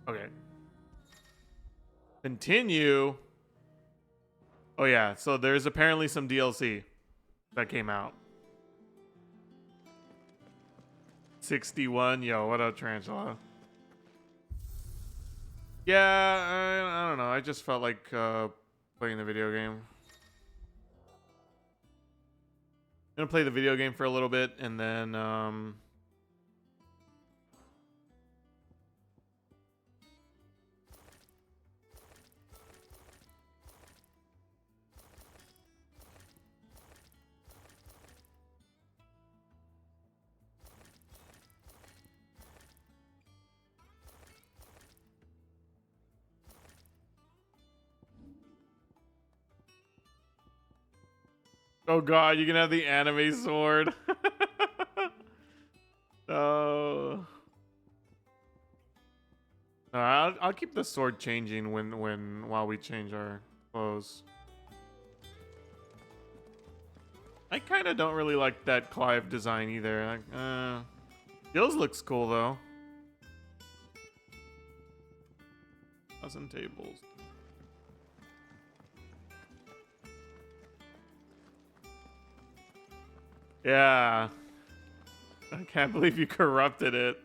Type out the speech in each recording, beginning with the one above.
Okay. Continue. Oh yeah, so there's apparently some DLC that came out. 61. Yo, what up, Tarantula? Yeah, I don't know. I just felt like playing the video game. I'm gonna play the video game for a little bit, and then oh god, you can have the anime sword. Oh. I'll keep the sword changing while we change our clothes. I kind of don't really like that Clive design either. Like, Gills looks cool though. 1,000 tables. Yeah. I can't believe you corrupted it.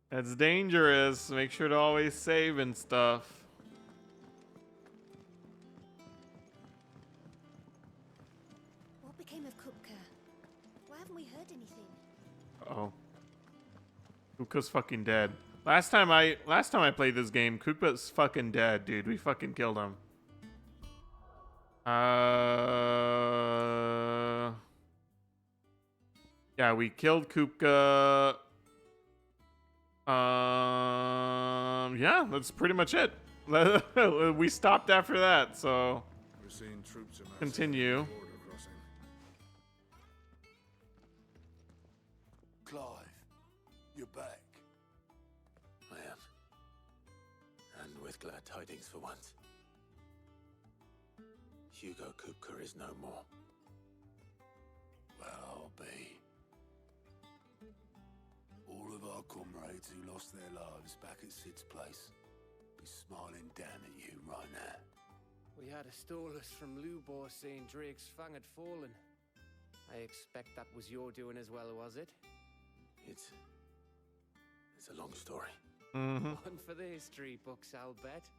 That's dangerous. Make sure to always save and stuff. What became of Kupka? Why haven't we heard anything? Oh. Kuka's fucking dead. Last time I played this game, Kuka's fucking dead, dude. We fucking killed him. Yeah, we killed Kupka. Yeah, that's pretty much it. We stopped after that, so We're seeing troops amassing continue. at the border crossing. Clive, you're back. I am. And with glad tidings for once. Hugo Kupka is no more. Well, I'll be. All of our comrades who lost their lives back at Sid's place be smiling down at you right now. We had a stolus from Lubor saying Drake's fang had fallen. I expect that was your doing as well, was it? It's a long story. Mm-hmm. One for the history books, I'll bet.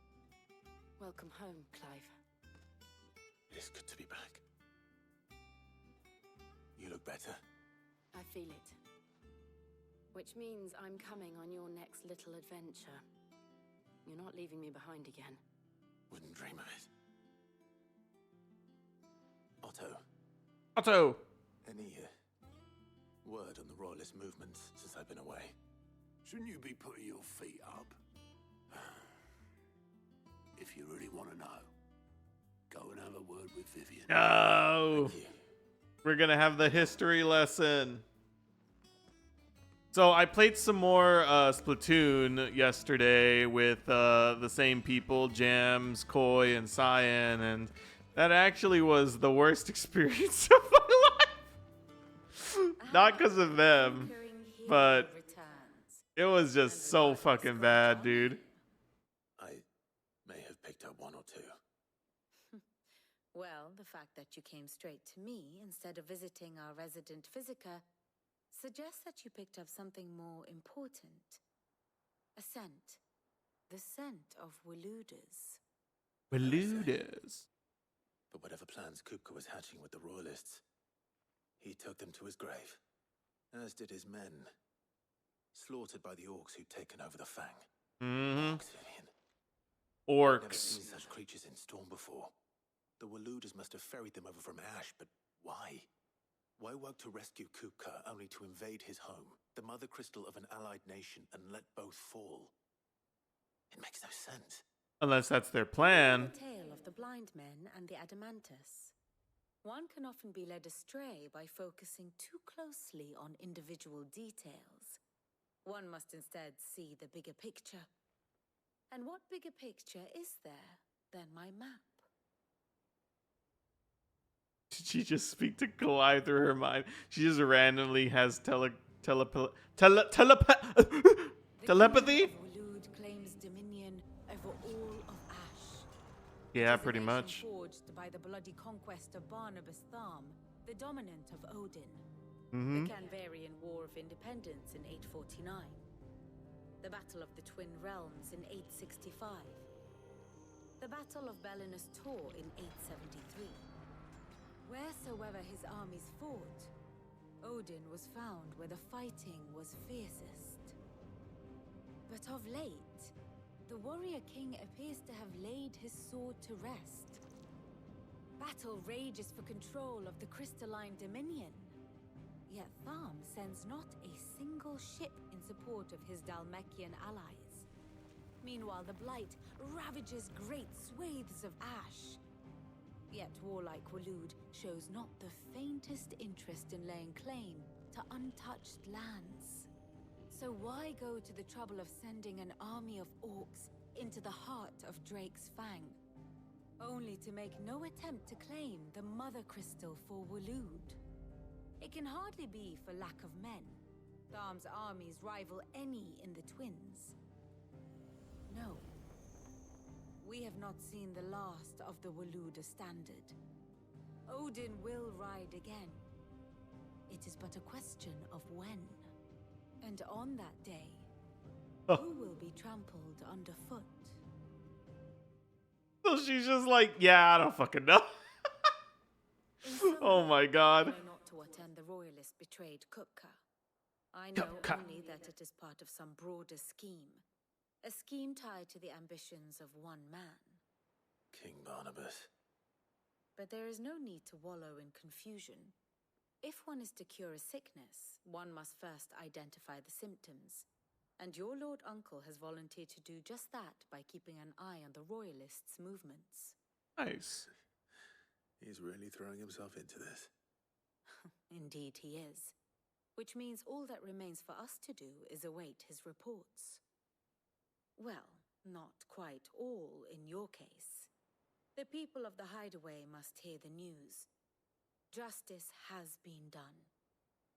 Welcome home, Clive. It's good to be back. You look better. I feel it. Which means I'm coming on your next little adventure. You're not leaving me behind again. Wouldn't dream of it. Otto, Otto! any word on the royalist movements since I've been away? Shouldn't you be putting your feet up? If you really want to know, go and have a word with Vivian. No! Thank you. We're gonna have the history lesson. So I played some more Splatoon yesterday with the same people, Jams, Koi, and Cyan, and that actually was the worst experience of my life. Not because of them, but it was just so fucking bad, dude. I may have picked up one or two. Well, the fact that you came straight to me instead of visiting our resident physiker suggests that you picked up something more important. A scent. The scent of Waludas. Waludas. But whatever plans Kupka was hatching with the royalists, he took them to his grave, as did his men, slaughtered by the orcs who'd taken over the Fang. Mm-hmm. Orcs, Vivian. Never Orcs. seen such creatures in Storm before. The Waludas must have ferried them over from Ash, but why? Why work to rescue Kupka only to invade his home, the mother crystal of an allied nation, and let both fall? It makes no sense. Unless that's their plan. The tale of the blind men and the Adamantus. One can often be led astray by focusing too closely on individual details. One must instead see the bigger picture. And what bigger picture is there than my map? Did she just speak to Clive through her mind? She just randomly has Telepathy? Kingdom of Waloed claims dominion over all of Ash. Yeah, It is a pretty nation much. forged by the bloody conquest of Barnabas Tharm, the dominant of Odin. Mm-hmm. The Canvarian War of Independence in 849. The Battle of the Twin Realms in 865. The Battle of Belinus Tor in 873. Wheresoever his armies fought, Odin was found where the fighting was fiercest. But of late, the warrior king appears to have laid his sword to rest. Battle rages for control of the crystalline dominion. Yet Tharm sends not a single ship in support of his Dhalmekian allies. Meanwhile, the Blight ravages great swathes of Ash. Yet warlike Waloed shows not the faintest interest in laying claim to untouched lands. So why go to the trouble of sending an army of orcs into the heart of Drake's Fang, only to make no attempt to claim the Mother Crystal for Waloed? It can hardly be for lack of men. Tharm's armies rival any in the Twins. No. We have not seen the last of the Waloed standard. Odin will ride again. It is but a question of when. And on that day, who will be trampled underfoot? So she's just like, yeah, I don't fucking know. Oh my god. I know not to attend the royalist betrayed Kupka. I know Kupka. only that it is part of some broader scheme. A scheme tied to the ambitions of one man. King Barnabas. But there is no need to wallow in confusion. If one is to cure a sickness, one must first identify the symptoms. And your Lord Uncle has volunteered to do just that by keeping an eye on the royalists' movements. Nice. He's really throwing himself into this. Indeed he is. Which means all that remains for us to do is await his reports. Well, not quite all in your case. The people of the Hideaway must hear the news. Justice has been done.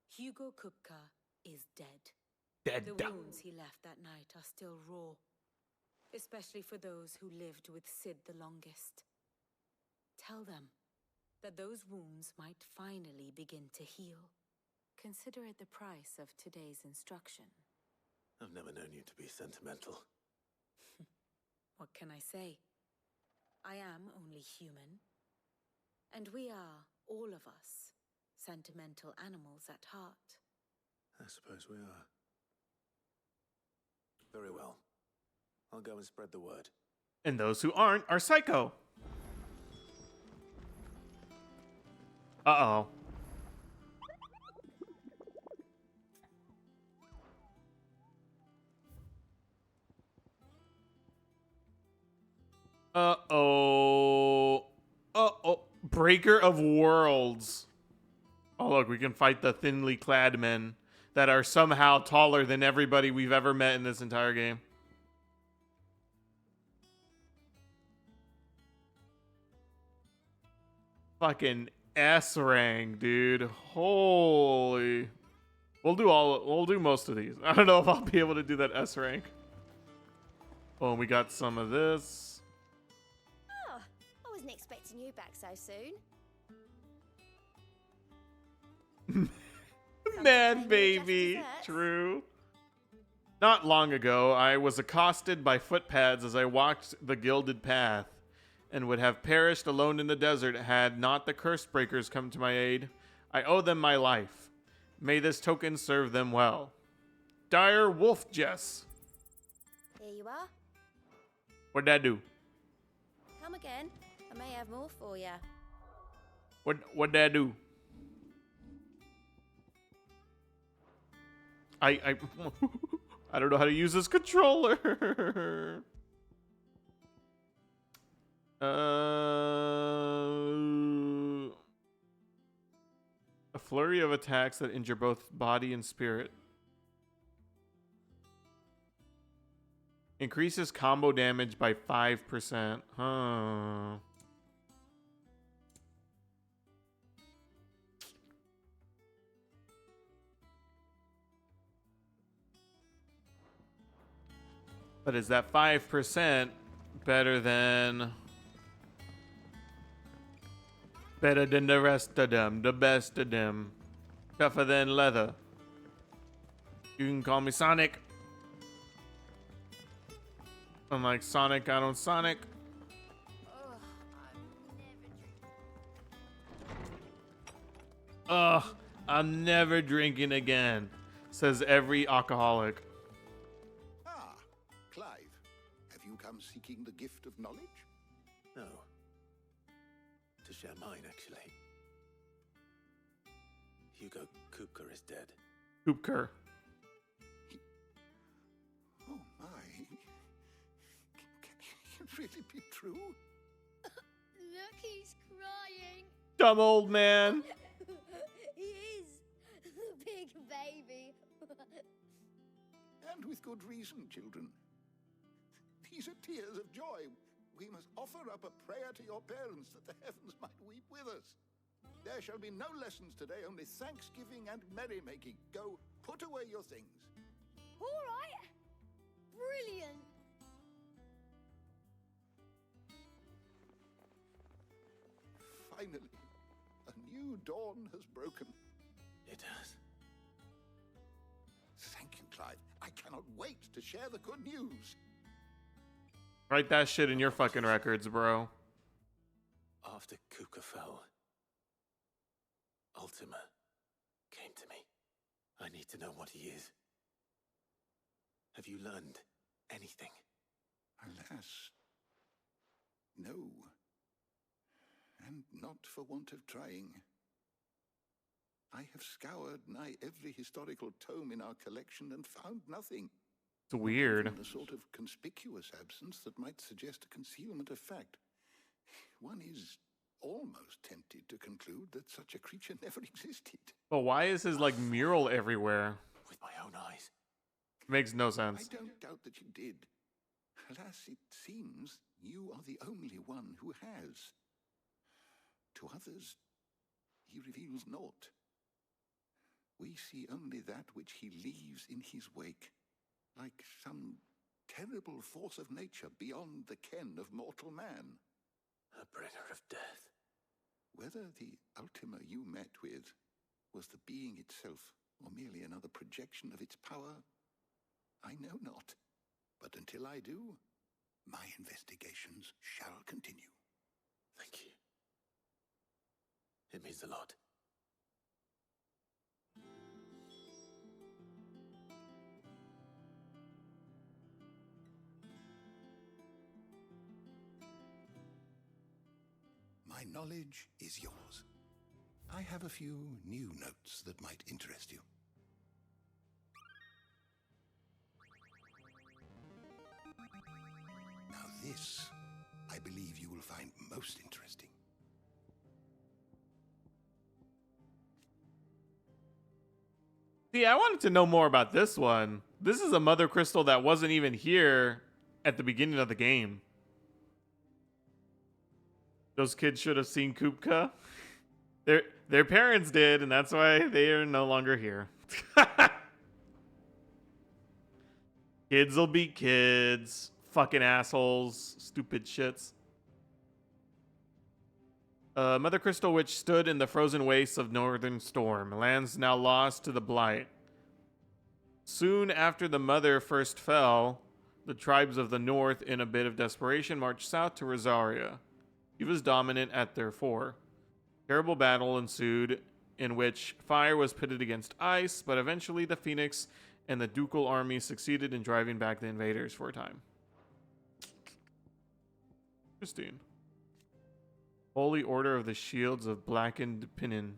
Hugo Kupka is dead. Dead. The wounds he left that night are still raw, especially for those who lived with Sid the longest. Tell them that those wounds might finally begin to heal. Consider it the price of today's instruction. I've never known you to be sentimental. What can I say? I am only human. And we are, all of us, sentimental animals at heart. I suppose we are. Very well. I'll go and spread the word. And those who aren't are psycho. Uh-oh. Uh-oh. Uh-oh. Breaker of Worlds. Oh, look, we can fight the thinly clad men that are somehow taller than everybody we've ever met in this entire game. Fucking S rank, dude. Holy. We'll do most of these. I don't know if I'll be able to do that S rank. Oh, and we got some of this. Oh, I wasn't expecting you back so soon. Man, Sometimes baby. just desserts. True. Not long ago, I was accosted by footpads as I walked the gilded path, and would have perished alone in the desert had not the curse breakers come to my aid. I owe them my life. May this token serve them well. Dire Wolf Jess. Here you are. What'd that do? Come again. I may have more for you. What'd that do? I I don't know how to use this controller. A flurry of attacks that injure both body and spirit. Increases combo damage by 5%. Huh. But is that 5% better than the rest of them, the best of them? Tougher than leather. You can call me Sonic. Unlike Sonic, I don't Sonic. Ugh, I'm never drinking again, says every alcoholic. Ah, Clive. Have you come seeking the gift of knowledge? No. To share mine, actually. Hugo Kupka is dead. Hoopker. Oh, my. Can it really be true? Look, he's crying. Dumb old man. He is. Big baby. And with good reason, children. These are tears of joy. We must offer up a prayer to your parents that the heavens might weep with us. There shall be no lessons today, only thanksgiving and merrymaking. Go, put away your things. All right. Brilliant. Finally, a new dawn has broken. It has. Thank you, Clive. I cannot wait to share the good news. Write that shit in your fucking records, bro. After Kupka fell, Ultima came to me. I need to know what he is. Have you learned anything? Alas, no. And not for want of trying. I have scoured nigh every historical tome in our collection and found nothing. It's weird. Even a sort of conspicuous absence that might suggest a concealment of fact. One is almost tempted to conclude that such a creature never existed. But why is his like mural everywhere? With my own eyes. Makes no I sense. don't doubt that you did. Alas, it seems you are the only one who has. To others, he reveals naught. We see only that which he leaves in his wake, like some terrible force of nature beyond the ken of mortal man. A bringer of death. Whether the Ultima you met with was the being itself, or merely another projection of its power, I know not. But until I do, my investigations shall continue. Thank you. It means a lot. My knowledge is yours. I have a few new notes that might interest you. Now this, I believe you will find most interesting. See, I wanted to know more about this one. This is a mother crystal that wasn't even here at the beginning of the game. Those kids should have seen Kupka. Their parents did, and that's why they are no longer here. Kids will be kids. Fucking assholes. Stupid shits. Mother Crystal which stood in the frozen wastes of Northern Storm. Lands now lost to the Blight. Soon after the Mother first fell, the tribes of the North, in a bit of desperation, marched south to Rosaria. He was dominant at their fore. Terrible battle ensued, in which fire was pitted against ice, but eventually the Phoenix and the ducal army succeeded in driving back the invaders for a time. Interesting. Holy Order of the Shields of Blackened Pinnon.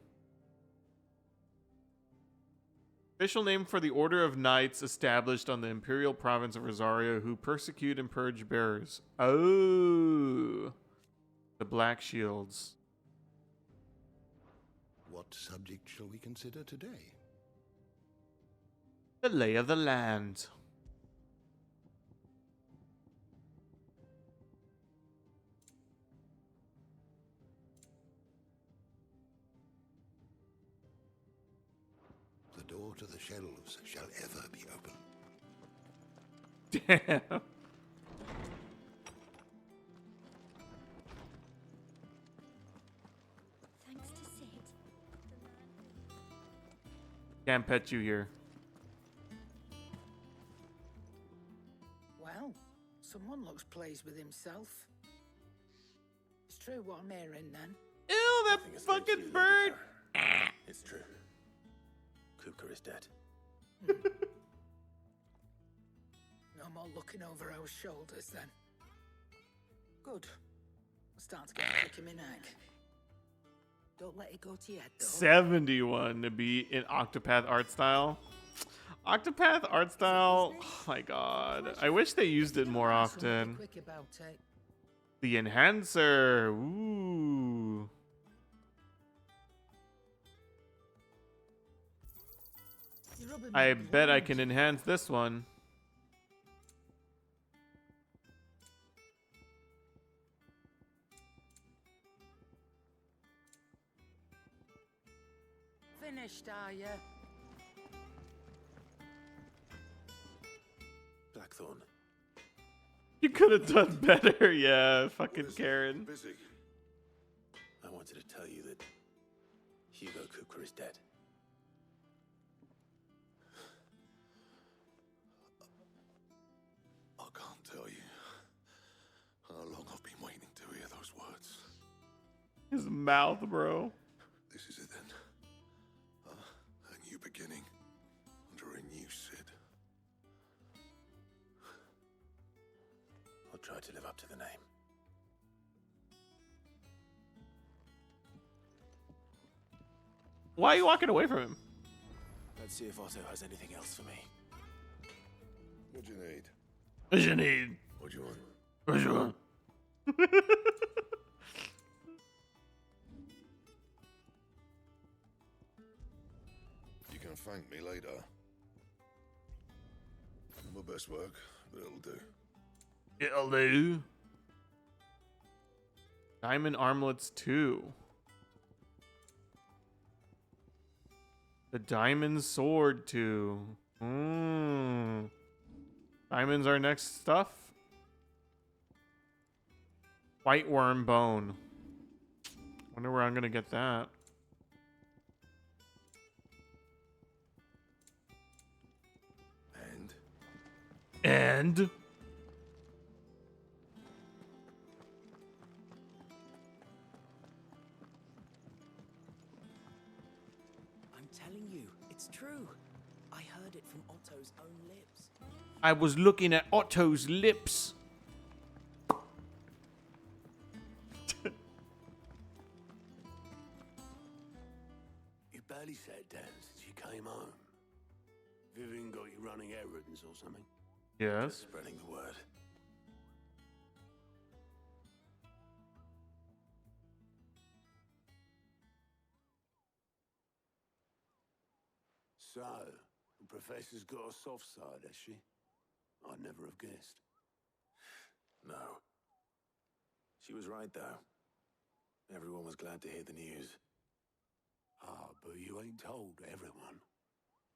Official name for the Order of Knights established on the Imperial Province of Rosario who persecute and purge bearers. Oh. The Black Shields. What subject shall we consider today? The lay of the land. The door to the shelves shall ever be open. Damn. Can't pet you here. Well, someone looks pleased with himself. It's true what I'm hearing then. Ew, that Nothing escapes fucking you, bird. Lady Karen. It's true. Kuka is dead. No more looking over our shoulders then. Good. I'm starting to get a kick in my neck. Don't let it go to your head though. 71 to be in Octopath art style. Octopath art style. Oh my god. I wish they used it more often. Quick about it. The enhancer. Ooh. You're rubbing I me bet I blind. can enhance this one. Finished, are you? Blackthorn. You could have done better. Yeah, fucking Karen. Busy. I wanted to tell you that Hugo Kuka is dead. I can't tell you how long I've been waiting to hear those words. His mouth, bro. This is it then. A new beginning under a new Sid. I'll try to live up to the name. Why are you walking away from him? Let's see if Otto has anything else for me. What do you need? What do you need? What do you want? What do you want? You can thank me later. My best work, but it'll do. It'll do. Diamond armlets 2. The diamond sword 2. Diamonds are next stuff. White worm bone. Wonder where I'm gonna get that. And I'm telling you, it's true. I heard it from Otto's own lips. I was looking at Otto's lips. You barely sat down since you came home. Vivian got you running errands or something? Yes. Spreading the word. So, the professor's got a soft side, has she? I'd never have guessed. No. She was right, though. Everyone was glad to hear the news. Ah, but you ain't told everyone.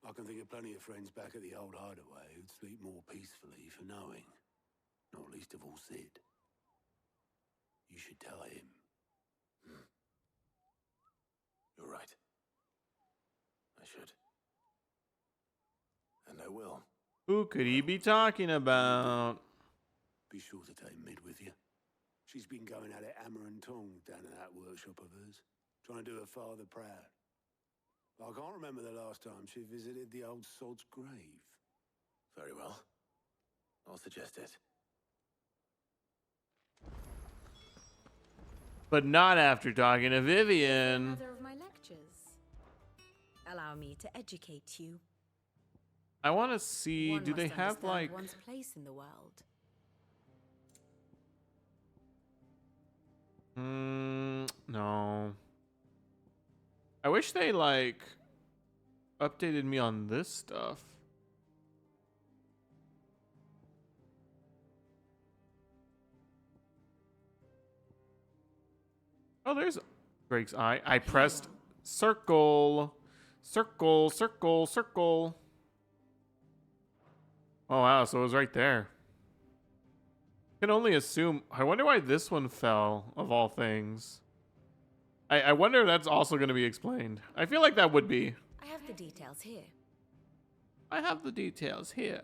I can think of plenty of friends back at the old hideaway who'd sleep more peacefully for knowing. Not least of all Sid. You should tell him. You're right. I should. And I will. Who could he be talking about? Be sure to take Mid with you. She's been going at it hammer and tongs down in that workshop of hers, trying to do her father proud. I can't remember the last time she visited the old sod's grave. Very well. I'll suggest it. But not after talking to Vivian. Another of my lectures. Allow me to educate you. I want to see, One do they must have understand like... one's place in the world? No. I wish they like updated me on this stuff. Oh, there's Drake's eye. I pressed circle, circle, circle, circle. Oh wow, so it was right there. Can only assume. I wonder why this one fell, of all things. I wonder if that's also going to be explained. I feel like that would be. I I have the details here. I have the details here.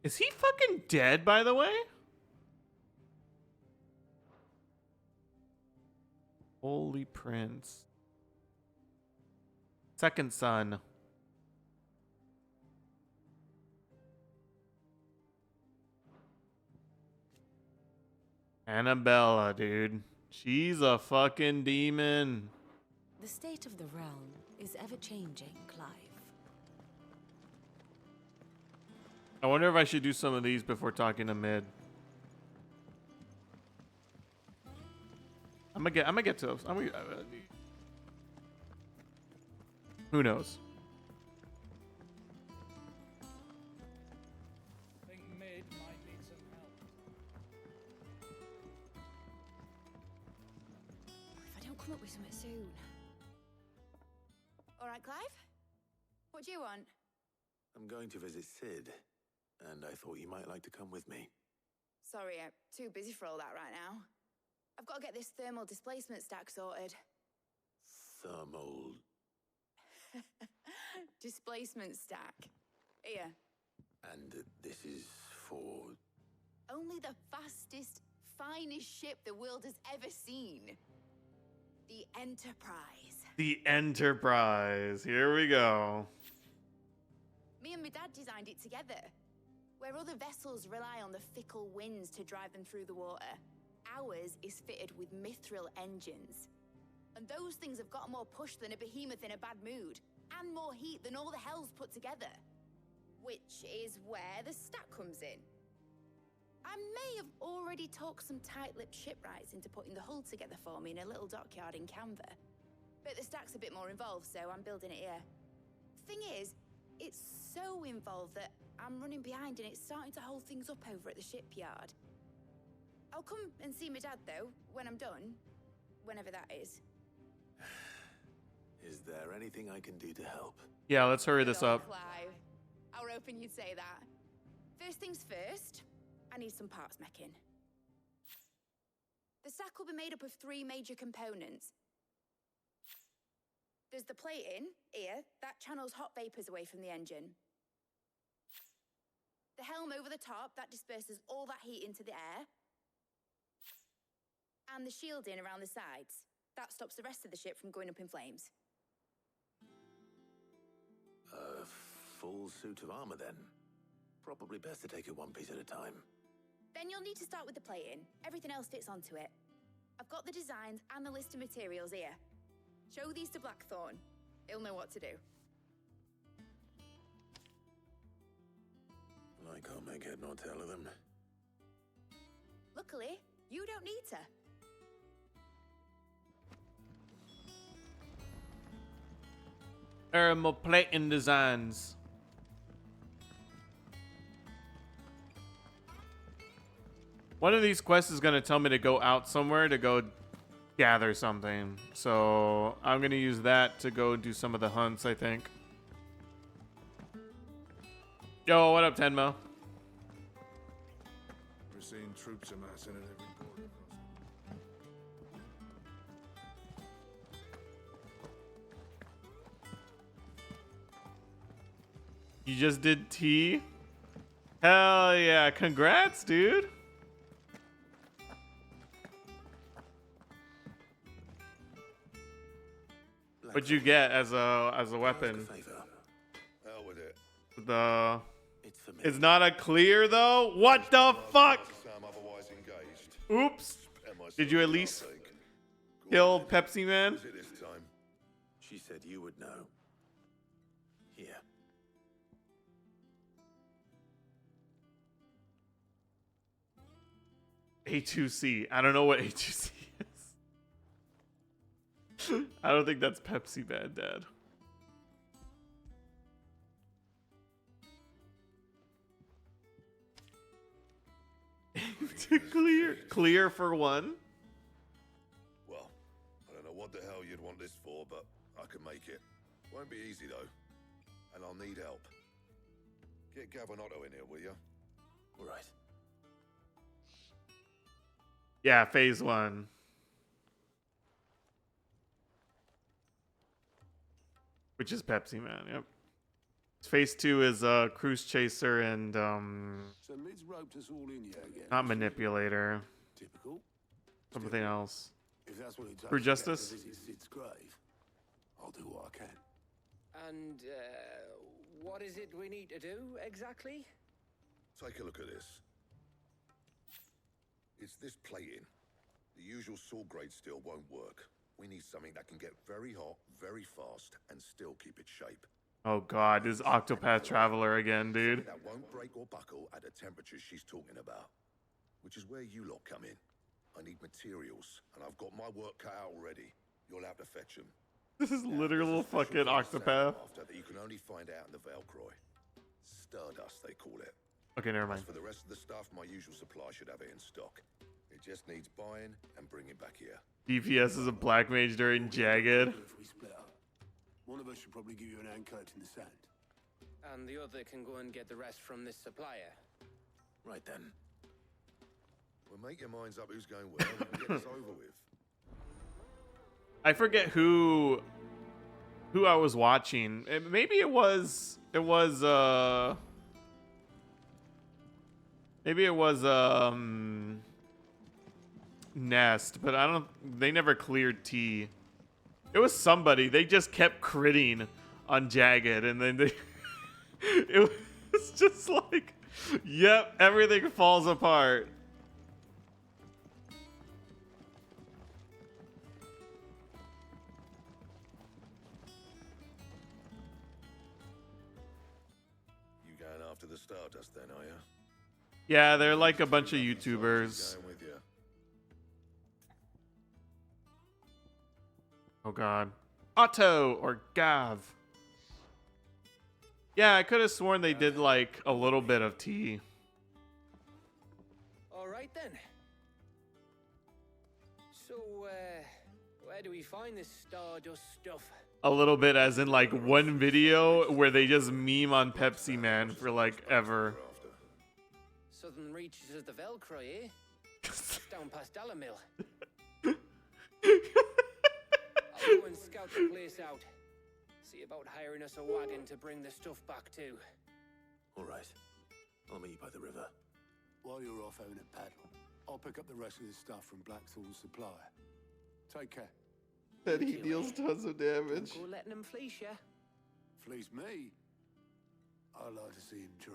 Is he fucking dead, by the way? Holy Prince. Second son. Annabella, dude. She's a fucking demon. The state of the realm is ever-changing, Clive. I wonder if I should do some of these before talking to Mid. I'm gonna get to those. Who knows? I think Mid might need some help. If I don't come up with something soon. All right, Clive? What do you want? I'm going to visit Sid, and I thought you might like to come with me. Sorry, I'm too busy for all that right now. I've got to get this thermal displacement stack sorted. Thermal... Displacement stack. Here. And this is for... Only the fastest, finest ship the world has ever seen. The Enterprise. The Enterprise. Here we go. Me and my dad designed it together. Where other vessels rely on the fickle winds to drive them through the water, ours is fitted with mithril engines. And those things have got more push than a behemoth in a bad mood, and more heat than all the hells put together. Which is where the stack comes in. I may have already talked some tight-lipped shipwrights into putting the hull together for me in a little dockyard in Canva. But the stack's a bit more involved, so I'm building it here. Thing is, it's so involved that I'm running behind and it's starting to hold things up over at the shipyard. I'll come and see my dad, though, when I'm done. Whenever that is. Is there anything I can do to help? Yeah, let's hurry this Good old up. Clive. I were hoping you'd say that. First things first, I need some parts meching. The stack will be made up of 3 major components. There's the plating, here, that channels hot vapors away from the engine. The helm over the top, that disperses all that heat into the air. And the shielding around the sides. That stops the rest of the ship from going up in flames. A full suit of armor, then. Probably best to take it one piece at a time. Then you'll need to start with the plating. Everything else fits onto it. I've got the designs and the list of materials here. Show these to Blackthorn. He'll know what to do. I can't make head nor tail of them. Luckily, you don't need to. Thermal plating designs. One of these quests is going to tell me to go out somewhere to go gather something. So I'm going to use that to go do some of the hunts, I think. Yo, what up, Tenmo? We're seeing troops amassing at every port across. You just did T? Hell yeah. Congrats, dude. What'd you get as a weapon? Hell with it. The It's for me. It's not a clear though? What the fuck? Sam otherwise engaged. Oops. And my Did you at son, least I think. kill Pepsi Man? Is it this time? She said you would know. Here. A2C. I don't know what A2C is. I don't think that's Pepsi Man, Dad. Clear for one. Well, I don't know what the hell you'd want this for, but I can make it. Won't be easy though. And I'll need help. Get Gavinotto in here, will you? All right. Yeah, phase 1. Which is Pepsi Man, yep. Phase 2 is Cruise Chaser and So Mid's roped us all in here again. not Manipulator. Typical. Something else. If that's what it takes For to get Justice? to visit Sid's grave, I'll do what I can. And what is it we need to do exactly? Take a look at this. It's this plating. The usual sword grade steel won't work. We need something that can get very hot, very fast, and still keep its shape. Oh god, this is Octopath Traveler again, dude. That won't break or buckle at the temperatures she's talking about. Which is where you lot come in. I need materials, and I've got my work cut out already. You'll have to fetch them. This is literal fucking Octopath. After that you can only find out in the Velcroy. Stardust, they call it. Okay, never As mind. for the rest of the stuff, my usual supply should have it in stock. It just needs buying and bringing back here. DPS is a black mage during Jagged. If we split up, one of us should probably give you an hand collecting the sand. And the other can go and get the rest from this supplier. Right then. Well, make your minds up who's going where and get this over with. I forget who I was watching. Maybe it was Nest, but I don't, they never cleared T. It was somebody. They just kept critting on Jagged, and then they it was just like, yep, everything falls apart. You going after the Stardust then, are you? Yeah, they're like a bunch of YouTubers. Going with you. Oh god. Otto or Gav. Yeah, I could have sworn they did like a little bit of tea. All right then. So, where do we find this Stardust stuff? A little bit as in like one video where they just meme on Pepsi Man for like ever. Southern reaches of the Velcroy, eh? That's down past Alamill. I'll go and scout the place out. See about hiring us a wagon to bring the stuff back to. All right. I'll meet you by the river. While you're off having a paddle, I'll pick up the rest of the stuff from Blackthorn's supplier. Take care. That he deals tons of damage. Don't go letting him fleece ya. Fleece me? I'd like to see him try.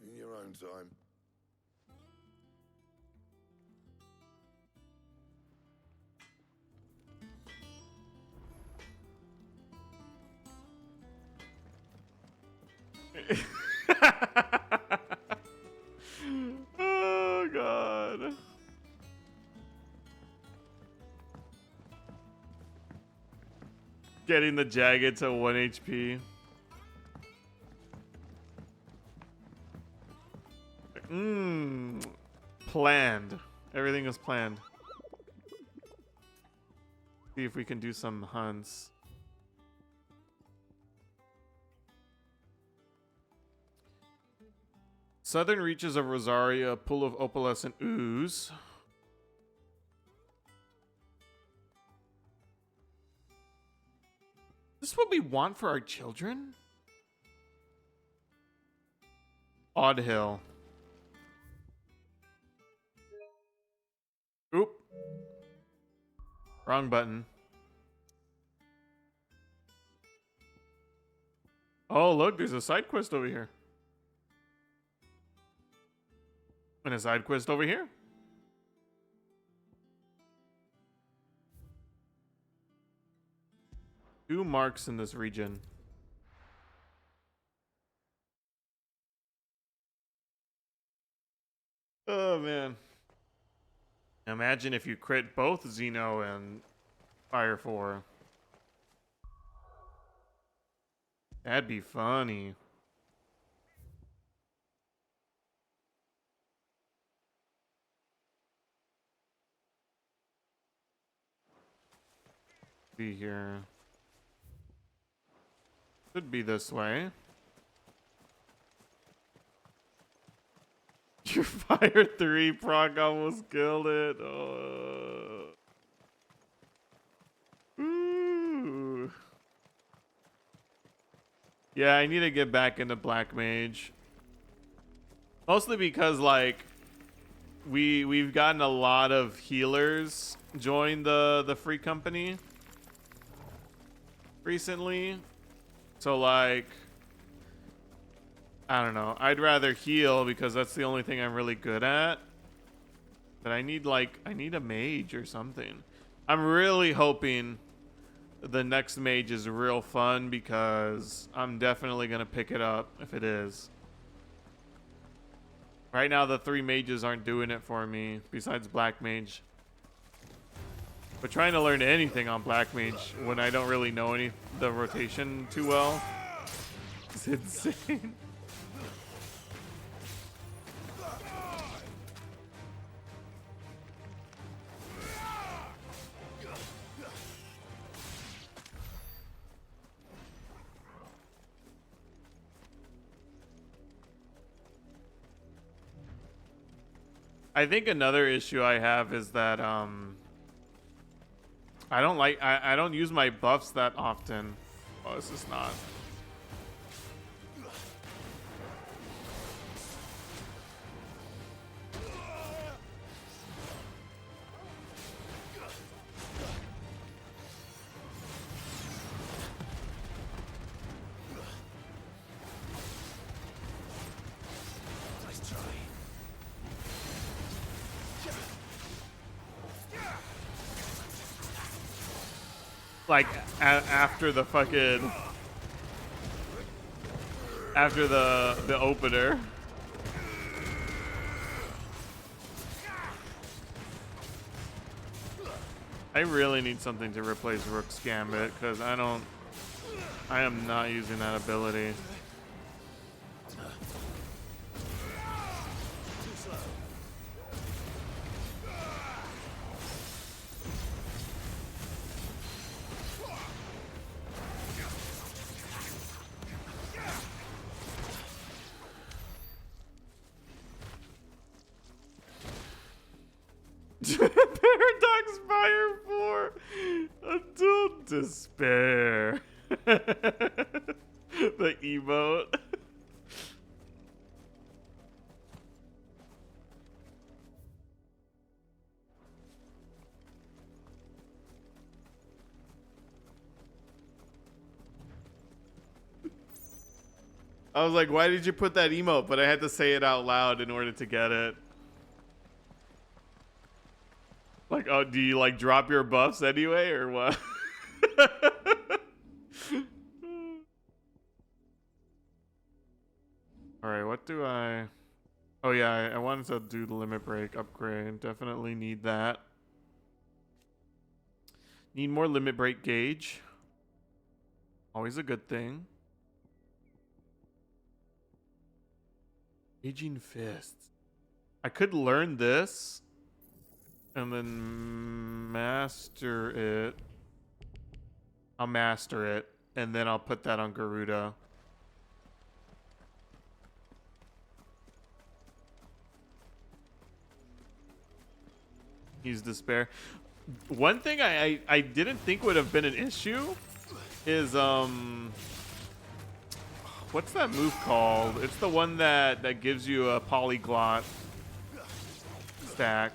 In your own time. Oh god. Getting the Jagged to 1 HP. Planned. Everything is planned. See if we can do some hunts. Southern reaches of Rosaria, pool of opalescent ooze. Is this what we want for our children? Odd Hill. Oop. Wrong button. Oh, look, there's a side quest over here. And a side quest over here. Two marks in this region. Oh, man. Imagine if you crit both Xeno and Fire 4. That'd be funny. Be here. Should be this way. Your Fire 3 proc almost killed it. Oh. Ooh. Yeah, I need to get back into Black Mage. Mostly because like we've gotten a lot of healers join the free company recently. So like I don't know. I'd rather heal because that's the only thing I'm really good at. But I need a mage or something. I'm really hoping the next mage is real fun because I'm definitely going to pick it up if it is. Right now the 3 mages aren't doing it for me besides Black Mage. But trying to learn anything on Black Mage when I don't really know the rotation too well is insane. I think another issue I have is that I don't use my buffs that often. Oh, this is not. Like after the fucking the opener. I really need something to replace Rook's Gambit because I am not using that ability. Paradox Fire 4 until despair. The emote. I was like, why did you put that emote? But I had to say it out loud in order to get it. Like, oh, do you like drop your buffs anyway or what? All right, what do I... Oh yeah, I wanted to do the limit break upgrade. Definitely need that. Need more limit break gauge. Always a good thing. Raging Fists. I could learn this and then master it. I'll master it and then I'll put that on Garuda. Use despair. One thing I didn't think would have been an issue is what's that move called? It's the one that gives you a polyglot stack.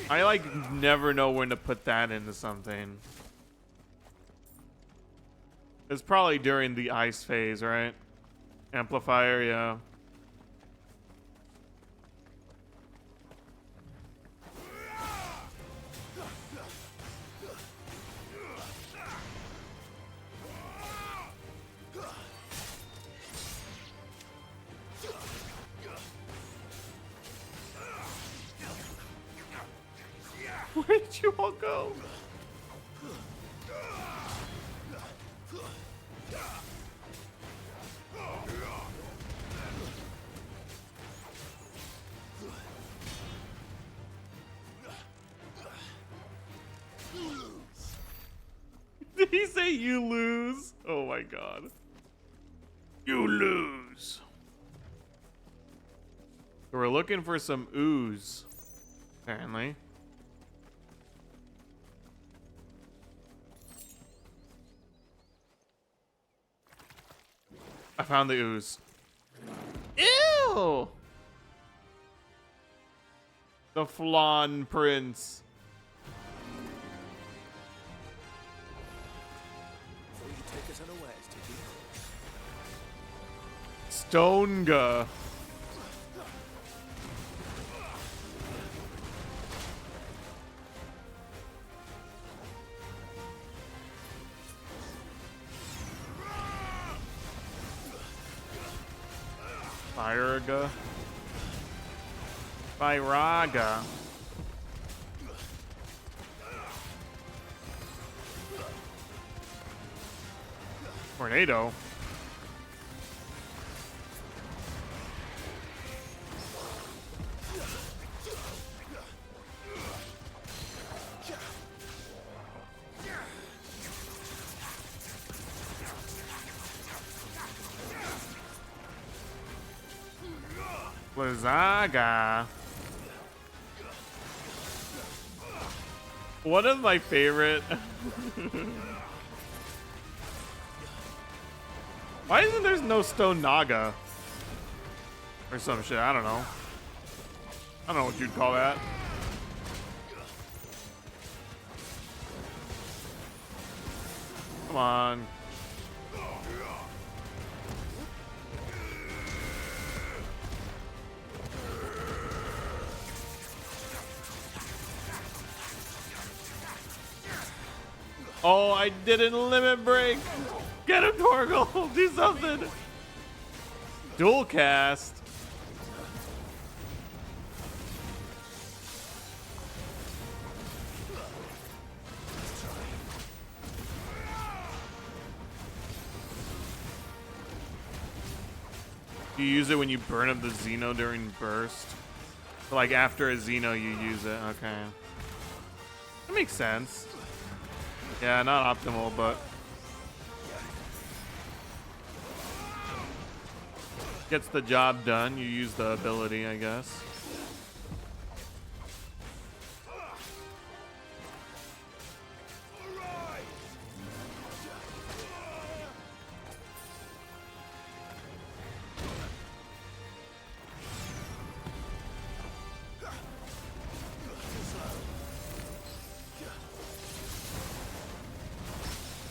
I like never know when to put that into something. It's probably during the ice phase, right? Amplifier, yeah. Where did you all go? Did he say you lose? Oh my god. You lose. So we're looking for some ooze, apparently. I found the ooze. Ew! The Flan Prince. Thought you'd take us unawares, did you? Stonega. Firaga. Firaga. Tornado. Blizzaga. One of my favorite. Why isn't there no Stone Naga? Or some shit, I don't know. I don't know what you'd call that. Come on. Oh, I didn't limit break. Get him, Torgal. Do something. Dual cast. You use it when you burn up the Xeno during burst. So like after a Xeno, you use it. Okay. That makes sense. Yeah, not optimal, but gets the job done. You use the ability, I guess.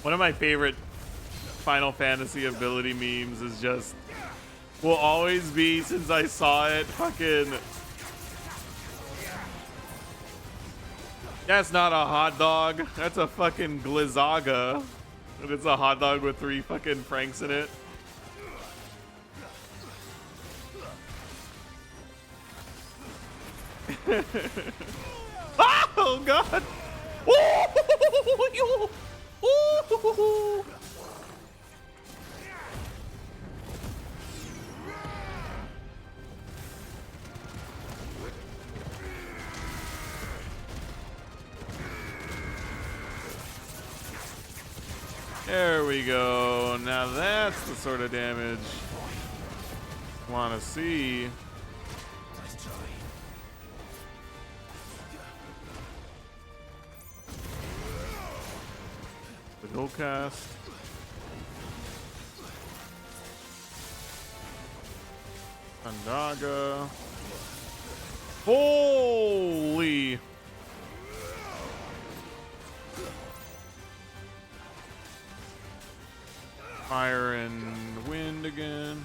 One of my favorite Final Fantasy ability memes is just, will always be since I saw it, fucking, that's not a hot dog, that's a fucking glizzaga. And it's a hot dog with 3 fucking franks in it. Oh god! Oh, ooh. There we go. Now that's the sort of damage I want to see. The gold cast. Andaga. Holy. Fire and wind again.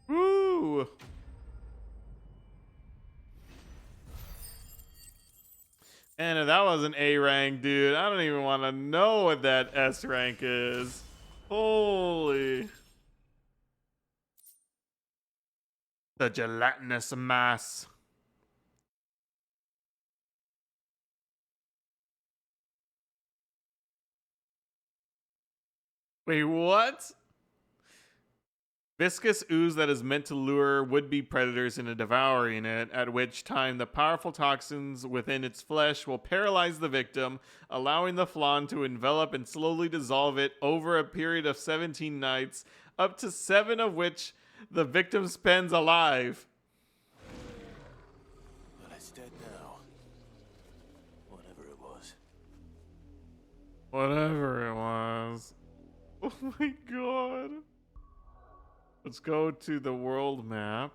Woo! And if that was an A rank, dude, I don't even want to know what that S rank is. Holy. The gelatinous mass. Wait, what? Viscous ooze that is meant to lure would-be predators into devouring it, at which time the powerful toxins within its flesh will paralyze the victim, allowing the flan to envelop and slowly dissolve it over a period of 17 nights, up to 7 of which the victim spends alive. Well, it's dead now. Whatever it was. Whatever it was. Oh my god. Let's go to the world map.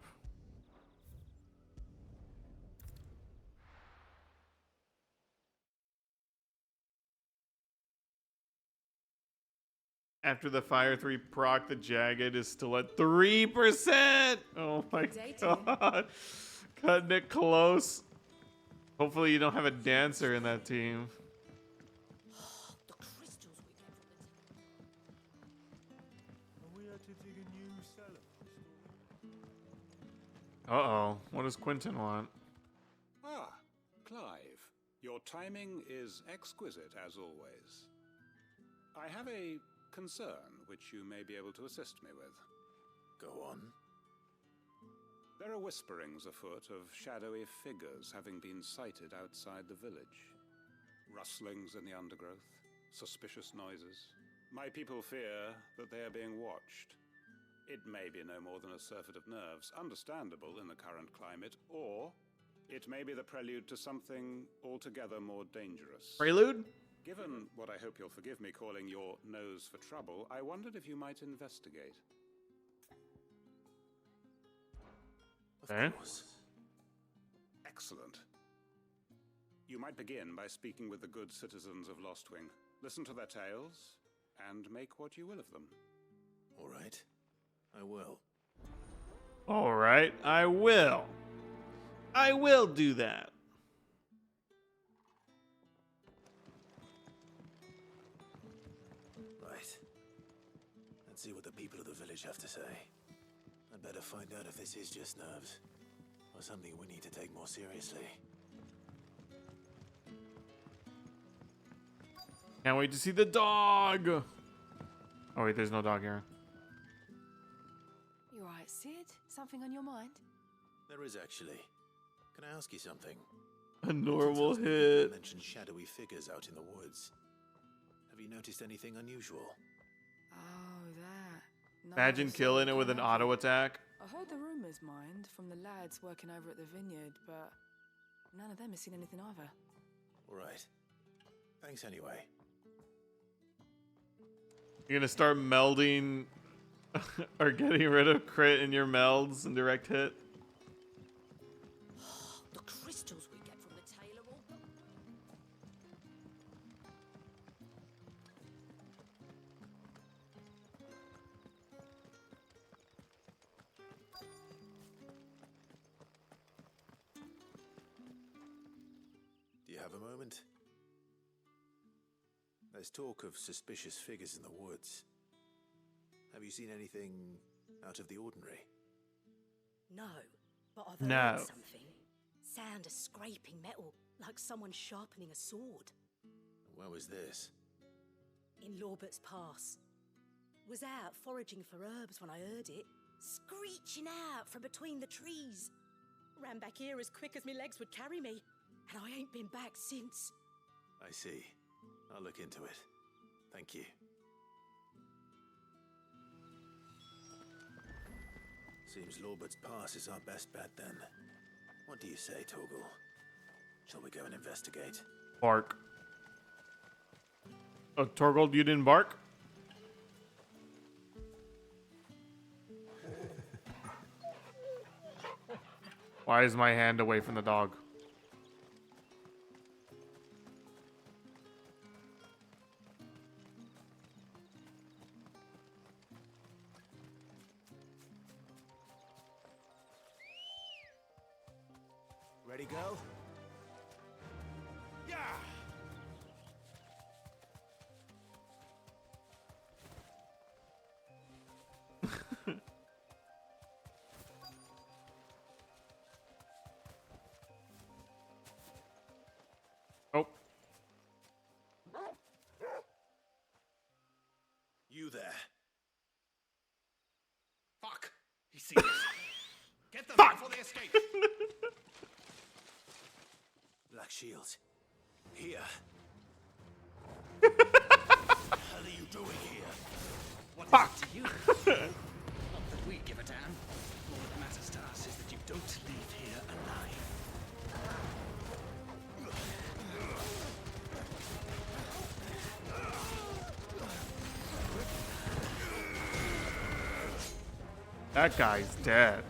After the Fire 3 proc, the Jagged is still at 3%! Oh my god. Cutting it close. Hopefully you don't have a dancer in that team. The crystals we get from the... Are we had to dig a new cellar? Uh-oh. What does Quentin want? Ah, Clive. Your timing is exquisite, as always. I have a concern which you may be able to assist me with. Go on. There are whisperings afoot of shadowy figures having been sighted outside the village. Rustlings in the undergrowth, suspicious noises. My people fear that they are being watched. It may be no more than a surfeit of nerves, understandable in the current climate, or it may be the prelude to something altogether more dangerous. Prelude? Given what I hope you'll forgive me calling your nose for trouble, I wondered if you might investigate. Of course. Excellent. You might begin by speaking with the good citizens of Lostwing. Listen to their tales, and make what you will of them. All right. I will. All right, I will. I will do that. Right. Let's see what the people of the village have to say. I'd better find out if this is just nerves, or something we need to take more seriously. Can't wait to see the dog. Oh wait, there's no dog here. You right, Sid? Something on your mind? There is actually. Can I ask you something? A normal You hit. mentioned shadowy figures out in the woods. Have you noticed anything unusual? Oh, that. No, Imagine sorry, killing it with an can't auto help you. attack. I heard the rumours, mind, from the lads working over at the vineyard, but none of them has seen anything either. All right. Thanks anyway. You're gonna start melding or getting rid of crit in your melds and direct hit. The crystals we get from the tailor all... Do you have a moment? There's talk of suspicious figures in the woods. Have you seen anything out of the ordinary? No, but I've No. heard something. Sound of scraping metal, like someone sharpening a sword. Where was this? In Lorbert's Pass. Was out foraging for herbs when I heard it, screeching out from between the trees. Ran back here as quick as my legs would carry me, and I ain't been back since. I see. I'll look into it. Thank you. Seems Lorbert's Pass is our best bet then. What do you say, Torgal? Shall we go and investigate? Bark. Oh, Torgold, you didn't bark? Why is my hand away from the dog? Ready, go? Shields. Here. What the hell are you doing here? What is Fuck. it to you? Not that we give a damn. All that matters to us is that you don't leave here alive. That guy's dead.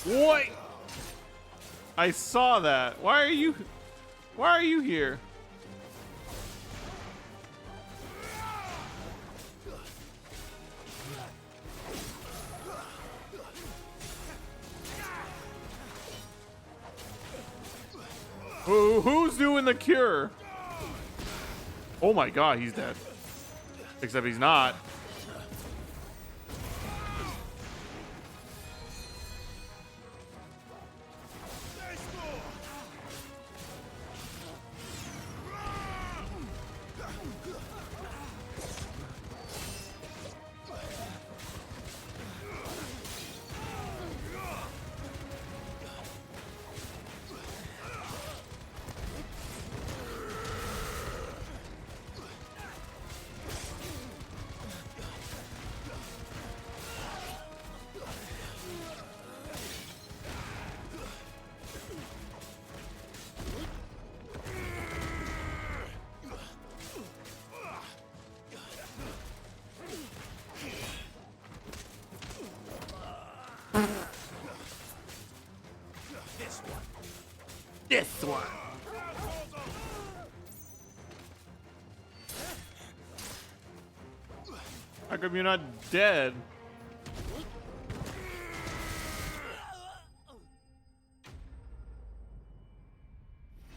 What? I saw that. Why are you here? Who's doing the cure? Oh my god, he's dead. Except he's not. This one. How come you're not dead?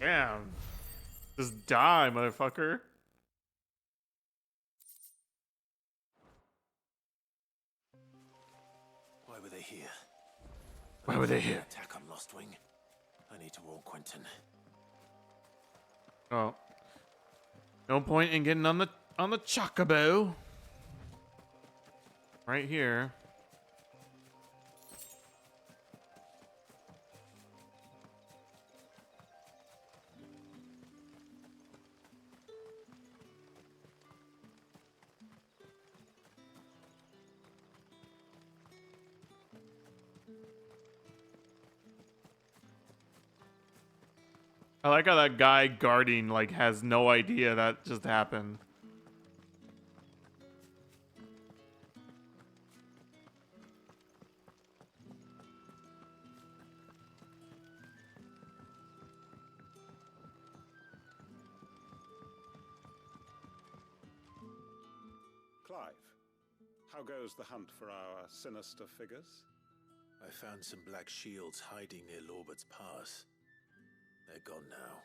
Damn. Just die, motherfucker. Why were they here? Why were they here? Attack on Lost Wing. I need to warn Quentin. Oh. No point in getting on the chocobo. Right here. I like how that guy guarding like has no idea that just happened. Clive, how goes the hunt for our sinister figures? I found some black shields hiding near Lorbert's Pass. They're gone now.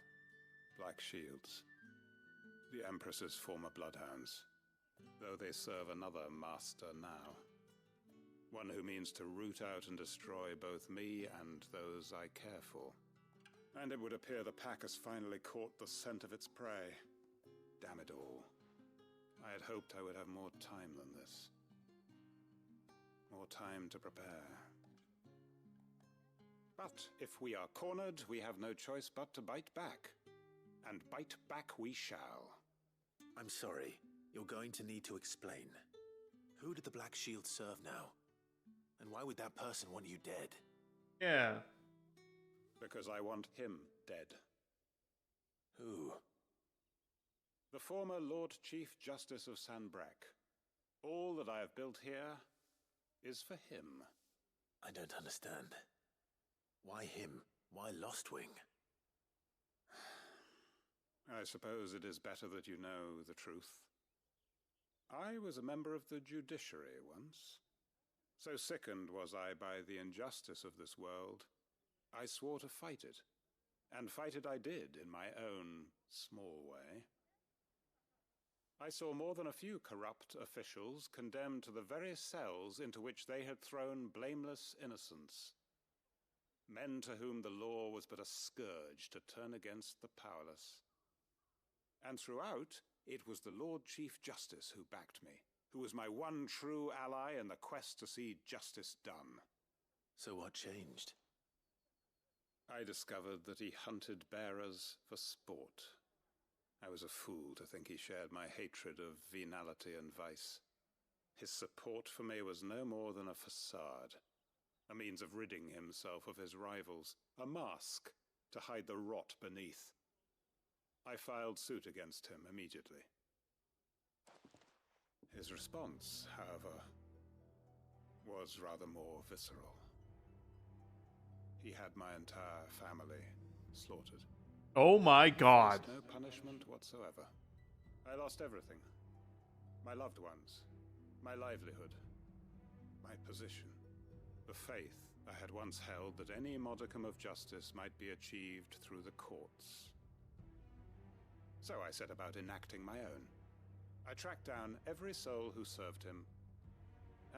Black Shields. The Empress's former bloodhounds. Though they serve another master now. One who means to root out and destroy both me and those I care for. And it would appear the pack has finally caught the scent of its prey. Damn it all. I had hoped I would have more time than this. More time to prepare. But if we are cornered, we have no choice but to bite back. And bite back we shall. I'm sorry. You're going to need to explain. Who did the Black Shield serve now? And why would that person want you dead? Yeah. Because I want him dead. Who? The former Lord Chief Justice of Sanbreque. All that I have built here is for him. I don't understand. Why him? Why Lostwing? I suppose it is better that you know the truth. I was a member of the judiciary once. So sickened was I by the injustice of this world, I swore to fight it. And fight it I did in my own small way. I saw more than a few corrupt officials condemned to the very cells into which they had thrown blameless innocents. Men to whom the law was but a scourge to turn against the powerless. And throughout, it was the Lord Chief Justice who backed me, who was my one true ally in the quest to see justice done. So what changed? I discovered that he hunted bearers for sport. I was a fool to think he shared my hatred of venality and vice. His support for me was no more than a facade, a means of ridding himself of his rivals, a mask to hide the rot beneath. I filed suit against him immediately. His response, however, was rather more visceral. He had my entire family slaughtered. Oh my God. No punishment whatsoever. I lost everything. My loved ones, my livelihood, my position, the faith I had once held that any modicum of justice might be achieved through the courts. So I set about enacting my own. I tracked down every soul who served him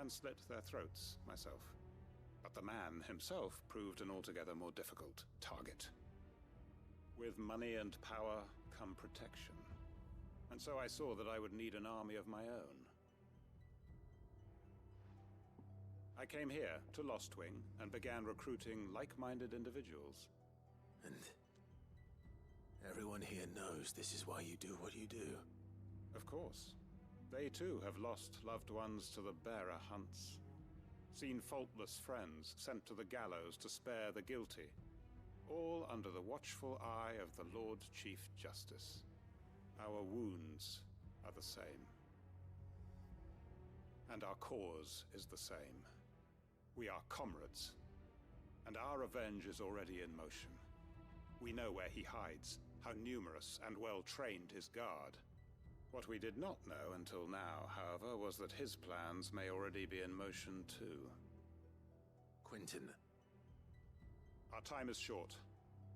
and slit their throats myself. But the man himself proved an altogether more difficult target. With money and power come protection, and so I saw that I would need an army of my own. I came here to Lostwing and began recruiting like-minded individuals. And everyone here knows this is why you do what you do. Of course. They too have lost loved ones to the bearer hunts. Seen faultless friends sent to the gallows to spare the guilty, all under the watchful eye of the Lord Chief Justice. Our wounds are the same. And our cause is the same. We are comrades, and our revenge is already in motion. We know where he hides, how numerous and well-trained his guard. What we did not know until now, however, was that his plans may already be in motion too. Quentin. Our time is short.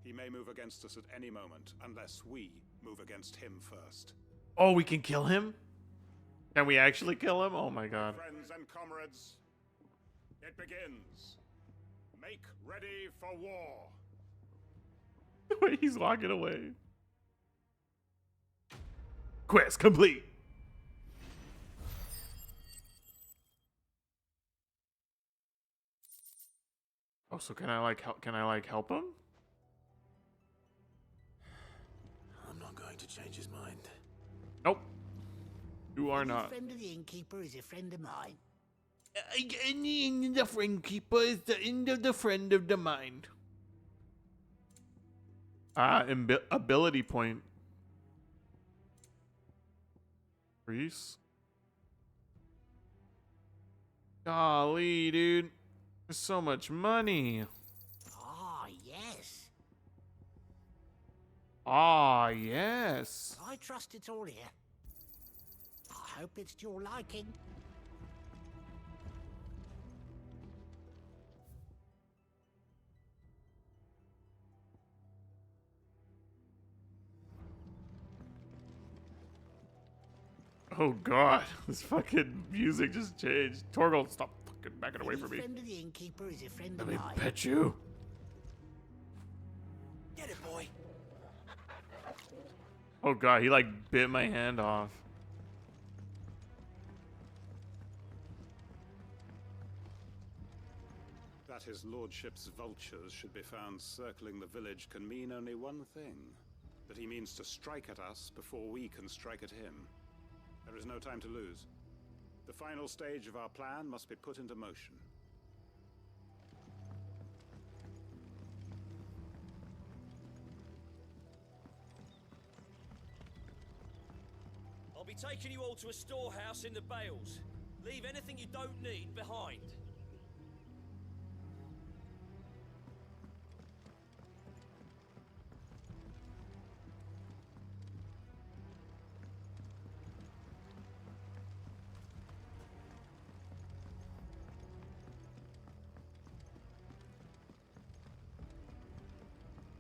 He may move against us at any moment, unless we move against him first. Oh, we can kill him? Can we actually kill him? Oh my God. Friends and comrades, it begins. Make ready for war. Wait, he's walking away. Quest complete. Oh, so can I help him? I'm not going to change his mind. Nope. You are Any not. friend of the innkeeper is a friend of mine. The friend keeper is the end of the friend of the mind. Ability point. Reese. Golly, dude. There's so much money. Ah, yes. Ah, yes. I trust it's all here. I hope it's to your liking. Oh God, this fucking music just changed. Torgal, stop fucking backing away from me. Friend of the innkeeper is a friend Let of me mine. pet you. Get it, boy. Oh God, he like bit my hand off. That his lordship's vultures should be found circling the village can mean only one thing. That he means to strike at us before we can strike at him. There is no time to lose. The final stage of our plan must be put into motion. I'll be taking you all to a storehouse in the Bales. Leave anything you don't need behind.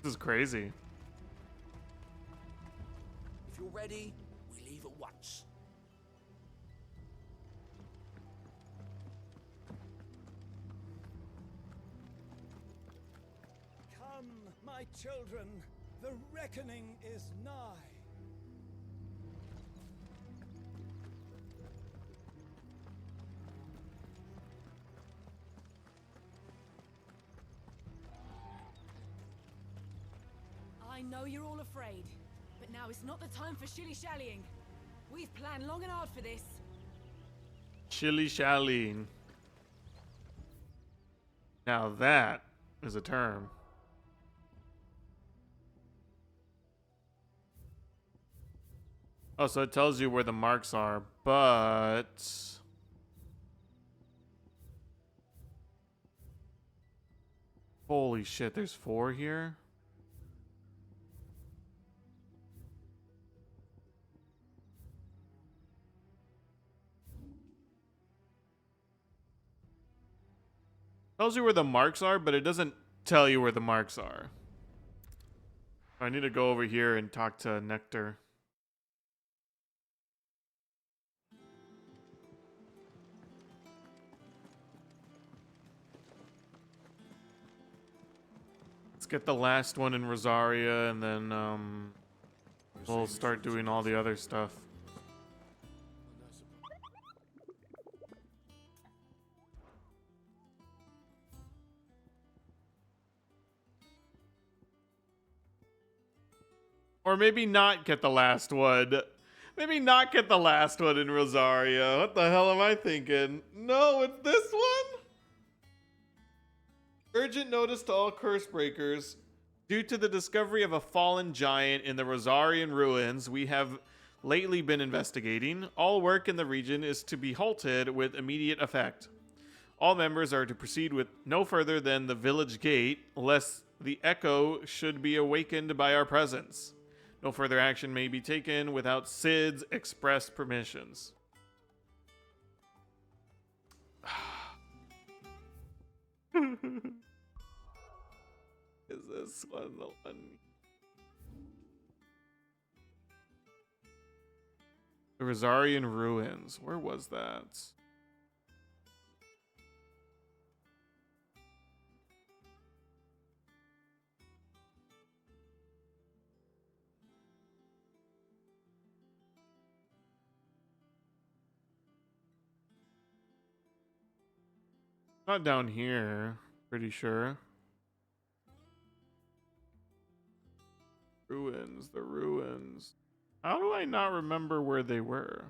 This is crazy. If you're ready, we leave at once. my children, the reckoning is nigh. I know you're all afraid, but now is not the time for shilly-shallying. We've planned long and hard for this. Shilly-shallying. Now that is a term. Oh, so it tells you where the marks are, but... Holy shit, there's 4 here? Tells you where the marks are, but it doesn't tell you where the marks are. I need to go over here and talk to Nectar. Let's get the last one in Rosaria, and then we'll start doing all the other stuff. Or maybe not get the last one. Maybe not get the last one in Rosaria. What the hell am I thinking? No, it's this one? Urgent notice to all curse breakers. Due to the discovery of a fallen giant in the Rosarian ruins we have lately been investigating, all work in the region is to be halted with immediate effect. All members are to proceed with no further than the village gate, lest the echo should be awakened by our presence. No further action may be taken without Sid's express permissions. Is this one the one? The Rosarian ruins. Where was that? Not down here, pretty sure. Ruins, the ruins. How do I not remember where they were?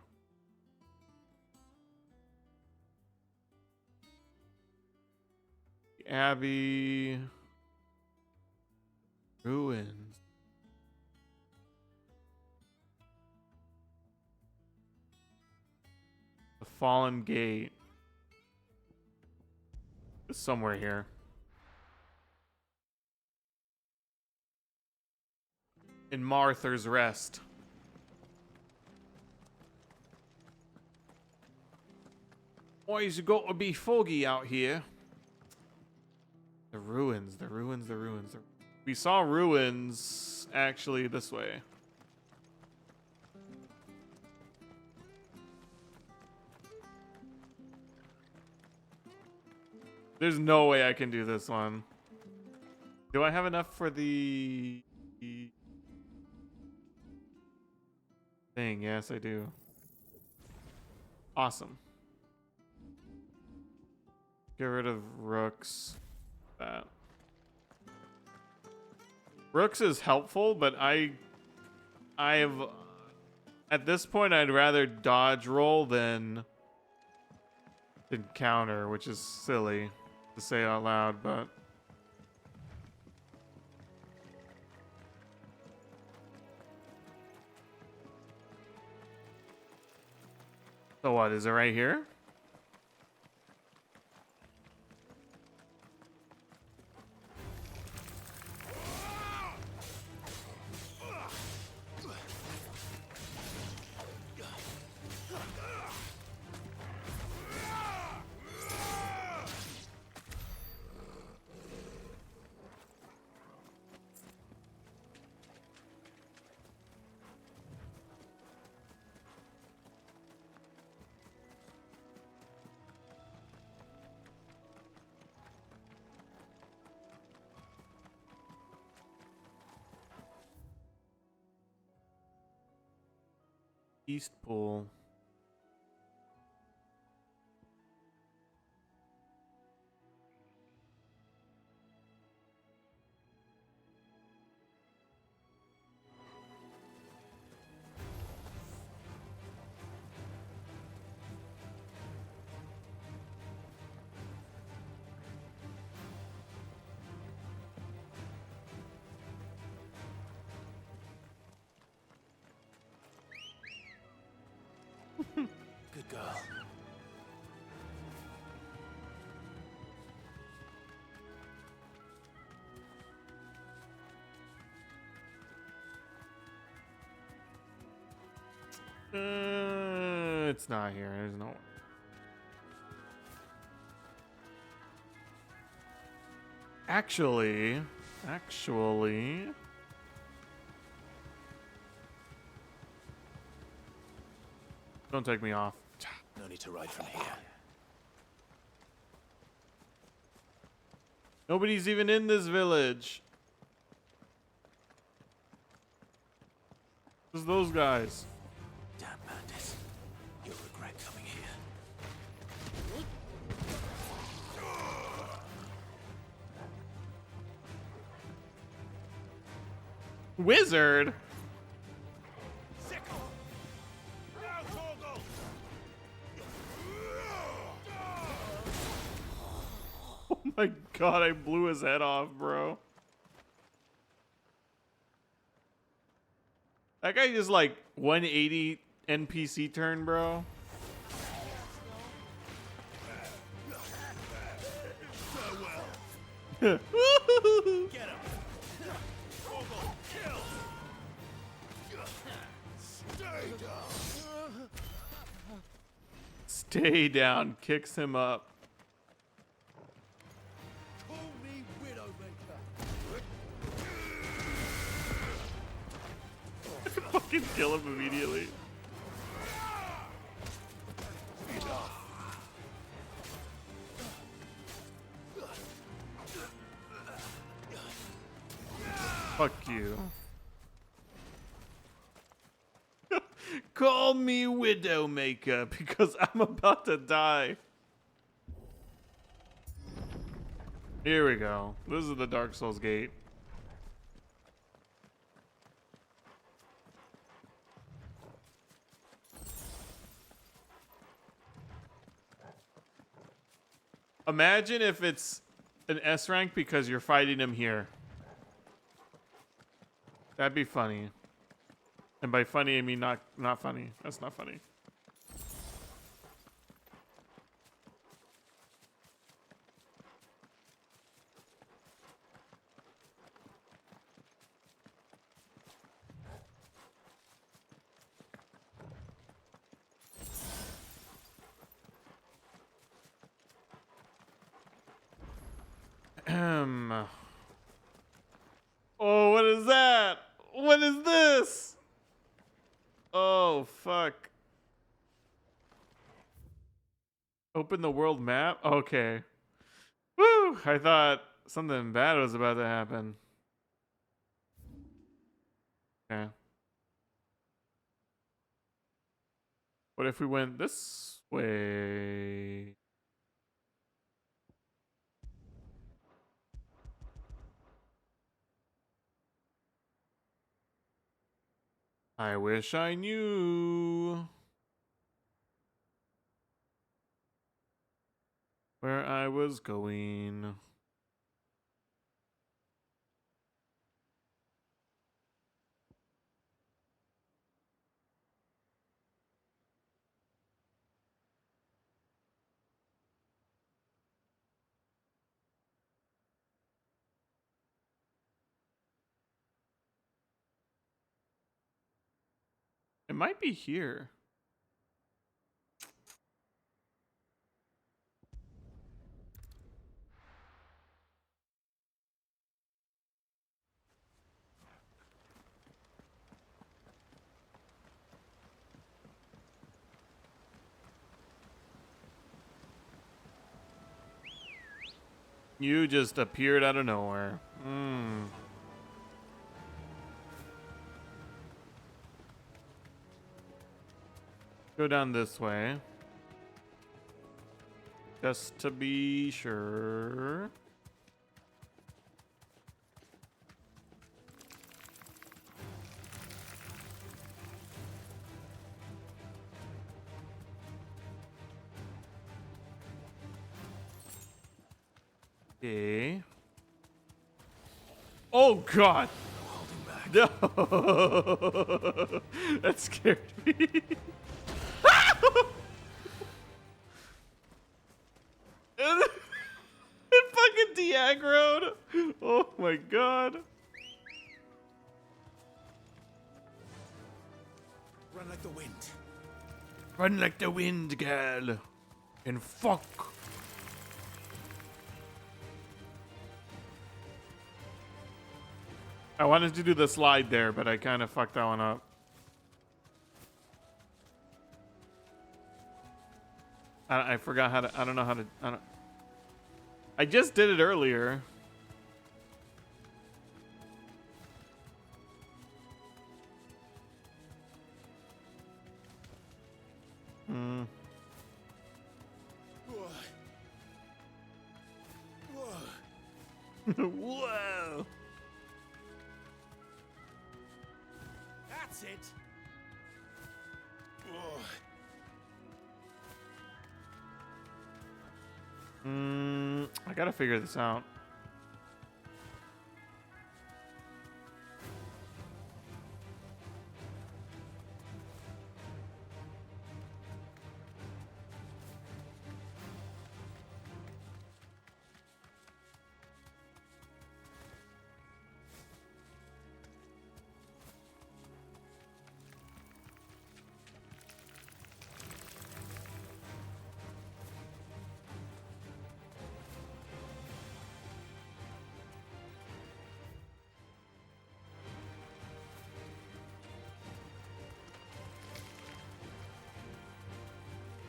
The Abbey. Ruins. The Fallen Gate. It's somewhere here. In Martha's Rest. Why has it got to be foggy out here? The ruins, the ruins, the ruins. We saw ruins actually this way. There's no way I can do this one. Do I have enough for the thing? Yes, I do. Awesome. Get rid of Rooks. That. Rooks is helpful, but I have at this point I'd rather dodge roll than counter, which is silly to say out loud, but so what, is it right here? East Pool. Good girl. It's not here. There's no. Actually. Don't take me off. No need to ride from here. Nobody's even in this village. Just those guys. Damn, Mandis. You'll regret coming here. Wizard? Oh my god, I blew his head off, bro. That guy just like 180 NPC turn, bro. Get him! Stay down, kicks him up. Call me Widowmaker. Fucking kill him immediately. Fuck you. Call me Widowmaker because I'm about to die. Here we go. This is the Dark Souls gate. Imagine if it's an S rank because you're fighting him here. That'd be funny. And by funny, I mean not funny. That's not funny. Oh, what is that? What is this? Oh, fuck. Open the world map? Okay. Woo! I thought something bad was about to happen. Okay. What if we went this way? I wish I knew where I was going. It might be here. You just appeared out of nowhere. Go down this way. Just to be sure. Okay. Oh God! No, that scared me. It fucking de-aggroed. Oh my God. Run like the wind. Run like the wind, girl. And fuck. I wanted to do the slide there, but I kind of fucked that one up. I forgot how to. I don't know how to. I just did it earlier. Hmm. Whoa. That's it. I gotta figure this out.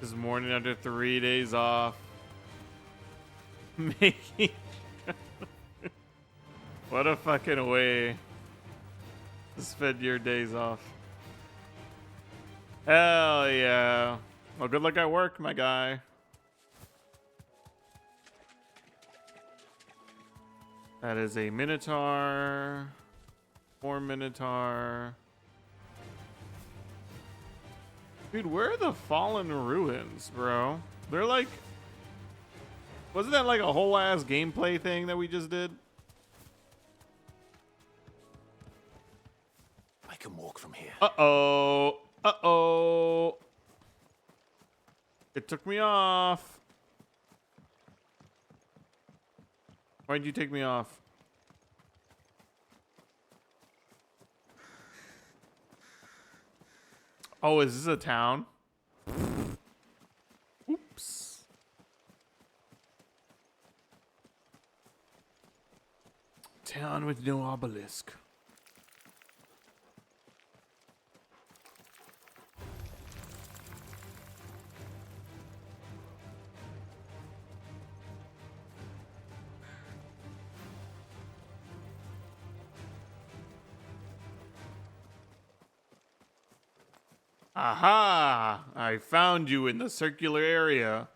This morning after 3 days off. Making. What a fucking way to spend your days off. Hell yeah. Well, good luck at work, my guy. That is a Minotaur. More Minotaur. Dude, where are the fallen ruins, bro? They're like... Wasn't that like a whole ass gameplay thing that we just did? I can walk from here. Uh-oh. Uh-oh. It took me off. Why'd you take me off? Oh, is this a town? Oops. Town with no obelisk. Aha! I found you in the circular area.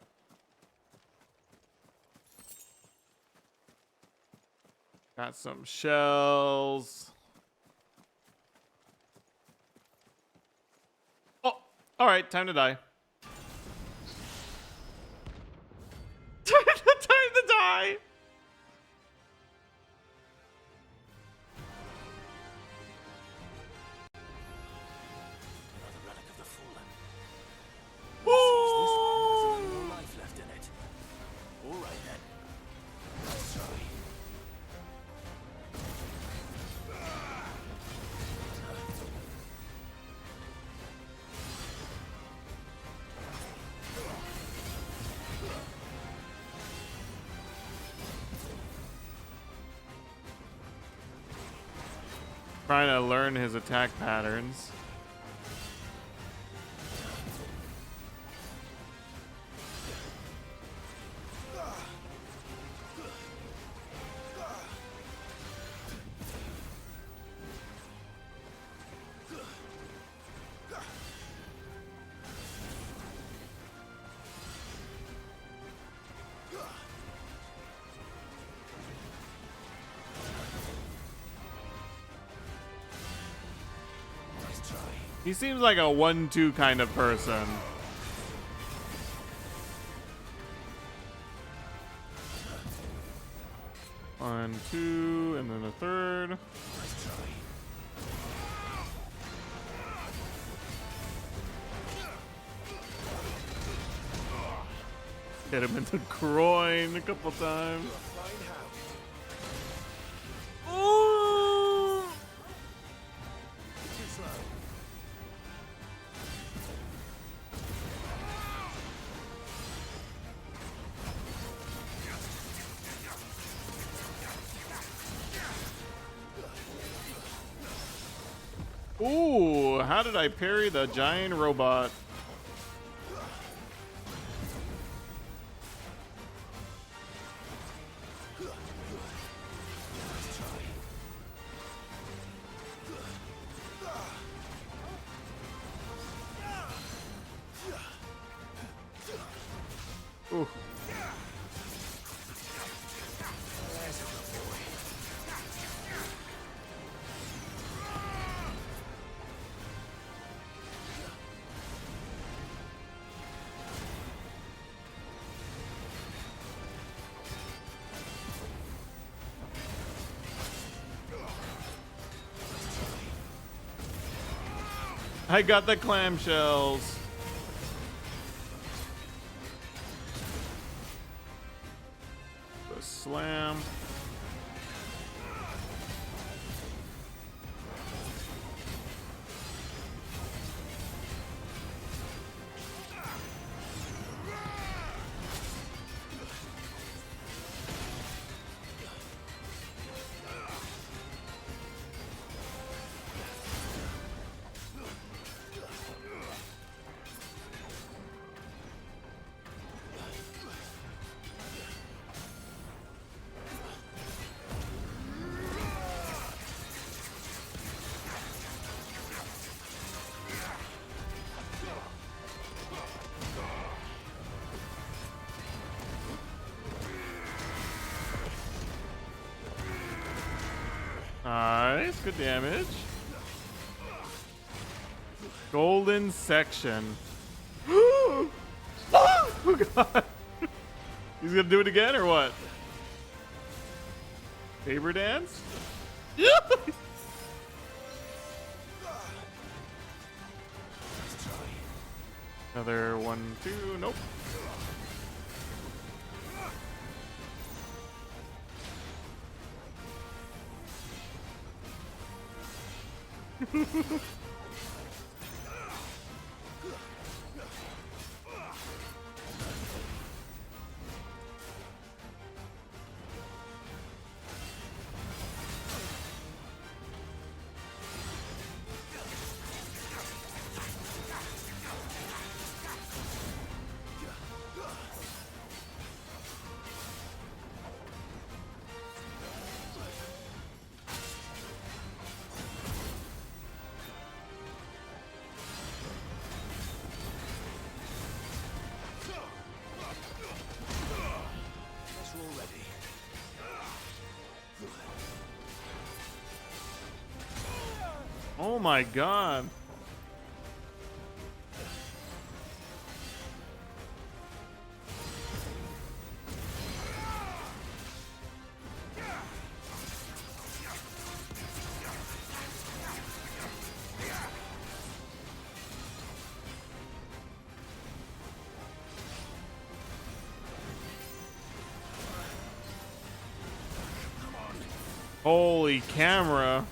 Got some shells. Oh, all right, time to die. Time to die. Trying to learn his attack patterns. He seems like a 1-2 kind of person. One, two, and then a third. Hit him in the groin a couple times. Ooh! Ooh, how did I parry the giant robot? Ooh. I got the clamshells. The slam. Nice, good damage. Golden section. Oh god. He's gonna do it again or what? Saber dance? Another 1, 2, nope. Oh my god. Holy camera.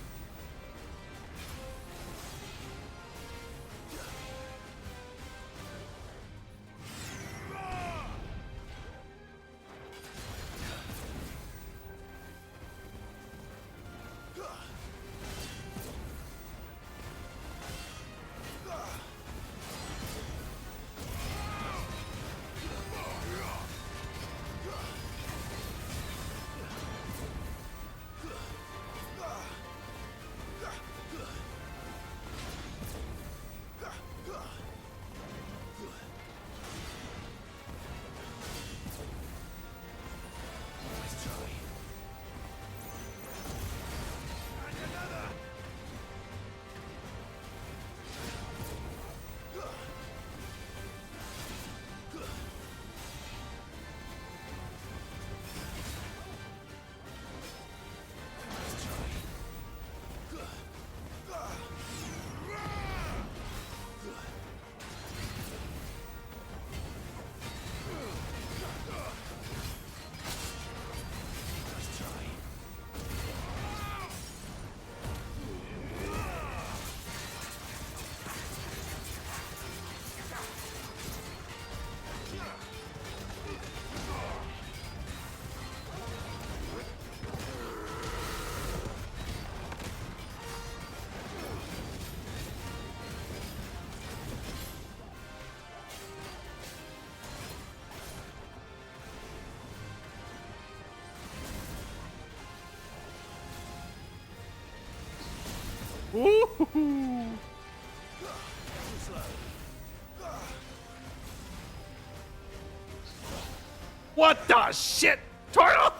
What the shit? Turtle!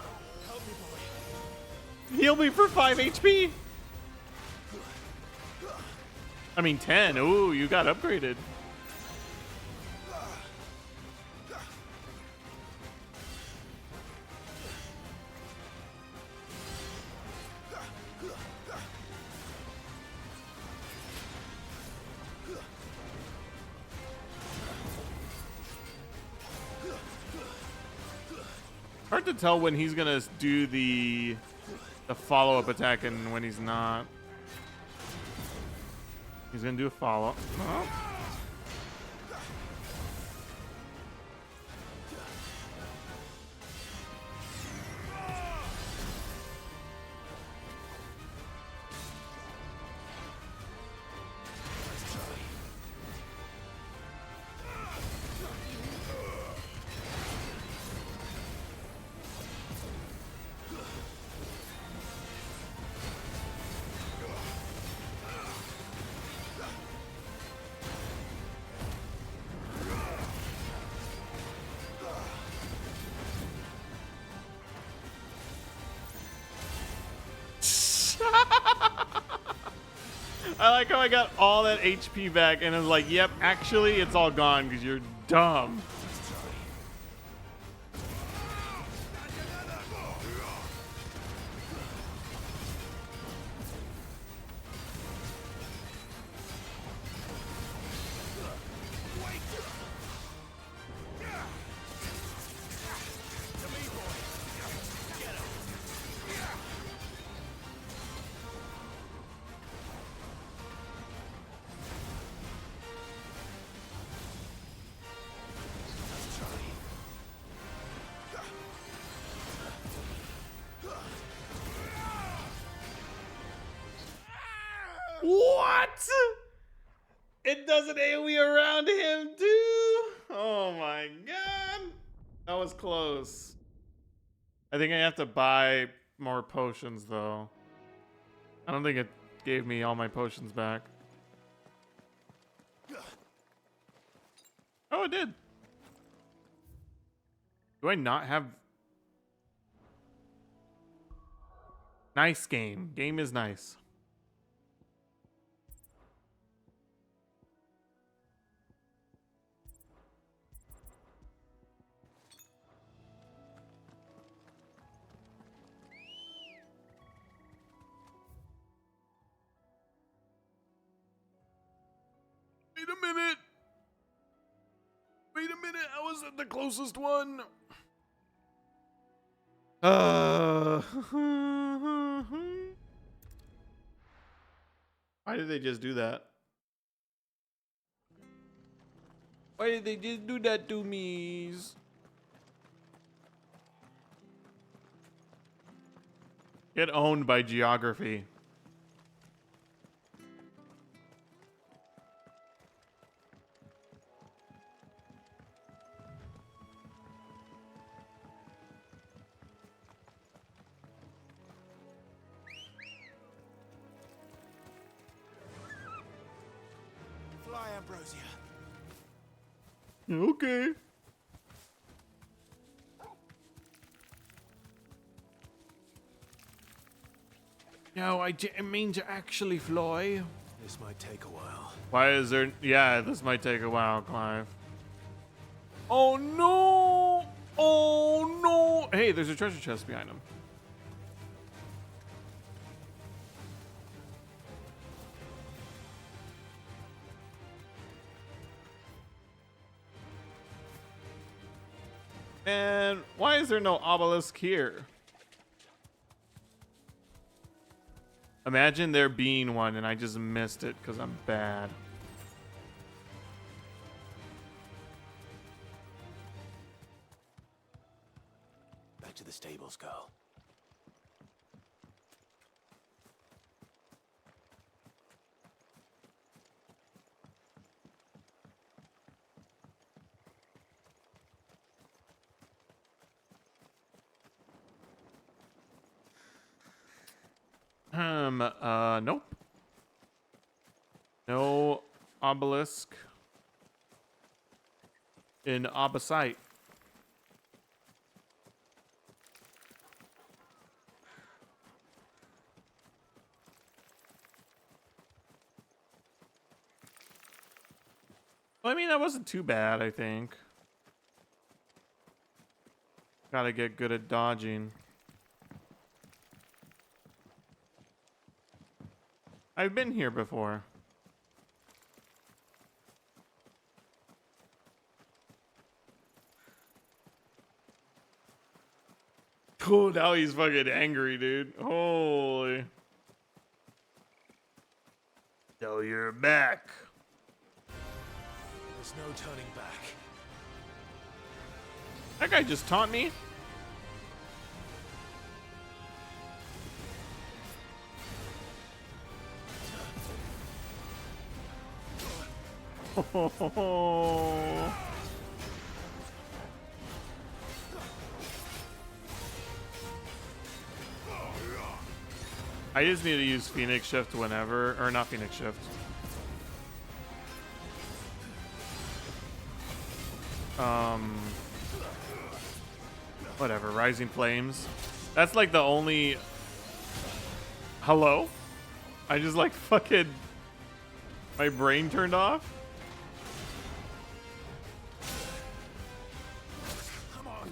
Heal me for 5 HP. I mean 10. Ooh, you got upgraded. Hard to tell when he's gonna do the follow-up attack and when he's not. He's gonna do a follow-up. Oh. I like how I got all that HP back and I was like, yep, actually it's all gone because you're dumb. What? It does an AoE around him too? Oh my god. That was close. I think I have to buy more potions though. I don't think it gave me all my potions back. Oh, it did. Do I not have... Nice game. Game is nice. Wait a minute. Wait a minute. I was at the closest one. Why did they just do that? Why did they just do that to me? Get owned by geography. Fly, Ambrosia. Okay. No, I didn't mean to actually fly. This might take a while. Why is there... Yeah, this might take a while, Clive. Oh, no! Oh, no! Hey, there's a treasure chest behind him. And why is there no obelisk here? Imagine there being one and I just missed it because I'm bad. Back to the stables, girl. Nope. obelisk in Abasite. Well, I mean, that wasn't too bad, I think. Gotta get good at dodging. I've been here before. Oh, now he's fucking angry, dude. Holy. So you're back. There's no turning back. That guy just taunt me. I just need to use Phoenix Shift whenever, or not Phoenix Shift. Whatever, Rising Flames. That's like the only... Hello? I just like fucking... My brain turned off? Come on.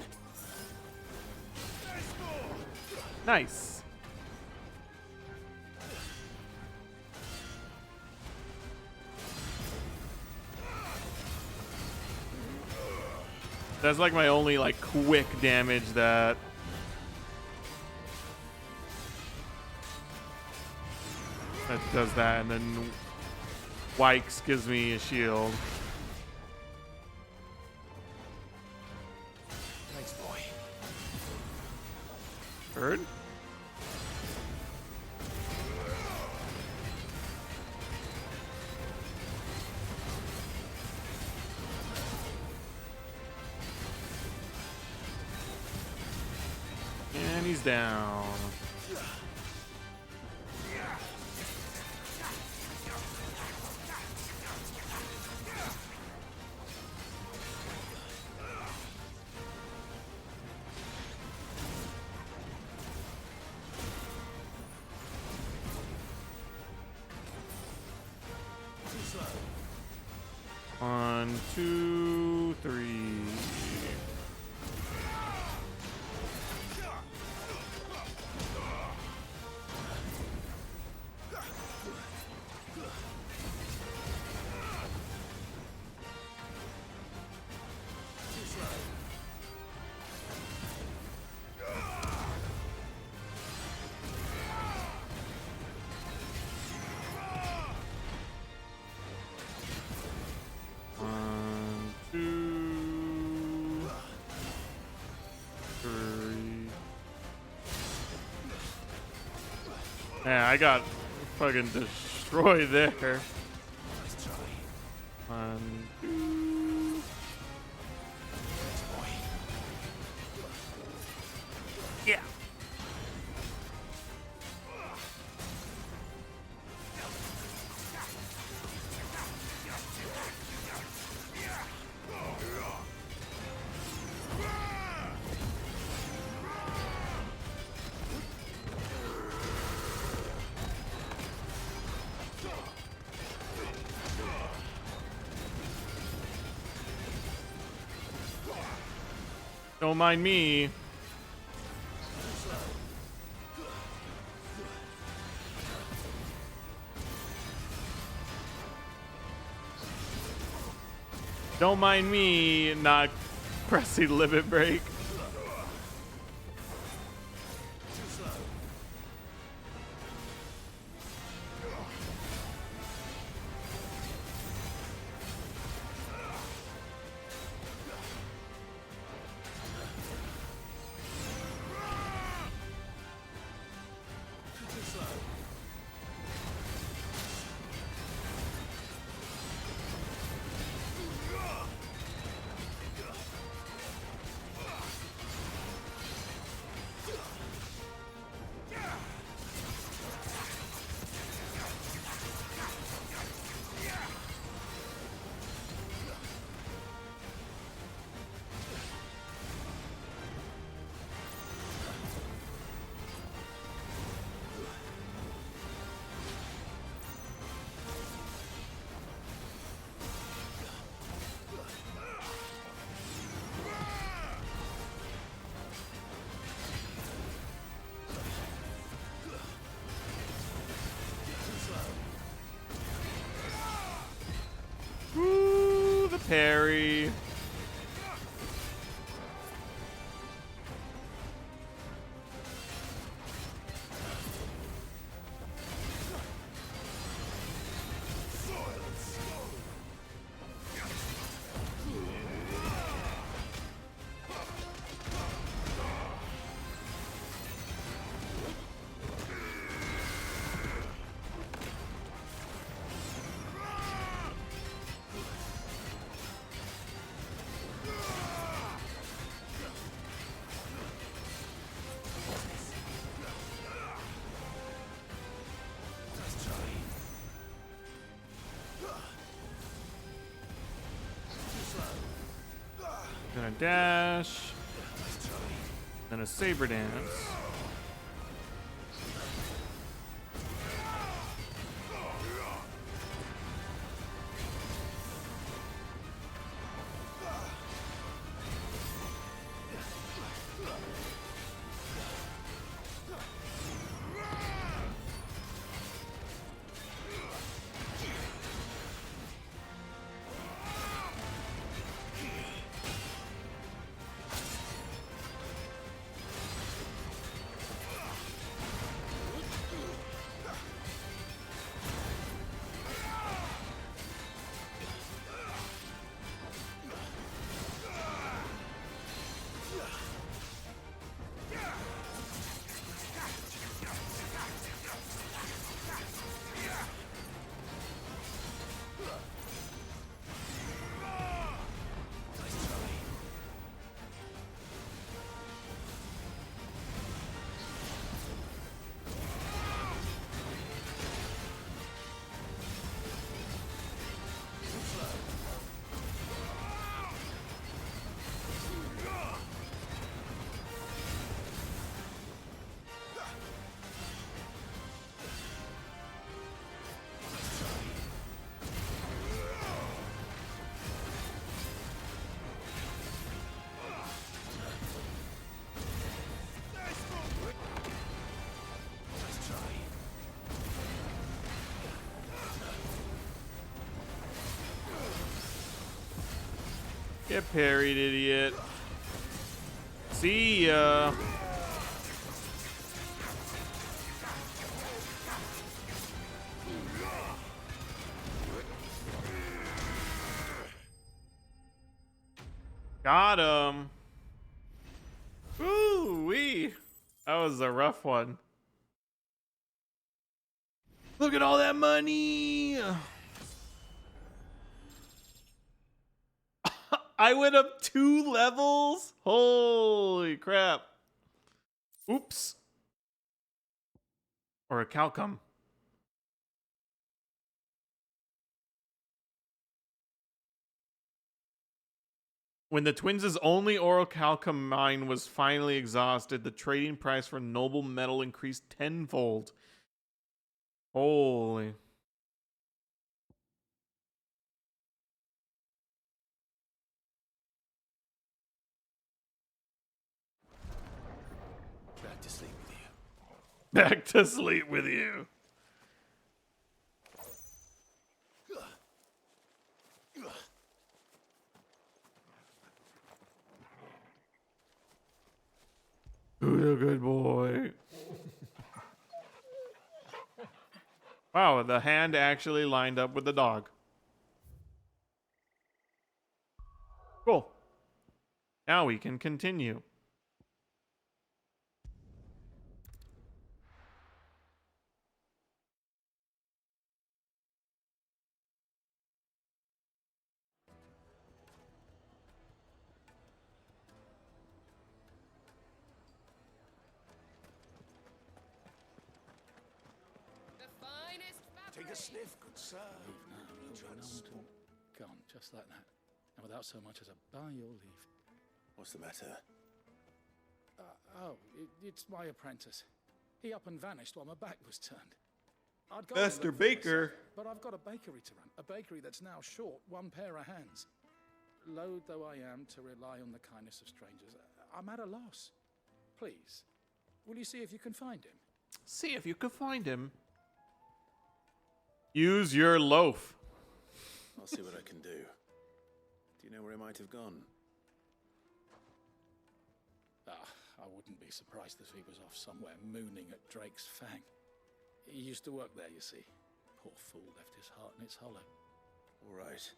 Nice. That's like my only like quick damage that does that, and then Wykes gives me a shield. Thanks, boy. Heard? And he's down. One, two, three. One, two, three. Man, I got fucking destroyed there. One, two. Yeah. Don't mind me. Don't mind me not pressing limit break. parry. Gonna dash. Then a saber dance. Get parried, idiot. See ya. Got him. Ooh wee. That was a rough one. Look at all that money. I went up 2 levels. Holy crap. Oops. Or a Calcum. When the twins' only orichalcum mine was finally exhausted, the trading price for noble metal increased tenfold. Holy. Back to sleep with you. Back to sleep with you. Who's a good boy? Wow, the hand actually lined up with the dog. Cool. Now we can continue. Take a sniff, good sir. Gone, just like that. And without so much as a by your leave. What's the matter? It's my apprentice. He up and vanished while my back was turned. I'd go Master Baker. but I've got a bakery to run. A bakery that's now short 1 pair of hands. Loath though I am to rely on the kindness of strangers, I'm at a loss. Please, will you see if you can find him? See if you can find him. Use your loaf. I'll see what I can do. Do you know where he might have gone? I wouldn't be surprised if he was off somewhere mooning at Drake's Fang. He used to work there, you see. Poor fool left his heart in its hollow. All right.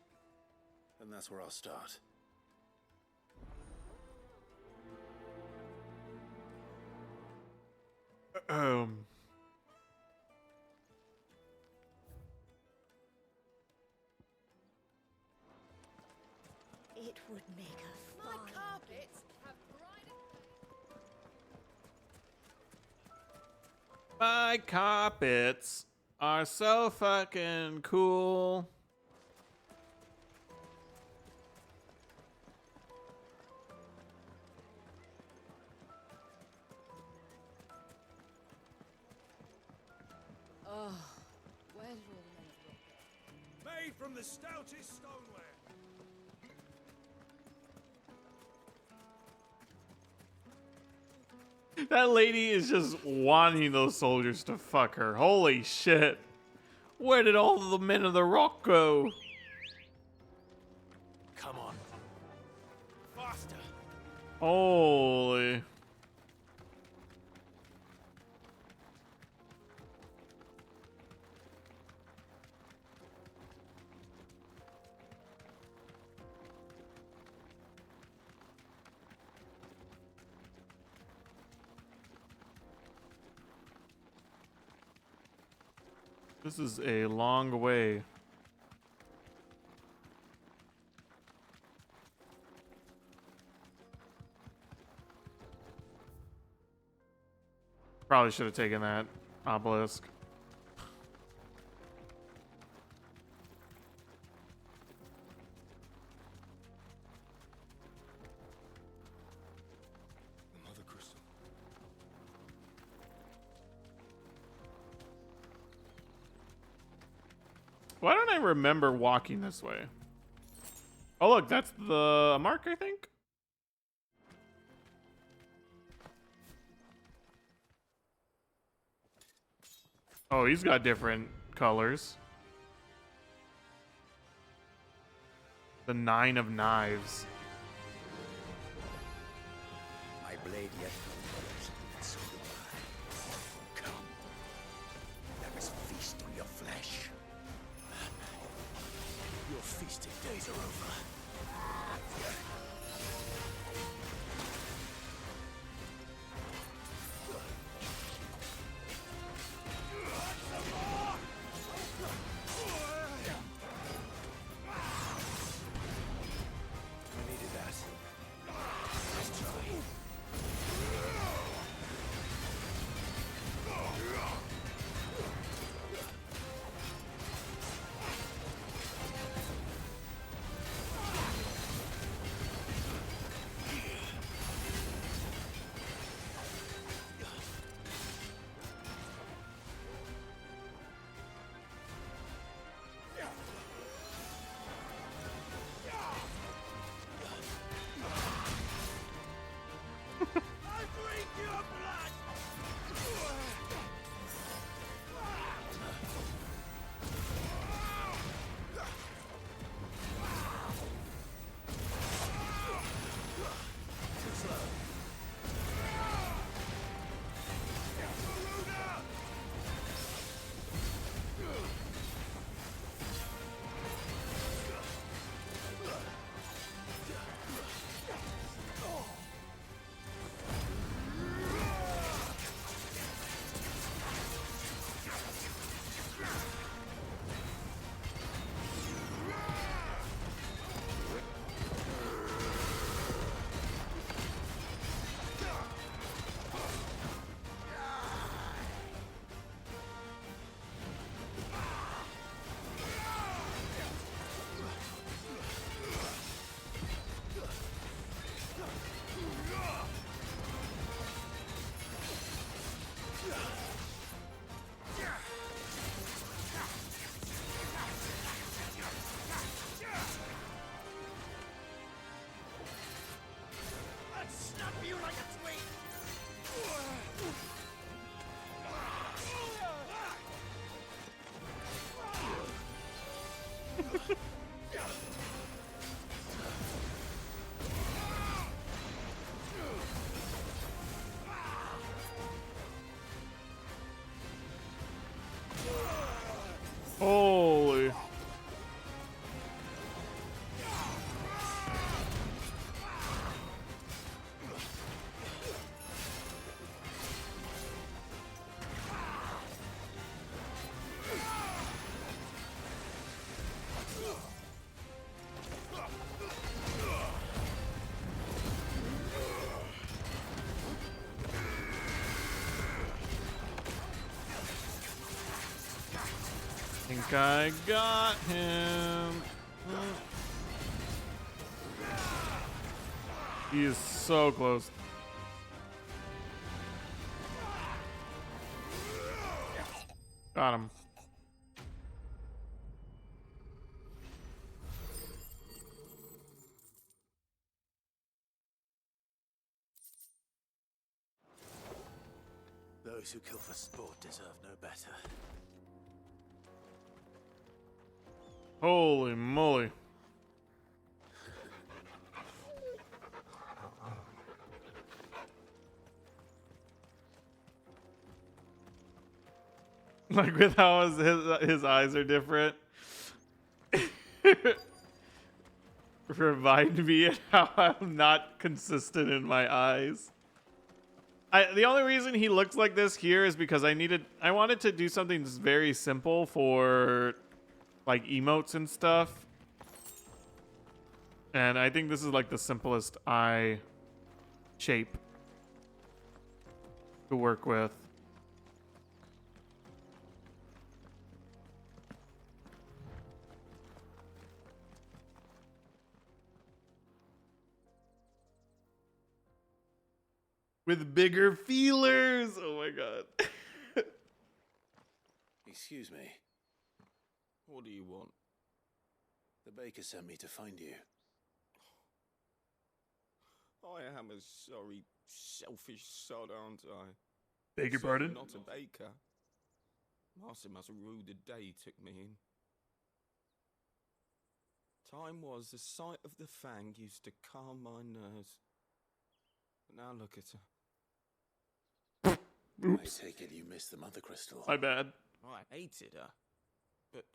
Then that's where I'll start. It would make a My fine carpets have brighter. My carpets are so fucking cool. Oh, where did all the men of rock go? Made from the stoutest stoneware. That lady is just wanting those soldiers to fuck her. Holy shit. Where did all the men of the rock go? Come on. Faster. Holy. This is a long way. Probably should have taken that obelisk. Mother Crystal. Why don't I remember walking this way? Oh, look, that's the mark, I think. Oh, he's got different colors. The 9 of Knives. My blade yet falls, and so do I. Come. Let us feast on your flesh. Your feasting days are over. I needed that. Let's try. think I got him. He is so close. Got him. Those who kill for sport deserve no better. Holy moly. Like with how his eyes are different. Remind me of how I'm not consistent in my eyes. The only reason he looks like this here is because I wanted to do something very simple for like emotes and stuff. And I think this is like the simplest eye shape to work with. With bigger feelers. Oh my god. Excuse me. What do you want? The baker sent me to find you. I am a sorry, selfish sod, aren't I? Beg your Certainly pardon? Not a baker. Master must have ruled the day he took me in. Time was the sight of the fang used to calm my nerves. But now look at her. Oops. I take it you missed the mother crystal. My bad. I hated her. But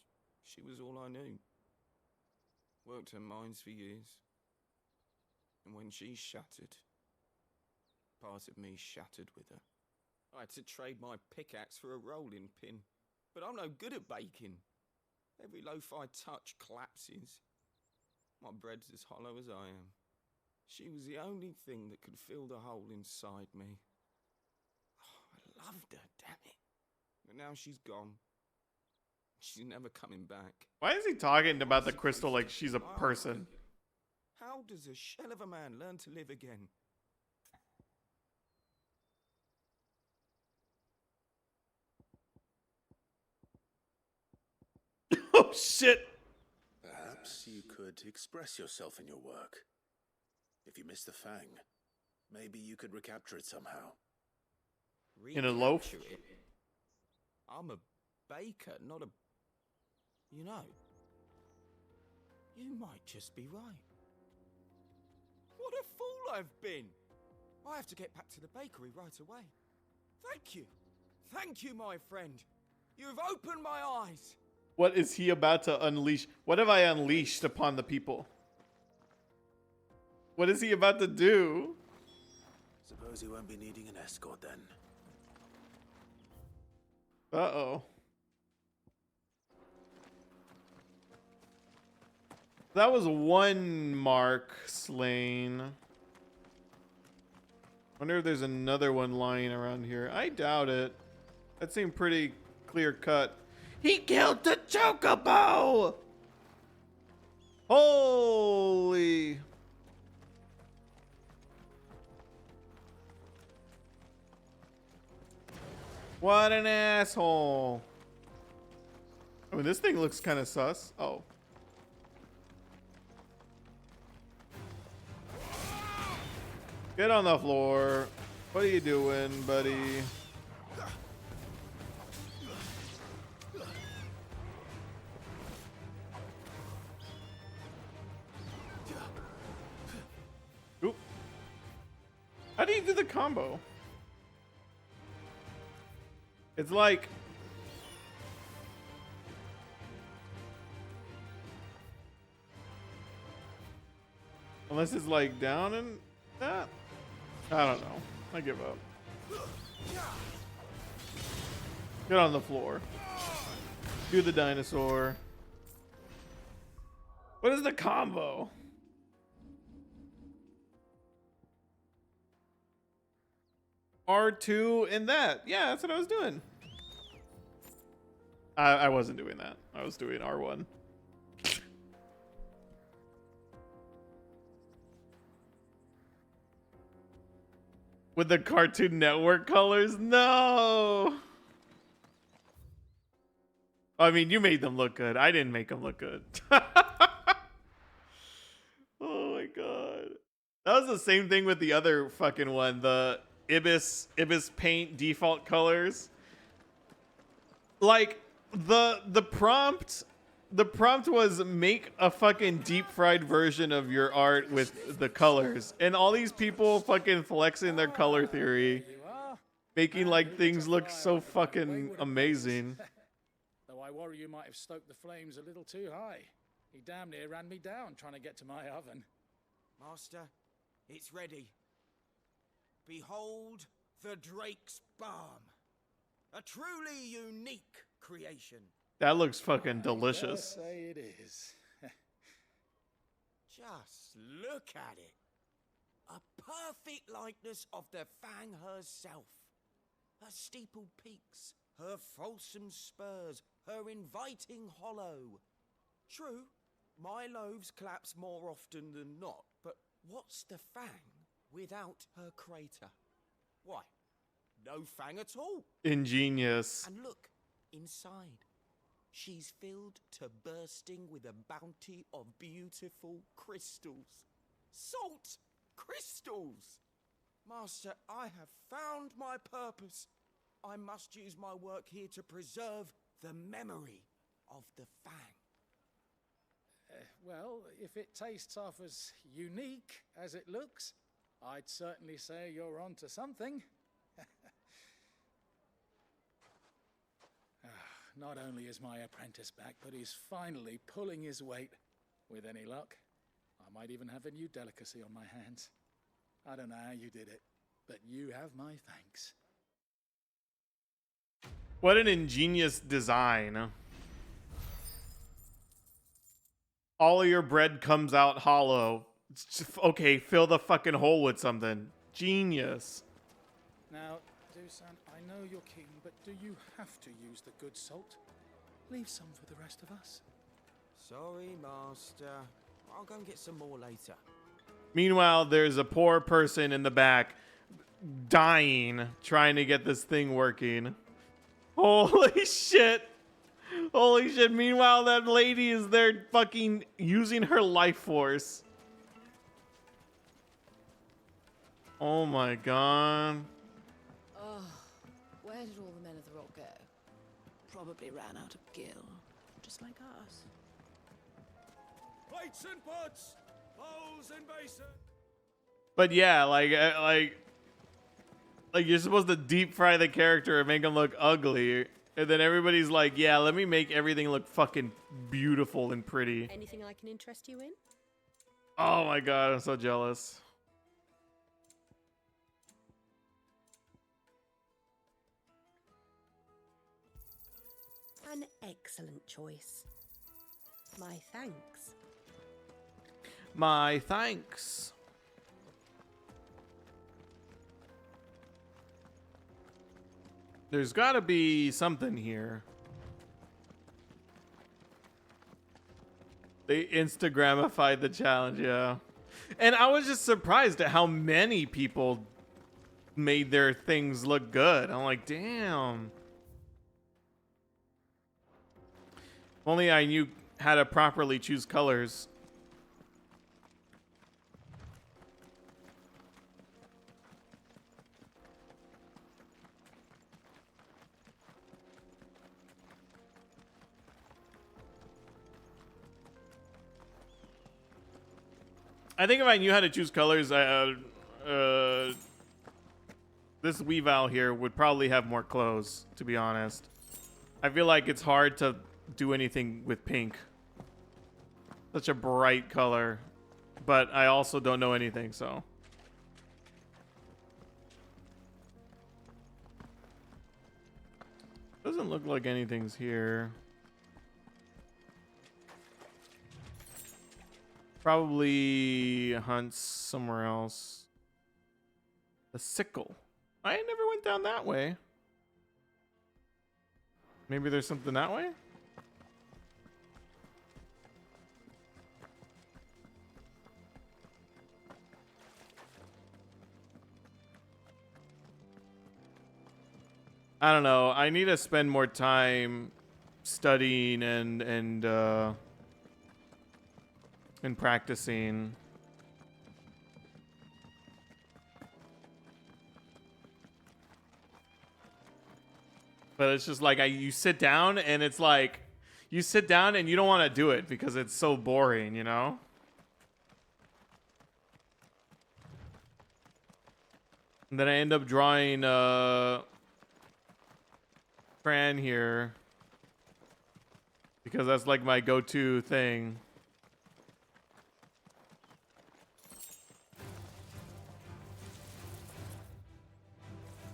she was all I knew. Worked her mines for years. And when she shattered, part of me shattered with her. I had to trade my pickaxe for a rolling pin. But I'm no good at baking. Every loaf I touch collapses. My bread's as hollow as I am. She was the only thing that could fill the hole inside me. I loved her, damn it. But now she's gone. She's never coming back. Why is he talking about the crystal like she's a person? How does a shell of a man learn to live again? Oh shit! Perhaps you could express yourself in your work. If you miss the fang, maybe you could recapture it somehow. In a loaf? Recapture it? I'm a baker, not a... You know, you might just be right. What a fool I've been! I have to get back to the bakery right away. Thank you. Thank you, my friend. You've opened my eyes. What is he about to unleash? What have I unleashed upon the people? What is he about to do? Suppose you won't be needing an escort then. Uh-oh. That was one mark slain. Wonder if there's another one lying around here. I doubt it. That seemed pretty clear cut. He killed the chocobo! Holy... What an asshole. I mean, this thing looks kind of sus. Oh. Get on the floor. What are you doing, buddy? Oop. How do you do the combo? It's like... Unless it's like down and that? I don't know. I give up. Get on the floor. Do the dinosaur. What is the combo? R2 and that. Yeah, that's what I was doing. I wasn't doing that. I was doing R1. With the Cartoon Network colors? No! I mean, you made them look good. I didn't make them look good. Oh my god. That was the same thing with the other fucking one. The Ibis Paint default colors. Like, the prompt was make a fucking deep fried version of your art with the colors, and all these people fucking flexing their color theory, making like things look so fucking amazing. Though I worry you might have stoked the flames a little too high. He damn near ran me down trying to get to my oven. Master, it's ready. Behold the Drake's Balm. A truly unique creation. That looks fucking delicious. I dare say it is. Just look at it. A perfect likeness of the Fang herself. Her steepled peaks, her fulsome spurs, her inviting hollow. True, my loaves collapse more often than not, but what's the Fang without her crater? Why, no Fang at all. Ingenious. And look, inside. She's filled to bursting with a bounty of beautiful crystals. Salt crystals! Master, I have found my purpose. I must use my work here to preserve the memory of the Fang. Well, if it tastes half as unique as it looks, I'd certainly say you're onto something. Not only is my apprentice back, but he's finally pulling his weight. With any luck, I might even have a new delicacy on my hands. I don't know how you did it, but you have my thanks. What an ingenious design. All of your bread comes out hollow. It's just, okay, fill the fucking hole with something. Genius. Now, Dusan, I know you're keen, but do you have to use the good salt? Leave some for the rest of us. Sorry, Master. I'll go and get some more later. Meanwhile, there's a poor person in the back dying trying to get this thing working. Holy shit. Holy shit. Meanwhile, that lady is there fucking using her life force. Oh my god. Oh, where did all the men of the rock go? Probably ran out of gil, just like us. Plates and pots, bowls and basins. But yeah, like you're supposed to deep fry the character and make him look ugly. And then everybody's like, yeah, let me make everything look fucking beautiful and pretty. Anything I can interest you in? Oh my god, I'm so jealous. An excellent choice. My thanks. My thanks. There's gotta be something here. They Instagramified the challenge, yeah. And I was just surprised at how many people made their things look good. I'm like, damn. If only I knew how to properly choose colors. I think if I knew how to choose colors, this Weavile here would probably have more clothes, to be honest. I feel like it's hard to do anything with pink. Such a bright color. But I also don't know anything, so. Doesn't look like anything's here. Probably hunts somewhere else. The sickle. I never went down that way. Maybe there's something that way? I don't know. I need to spend more time studying and practicing. But it's just like you sit down and it's like you sit down and you don't want to do it because it's so boring, you know? And then I end up drawing Fran here because that's like my go-to thing.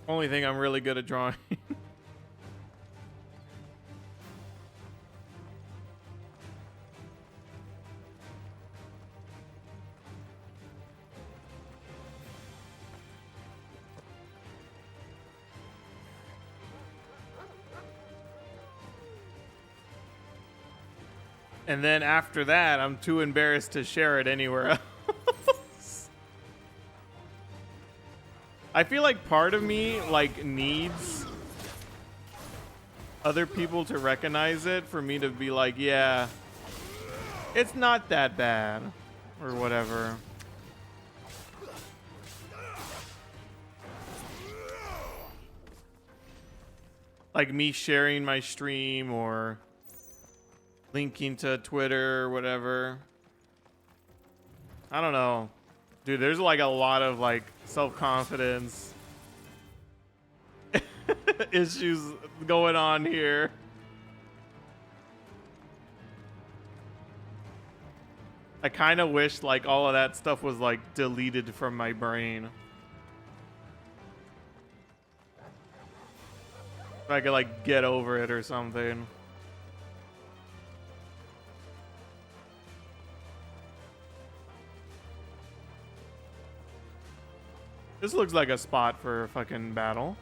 Only thing I'm really good at drawing. And then after that, I'm too embarrassed to share it anywhere else. I feel like part of me like needs other people to recognize it for me to be like, yeah, it's not that bad or whatever. Like me sharing my stream or linking to Twitter or whatever. I don't know. Dude, there's like a lot of like self-confidence issues going on here. I kind of wish like all of that stuff was like deleted from my brain. If I could like get over it or something. This looks like a spot for a fucking battle.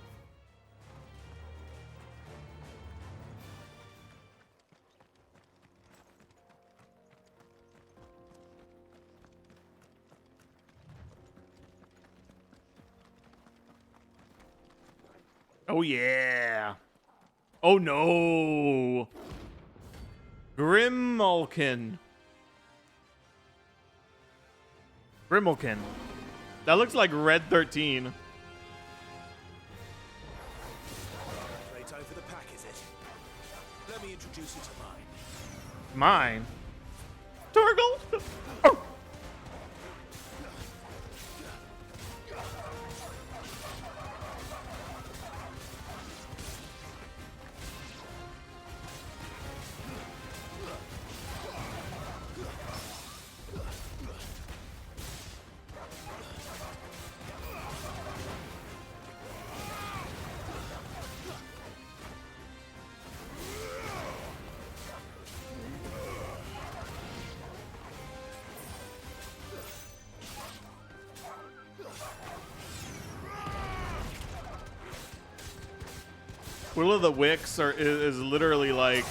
Oh yeah. Oh no. Grimalkin. Grimalkin. That looks like Red 13. Right over the pack, is it? Let me introduce you to mine. Mine? Torgal? Oh. Will of the Wicks is literally like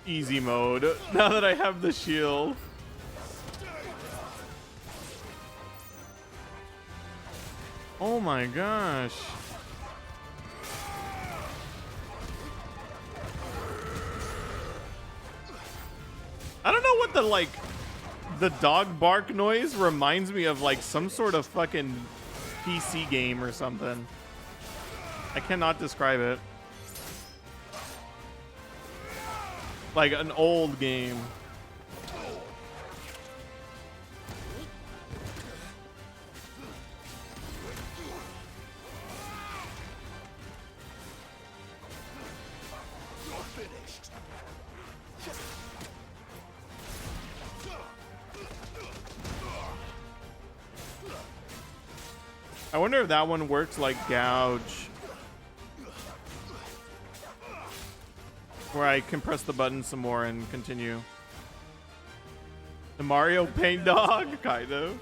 easy mode now that I have the shield. Oh my gosh. I don't know what the dog bark noise reminds me of, like some sort of fucking PC game or something. I cannot describe it. Like an old game. I wonder if that one works like gouge. Where I can press the button some more and continue. The Mario Paint Dog? Kind of.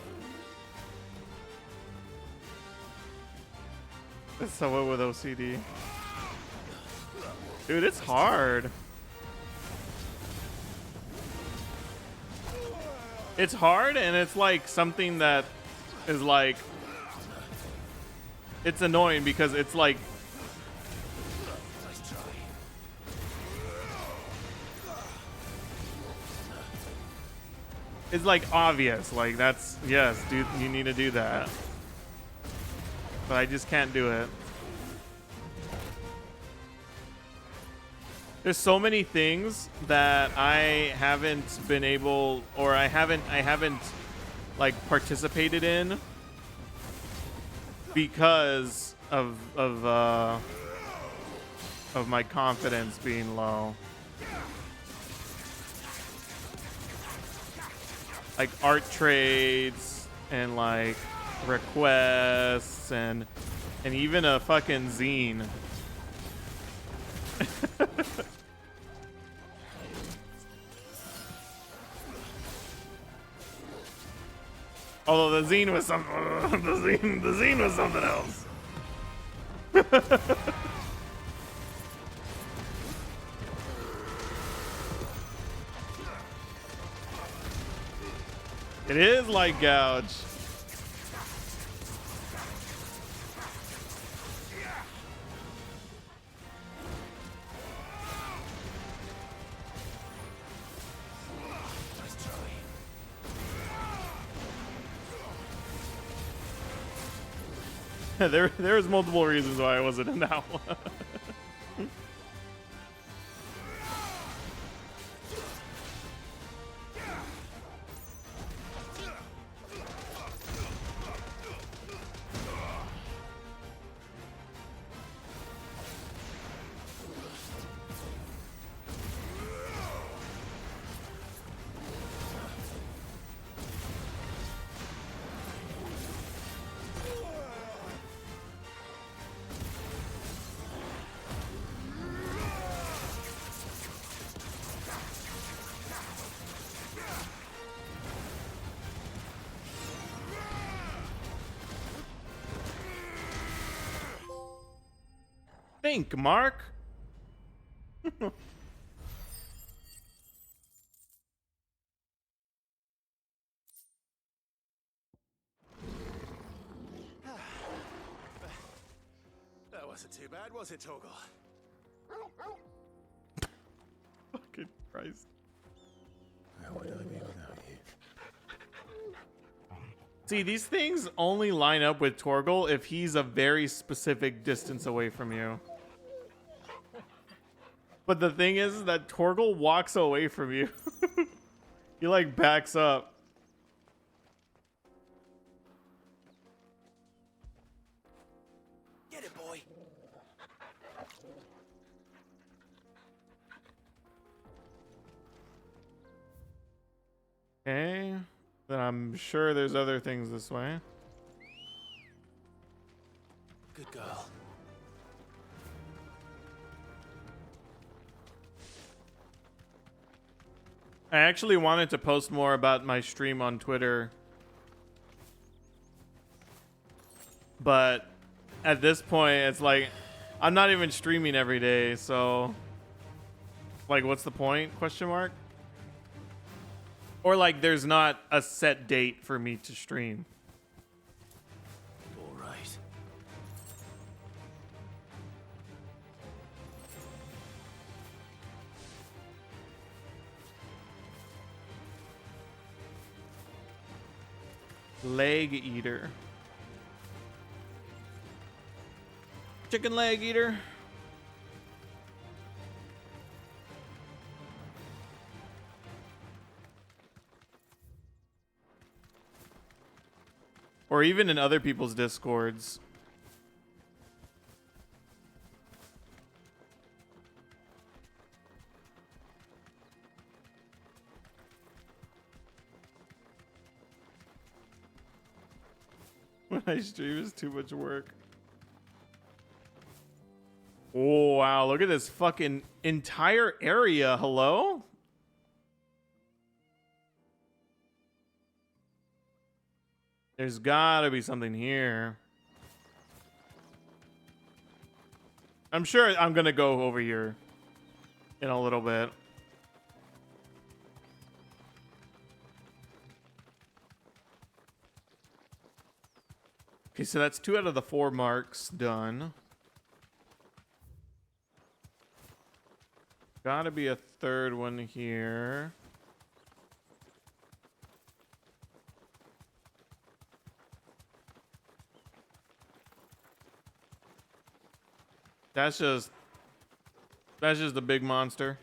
That's someone with OCD. Dude, it's hard. It's hard, and it's like something that is like, it's annoying because it's like, it's like obvious, like that's, yes, dude, you need to do that. But I just can't do it. There's so many things that I haven't been able, or I haven't like participated in because of my confidence being low. Like art trades and like requests and even a fucking zine. Although the zine was something, the zine was something else. It is like gouge. There's multiple reasons why I wasn't in that one. Think, Mark. That wasn't too bad, was it, Torgal? Fucking Christ. How would I be without you? See, these things only line up with Torgal if he's a very specific distance away from you. But the thing is that Torgal walks away from you. He like backs up. Get it, boy. Okay. Then I'm sure there's other things this way. Good girl. I actually wanted to post more about my stream on Twitter. But at this point, it's like, I'm not even streaming every day, so like, what's the point? Question mark? Or like, there's not a set date for me to stream. All right. Leg eater. Chicken leg eater. Or even in other people's discords. When I stream is too much work. Oh, wow. Look at this fucking entire area. Hello? There's gotta be something here. I'm sure I'm gonna go over here in a little bit. Okay, so that's 2 out of the 4 marks done. Gotta be a third one here. That's just the big monster.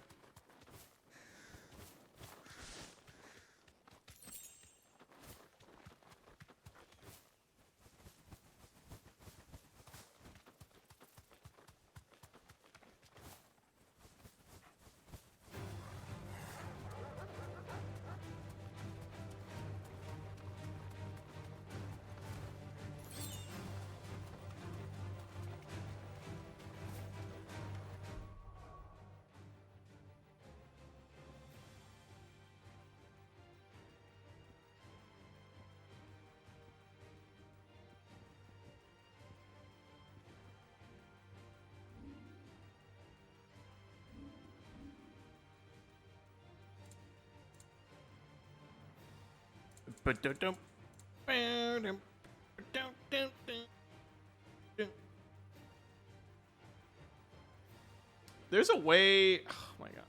There's a way. Oh my god.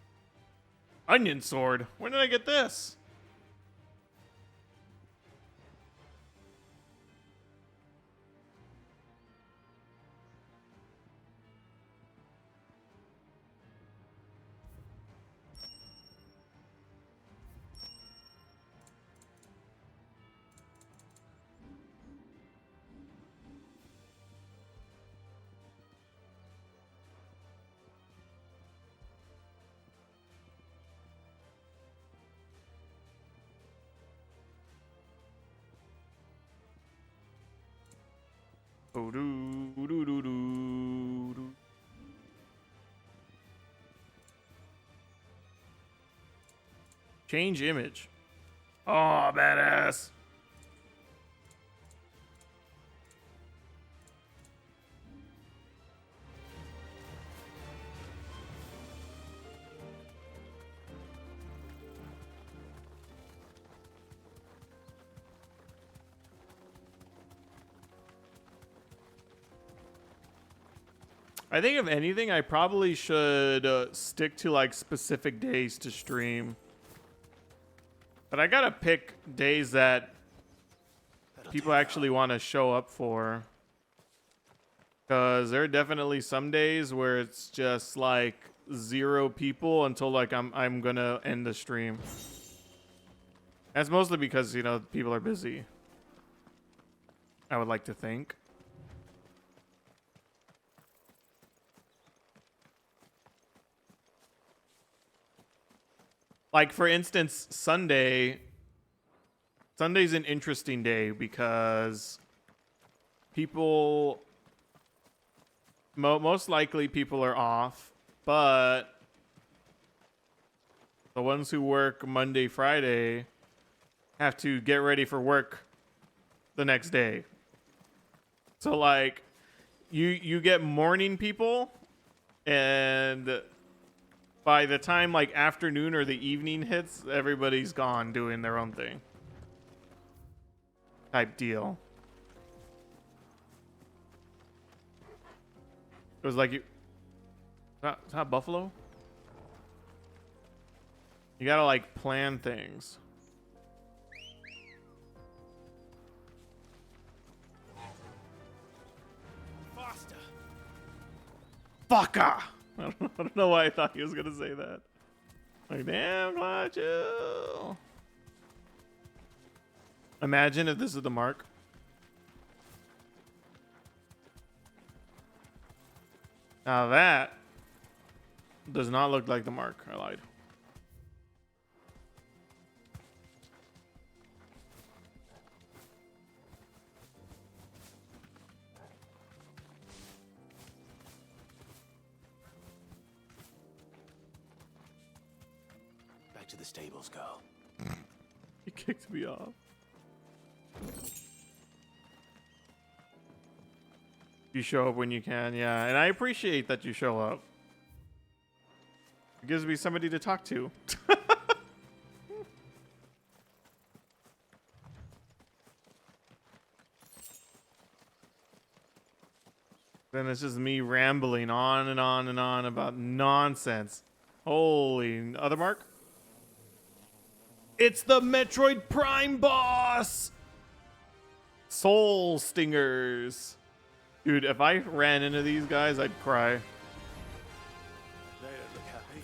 Onion sword. When did I get this? Change image. Oh, badass. I think if anything, I probably should stick to like specific days to stream. But I gotta pick days that people actually want to show up for. Because there are definitely some days where it's just like 0 people until like I'm gonna end the stream. That's mostly because, you know, people are busy. I would like to think. Like, for instance, Sunday's an interesting day because people, most likely people are off, but the ones who work Monday, Friday have to get ready for work the next day. So, like, you get morning people, and by the time like afternoon or the evening hits, everybody's gone doing their own thing. Type deal. It was like you. It's not Buffalo. You gotta like plan things. Faster. Fucker! I don't know why I thought he was gonna say that. Like, damn, Glacho. Imagine if this is the mark. Now that does not look like the mark. I lied. Back to the stables, girl. He kicked me off. You show up when you can, yeah. And I appreciate that you show up. It gives me somebody to talk to. Then it's just me rambling on and on and on about nonsense. Holy, other mark? It's the Metroid Prime boss! Soul Stingers. Dude, if I ran into these guys, I'd cry. They don't look happy.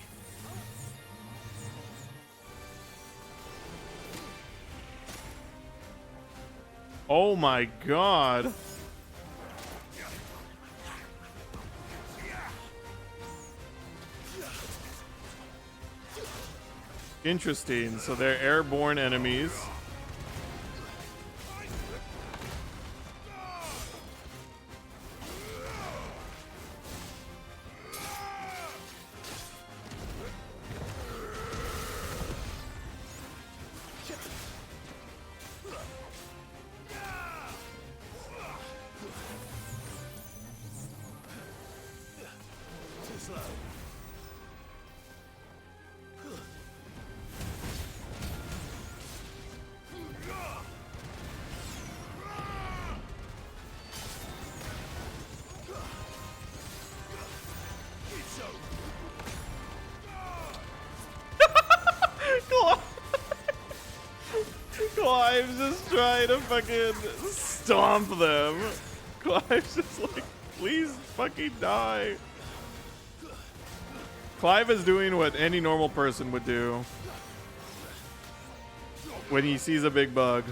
Oh my god. Interesting. So they're airborne enemies. Too slow. Clive's just trying to fucking stomp them. Clive's just like, please fucking die. Clive is doing what any normal person would do when he sees a big bug.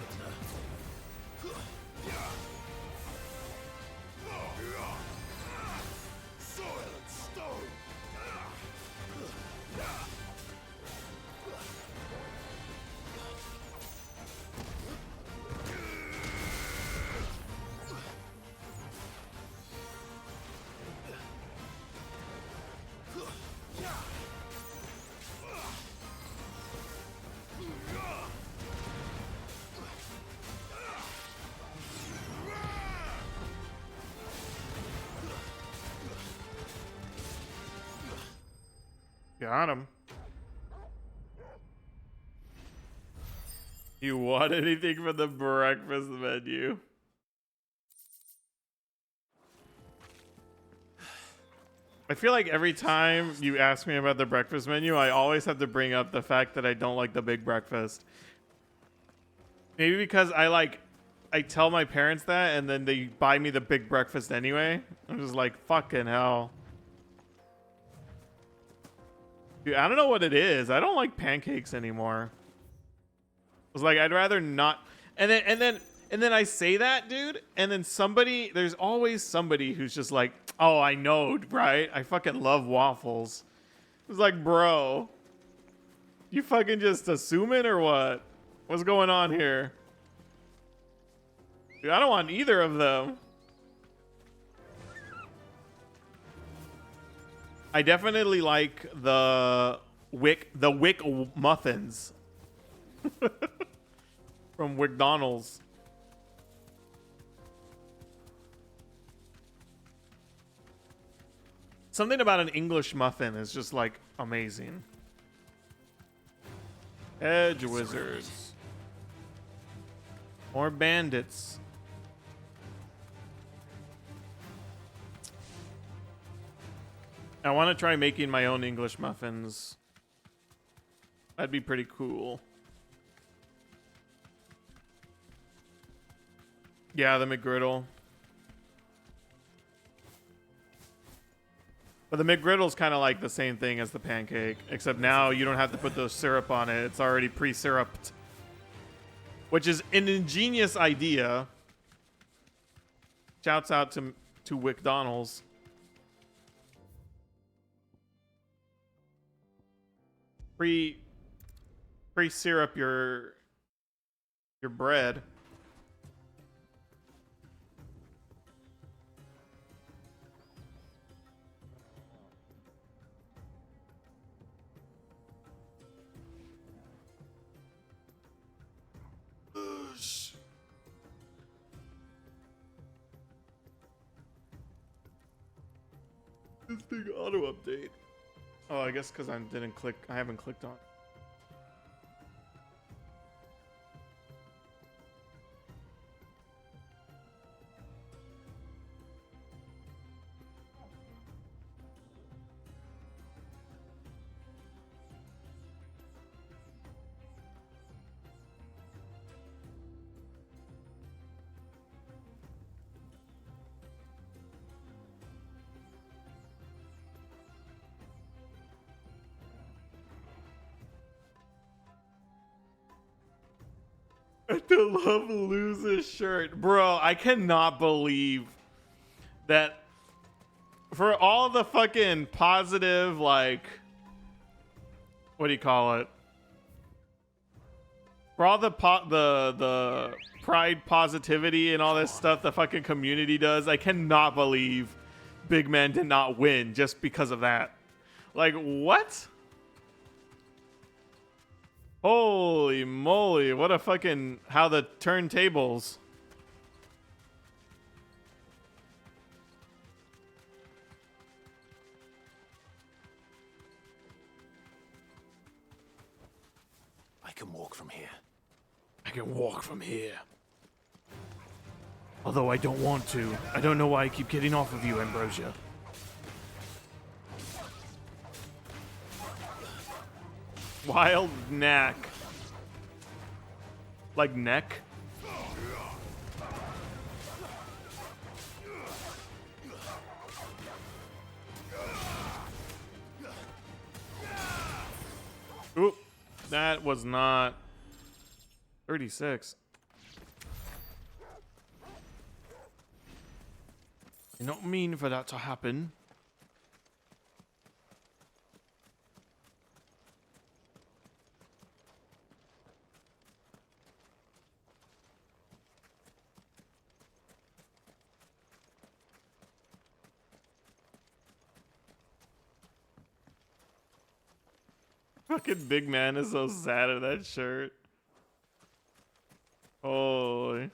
Got him. You want anything from the breakfast menu? I feel like every time you ask me about the breakfast menu, I always have to bring up the fact that I don't like the big breakfast. Maybe because I tell my parents that and then they buy me the big breakfast anyway. I'm just like, fucking hell. Dude, I don't know what it is. I don't like pancakes anymore. It's like I'd rather not. And then I say that, dude, and then there's always somebody who's just like, "Oh, I know, right? I fucking love waffles." It's like, bro, you fucking just assuming or what? What's going on here? Dude, I don't want either of them. I definitely like the Wick muffins from McDonald's. Something about an English muffin is just like amazing. Edge wizards. More bandits. I want to try making my own English muffins. That'd be pretty cool. Yeah, the McGriddle. But the McGriddle's kind of like the same thing as the pancake, except now you don't have to put the syrup on it. It's already pre-syruped. Which is an ingenious idea. Shouts out to McDonald's. Pre-syrup your bread. This big auto update. Oh, I guess because I didn't click. I haven't clicked on. The Love Loses shirt. Bro, I cannot believe that for all the fucking positive, like, what do you call it? For all the the pride positivity and all this stuff the fucking community does, I cannot believe Big Man did not win just because of that. Like, what? Holy moly, what a fucking, how the turntables. I can walk from here. I can walk from here. Although I don't want to. I don't know why I keep getting off of you, Ambrosia. Wild knack. Like neck? Oop. That was not 36. I don't mean for that to happen. Fucking Big Man is so sad in that shirt. Holy.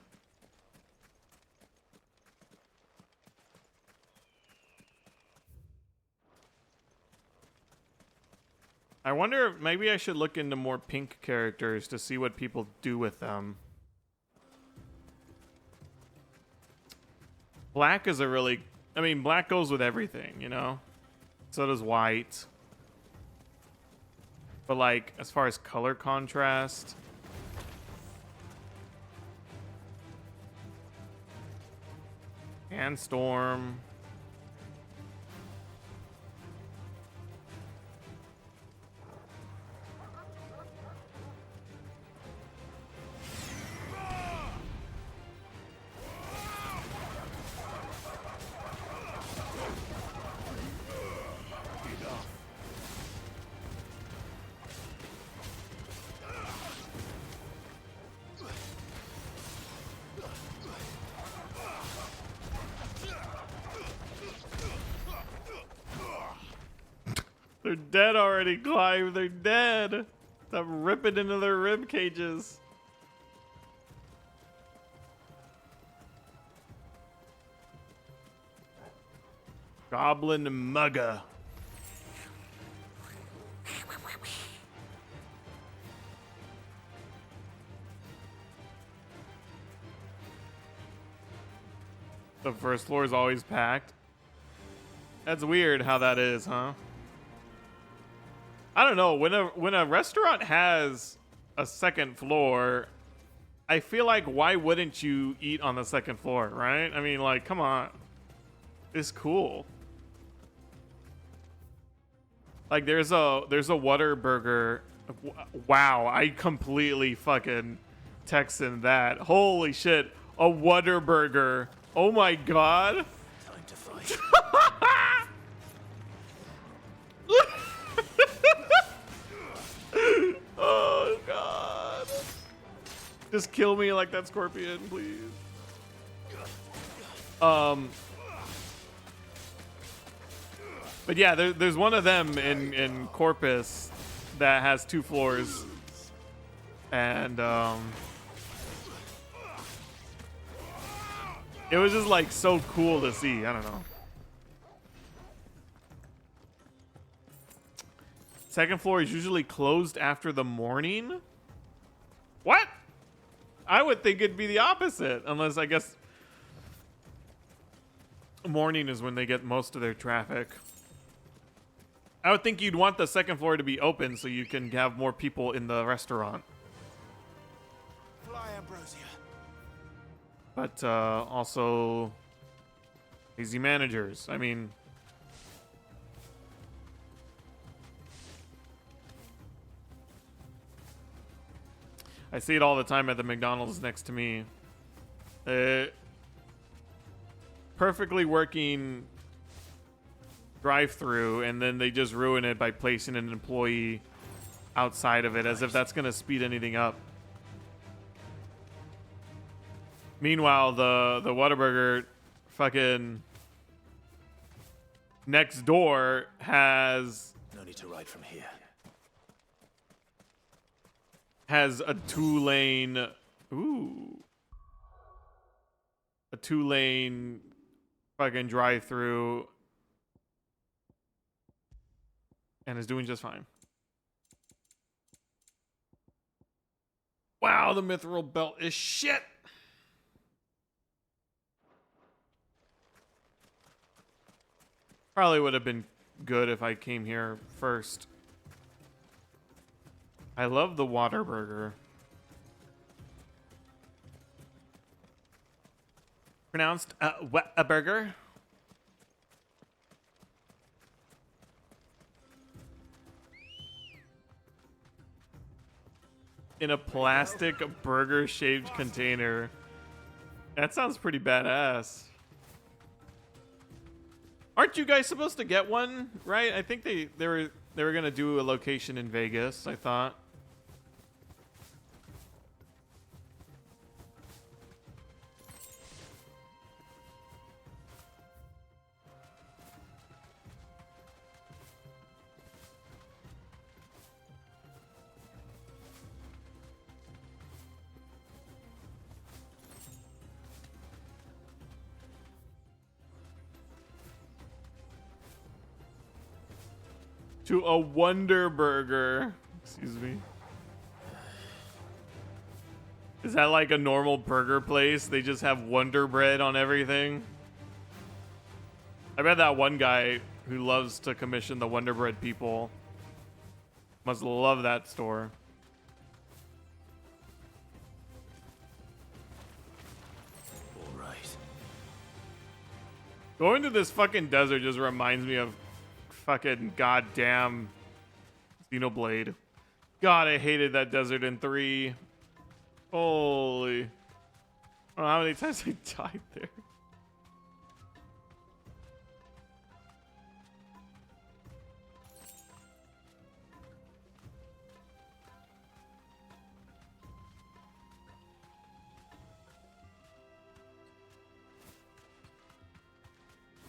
I wonder if maybe I should look into more pink characters to see what people do with them. Black is a really... I mean, black goes with everything, you know? So does white. But like, as far as color contrast... and Storm... They're dead already, Clive. They're dead. Stop ripping into their rib cages. Goblin Mugga. The first floor is always packed. That's weird how that is, huh? I don't know. When a restaurant has a second floor, I feel like why wouldn't you eat on the second floor, right? I mean, like, come on. It's cool. Like there's a Whataburger. Wow, I completely fucking texted that. Holy shit. A Whataburger. Oh my god. Time to fight. Oh god. Just kill me like that scorpion, please. But yeah, there's one of them in Corpus that has 2 floors. And it was just like so cool to see. I don't know. Second floor is usually closed after the morning? What? I would think it'd be the opposite, unless I guess morning is when they get most of their traffic. I would think you'd want the second floor to be open so you can have more people in the restaurant. Fly, Ambrosia. But also lazy managers. I mean, I see it all the time at the McDonald's next to me. Perfectly working drive-through, and then they just ruin it by placing an employee outside of it, as if that's gonna speed anything up. Meanwhile, the Whataburger fucking next door has No need to ride from here. has a two-lane fucking drive-through and is doing just fine. Wow, the mithril belt is shit. Probably would have been good if I came here first. I love the Whataburger. Pronounced a burger. In a plastic burger-shaped container. That sounds pretty badass. Aren't you guys supposed to get one, right? I think they were gonna do a location in Vegas, I thought. To a Wonder Burger. Excuse me. Is that like a normal burger place? They just have Wonder Bread on everything? I bet that one guy who loves to commission the Wonder Bread people must love that store. All right. Going to this fucking desert just reminds me of fucking goddamn Xenoblade. God, I hated that desert in 3. Holy. I don't know how many times I died there.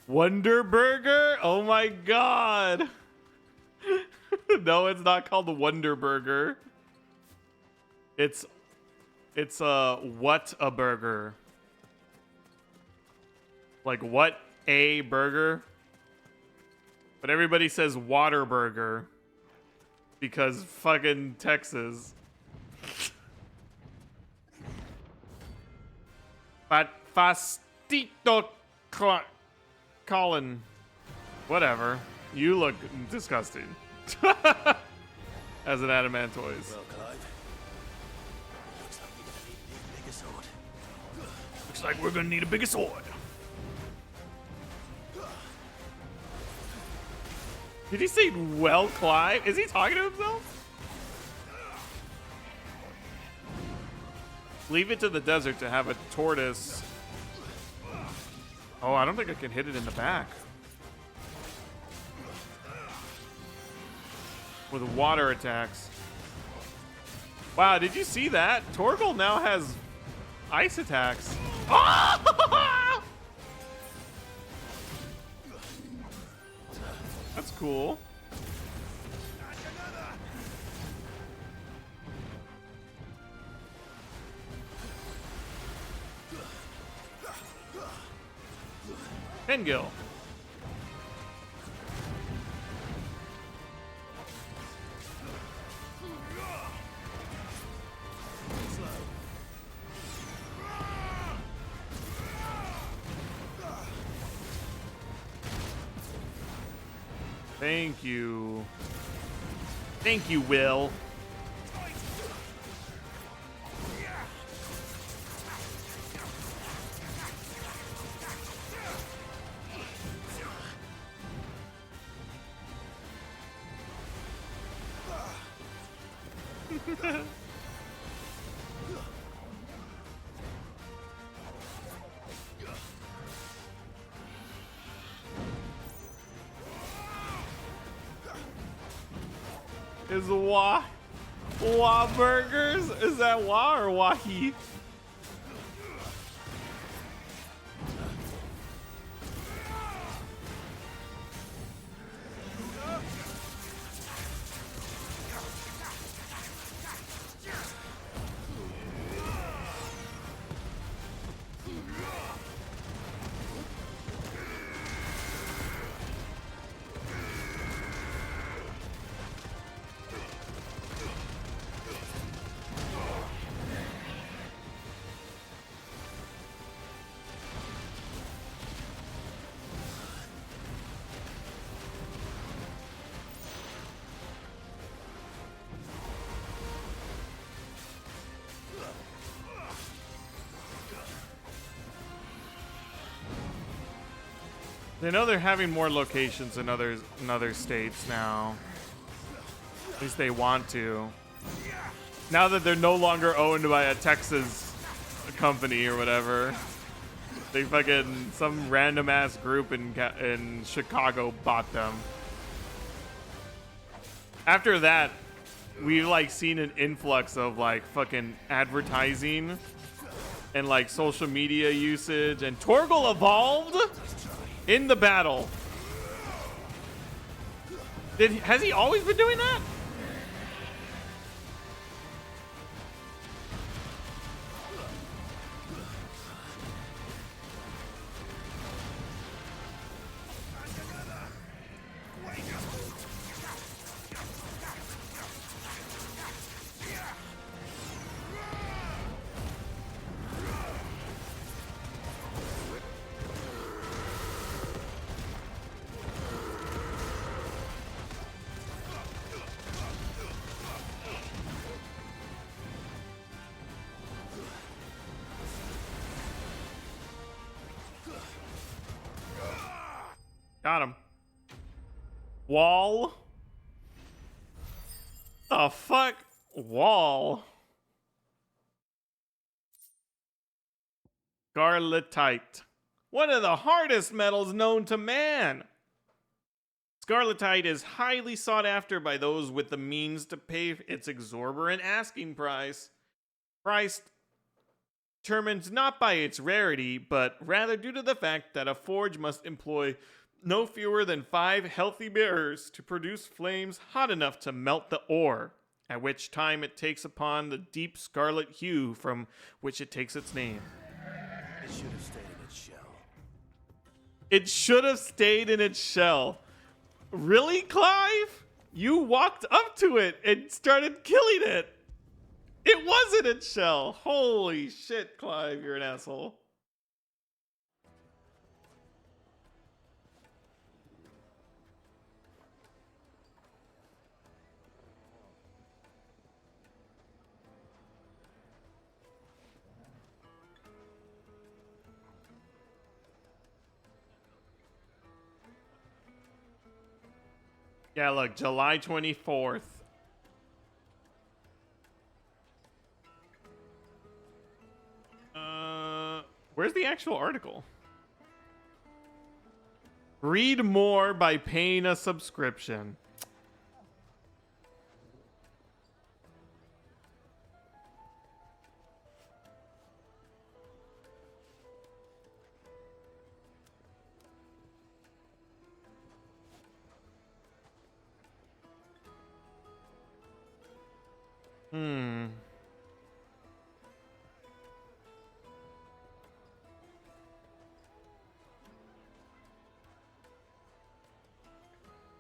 Wonder Burger? Oh my god. No, it's not called the Wonder Burger. It's what a burger. Like what a burger? But everybody says Water Burger because fucking Texas. But Fastito Colin. Whatever. You look disgusting. As an Adamantoise. Well, Clive. Looks like we're gonna need a bigger sword. Looks like we're gonna need a bigger sword. Did he say, well, Clive? Is he talking to himself? Leave it to the desert to have a tortoise. Oh, I don't think I can hit it in the back. With water attacks. Wow, did you see that? Torgal now has ice attacks. Oh! That's cool. Pengil. Thank you. Thank you, Will. Is Wah Burgers? Is that Wah or Wahi? They know they're having more locations in other states now. At least they want to. Now that they're no longer owned by a Texas company or whatever, they fucking some random ass group in Chicago bought them. After that, we've like seen an influx of like fucking advertising and like social media usage, and Torgal evolved in the battle. Has he always been doing that? Got him. Wall. The fuck? Wall. Scarletite. One of the hardest metals known to man. Scarletite is highly sought after by those with the means to pay its exorbitant asking price. Price determined not by its rarity, but rather due to the fact that a forge must employ no fewer than 5 healthy bearers to produce flames hot enough to melt the ore, at which time it takes upon the deep scarlet hue from which it takes its name. It should have stayed in its shell. It should have stayed in its shell. Really, Clive? You walked up to it and started killing it. It was in its shell. Holy shit, Clive, you're an asshole. Yeah, look, July 24th. Where's the actual article? Read more by paying a subscription.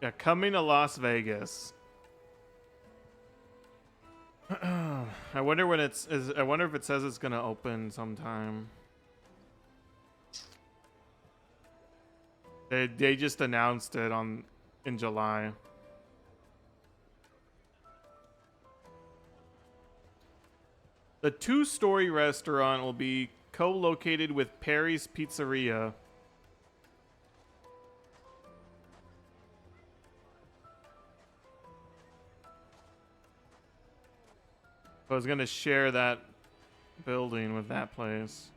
Yeah, coming to Las Vegas. I wonder when I wonder if it says it's gonna open sometime. They just announced it on in July. The 2-story restaurant will be co-located with Perry's Pizzeria. I was gonna share that building with that place.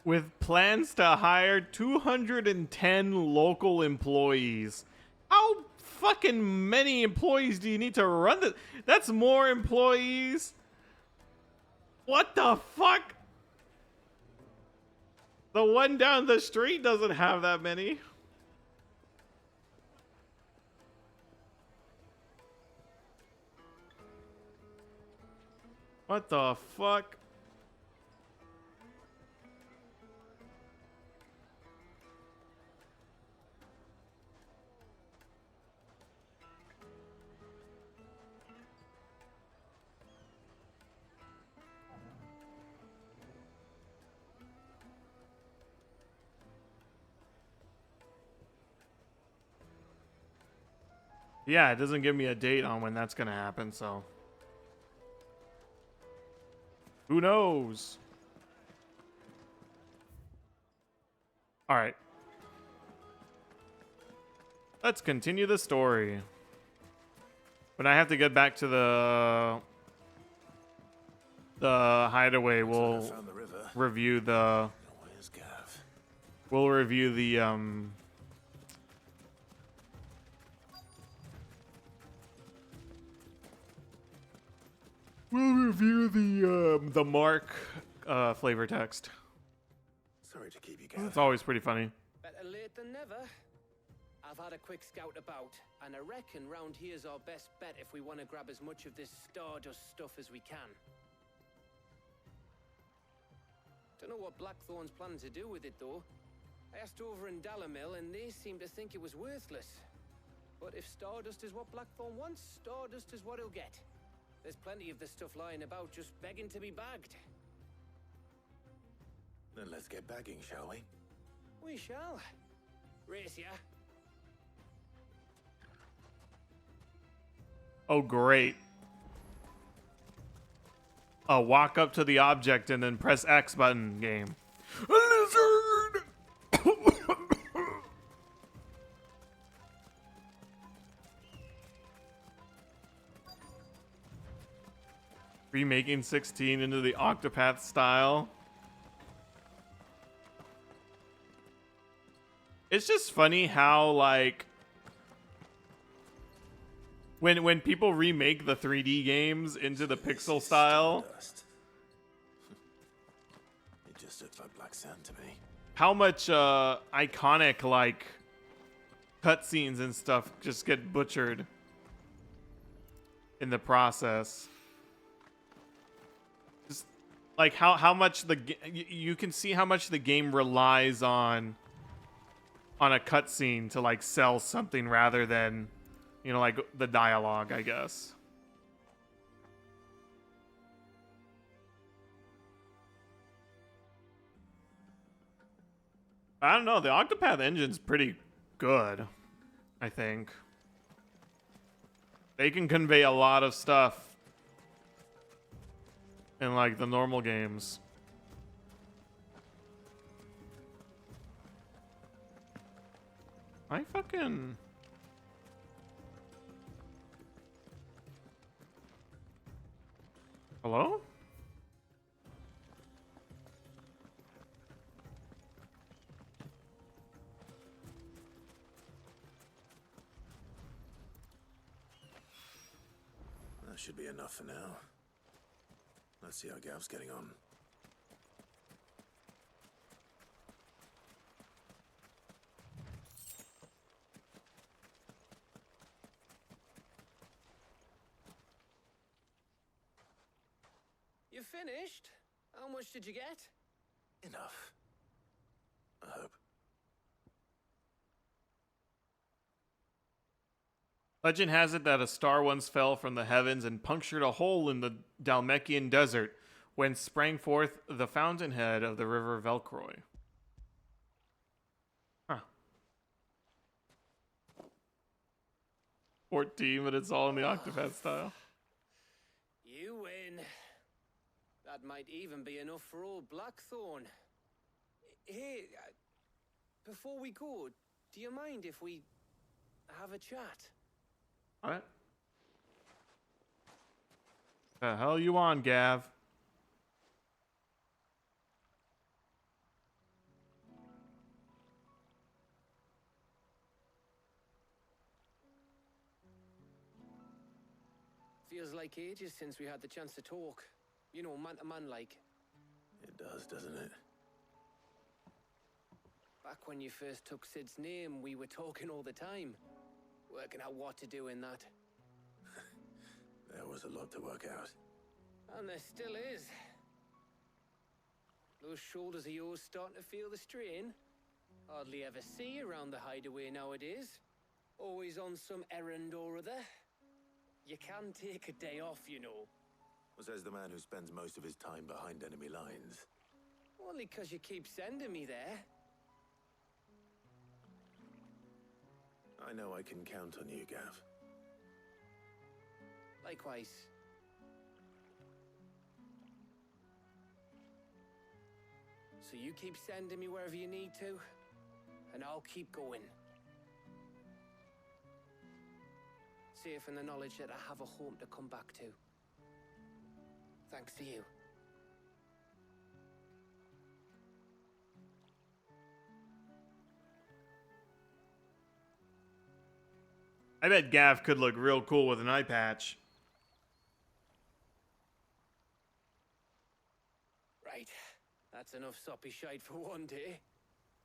With plans to hire 210 local employees. How fucking many employees do you need to run this? That's more employees. What the fuck? The one down the street doesn't have that many. What the fuck? Yeah, it doesn't give me a date on when that's gonna happen, so who knows? All right. Let's continue the story. When I have to get back to the hideaway, we'll review the We'll review the Mark flavor text. Sorry to keep you going. It's always pretty funny. Better late than never. I've had a quick scout about, and I reckon round here's our best bet if we want to grab as much of this Stardust stuff as we can. Don't know what Blackthorn's planning to do with it, though. I asked over in Dalamil, and they seem to think it was worthless. But if Stardust is what Blackthorn wants, Stardust is what he'll get. There's plenty of this stuff lying about, just begging to be bagged. Then let's get bagging, shall we? We shall. Race ya. Oh, great. A walk up to the object and then press X button game. A lizard! Remaking 16 into the Octopath style. It's just funny how, like, when people remake the 3D games into the pixel style, It just looks like black sand to me. how much iconic, like, cutscenes and stuff just get butchered in the process. Just like how much you can see how much the game relies on a cutscene to like sell something rather than, you know, like the dialogue, I guess. I don't know. The Octopath engine's pretty good, I think. They can convey a lot of stuff in like the normal games. I fucking... Hello? That should be enough for now. Let's see how Gav's getting on. You finished? How much did you get? Enough. I hope. Legend has it that a star once fell from the heavens and punctured a hole in the Dalmekian desert, whence sprang forth the fountainhead of the river Velcroy. Huh. 14, but it's all in the Octopath style. You win. That might even be enough for old Blackthorn. Hey, before we go, do you mind if we have a chat? What? The hell you on, Gav? Feels like ages since we had the chance to talk. You know, man to man like. It does, doesn't it? Back when you first took Sid's name, we were talking all the time. Working out what to do in that. There was a lot to work out. And there still is. Those shoulders of yours starting to feel the strain. Hardly ever see you around the hideaway nowadays. Always on some errand or other. You can take a day off, you know. Says the man who spends most of his time behind enemy lines. Only 'cause you keep sending me there. I know I can count on you, Gav. Likewise. So you keep sending me wherever you need to, and I'll keep going. Safe in the knowledge that I have a home to come back to. Thanks to you. I bet Gav could look real cool with an eye patch. Right. That's enough soppy shite for one day.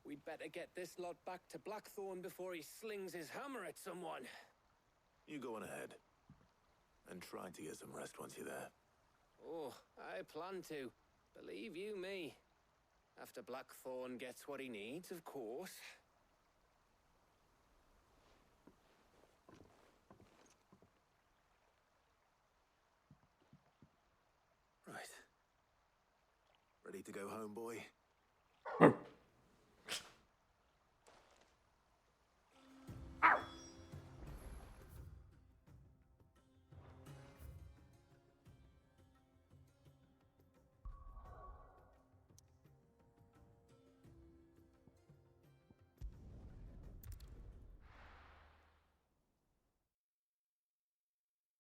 We'd better get this lot back to Blackthorn before he slings his hammer at someone. You go on ahead. And try to get some rest once you're there. Oh, I plan to. Believe you me. After Blackthorn gets what he needs, of course. Right. Ready to go home, boy?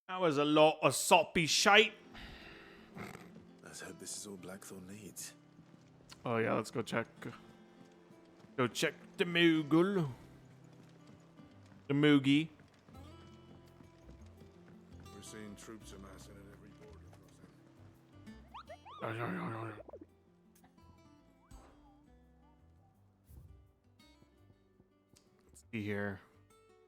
That was a lot of soppy shite. Let's hope this is all Blackthorn needs. Oh yeah, let's go check. Go check the Moogle. The Moogie. We're seeing troops amassing at every border crossing. Let's see here.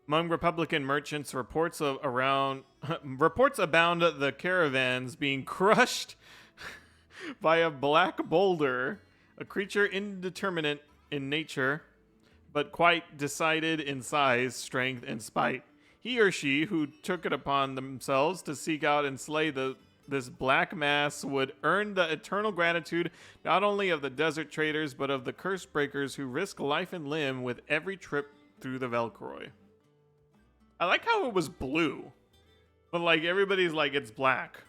Among Republican merchants, reports abound the caravans being crushed by a black boulder, a creature indeterminate in nature, but quite decided in size, strength, and spite. He or she who took it upon themselves to seek out and slay this black mass would earn the eternal gratitude not only of the desert traders, but of the curse breakers who risk life and limb with every trip through the Velcroy. I like how it was blue, but like everybody's like it's black.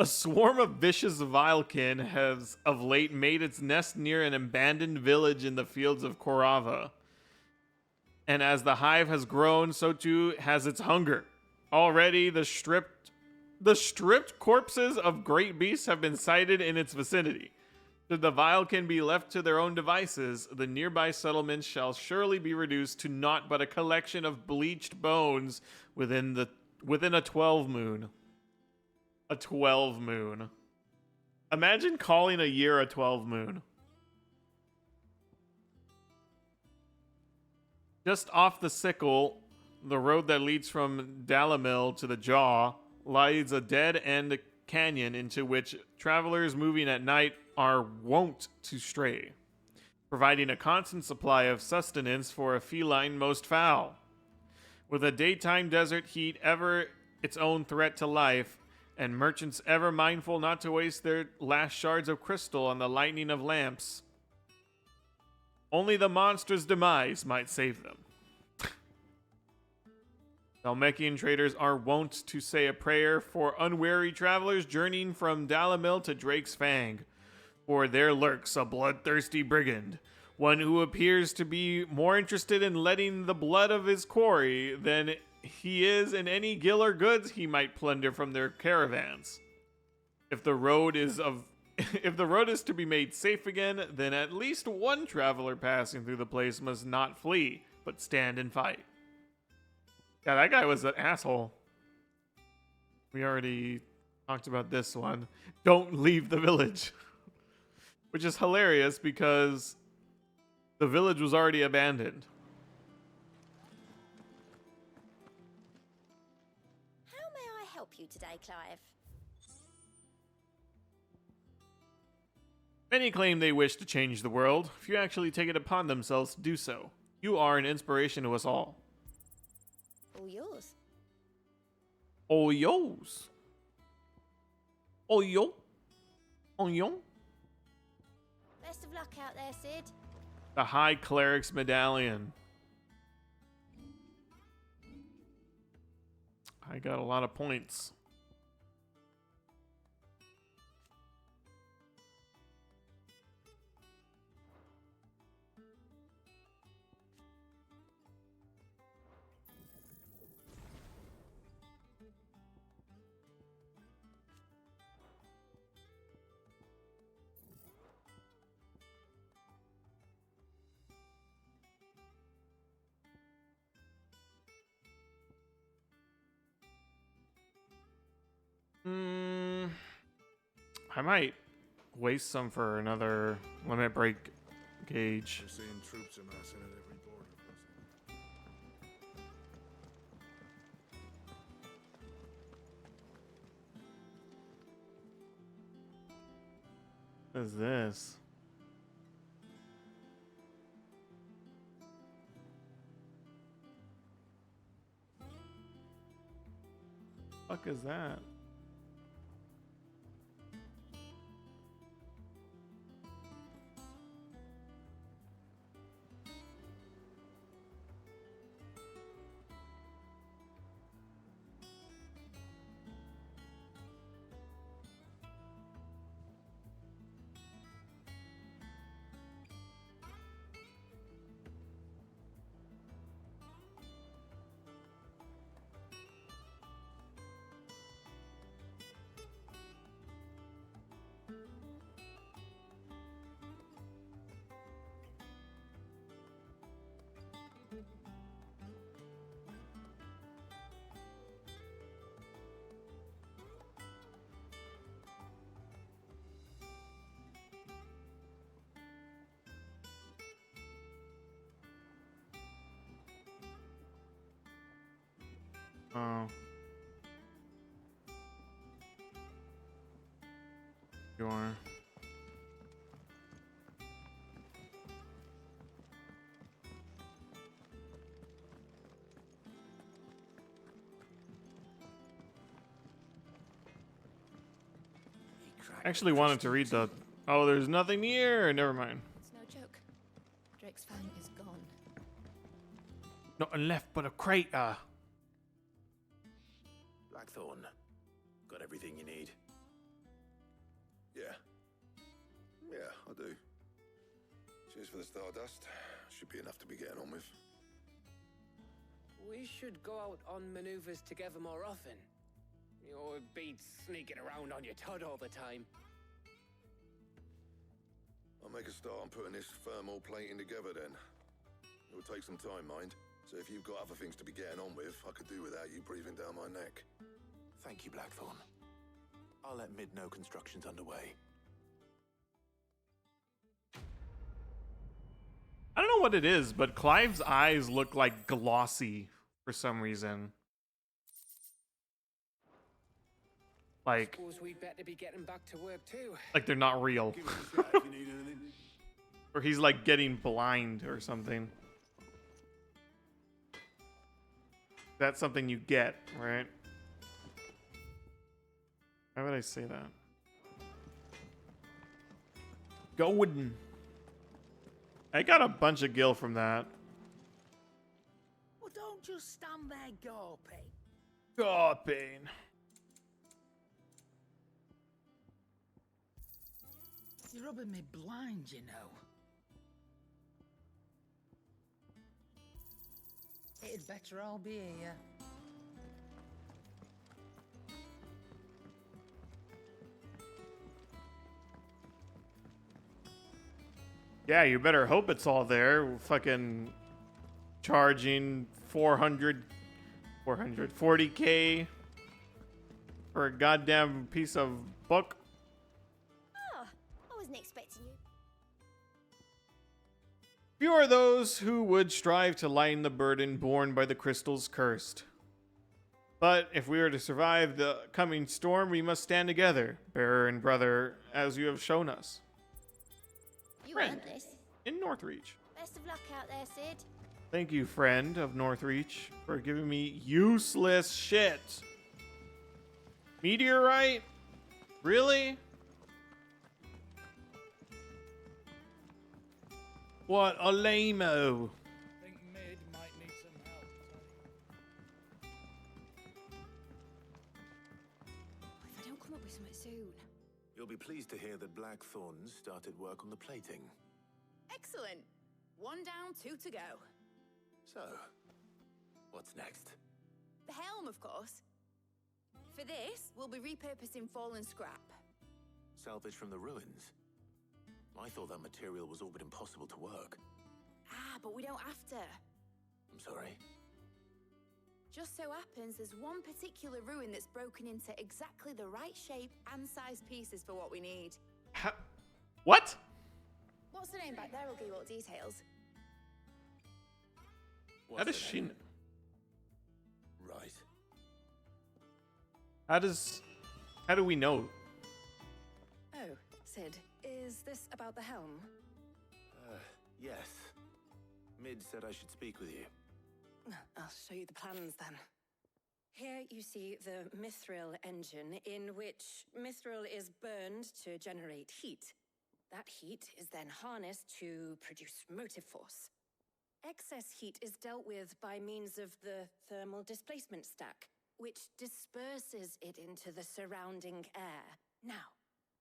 A swarm of vicious Vilekin has of late made its nest near an abandoned village in the fields of Korava. And as the hive has grown, so too has its hunger. Already the stripped corpses of great beasts have been sighted in its vicinity. Should the Vilekin be left to their own devices, the nearby settlements shall surely be reduced to naught but a collection of bleached bones within a 12 moon. A 12 moon. Imagine calling a year a 12 moon. Just off the sickle, the road that leads from Dalamil to the Jaw, lies a dead-end canyon into which travelers moving at night are wont to stray, providing a constant supply of sustenance for a feline most foul. With a daytime desert heat ever its own threat to life, and merchants ever mindful not to waste their last shards of crystal on the lightning of lamps, only the monster's demise might save them. Dhalmekian traders are wont to say a prayer for unwary travelers journeying from Dalamil to Drake's Fang, for there lurks a bloodthirsty brigand, one who appears to be more interested in letting the blood of his quarry than he is in any gill or goods he might plunder from their caravans. If the road is to be made safe again, then at least one traveler passing through the place must not flee, but stand and fight. Yeah, that guy was an asshole. We already talked about this one. Don't leave the village. Which is hilarious because the village was already abandoned. How may I help you today, Clive? Many claim they wish to change the world. Few actually take it upon themselves to do so. You are an inspiration to us all. All yours. All yours. All yo. All yo. Best of luck out there, Sid. The High Cleric's Medallion. I got a lot of points. I might waste some for another limit break gauge. We're seeing troops amassing at every border crossing. What is this? Fuck is that? Oh. You are. I actually wanted to read the... Oh, there's nothing here. Never mind. It's no joke. Drake's Fang is gone. Nothing left but a crater. Blackthorn, got everything you need? Yeah. Yeah, I do. Cheers for the Stardust. Should be enough to be getting on with. We should go out on maneuvers together more often. Or be sneaking around on your Todd all the time. I'll make a start on putting this thermal plating together then. It will take some time, mind. So if you've got other things to be getting on with, I could do without you breathing down my neck. Thank you, Blackthorn. I'll let Mid know construction's underway. I don't know what it is, but Clive's eyes look like glossy for some reason. Like, Suppose we'd better be getting back to work too. like they're not real. Give us a shout if you need anything. Or he's like getting blind or something. That's something you get, right? How would I say that? Going. I got a bunch of gil from that. Well, don't just stand there gawping. Gawping. You're rubbing me blind, you know. It'd better all be here. Yeah, you better hope it's all there. We're fucking charging 40K for a goddamn piece of book. Oh, I wasn't expecting you. Few are those who would strive to lighten the burden borne by the crystals cursed. But if we are to survive the coming storm, we must stand together, bearer and brother, as you have shown us. You Friend. earned this. In Northreach. Best of luck out there, Sid. Thank you, friend of Northreach, for giving me useless shit. Meteorite? Really? What a lame-o. Think Mid might need some help. If I don't come up with something soon. You'll be pleased to hear that Blackthorn started work on the plating. Excellent. 1 down, 2 to go. So, what's next? The helm, of course. For this, we'll be repurposing fallen scrap. Salvage from the ruins. I thought that material was all but impossible to work. Ah, but we don't have to. I'm sorry. Just so happens there's one particular ruin that's broken into exactly the right shape and size pieces for what we need. What? What's the name back there? I'll give you all the details. How does she... Right. How do we know? Oh, Sid, is this about the helm? Yes. Mid said I should speak with you. I'll show you the plans then. Here you see the mithril engine, in which mithril is burned to generate heat. That heat is then harnessed to produce motive force. Excess heat is dealt with by means of the thermal displacement stack, which disperses it into the surrounding air. Now,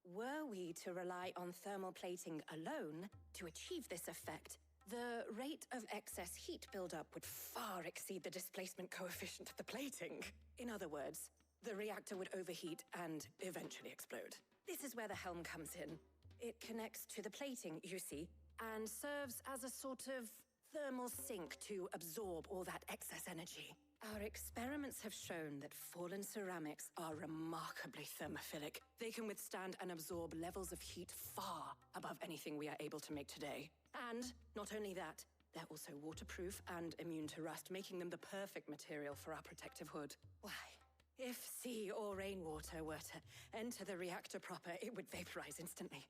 were we to rely on thermal plating alone to achieve this effect, the rate of excess heat buildup would far exceed the displacement coefficient of the plating. In other words, the reactor would overheat and eventually explode. This is where the helm comes in. It connects to the plating, you see, and serves as a sort of thermal sink to absorb all that excess energy. Our experiments have shown that fallen ceramics are remarkably thermophilic. They can withstand and absorb levels of heat far above anything we are able to make today. And not only that, they're also waterproof and immune to rust, making them the perfect material for our protective hood. Why, if sea or rainwater were to enter the reactor proper, it would vaporize instantly.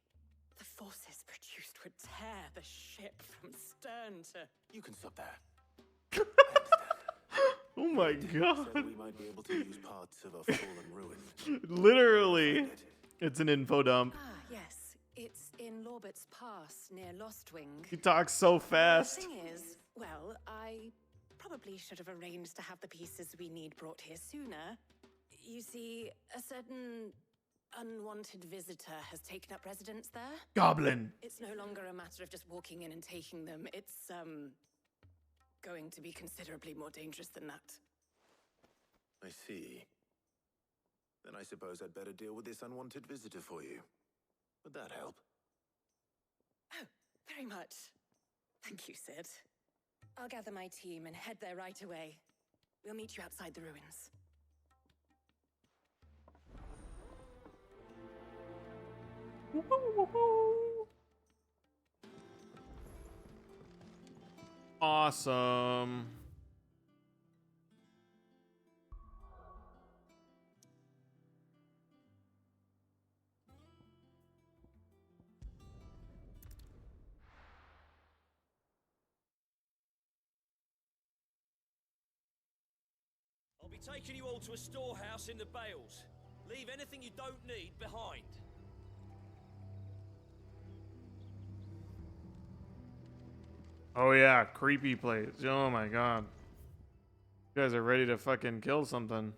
The forces produced would tear the ship from stern to... You can stop there. Oh my god. Said we might be able to use parts of a fallen ruin. Literally. It's an info dump. Ah, yes. It's in Lorbert's Pass, near Lostwing. He talks so fast. The thing is, well, I probably should have arranged to have the pieces we need brought here sooner. You see, a certain unwanted visitor has taken up residence there. Goblin. It's no longer a matter of just walking in and taking them. It's, going to be considerably more dangerous than that. I see. Then I suppose I'd better deal with this unwanted visitor for you. Would that help? Oh, very much. Thank you, Sid. I'll gather my team and head there right away. We'll meet you outside the ruins. Awesome. be taking you all to a storehouse in the Bales. Leave anything you don't need behind. Oh yeah, creepy place. Oh my god. You guys are ready to fucking kill something.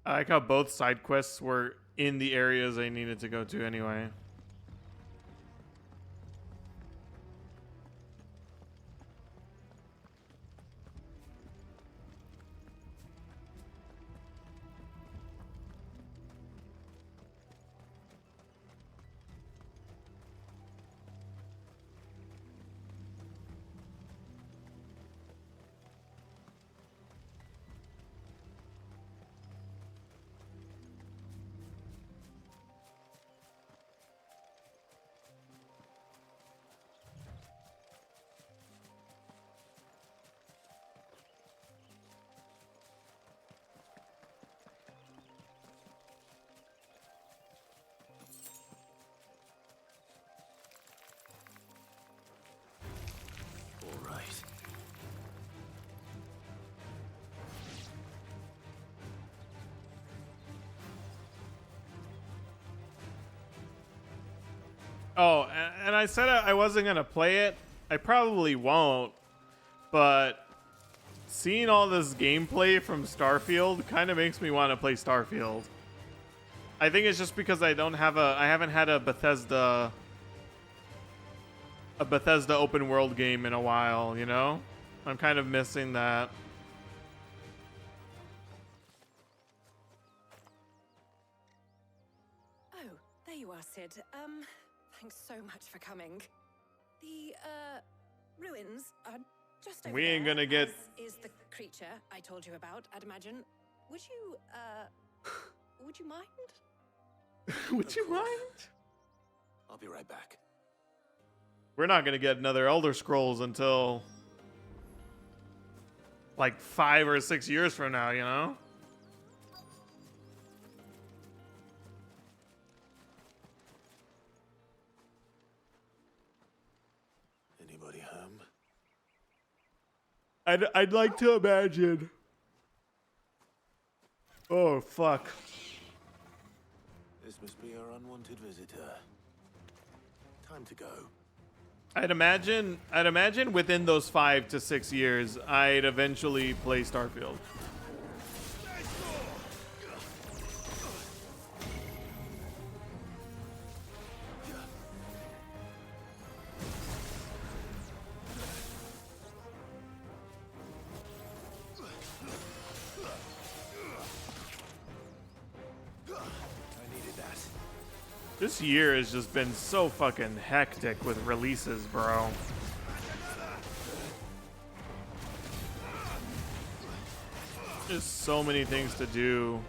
I like how both side quests were in the areas I needed to go to anyway. All right. Oh, and I said I wasn't gonna play it. I probably won't, but seeing all this gameplay from Starfield kind of makes me want to play Starfield. I think it's just because I haven't had a Bethesda open world game in a while, you know? I'm kind of missing that. Oh, there you are, Sid. Thanks so much for coming. The, ruins are just over We ain't there, gonna get... as is the creature I told you about, I'd imagine. Would you, would you mind? Would you mind? I'll be right back. We're not gonna get another Elder Scrolls until like 5 or 6 years from now, you know? Anybody home? I'd like to imagine. Oh fuck. This must be our unwanted visitor. Time to go. I'd imagine within those 5 to 6 years, I'd eventually play Starfield. This year has just been so fucking hectic with releases, bro. There's so many things to do.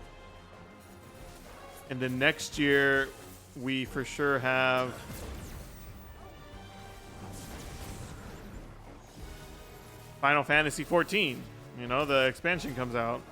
And then next year, we for sure have Final Fantasy 14. You know, the expansion comes out.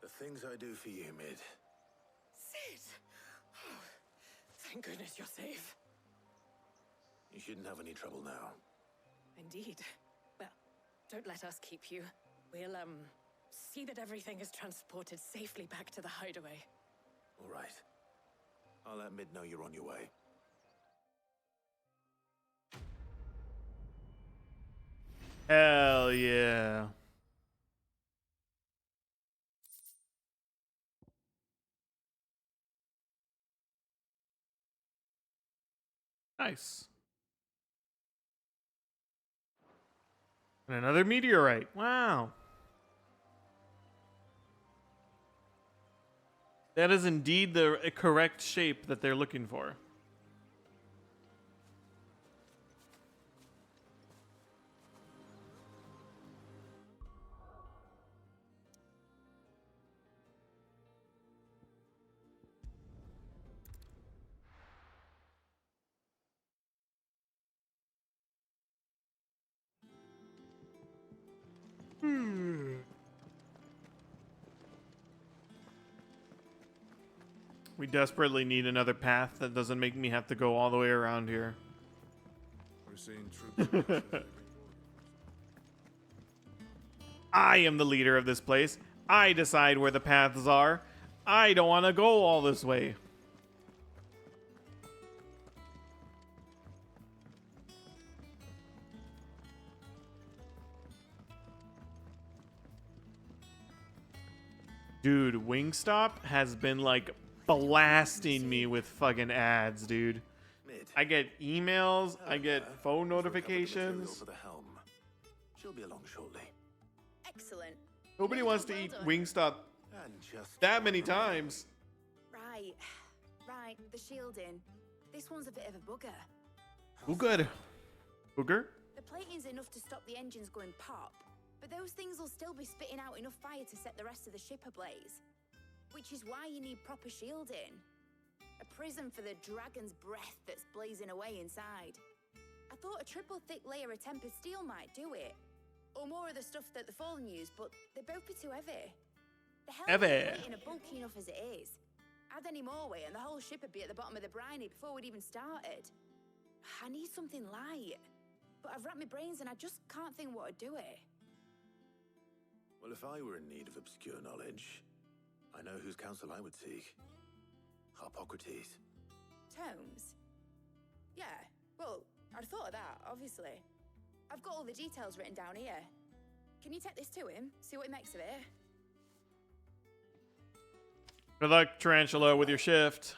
The things I do for you, Mid. Sid! Oh, Thank goodness you're safe. You shouldn't have any trouble now. Indeed. Well, don't let us keep you. We'll, see that everything is transported safely back to the hideaway. All right. I'll let Mid know you're on your way. Hell yeah. Nice. And another meteorite. Wow. That is indeed the correct shape that they're looking for. We desperately need another path that doesn't make me have to go all the way around here. We're seeing troops. I am the leader of this place. I decide where the paths are. I don't want to go all this way. Dude, Wingstop has been like blasting me with fucking ads, dude. I get emails, I get phone notifications. For the helm. She'll be along shortly. Excellent. Nobody wants to eat Wingstop And just that many times. Right. Right, the shielding. This one's a bit of a bugger. Booger. Booger? The plating's enough to stop the engines going pop, but those things will still be spitting out enough fire to set the rest of the ship ablaze. Which is why you need proper shielding. A prison for the dragon's breath that's blazing away inside. I thought a triple thick layer of tempered steel might do it. Or more of the stuff that the Fallen use, but they'd both be too heavy. The hell plating are bulky enough as it is. Add any more weight and the whole ship would be at the bottom of the briny before we'd even started. I need something light. But I've racked my brains and I just can't think what would do it. Well, if I were in need of obscure knowledge, I know whose counsel I would seek. Harpocrates. Tomes? Yeah, well, I'd thought of that, obviously. I've got all the details written down here. Can you take this to him? See what he makes of it? Good luck, Tarantula, with your shift.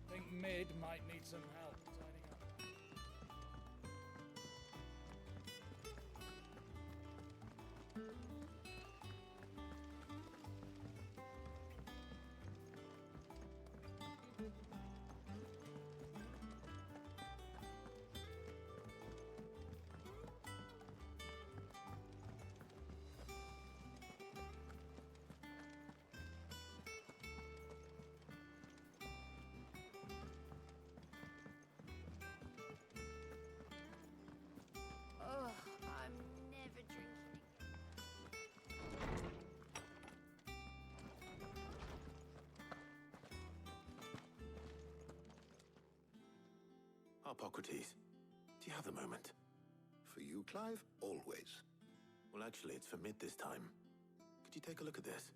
I think Mid might need some help tidying up. Oh, I'm never drinking Harpocrates, do you have a moment? For you, Clive? Always. Well, actually, it's for Mid this time. Could you take a look at this?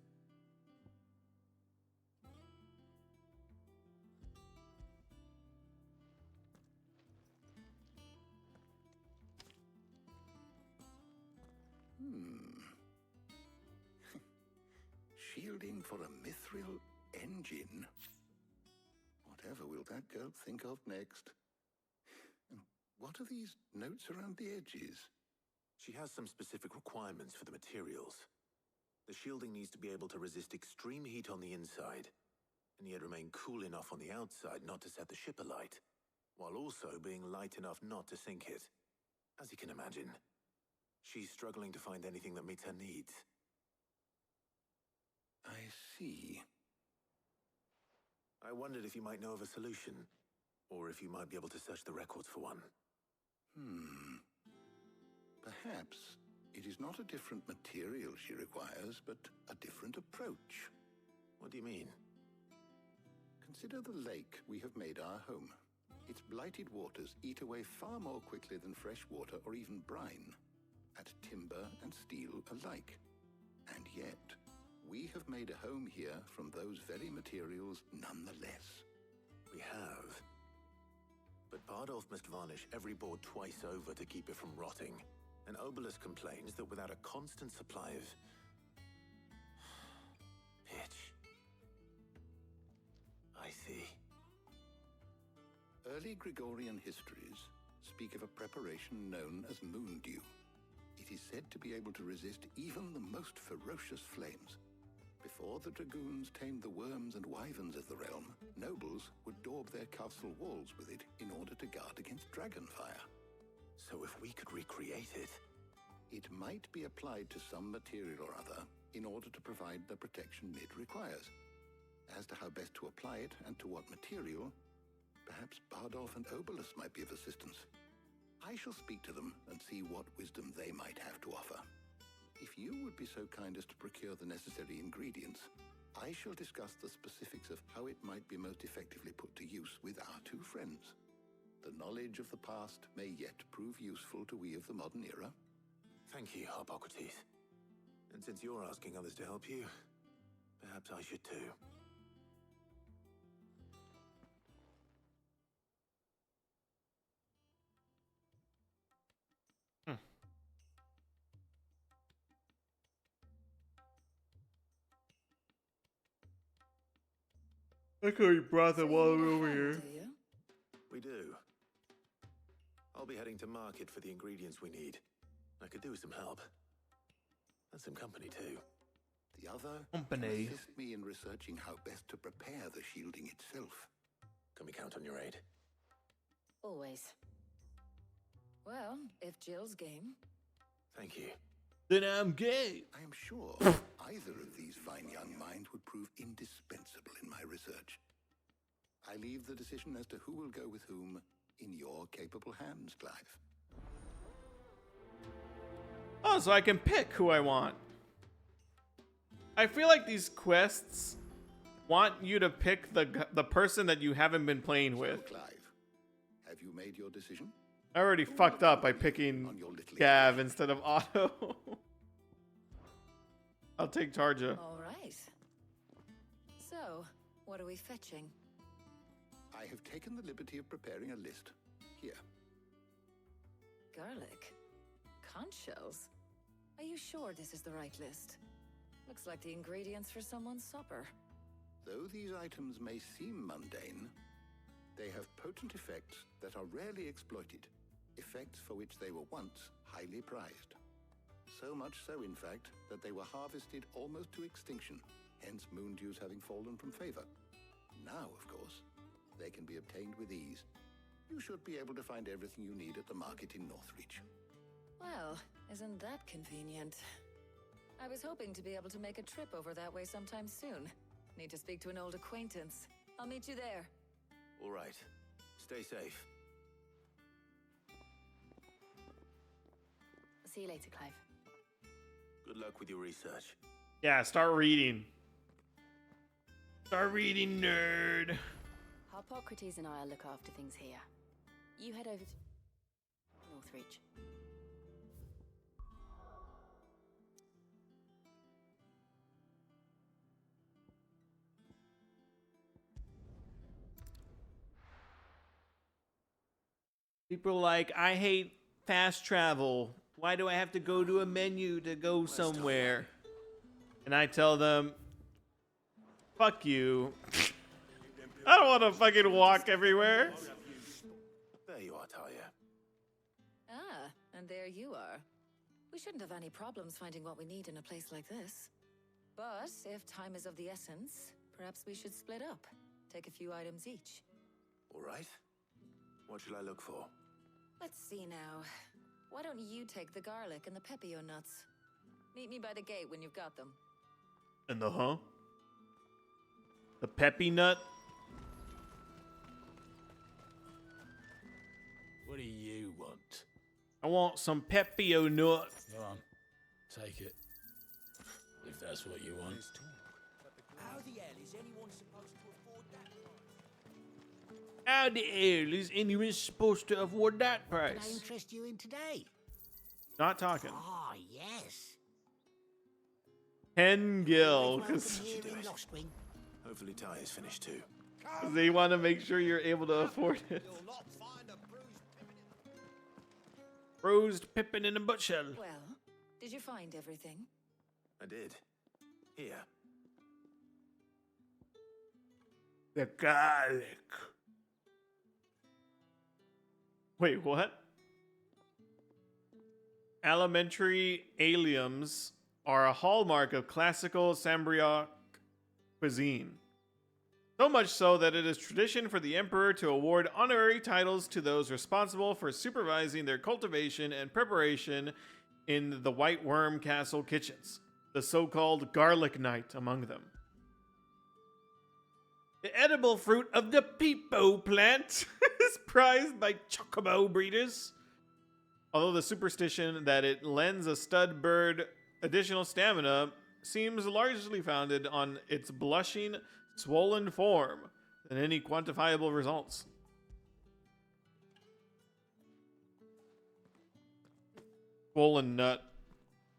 Shielding for a mithril engine. Whatever will that girl think of next? And what are these notes around the edges? She has some specific requirements for the materials. The shielding needs to be able to resist extreme heat on the inside, and yet remain cool enough on the outside not to set the ship alight, while also being light enough not to sink it. As you can imagine, she's struggling to find anything that meets her needs. I see. I wondered if you might know of a solution, or if you might be able to search the records for one. Perhaps it is not a different material she requires, but a different approach. What do you mean? Consider the lake we have made our home. Its blighted waters eat away far more quickly than fresh water or even brine, at timber and steel alike. And yet, we have made a home here from those very materials nonetheless. We have. But Bardolph must varnish every board twice over to keep it from rotting. And Obelus complains that without a constant supply of pitch. I see. Early Gregorian histories speak of a preparation known as moon dew. It is said to be able to resist even the most ferocious flames. Before the dragoons tamed the worms and wyverns of the realm, nobles would daub their castle walls with it in order to guard against dragonfire. So if we could recreate it... It might be applied to some material or other in order to provide the protection it requires. As to how best to apply it and to what material, perhaps Bardolph and Obelus might be of assistance. I shall speak to them and see what wisdom they might have to offer. If you would be so kind as to procure the necessary ingredients, I shall discuss the specifics of how it might be most effectively put to use with our two friends. The knowledge of the past may yet prove useful to we of the modern era. Thank you, Hippocrates. And since you're asking others to help you, perhaps I should too. I could have brought them all over here. We do. I'll be heading to market for the ingredients we need. I could do with some help. And some company too. The other company can assist me in researching how best to prepare the shielding itself. Can we count on your aid? Always. Well, if Jill's game. Thank you. Then I'm gay. I am sure either of these fine young minds would prove indispensable in my research. I leave the decision as to who will go with whom in your capable hands, Clive. Oh, so I can pick who I want. I feel like these quests want you to pick the person that you haven't been playing with. So, Clive, have you made your decision? I already fucked up by picking Gav instead of Otto. I'll take Tarja. All right. So, what are we fetching? I have taken the liberty of preparing a list. Here. Garlic. Conch shells. Are you sure this is the right list? Looks like the ingredients for someone's supper. Though these items may seem mundane, they have potent effects that are rarely exploited. Effects for which they were once highly prized. So much so, in fact, that they were harvested almost to extinction, hence moon dews having fallen from favor. Now, of course, they can be obtained with ease. You should be able to find everything you need at the market in Northreach. Well, isn't that convenient? I was hoping to be able to make a trip over that way sometime soon. Need to speak to an old acquaintance. I'll meet you there. All right. Stay safe. See you later, Clive. Good luck with your research. Yeah, start reading. Start reading, nerd. Hippocrates and I'll look after things here. You head over to Northreach. People are like, I hate fast travel. Why do I have to go to a menu to go somewhere? And I tell them, fuck you. I don't want to fucking walk everywhere. There you are, Talia. Ah, and there you are. We shouldn't have any problems finding what we need in a place like this. But if time is of the essence, perhaps we should split up. Take a few items each. All right. What shall I look for? Let's see now. Why don't you take the garlic and the pepio nuts? Meet me by the gate when you've got them. And the The peppy nut? What do you want? I want some pepio nuts. Go on, take it. If that's what you want. How the hell is anyone supposed to afford that price? How the hell is anyone supposed to afford that Can I price? interest you in today? Not talking. Ah, yes. 10 gil, Welcome because here in Lost Wing. Hopefully Ty is finished too. they want to make sure you're able to afford it. Bruised pippin in a buttshell. Well, did you find everything? I did. Here. The garlic. Wait, what? Alimentary aliums are a hallmark of classical Sambriac cuisine. So much so that it is tradition for the emperor to award honorary titles to those responsible for supervising their cultivation and preparation in the White Worm Castle kitchens, the so-called garlic knight among them. The edible fruit of the peepo plant is prized by chocobo breeders, although the superstition that it lends a stud bird additional stamina seems largely founded on its blushing, swollen form than any quantifiable results. Swollen nut.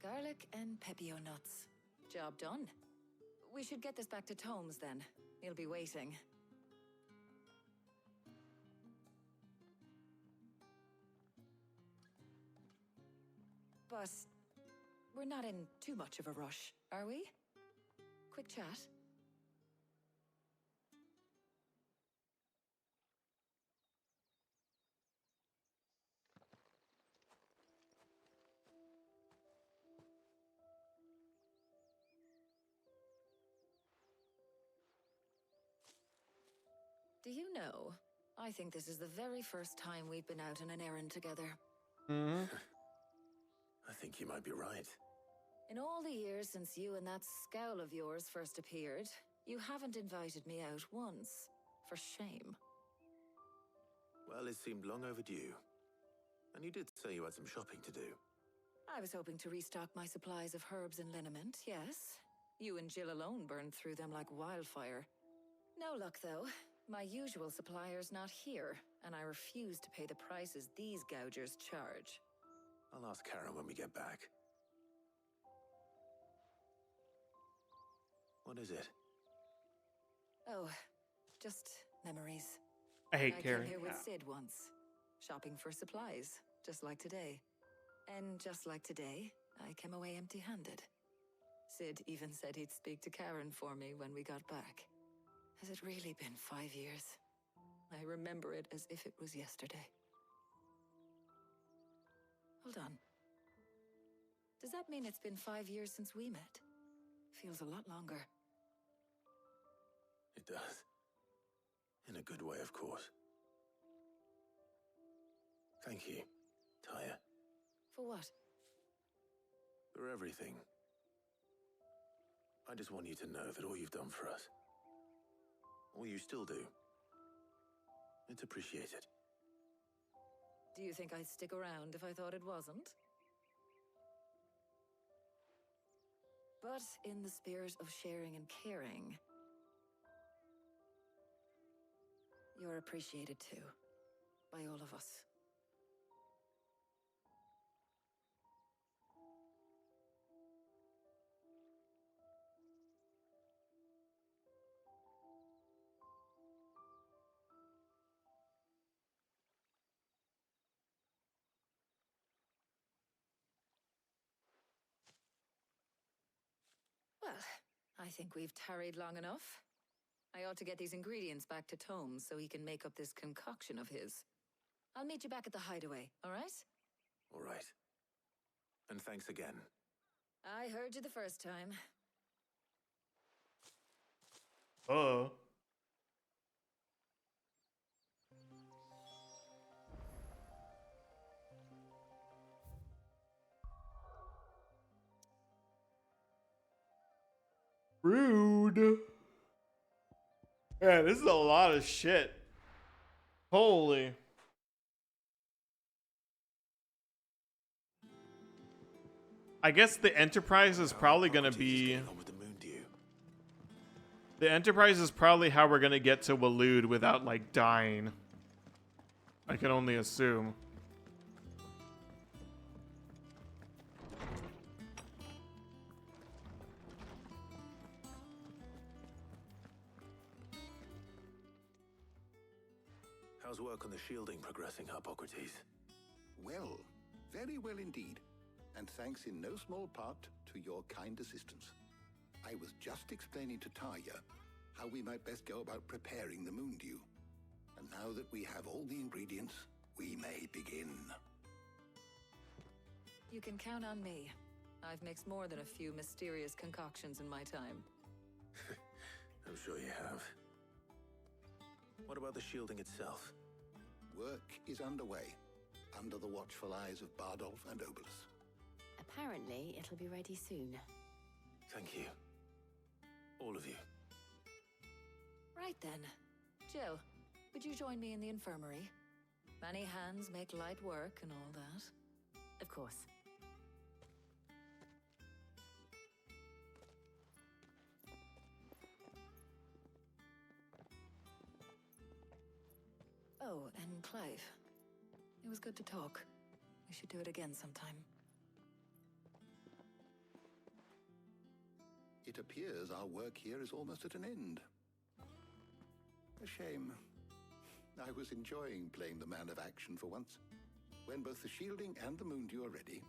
Garlic and pepio nuts. Job done. We should get this back to Tomes then. He'll be waiting. But we're not in too much of a rush, are we? Quick chat. Do you know, I think this is the very first time we've been out on an errand together. Mm-hmm. I think you might be right. In all the years since you and that scowl of yours first appeared, you haven't invited me out once. For shame. Well, it seemed long overdue. And you did say you had some shopping to do. I was hoping to restock my supplies of herbs and liniment, yes. You and Jill alone burned through them like wildfire. No luck, though. My usual supplier's not here, and I refuse to pay the prices these gougers charge. I'll ask Karen when we get back. What is it? Oh, just memories. I hate I Karen. came here with Sid once, shopping for supplies, just like today. And just like today, I came away empty-handed. Sid even said he'd speak to Karen for me when we got back. Has it really been 5 years? I remember it as if it was yesterday. Hold on. Does that mean it's been 5 years since we met? Feels a lot longer. It does. In a good way, of course. Thank you, Taya. For what? For everything. I just want you to know that all you've done for us, all you still do, it's appreciated. Do you think I'd stick around if I thought it wasn't? But in the spirit of sharing and caring, you're appreciated too, by all of us. Well, I think we've tarried long enough. I ought to get these ingredients back to Tomes so he can make up this concoction of his. I'll meet you back at the hideaway, all right? All right. And thanks again. I heard you the first time. Uh-oh. Rude. Yeah, this is a lot of shit. Holy. I guess the Enterprise is probably going to be... The Enterprise is probably how we're going to get to Waloed without, like, dying. I can only assume. How's work on the shielding progressing, Hippocrates? Well, very well indeed. And thanks in no small part to your kind assistance. I was just explaining to Tarja how we might best go about preparing the Moondew. And now that we have all the ingredients, we may begin. You can count on me. I've mixed more than a few mysterious concoctions in my time. I'm sure you have. What about the shielding itself? Work is underway, under the watchful eyes of Bardolph and Obolus. Apparently, it'll be ready soon. Thank you. All of you. Right then. Jill, would you join me in the infirmary? Many hands make light work and all that. Of course. Oh, and Clive. It was good to talk. We should do it again sometime. It appears our work here is almost at an end. A shame. I was enjoying playing the man of action for once. When both the shielding and the Moondew are ready,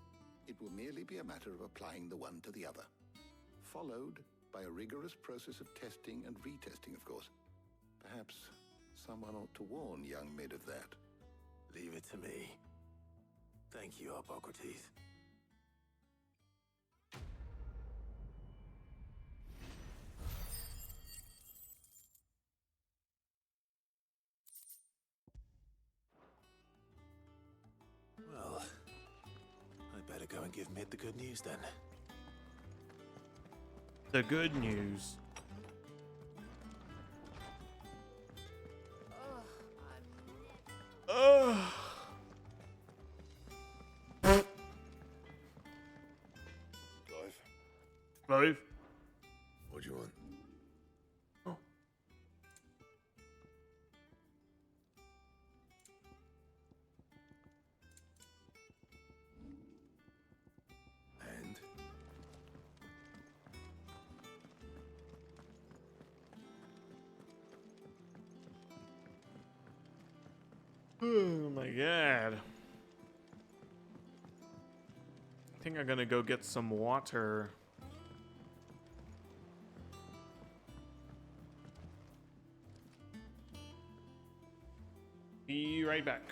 it will merely be a matter of applying the one to the other. Followed by a rigorous process of testing and retesting, of course. Perhaps someone ought to warn young Mid of that. Leave it to me. Thank you, Hippocrates. Well, I better go and give Mid the good news then. The good news. Ugh. Clive? What do you want? Oh. And? Oh my god. I think I'm gonna go get some water. Be right back.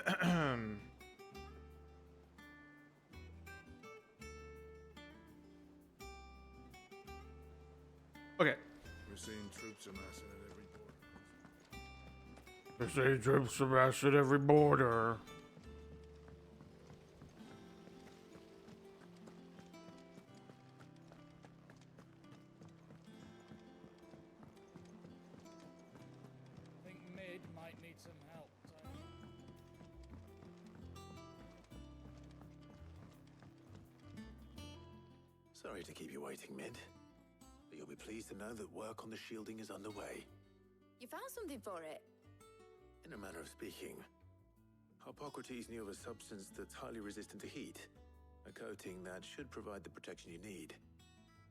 Okay. We're seeing troops amassing at every border. We're seeing troops amassed at every border. I think Mid might need some help. Sorry to keep you waiting, Mid. But you'll be pleased to know that work on the shielding is underway. You found something for it? In a manner of speaking, Hippocrates knew of a substance that's highly resistant to heat. A coating that should provide the protection you need.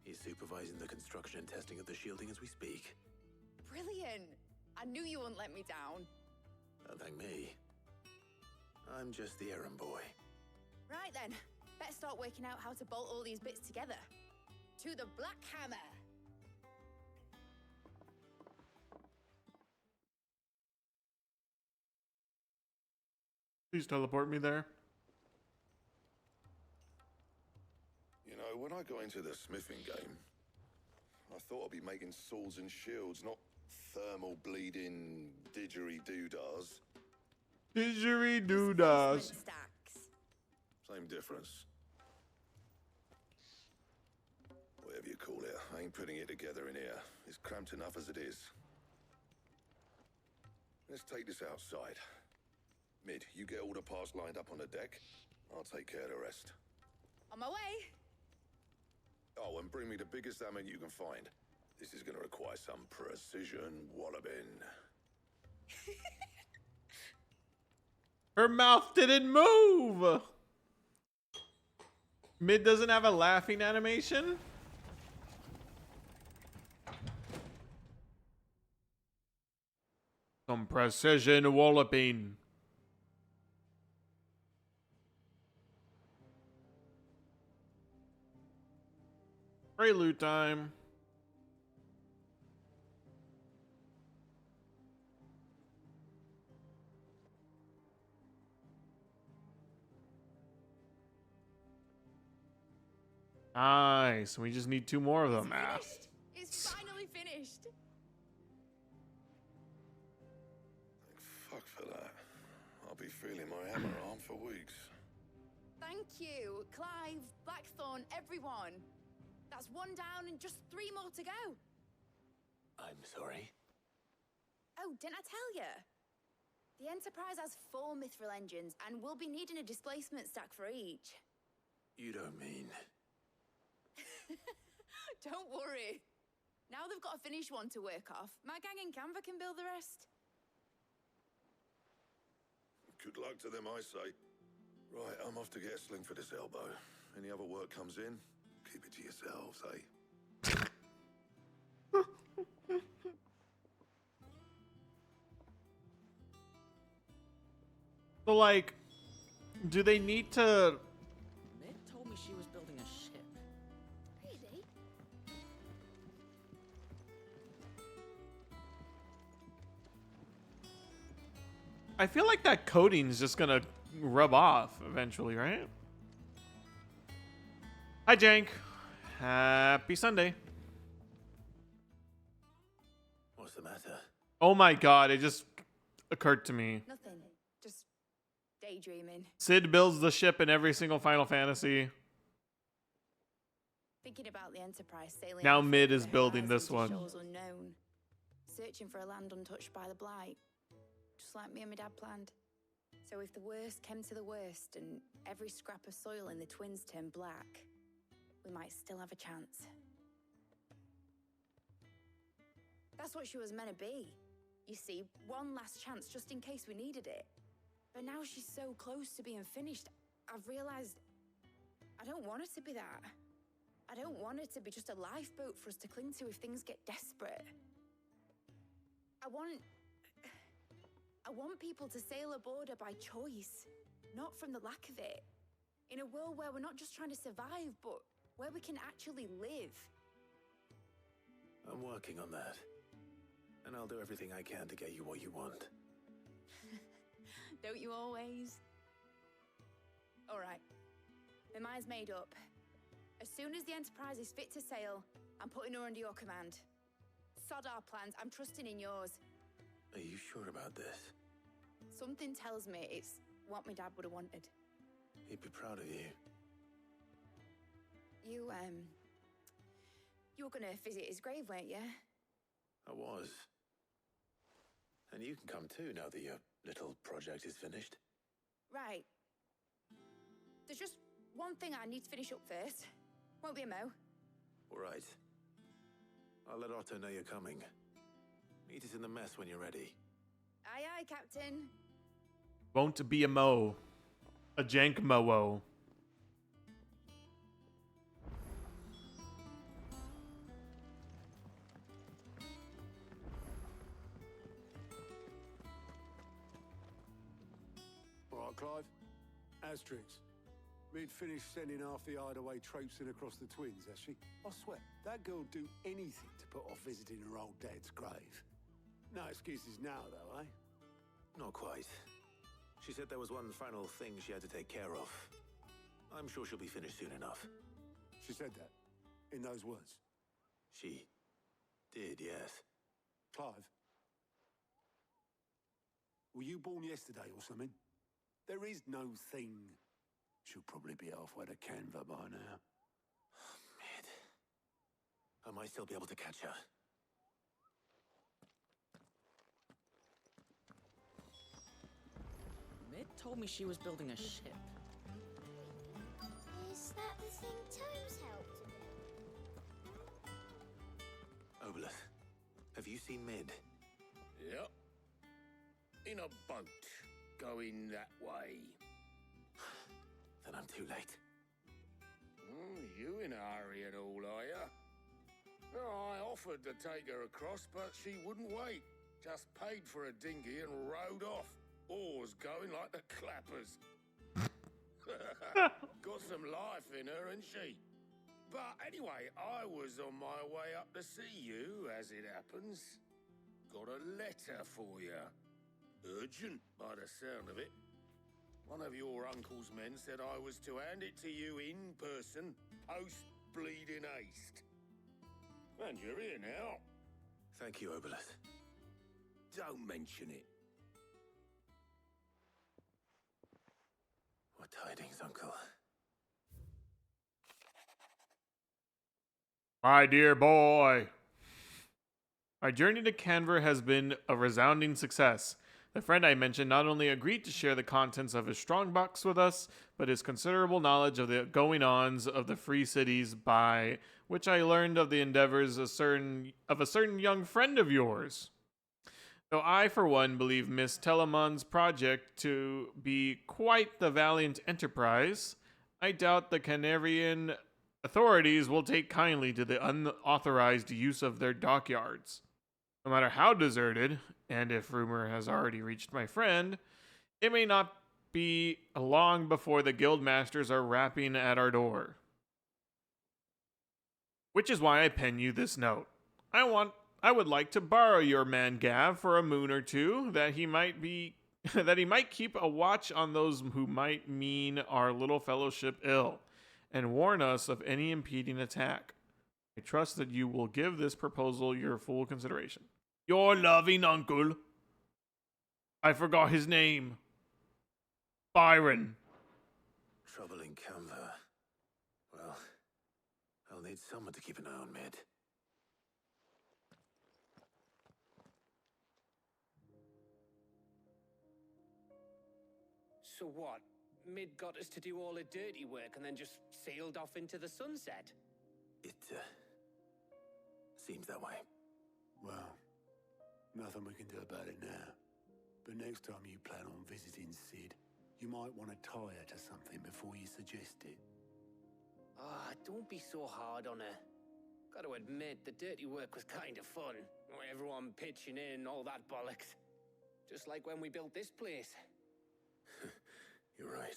He's supervising the construction and testing of the shielding as we speak. Brilliant! I knew you wouldn't let me down. Don't thank me. I'm just the errand boy. Right then, better start working out how to bolt all these bits together. To the Black Hammer! Please teleport me there. You know, when I got into the smithing game, I thought I'd be making swords and shields, not thermal bleeding didgeridoo-dahs. Didgeridoo-dahs. Same difference. Whatever you call it, I ain't putting it together in here. It's cramped enough as it is. Let's take this outside. Mid, you get all the parts lined up on the deck. I'll take care of the rest. On my way! Oh, and bring me the biggest hammer you can find. This is gonna require some precision walloping. Her mouth didn't move! Mid doesn't have a laughing animation? Some precision walloping. Prelude time. Nice. We just need 2 more of them. Ah. It's finally finished! Fuck for that. I'll be feeling my hammer arm for weeks. Thank you, Clive, Blackthorn, everyone. That's 1 down and just 3 more to go. I'm sorry. Oh, didn't I tell you? The Enterprise has 4 mithril engines and we'll be needing a displacement stack for each. You don't mean... Don't worry. Now they've got a finished one to work off. My gang in Canva can build the rest. Good luck to them, I say. Right, I'm off to get a sling for this elbow. Any other work comes in, keep it to yourselves, eh? So, like, do they need to... Ned told me she was building a ship. Really? I feel like that coating's just gonna rub off eventually, right? Hi, Jank. Happy Sunday. What's the matter? Oh my god, it just occurred to me. Nothing. Just daydreaming. Sid builds the ship in every single Final Fantasy. Thinking about the Enterprise sailing Now off Mid into is the building horizon this to one. shores unknown, searching for a land untouched by the blight, just like me and my dad planned. So if the worst came to the worst and every scrap of soil in the twins turned black, we might still have a chance. That's what she was meant to be. You see, one last chance just in case we needed it. But now she's so close to being finished, I've realized I don't want it to be that. I don't want it to be just a lifeboat for us to cling to if things get desperate. I want people to sail aboard her by choice, not from the lack of it. In a world where we're not just trying to survive, but where we can actually live. I'm working on that. And I'll do everything I can to get you what you want. Don't you always? All right. My mind's made up. As soon as the Enterprise is fit to sail, I'm putting her under your command. Sod our plans, I'm trusting in yours. Are you sure about this? Something tells me it's what my dad would have wanted. He'd be proud of you. You were gonna visit his grave, weren't you? I was. And you can come too now that your little project is finished. Right. There's just one thing I need to finish up first. Won't be a mo. All right. I'll let Otto know you're coming. Meet us in the mess when you're ready. Aye, aye, Captain. Won't be a mo. A jank mo-o. All right, Clive. Asterix. Mid finished sending half the hideaway traipsing across the twins, has she? I swear, that girl'd do anything to put off visiting her old dad's grave. No excuses now, though, eh? Not quite. She said there was one final thing she had to take care of. I'm sure she'll be finished soon enough. She said that? In those words? She did, yes. Clive? Were you born yesterday or something? There is no thing. She'll probably be halfway to Canva by now. Mid. I might still be able to catch her. Mid told me she was building a ship. Is that the thing Tomes helped with? Obelith, have you seen Mid? Yep. In a boat, going that way. Then I'm too late. You in a hurry and all, are ya? No, I offered to take her across, but she wouldn't wait. Just paid for a dinghy and rowed off. Oars going like the clappers. Got some life in her, ain't she? But anyway, I was on my way up to see you, as it happens. Got a letter for you. Urgent, by the sound of it. One of your uncle's men said I was to hand it to you in person, post-bleeding haste. And you're here now. Thank you, Obelith. Don't mention it. What tidings, Uncle? My dear boy. My journey to Canver has been a resounding success. The friend I mentioned not only agreed to share the contents of his strongbox with us, but his considerable knowledge of the goings-ons of the Free Cities, by which I learned of the endeavors of a certain young friend of yours. Though I, for one, believe Miss Telemon's project to be quite the valiant enterprise, I doubt the Canarian authorities will take kindly to the unauthorized use of their dockyards. No matter how deserted, and if rumor has already reached my friend, it may not be long before the guild masters are rapping at our door. Which is why I pen you this note. I would like to borrow your man Gav for a moon or two, that he might keep a watch on those who might mean our little fellowship ill, and warn us of any impeding attack. I trust that you will give this proposal your full consideration. Your loving uncle. I forgot his name. Byron. Trouble in Canva. Well, I'll need someone to keep an eye on Mid. So what? Mid got us to do all the dirty work and then just sailed off into the sunset? It, seems that way. Well, nothing we can do about it now. But next time you plan on visiting Sid, you might want to tie her to something before you suggest it. Ah, don't be so hard on her. Got to admit, the dirty work was kind of fun. Everyone pitching in, all that bollocks. Just like when we built this place. You're right.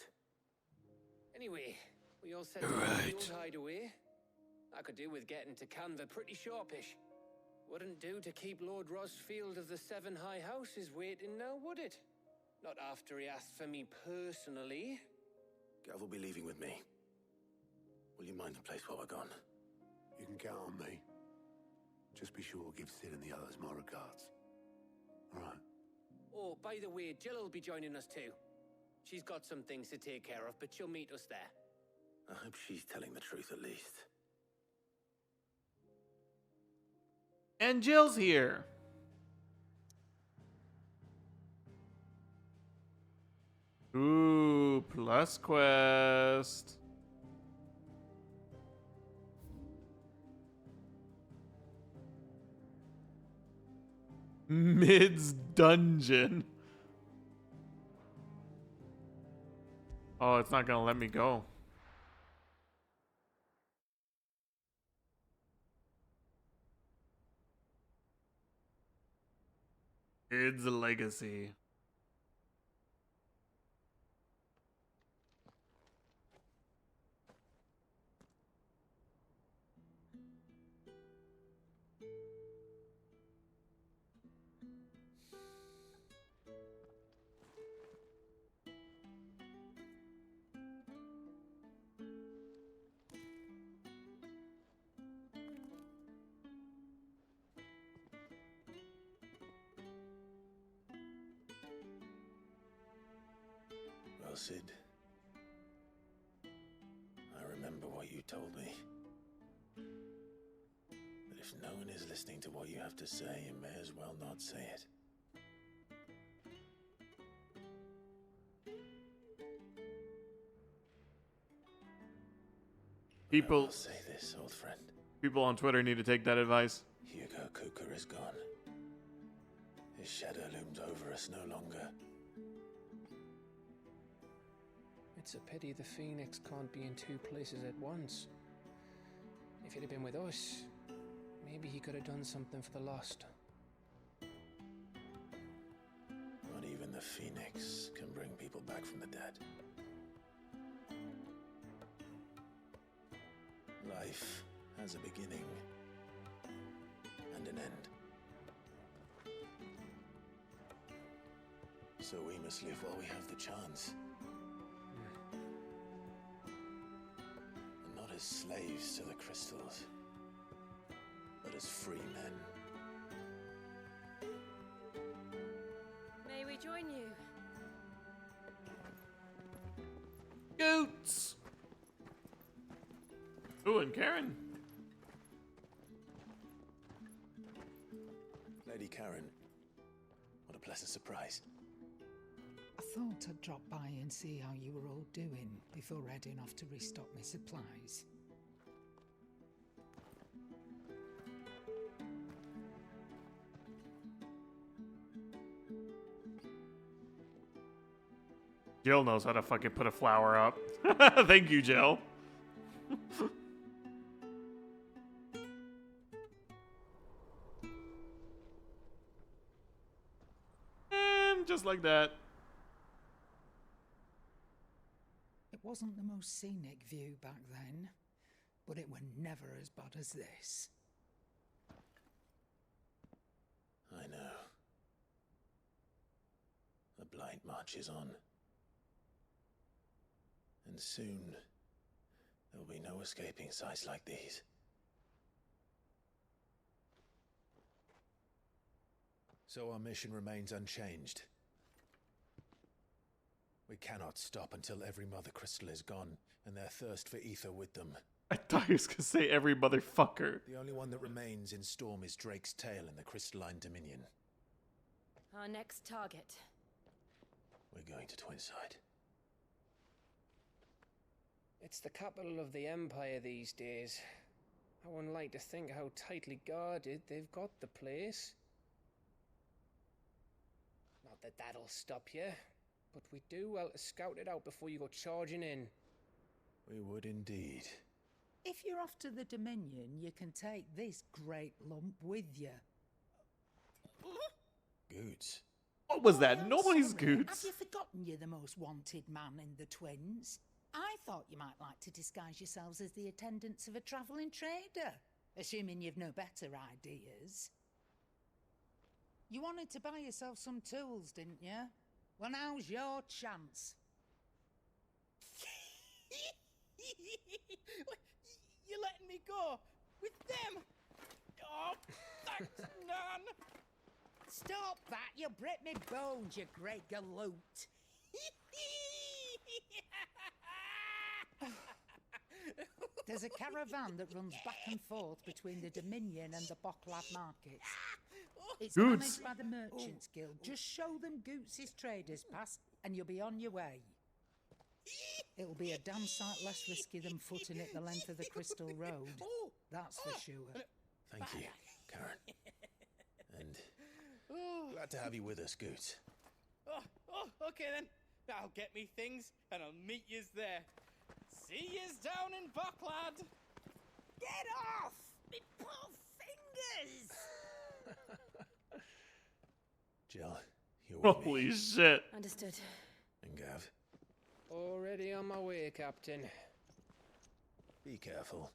Anyway, we all set to the old hideaway. I could do with getting to Canva pretty sharpish. Wouldn't do to keep Lord Rosfield of the Seven High Houses waiting now, would it? Not after he asked for me personally. Gav will be leaving with me. Will you mind the place while we're gone? You can count on me. Just be sure to give Sid and the others my regards. All right. Oh, by the way, Jill will be joining us too. She's got some things to take care of, but she'll meet us there. I hope she's telling the truth at least. And Jill's here. Ooh, plus quest. Mid's dungeon. Oh, it's not gonna let me go. Mid's legacy. Well, Sid, I remember what you told me. But if no one is listening to what you have to say, you may as well not say it. People I'll say this, old friend. People on Twitter need to take that advice. Hugo Kuka is gone. His shadow looms over us no longer. It's a pity the Phoenix can't be in two places at once. If he'd have been with us, maybe he could have done something for the lost. Not even the Phoenix can bring people back from the dead. Life has a beginning and an end. So we must live while we have the chance. And not as slaves to the crystals, but as free men. May we join you? Goats! Ooh, and Karen. Lady Karen, what a pleasant surprise. I thought I'd drop by and see how you were all doing before heading off to restock my supplies. Jill knows how to fucking put a flower up. Thank you, Jill. And just like that. It wasn't the most scenic view back then, but it were never as bad as this. I know. The blight marches on. And soon, there will be no escaping sights like these. So our mission remains unchanged. We cannot stop until every Mother Crystal is gone, and their thirst for ether with them. I thought he was gonna say every motherfucker. The only one that remains in Storm is Drake's tail in the Crystalline Dominion. Our next target. We're going to Twinside. It's the capital of the Empire these days. I wouldn't like to think how tightly guarded they've got the place. Not that that'll stop you, but we do well to scout it out before you go charging in. We would indeed. If you're off to the Dominion, you can take this great lump with you. Goods. What was that I'm noise, sorry. Goods? Have you forgotten you're the most wanted man in the Twins? I thought you might like to disguise yourselves as the attendants of a travelling trader, assuming you've no better ideas. You wanted to buy yourself some tools, didn't you? Well, now's your chance. You're letting me go with them? Oh, thanks, Nan. Stop that! You break me bones, you great galoot. There's a caravan that runs back and forth between the Dominion and the Bocklad markets. It's Goots. managed by the Merchants Guild. Just show them Goots' traders pass and you'll be on your way. It'll be a damn sight less risky than footing it the length of the Crystal Road. That's for sure. Thank you, Karen. And glad to have you with us, Goot. Okay then. I'll get me things and I'll meet yous there. See yous down in Bocklad. Get off! Me poor fingers! Jill, you're with me. Holy shit. Understood. And Gav, Already on my way, Captain. be careful.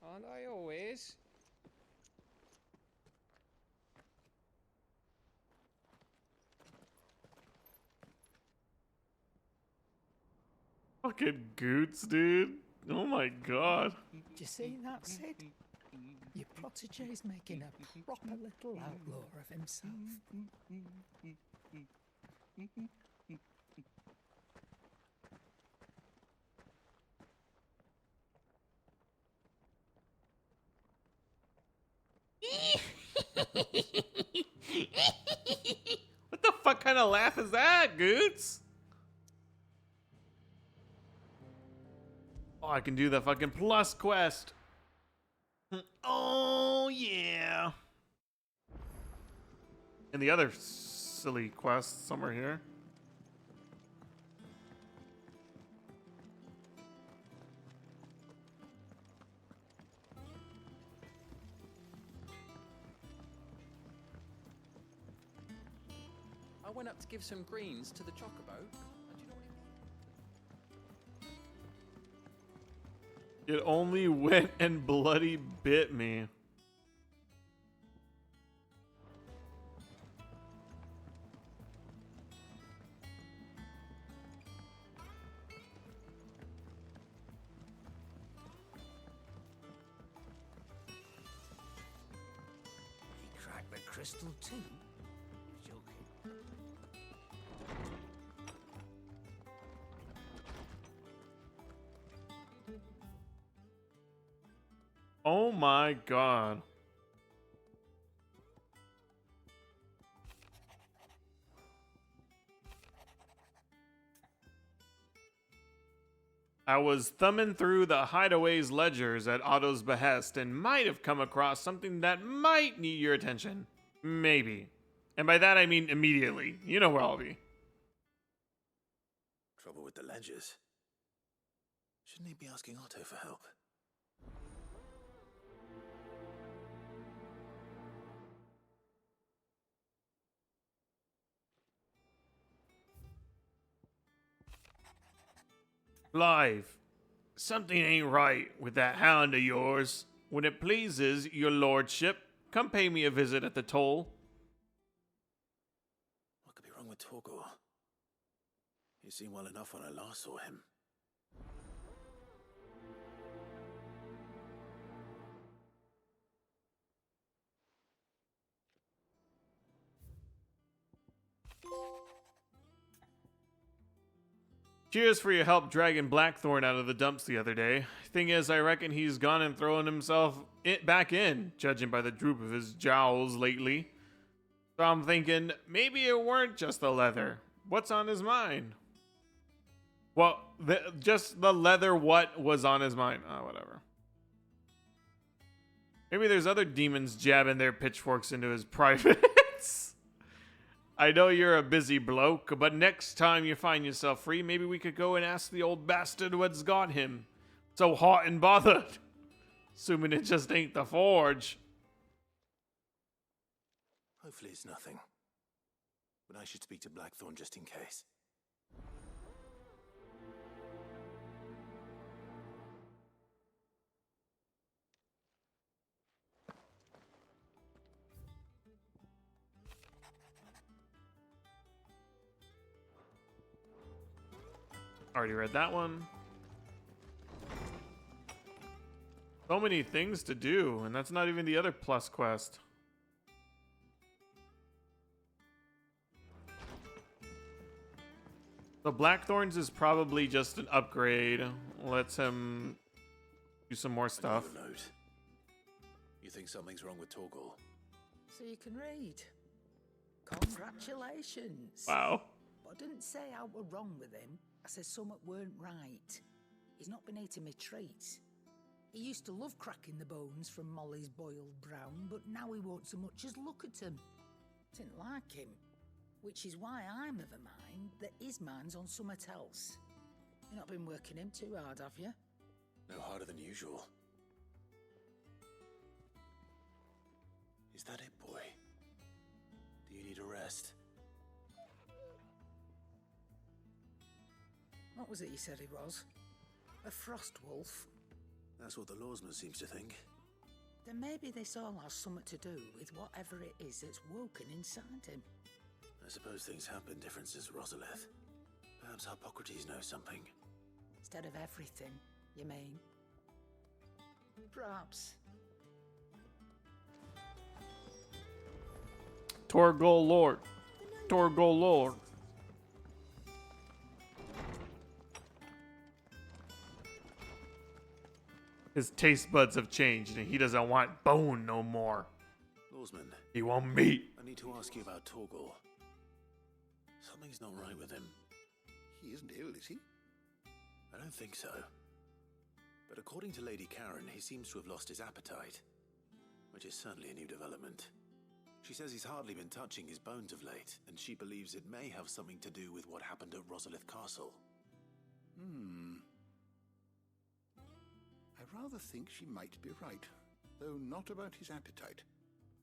Aren't I always? Fucking Goots, dude. Oh my god. Do you see that, Sid? Your protege's making a proper little outlaw of himself. What the fuck kind of laugh is that, Goots? Oh, I can do the fucking plus quest. Oh, yeah. And the other silly quest somewhere here. I went up to give some greens to the chocobo. It only went and bloody bit me. He cracked the crystal too? Joking. Oh my god. I was thumbing through the Hideaway's ledgers at Otto's behest and might have come across something that might need your attention. Maybe. And by that I mean immediately. You know where I'll be. Trouble with the ledgers. Shouldn't he be asking Otto for help? Live. Something ain't right with that hound of yours. When it pleases your lordship, come pay me a visit at the toll. What could be wrong with Torgor? He seemed well enough when I last saw him. Cheers for your help dragging Blackthorn out of the dumps the other day. Thing is, I reckon he's gone and thrown himself back in, judging by the droop of his jowls lately. So I'm thinking, maybe it weren't just the leather. What's on his mind? Well, just the leather what was on his mind. Oh, whatever. Maybe there's other demons jabbing their pitchforks into his privates. I know you're a busy bloke, but next time you find yourself free, maybe we could go and ask the old bastard what's got him so hot and bothered. Assuming it just ain't the forge. Hopefully it's nothing. But I should speak to Blackthorn just in case. Already read that one. So many things to do, and that's not even the other plus quest. So Blackthorns is probably just an upgrade. Lets him do some more stuff. Another note. You think something's wrong with Torgal? So you can read. Congratulations. Wow. But I didn't say I were wrong with him. I said something weren't right. He's not been eating me treats. He used to love cracking the bones from Molly's boiled brown, but now he won't so much as look at them. Didn't like him. Which is why I'm of a mind that his mind's on something else. You've not been working him too hard, have you? No harder than usual. Is that it, boy? Do you need a rest? What was it you said he was? A frost wolf? That's what the lawsman seems to think. Then maybe this all has something to do with whatever it is that's woken inside him. I suppose things have been different since Rosalith. Perhaps Hippocrates knows something. Instead of everything, you mean? Perhaps. Torgal Lord. Torgal Lord. His taste buds have changed and he doesn't want bone no more. Lawsman. He want meat. I need to ask you about Torgal. Something's not right with him. He isn't ill, is he? I don't think so. But according to Lady Karen, he seems to have lost his appetite, which is certainly a new development. She says he's hardly been touching his bones of late, and she believes it may have something to do with what happened at Rosalith Castle. I rather think she might be right, though not about his appetite.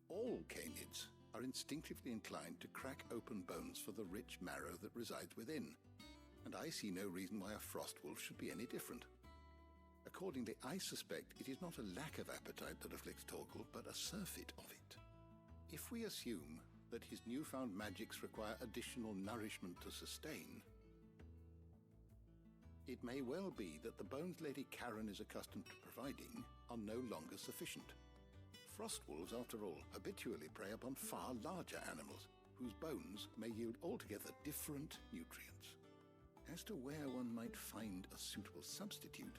All canids are instinctively inclined to crack open bones for the rich marrow that resides within, and I see no reason why a frost wolf should be any different. Accordingly, I suspect it is not a lack of appetite that afflicts Torgal, but a surfeit of it. If we assume that his newfound magics require additional nourishment to sustain, it may well be that the bones Lady Karen is accustomed to providing are no longer sufficient. Frost wolves, after all, habitually prey upon far larger animals, whose bones may yield altogether different nutrients. As to where one might find a suitable substitute,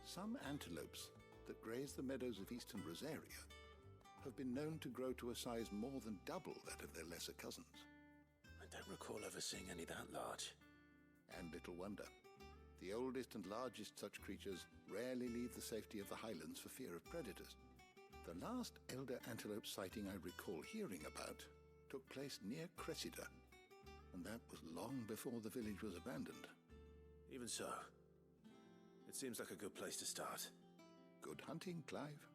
some antelopes that graze the meadows of eastern Rosaria have been known to grow to a size more than double that of their lesser cousins. I don't recall ever seeing any that large. And little wonder. The oldest and largest such creatures rarely leave the safety of the highlands for fear of predators. The last elder antelope sighting I recall hearing about took place near Cressida, and that was long before the village was abandoned. Even so, it seems like a good place to start. Good hunting, Clive.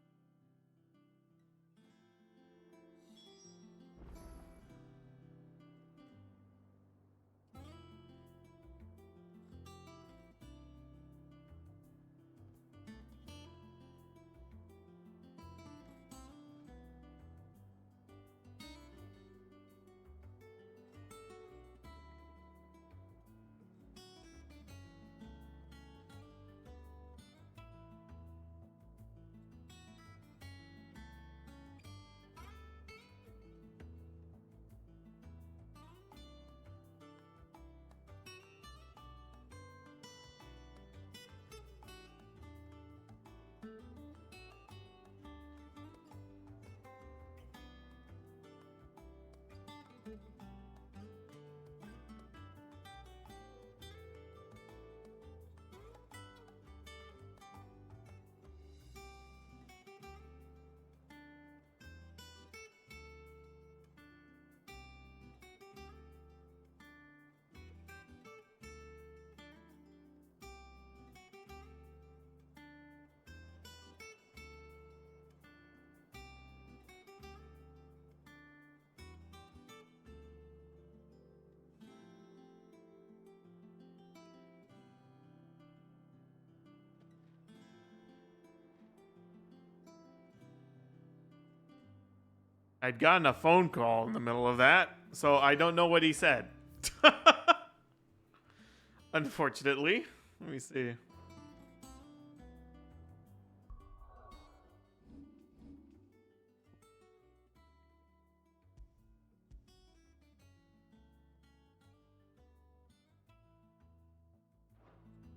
I'd gotten a phone call in the middle of that, so I don't know what he said. Unfortunately. Let me see.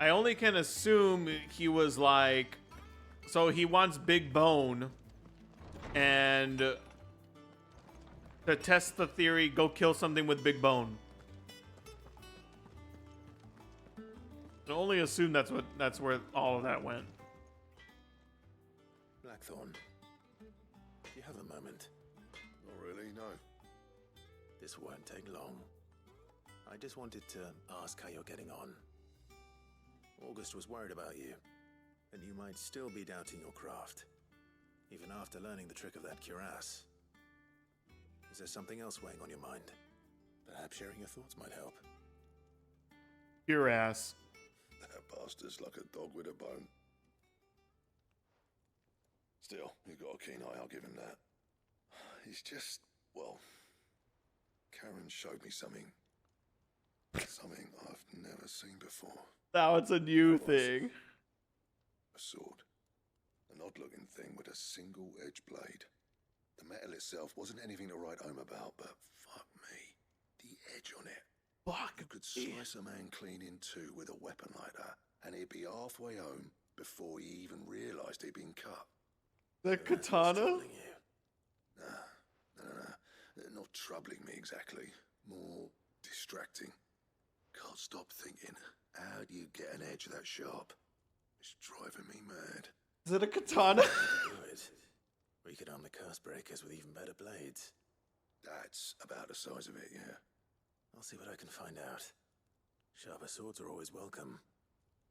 I only can assume he was like, so he wants Big Bone, and to test the theory, go kill something with Big Bone. I only assume that's where all of that went. Blackthorn, do you have a moment? Not really, no. This won't take long. I just wanted to ask how you're getting on. August was worried about you, and you might still be doubting your craft, even after learning the trick of that cuirass. Is there something else weighing on your mind? Perhaps sharing your thoughts might help. Cuirass. That bastard's like a dog with a bone. Still, he's got a keen eye, I'll give him that. He's just, well, Karen showed me something I've never seen before. Now it's a new thing. A sword. An odd-looking thing with a single-edged blade. The metal itself wasn't anything to write home about, but fuck me. The edge on it. Fuck. You could slice a man clean in two with a weapon like that, and he'd be halfway home before he even realised he'd been cut. The katana? Nah. Not troubling me exactly. More distracting. Can't stop thinking, how do you get an edge that sharp? It's driving me mad. Is it a katana? Good. We could arm the curse breakers with even better blades. That's about the size of it, yeah. I'll see what I can find out. Sharper swords are always welcome.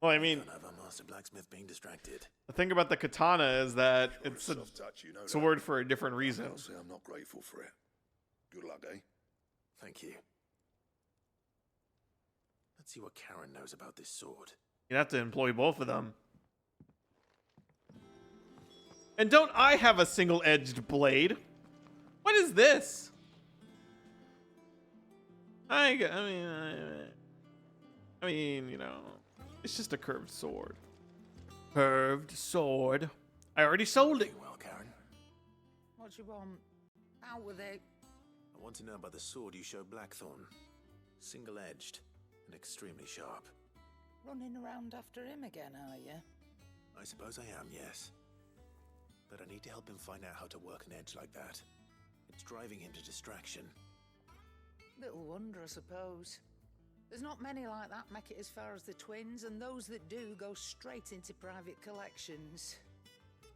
Well, I mean, Can't have our master blacksmith being distracted. the thing about the katana is that it's a Soft touch, you know sword for a different reason. I'll say I'm not grateful for it. Good luck, eh? Thank you. Let's see what Karen knows about this sword. You have to employ both of them. And don't I have a single-edged blade? What is this? I mean, you know, it's just a curved sword. Curved sword. I already sold it. Well, Karen. What do you want? Out with it. I want to know about the sword you showed Blackthorn. Single-edged and extremely sharp. Running around after him again, are you? I suppose I am, yes. But I need to help him find out how to work an edge like that. It's driving him to distraction. Little wonder, I suppose. There's not many like that make it as far as the twins, and those that do go straight into private collections.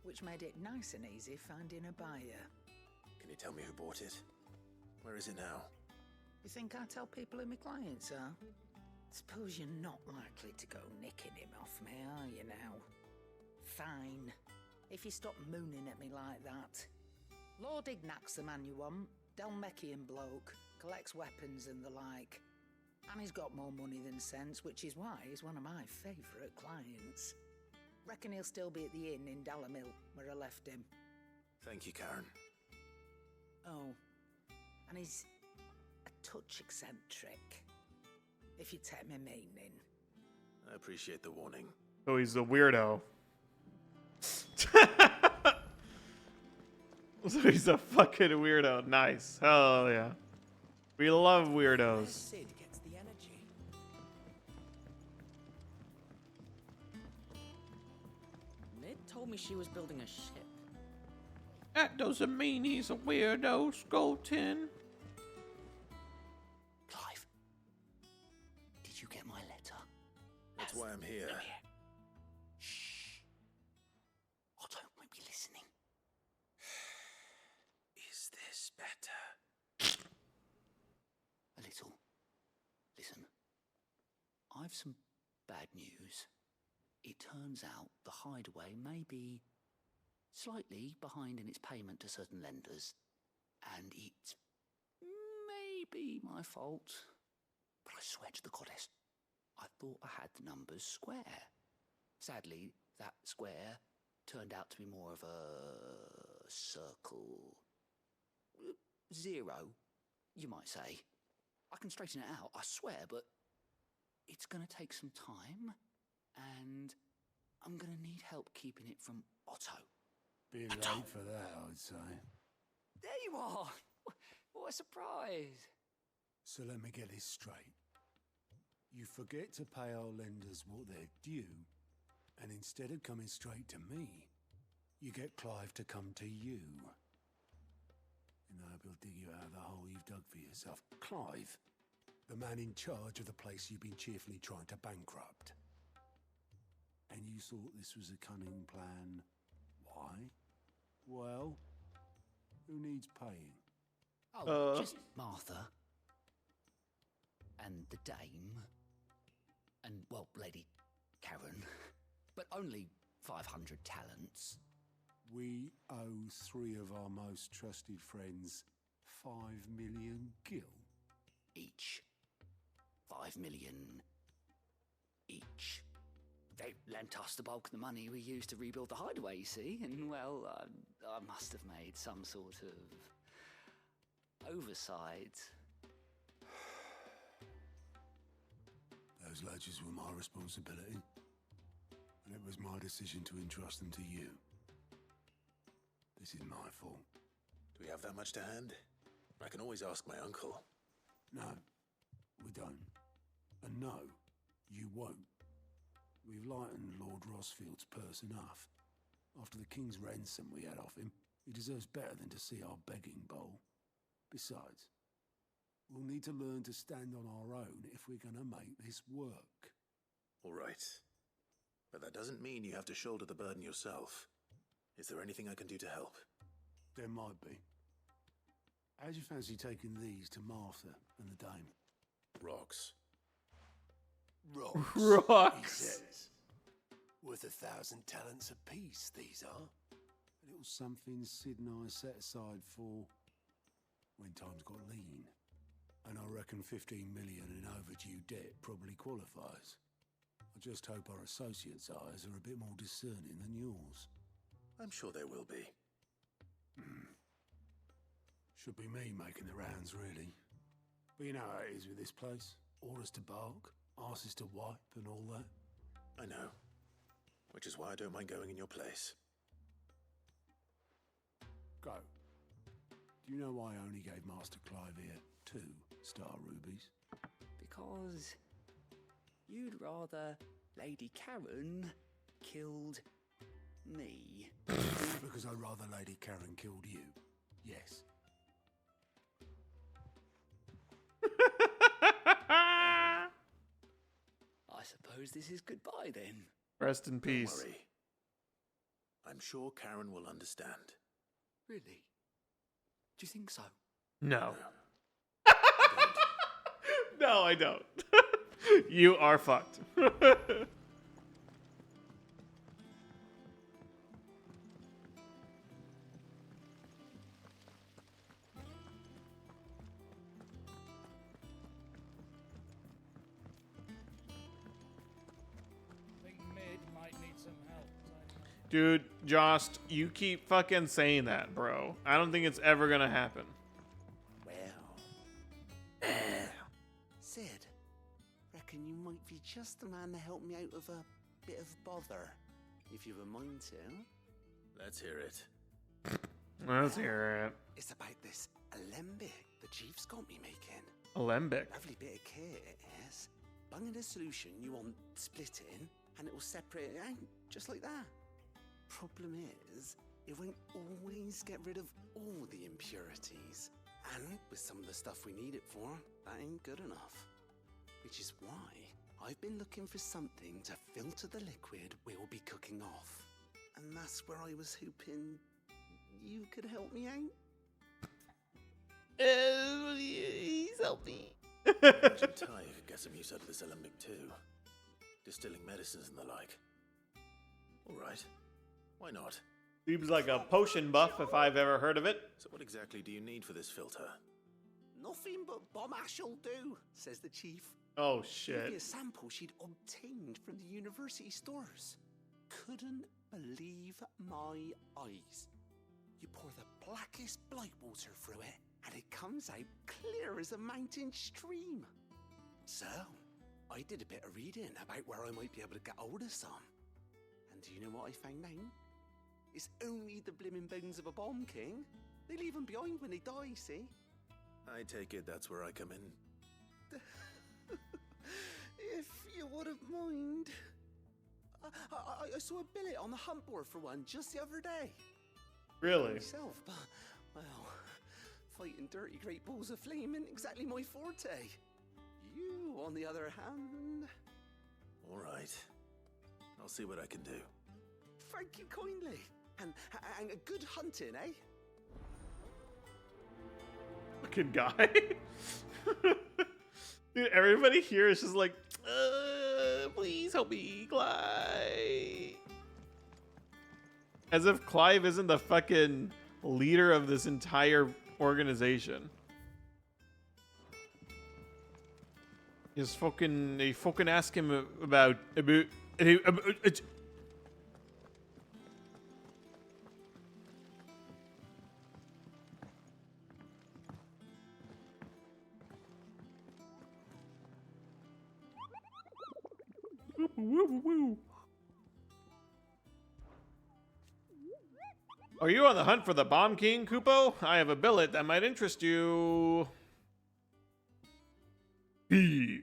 Which made it nice and easy finding a buyer. Can you tell me who bought it? Where is it now? You think I tell people who my clients are? Suppose you're not likely to go nicking him off me, are you now? Fine. If you stop mooning at me like that. Lord Ignac's the man you want. Dalmekian bloke. Collects weapons and the like. And he's got more money than sense, which is why he's one of my favourite clients. Reckon he'll still be at the inn in Dalamil, where I left him. Thank you, Karen. Oh, and he's a touch eccentric, if you take my meaning. I appreciate the warning. Oh, he's a weirdo. So he's a fucking weirdo. Nice. Hell yeah. We love weirdos. Sid gets the energy. Nid told me she was building a ship. That doesn't mean he's a weirdo, Skoltin. Clive, did you get my letter? That's why I'm here. Shh. Otto might be listening. Is this better? A little. Listen, I've some bad news. It turns out the hideaway may be slightly behind in its payment to certain lenders, and it may be my fault. But I swear to the goddess, I thought I had the numbers square. Sadly, that square turned out to be more of a circle. Zero, you might say. I can straighten it out, I swear, but it's going to take some time, and I'm going to need help keeping it from Otto. Bit late for that, I'd say. There you are! What a surprise! So let me get this straight. You forget to pay our lenders what they're due, and instead of coming straight to me, you get Clive to come to you. And I hope he'll dig you out of the hole you've dug for yourself. Clive, the man in charge of the place you've been cheerfully trying to bankrupt. And you thought this was a cunning plan. Why? Well, who needs paying? Oh, just Martha. And the dame. And, well, Lady Karen. But only 500 talents. We owe 3 of our most trusted friends 5 million gil. Each. 5 million each. They lent us the bulk of the money we used to rebuild the hideaway, you see, and, well, I must have made some sort of oversight. Those ledgers were my responsibility, and it was my decision to entrust them to you. This is my fault. Do we have that much to hand? I can always ask my uncle. No, we don't. And no, you won't. We've lightened Lord Rosfield's purse enough. After the king's ransom we had off him, he deserves better than to see our begging bowl. Besides, we'll need to learn to stand on our own if we're going to make this work. All right. But that doesn't mean you have to shoulder the burden yourself. Is there anything I can do to help? There might be. How'd you fancy taking these to Martha and the dame? Rocks. Rocks. Rocks. He says. Worth 1,000 talents apiece, these are. A little something Sid and I set aside for when times got lean. And I reckon 15 million in overdue debt probably qualifies. I just hope our associates' eyes are a bit more discerning than yours. I'm sure there will be. Should be me making the rounds, really. But you know how it is with this place. Orders to bark, arses to wipe, and all that. I know. Which is why I don't mind going in your place. Go. Do you know why I only gave Master Clive here 2 star rubies? Because you'd rather Lady Karen killed me. Because I'd rather Lady Karen killed you. Yes. I suppose this is goodbye then. Rest in peace. Don't worry. I'm sure Karen will understand. Really? Do you think so? No. No, I don't. You are fucked. Dude, Jost, you keep fucking saying that, bro. I don't think it's ever gonna happen. Well. Sid, reckon you might be just the man to help me out of a bit of bother, if you've a mind to. Let's hear it. Let's hear it. It's about this alembic the chief's got me making. Alembic? Lovely bit of kit it is. Bung in a solution you want splitting, and it will separate it out, just like that. Problem is, it won't always get rid of all the impurities. And with some of the stuff we need it for, that ain't good enough. Which is why I've been looking for something to filter the liquid we'll be cooking off. And that's where I was hoping you could help me out. Please help me. Agent Ty could get some use out of this alembic too. Distilling medicines and the like. All right. Why not? Seems like a potion buff if I've ever heard of it. So what exactly do you need for this filter? Nothing but bomb ash'll do, says the chief. Oh shit. Maybe a sample she'd obtained from the university stores. Couldn't believe my eyes. You pour the blackest blight water through it, and it comes out clear as a mountain stream. So, I did a bit of reading about where I might be able to get hold of some. And do you know what I found out? It's only the blimmin' bones of a bomb king. They leave them behind when they die, see? I take it that's where I come in. If you wouldn't mind. I saw a billet on the hunt board for one just the other day. Really? Myself, but, well, fighting dirty great balls of flame isn't exactly my forte. You, on the other hand... All right. I'll see what I can do. Thank you kindly. And a good hunting, eh? Fucking guy. Dude, everybody here is just like, please help me, Clive. As if Clive isn't the fucking leader of this entire organization. You fucking ask him about Are you on the hunt for the Bomb King, Kupo? I have a billet that might interest you. B.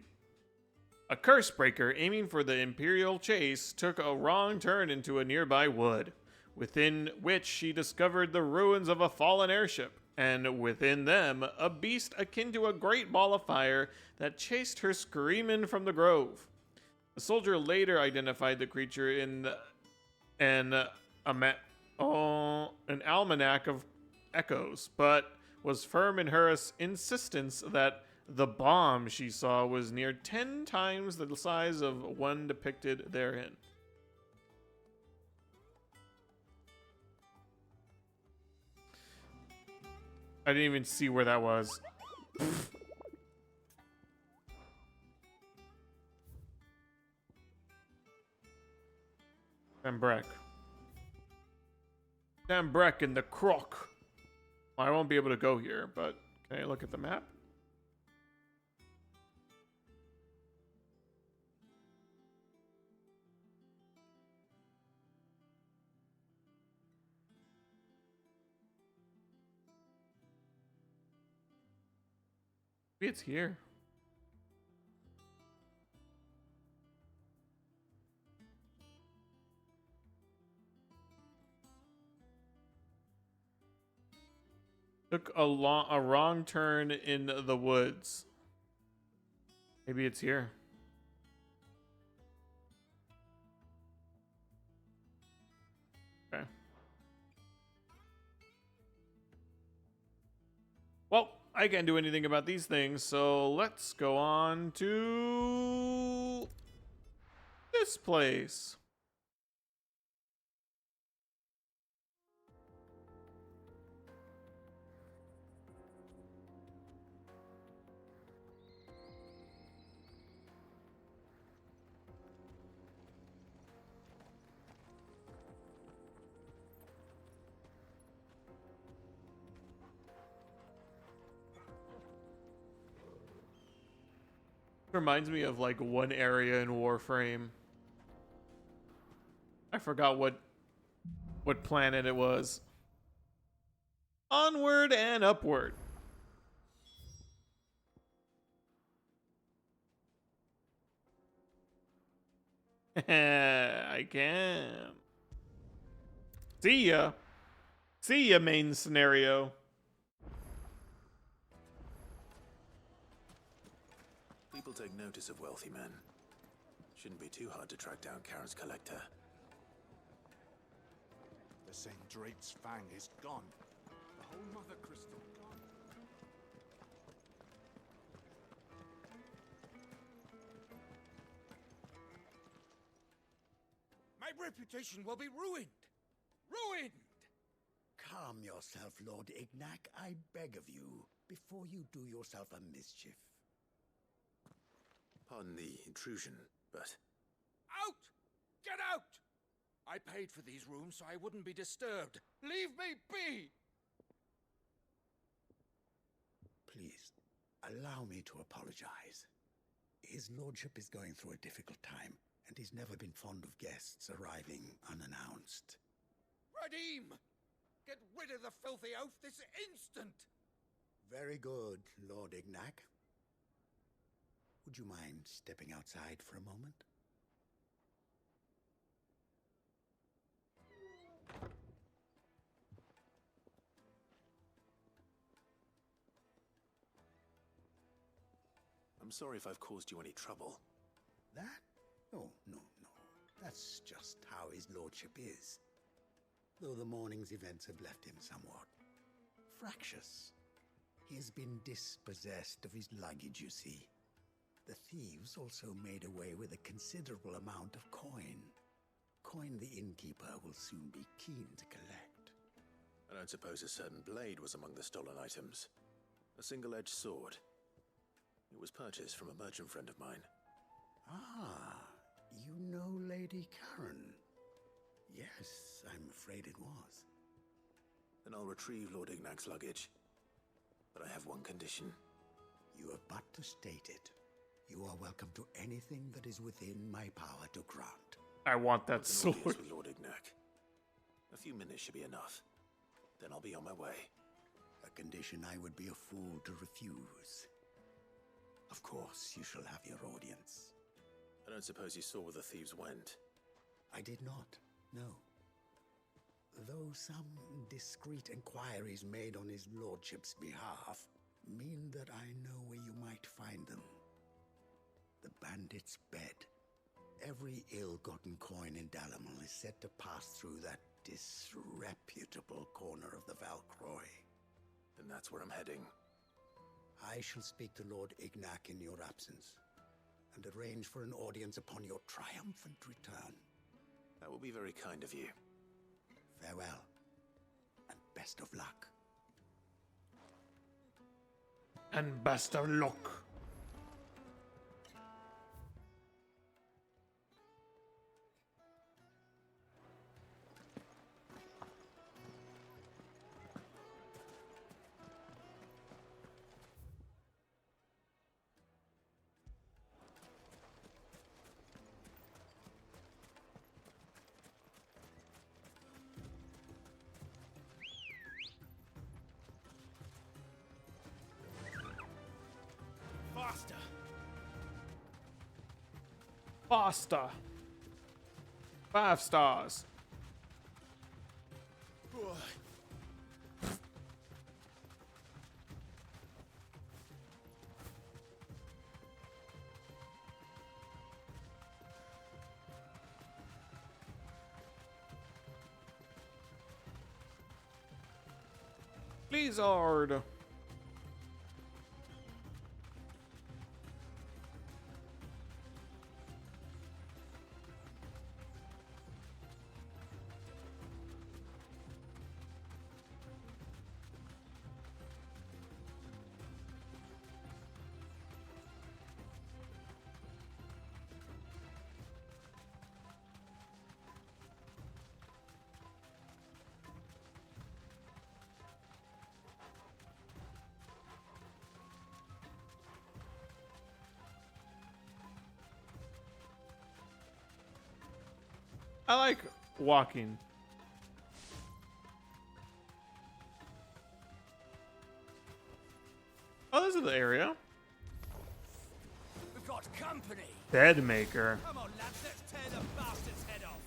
A curse breaker aiming for the Imperial chase took a wrong turn into a nearby wood, within which she discovered the ruins of a fallen airship, and within them, a beast akin to a great ball of fire that chased her screaming from the grove. The soldier later identified the creature in an almanac of echoes, but was firm in her insistence that the bomb she saw was near 10 times the size of one depicted therein. I didn't even see where that was. Dambrek. Dambrek and the Croc. Well, I won't be able to go here, but can I look at the map? Maybe it's here. Took a wrong turn in the woods. Maybe it's here. Okay. Well, I can't do anything about these things, so let's go on to this place. Reminds me of like one area in Warframe. I forgot what planet it was. Onward and upward. I can. See ya. See ya, main scenario. People take notice of wealthy men. Shouldn't be too hard to track down Karen's collector. The St. Drake's Fang is gone. The whole Mother Crystal gone. My reputation will be ruined! Ruined! Calm yourself, Lord Ignac, I beg of you, before you do yourself a mischief. Pardon the intrusion, but... Out! Get out! I paid for these rooms so I wouldn't be disturbed. Leave me be! Please, allow me to apologize. His lordship is going through a difficult time, and he's never been fond of guests arriving unannounced. Radim! Get rid of the filthy oaf this instant! Very good, Lord Ignac. Would you mind stepping outside for a moment? I'm sorry if I've caused you any trouble. That? Oh, no. That's just how his lordship is. Though the morning's events have left him somewhat fractious. He has been dispossessed of his luggage, you see. The thieves also made away with a considerable amount of coin. Coin the innkeeper will soon be keen to collect. I don't suppose a certain blade was among the stolen items. A single-edged sword. It was purchased from a merchant friend of mine. Ah, you know Lady Karen? Yes, I'm afraid it was. Then I'll retrieve Lord Ignac's luggage. But I have one condition. You have but to state it. You are welcome to anything that is within my power to grant. I want that sword. With Lord Ignac. A few minutes should be enough. Then I'll be on my way. A condition I would be a fool to refuse. Of course, you shall have your audience. I don't suppose you saw where the thieves went? I did not, no. Though some discreet inquiries made on his lordship's behalf mean that I know where you might find them. The bandit's bed. Every ill-gotten coin in Dalamil is said to pass through that disreputable corner of the Valcroy. Then that's where I'm heading. I shall speak to Lord Ignac in your absence, and arrange for an audience upon your triumphant return. That will be very kind of you. Farewell, and best of luck. And best of luck. Faster! Faster. 5 stars. Blizzard. I like walking. Oh, this is the area. We've got company. Bed maker. Come on, lads, let's tear the bastard's head off.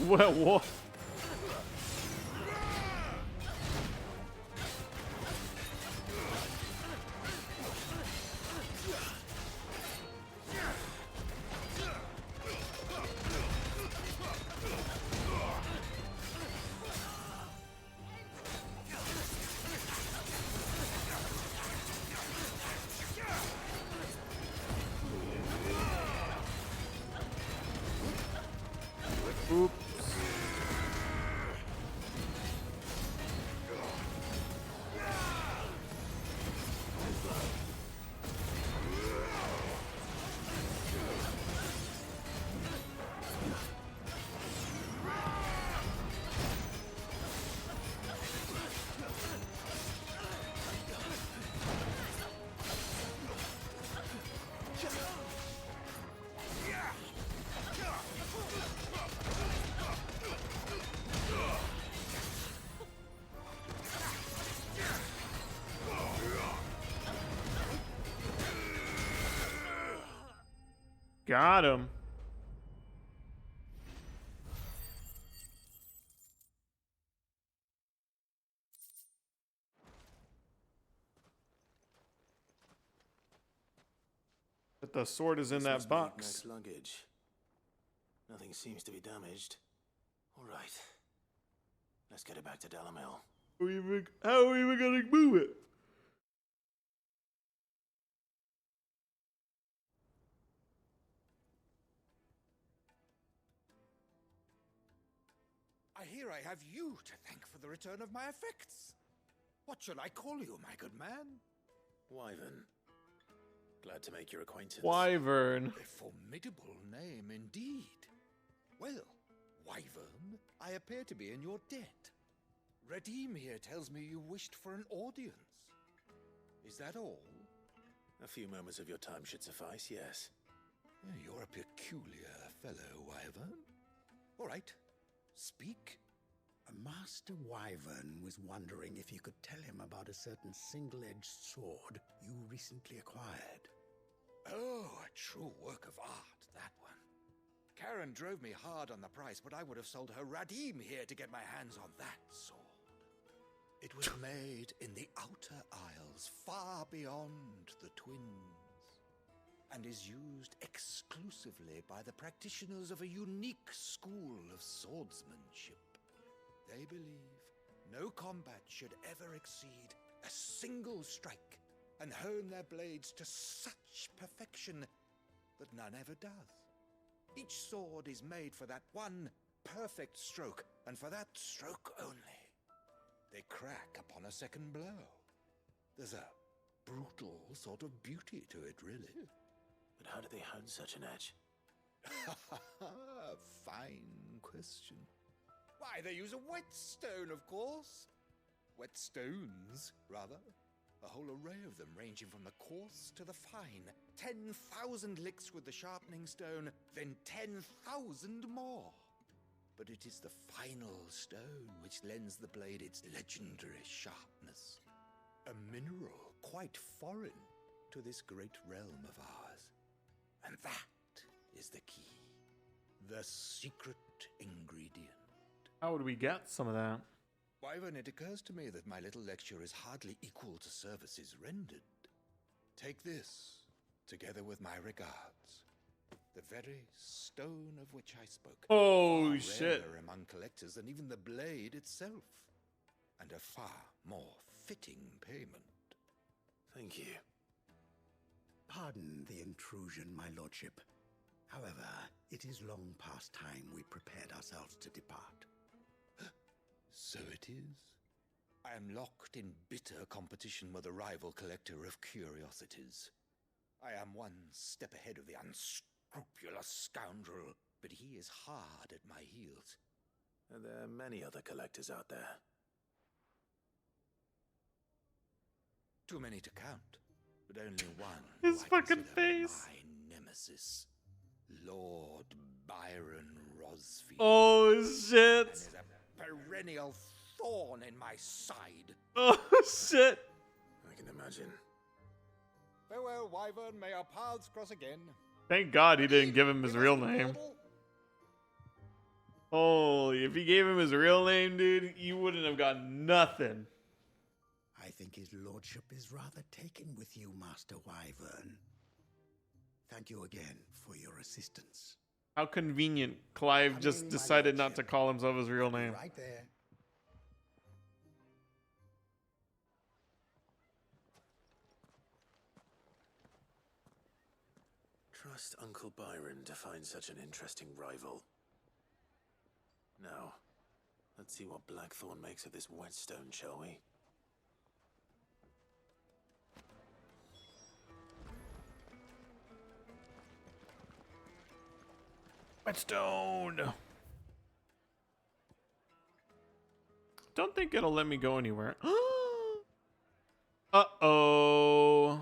Well, what? Got him. But the sword is in This that must be box. Ignat's luggage. Nothing seems to be damaged. All right. Let's get it back to Dalamil. How are we even gonna move it? I hear I have you to thank for the return of my effects. What shall I call you, my good man? Wyvern. Glad to make your acquaintance. Wyvern. A formidable name indeed. Well, Wyvern, I appear to be in your debt. Redeem here tells me you wished for an audience. Is that all? A few moments of your time should suffice, yes. You're a peculiar fellow, Wyvern. All right, speak. Master Wyvern was wondering if you could tell him about a certain single-edged sword you recently acquired. Oh, a true work of art, that one. Karen drove me hard on the price, but I would have sold her Radim here to get my hands on that sword. It was made in the Outer Isles, far beyond the Twins, and is used exclusively by the practitioners of a unique school of swordsmanship. They believe no combat should ever exceed a single strike, and hone their blades to such perfection that none ever does. Each sword is made for that one perfect stroke, and for that stroke only. They crack upon a second blow. There's a brutal sort of beauty to it, really. But how do they hone such an edge? Fine question. Why, they use a whetstone, of course. Whetstones, rather. A whole array of them, ranging from the coarse to the fine. 10,000 licks with the sharpening stone, then 10,000 more. But it is the final stone which lends the blade its legendary sharpness. A mineral quite foreign to this great realm of ours. And that is the key. The secret ingredient. How would we get some of that? Wyvern, it occurs to me that my little lecture is hardly equal to services rendered. Take this, together with my regards. The very stone of which I spoke. Oh, far shit. rarer among collectors than even the blade itself. And a far more fitting payment. Thank you. Pardon the intrusion, my lordship. However, it is long past time we prepared ourselves to depart. So it is. I am locked in bitter competition with a rival collector of curiosities. I am one step ahead of the unscrupulous scoundrel, but he is hard at my heels. Are there many other collectors out there? Too many to count, but only one. His who I fucking consider face. My nemesis, Lord Byron Rosfield. Oh, shit. And is a perennial thorn in my side. Oh, shit. I can imagine. Farewell, Wyvern. May our paths cross again. Thank God he didn't give him his real name. Holy, if he gave him his real name, dude, you wouldn't have got nothing. I think his lordship is rather taken with you, Master Wyvern. Thank you again for your assistance. How convenient. Clive just decided not to call himself his real name. Right there. Trust Uncle Byron to find such an interesting rival. Now, let's see what Blackthorn makes of this whetstone, shall we? Whetstone. Don't think it'll let me go anywhere. Uh-oh.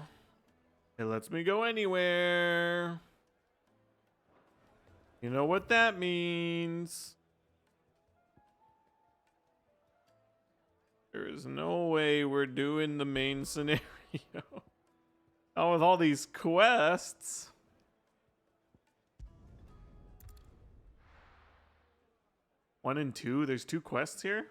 It lets me go anywhere. You know what that means. There is no way we're doing the main scenario. Not with all these quests. 1 and 2? There's 2 quests here?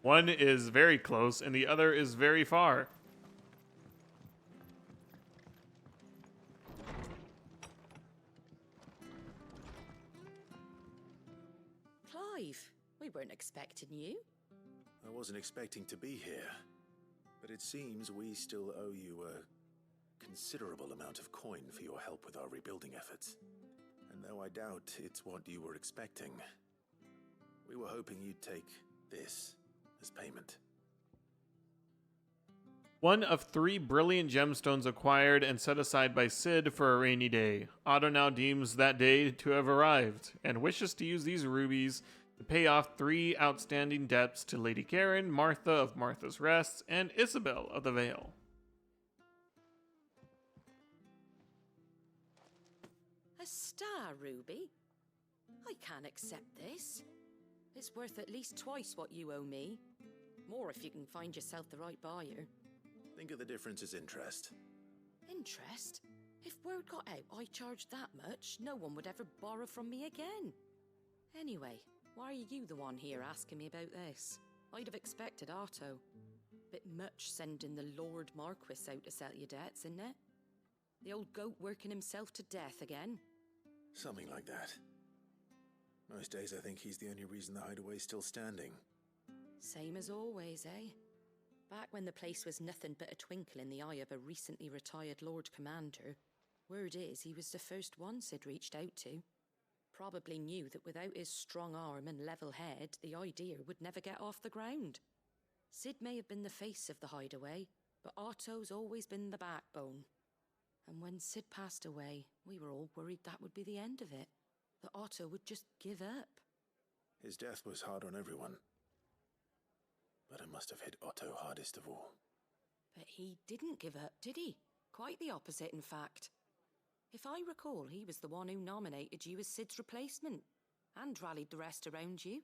One is very close and the other is very far. Clive, we weren't expecting you. I wasn't expecting to be here, but it seems we still owe you a considerable amount of coin for your help with our rebuilding efforts. And though I doubt it's what you were expecting, we were hoping you'd take this as payment. 1 of 3 brilliant gemstones acquired and set aside by Cid for a rainy day. Otto now deems that day to have arrived, and wishes to use these rubies to pay off 3 outstanding debts to Lady Karen, Martha of Martha's Rest, and Isabel of the Vale. A star ruby? I can't accept this. It's worth at least twice what you owe me. More if you can find yourself the right buyer. Think of the difference as interest. Interest? If word got out I charged that much, no one would ever borrow from me again. Anyway, why are you the one here asking me about this? I'd have expected Otto. Bit much sending the Lord Marquis out to settle your debts, isn't it? The old goat working himself to death again? Something like that. Most days I think he's the only reason the hideaway's still standing. Same as always, eh? Back when the place was nothing but a twinkle in the eye of a recently retired Lord Commander, word is he was the first one Cid reached out to. Probably knew that without his strong arm and level head, the idea would never get off the ground. Cid may have been the face of the hideaway, but Otto's always been the backbone. And when Cid passed away, we were all worried that would be the end of it, that Otto would just give up. His death was hard on everyone. But it must have hit Otto hardest of all. But he didn't give up, did he? Quite the opposite, in fact. If I recall, he was the one who nominated you as Cid's replacement, and rallied the rest around you.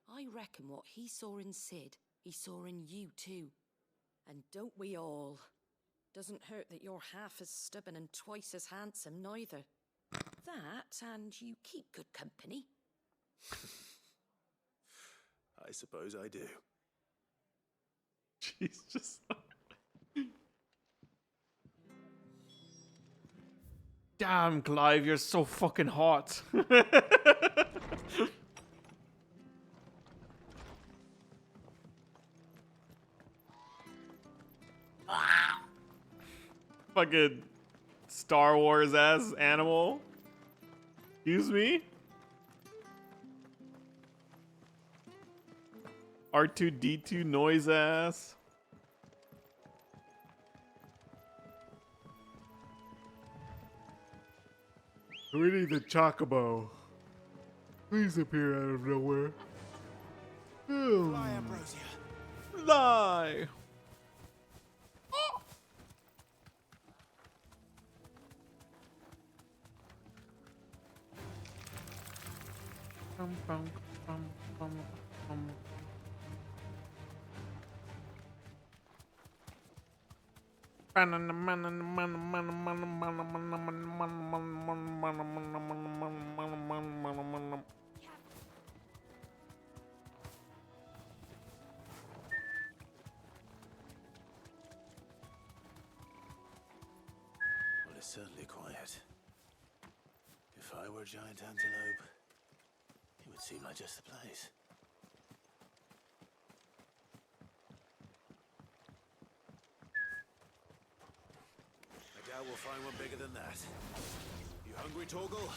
I reckon what he saw in Cid, he saw in you too. And don't we all? Doesn't hurt that you're half as stubborn and twice as handsome, neither. That, and you keep good company. I suppose I do. Jesus. Damn, Clive, you're so fucking hot. Fucking Star Wars ass animal. Excuse me? R2-D2 noise ass. We need the Chocobo. Please appear out of nowhere. Fly, Ambrosia. Fly! Well, it's certainly quiet. If I were a giant antelope, it would seem like just the place. I doubt we'll find one bigger than that. You hungry, Torgal?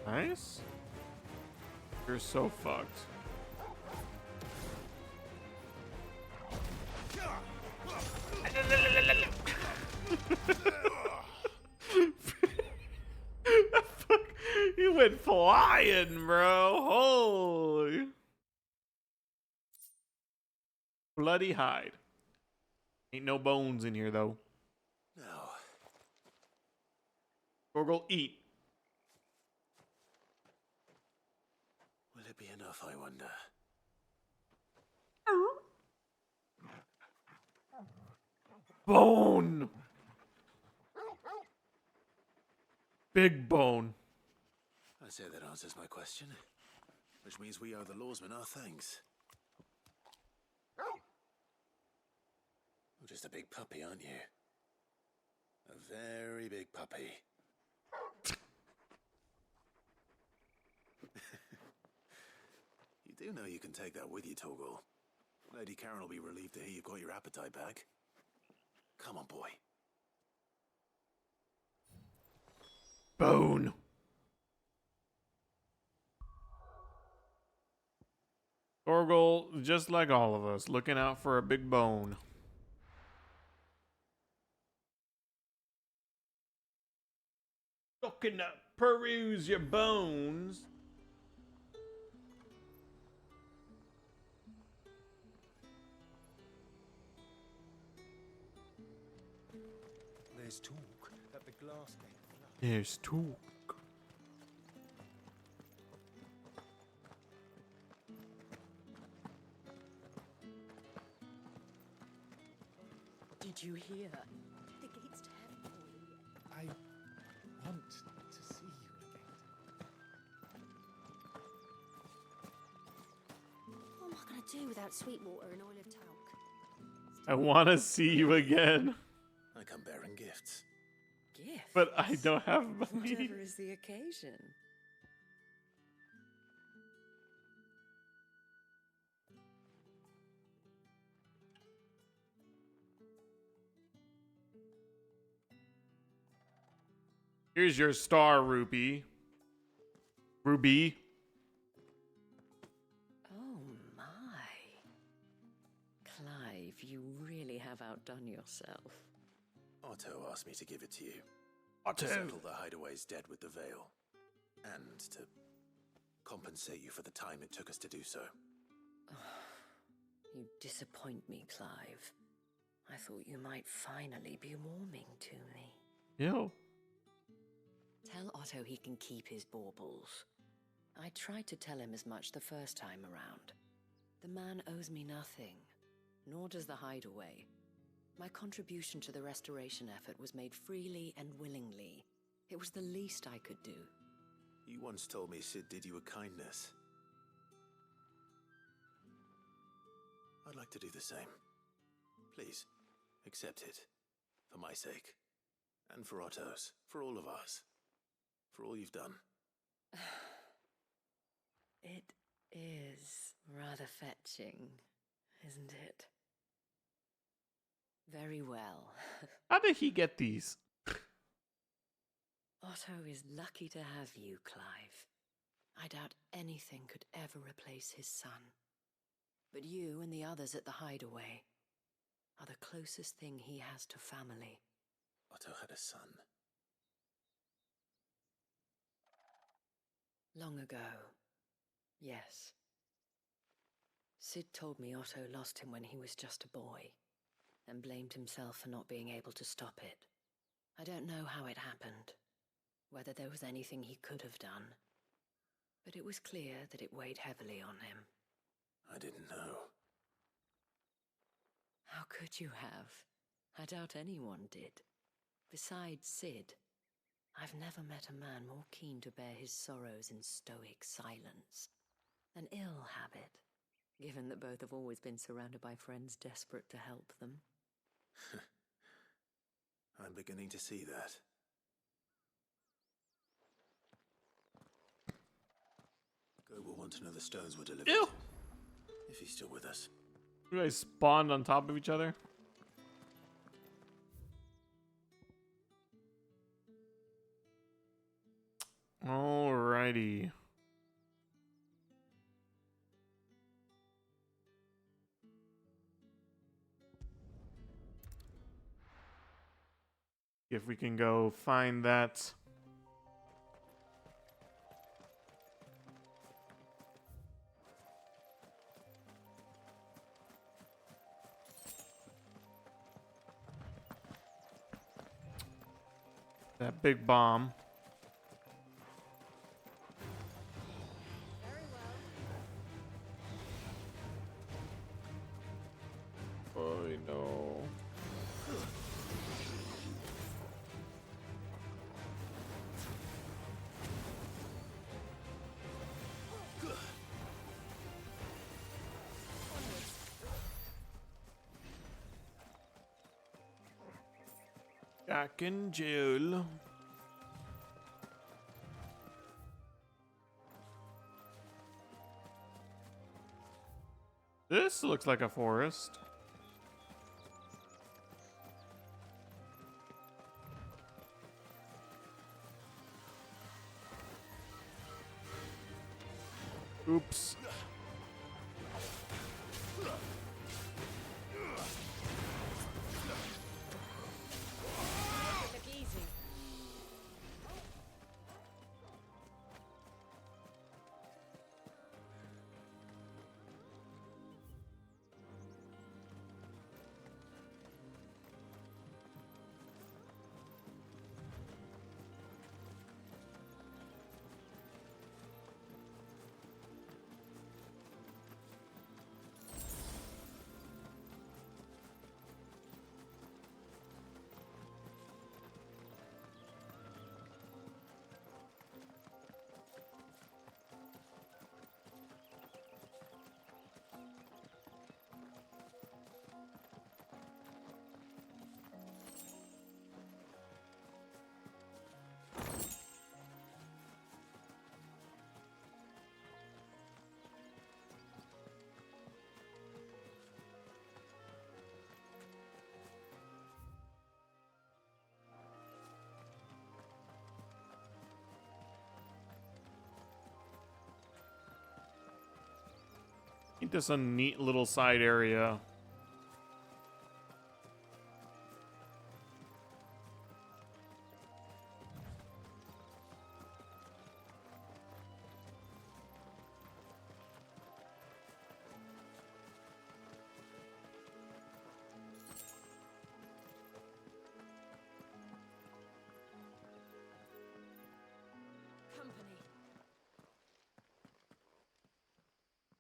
Nice. You're so fucked. Fuck. You went full flying, bro. Holy. Bloody hide. Ain't no bones in here, though. No. Gorgle, eat. Will it be enough, I wonder? Bone. Big bone. I'd say that answers my question. Which means we owe the lawsman our thanks. You're just a big puppy, aren't you? A very big puppy. You do know you can take that with you, Torgal. Lady Karen will be relieved to hear you've got your appetite back. Come on, boy. Bone. Gorgle, just like all of us, looking out for a big bone. Looking to peruse your bones. There's talk that the glass gate flooded. There's talk. Did you hear? The gates to heaven for you. I want to see you again. What am I going to do without sweet water and oil of talc? I want to see you again. I come bearing gifts. Gifts? But I don't have money. Whatever is the occasion. Here's your star, Ruby. Ruby. Oh my. Clive, you really have outdone yourself. Otto asked me to give it to you. Otto. To settle the hideaway's debt with the veil. And to compensate you for the time it took us to do so. You disappoint me, Clive. I thought you might finally be warming to me. Yo. Tell Otto he can keep his baubles. I tried to tell him as much the first time around. The man owes me nothing, nor does the hideaway. My contribution to the restoration effort was made freely and willingly. It was the least I could do. You once told me Sid did you a kindness. I'd like to do the same. Please, accept it. For my sake. And for Otto's. For all of us. For all you've done. It is rather fetching, isn't it? Very well. How did he get these? Otto is lucky to have you, Clive. I doubt anything could ever replace his son. But you and the others at the hideaway are the closest thing he has to family. Otto had a son. Long ago, yes. Sid told me Otto lost him when he was just a boy, and blamed himself for not being able to stop it. I don't know how it happened, whether there was anything he could have done, but it was clear that it weighed heavily on him. I didn't know. How could you have? I doubt anyone did. Besides Sid, I've never met a man more keen to bear his sorrows in stoic silence. An ill habit, given that both have always been surrounded by friends desperate to help them. I'm beginning to see that. Go will want to know the stones were delivered. Ew. If he's still with us. You guys spawned on top of each other? Alrighty. If we can go find that That big bomb. Oh no. Back in jail. This looks like a forest. Oops. I think this is a neat little side area.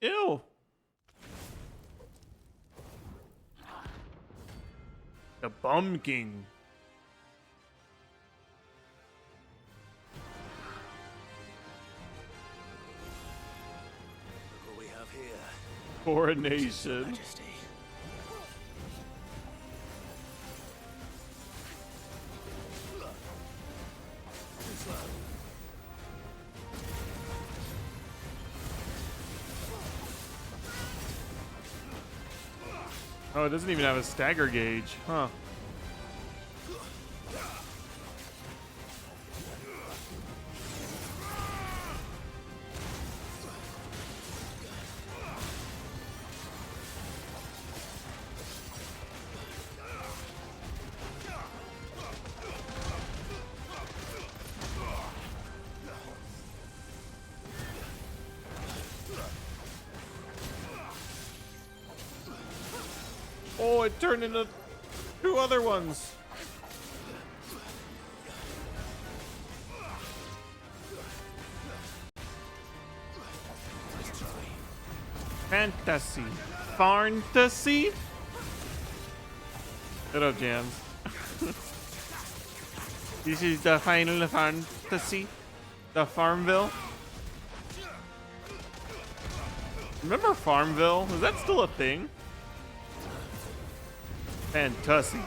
Ew. The Bum King. Look what we have here. Coronation. Majesty. Oh, it doesn't even have a stagger gauge, huh? Oh, it turned into two other ones. Fantasy. Fantasy? Shut up, Jams. This is the final fantasy. The Farmville. Remember Farmville? Is that still a thing? Fantasy.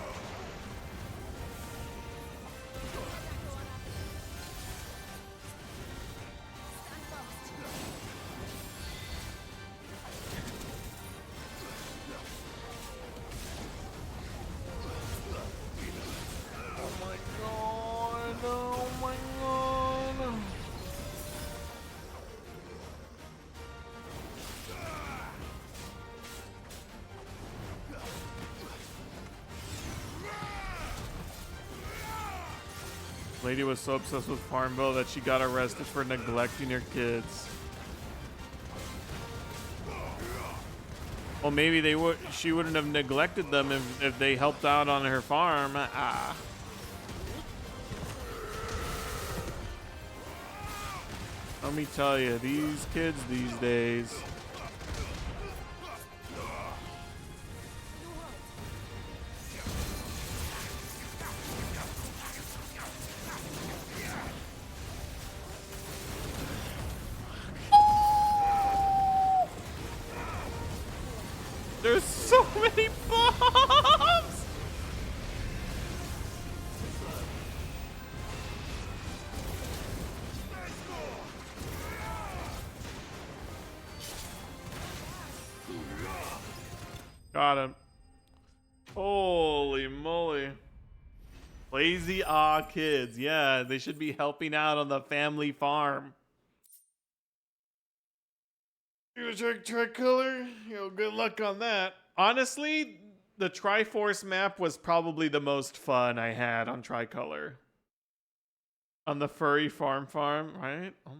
Lady was so obsessed with Farmville that she got arrested for neglecting her kids. Well, maybe she wouldn't have neglected them if they helped out on her farm. Ah. Let me tell you, these kids these days. There's so many bombs! Got him. Holy moly. Lazy kids. Yeah, they should be helping out on the family farm. You gonna check tricolor? Good luck on that. Honestly, the Triforce map was probably the most fun I had on Tricolor. On the furry farm, right? Oh.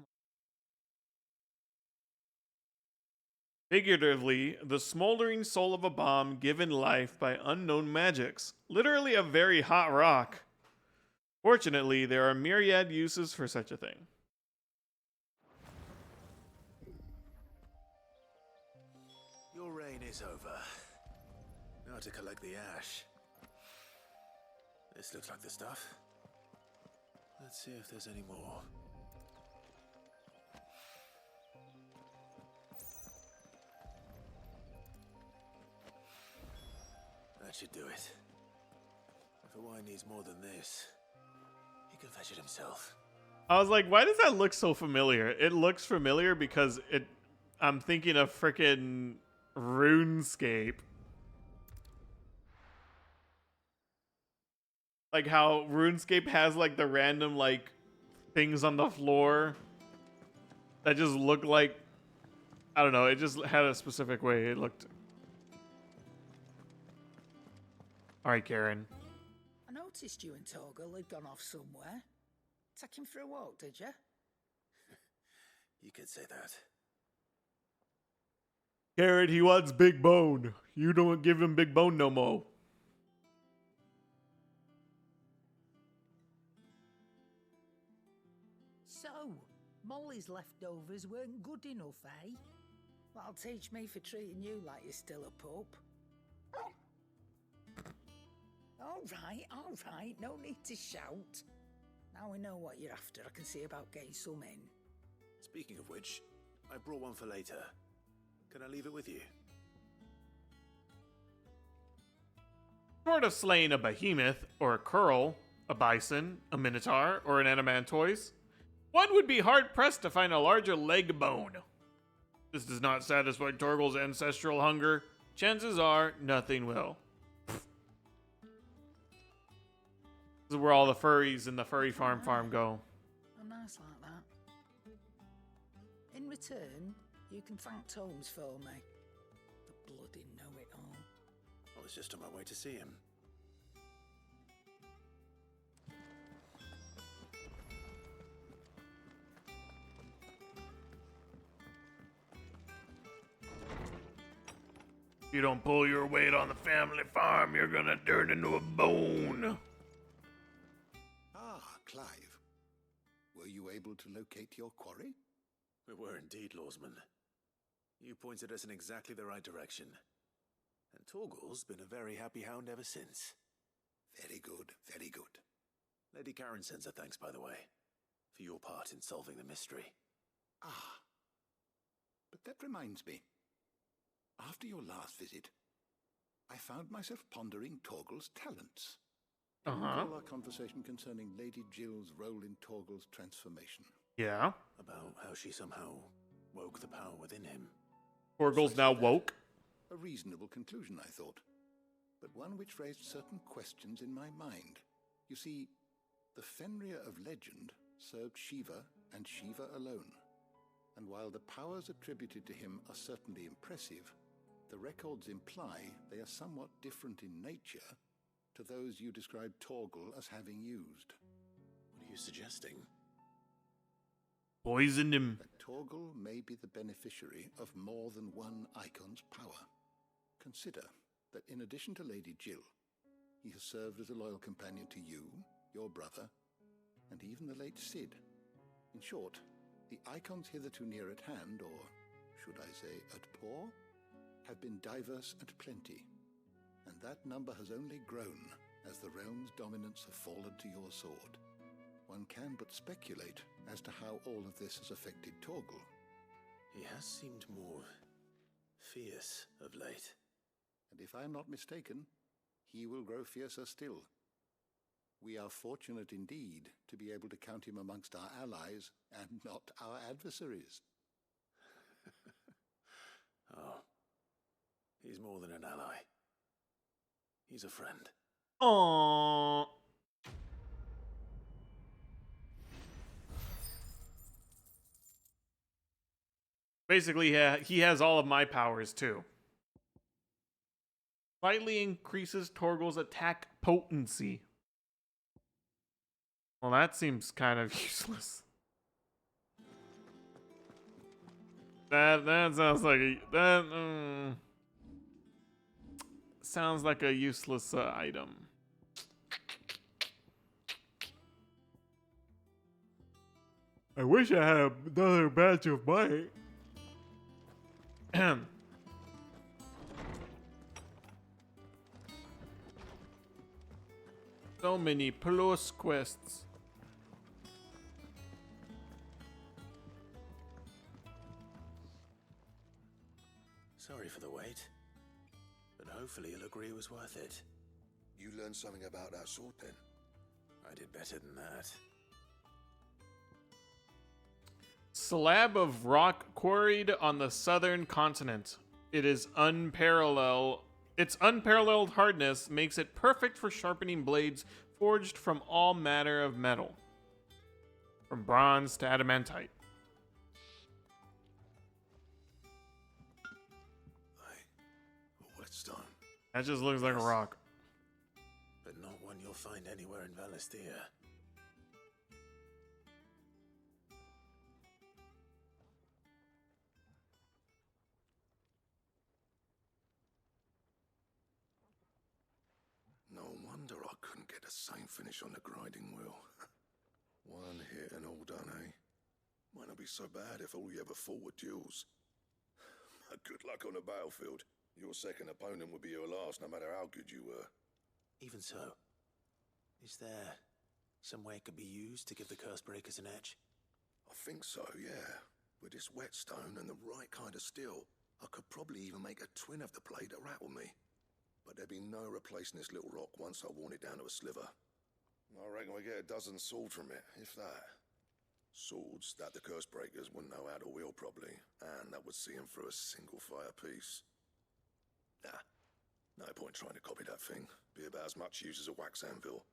Figuratively, the smoldering soul of a bomb given life by unknown magics. Literally a very hot rock. Fortunately, there are myriad uses for such a thing. Your reign is over. Now to collect the ash. This looks like the stuff. Let's see if there's any more. That should do it. If a wine needs more than this, he can fetch it himself. I was like, why does that look so familiar? It looks familiar because I'm thinking of frickin' RuneScape. Like how RuneScape has like the random like things on the floor that just look like, I don't know, it just had a specific way it looked. All right, Karen. I noticed you and Torgal had gone off somewhere. Take him for a walk, did you? You could say that. Karen, he wants big bone. You don't give him big bone no more. So, Molly's leftovers weren't good enough, eh? That'll teach me for treating you like you're still a pup. All right, no need to shout. Now we know what you're after, I can see about getting some in. Speaking of which, I brought one for later. Can I leave it with you? Short of slaying a behemoth, or a curl, a bison, a minotaur, or an adamantoise, one would be hard-pressed to find a larger leg bone. This does not satisfy Torgal's ancestral hunger. Chances are, nothing will. This is where all the furries in the furry farm go. Oh, nice like that. In return, you can thank Tomes for me. The bloody know-it-all. I was just on my way to see him. If you don't pull your weight on the family farm, you're gonna turn into a bone. Ah, Clive. Were you able to locate your quarry? We were indeed, Lawsman. You pointed us in exactly the right direction. And Torgal's been a very happy hound ever since. Very good, very good. Lady Karen sends her thanks, by the way, for your part in solving the mystery. Ah. But that reminds me. After your last visit, I found myself pondering Torgal's talents. Recall our conversation concerning Lady Jill's role in Torgal's transformation. Yeah. About how she somehow woke the power within him. Torgal's now woke. A reasonable conclusion, I thought, but one which raised certain questions in my mind. You see, the Fenrir of legend served Shiva and Shiva alone. And while the powers attributed to him are certainly impressive, the records imply they are somewhat different in nature to those you described Torgal as having used. What are you suggesting? Poisoned him. That Torgal may be the beneficiary of more than one icon's power. Consider that in addition to Lady Jill, he has served as a loyal companion to you, your brother, and even the late Cid. In short, The icons hitherto near at hand, or should I say at paw, have been diverse and plenty, and that number has only grown as the realm's dominance have fallen to your sword. One can but speculate as to how all of this has affected Torgal. He has seemed more fierce of late. And if I am not mistaken, he will grow fiercer still. We are fortunate indeed to be able to count him amongst our allies and not our adversaries. Oh, he's more than an ally. He's a friend. Aww. Basically, he has all of my powers too. Slightly increases Torgal's attack potency. Well, that seems kind of useless. That sounds like sounds like a useless item. I wish I had another batch of might. So many plus quests. Sorry for the wait, but hopefully you'll agree it was worth it. You learned something about that sword then? I did better than that. Slab of rock quarried on the southern continent. It is unparalleled. Its unparalleled hardness makes it perfect for sharpening blades forged from all manner of metal, from bronze to adamantite. Whetstone. That just looks like a rock. But not one you'll find anywhere in Valisthea. No wonder I couldn't get the same finish on the grinding wheel. One hit and all done, eh? Might not be so bad if all you ever fought were duels. Good luck on the battlefield. Your second opponent would be your last, no matter how good you were. Even so, is there some way it could be used to give the curse breakers an edge? I think so, yeah. With this whetstone and the right kind of steel, I could probably even make a twin of the blade that rattled me. But there'd be no replacing this little rock once I worn it down to a sliver. I reckon we get a dozen swords from it, if that. Swords that the curse breakers wouldn't know how to wield properly, and that would see them through a single fire piece. Nah, no point trying to copy that thing. Be about as much use as a wax anvil.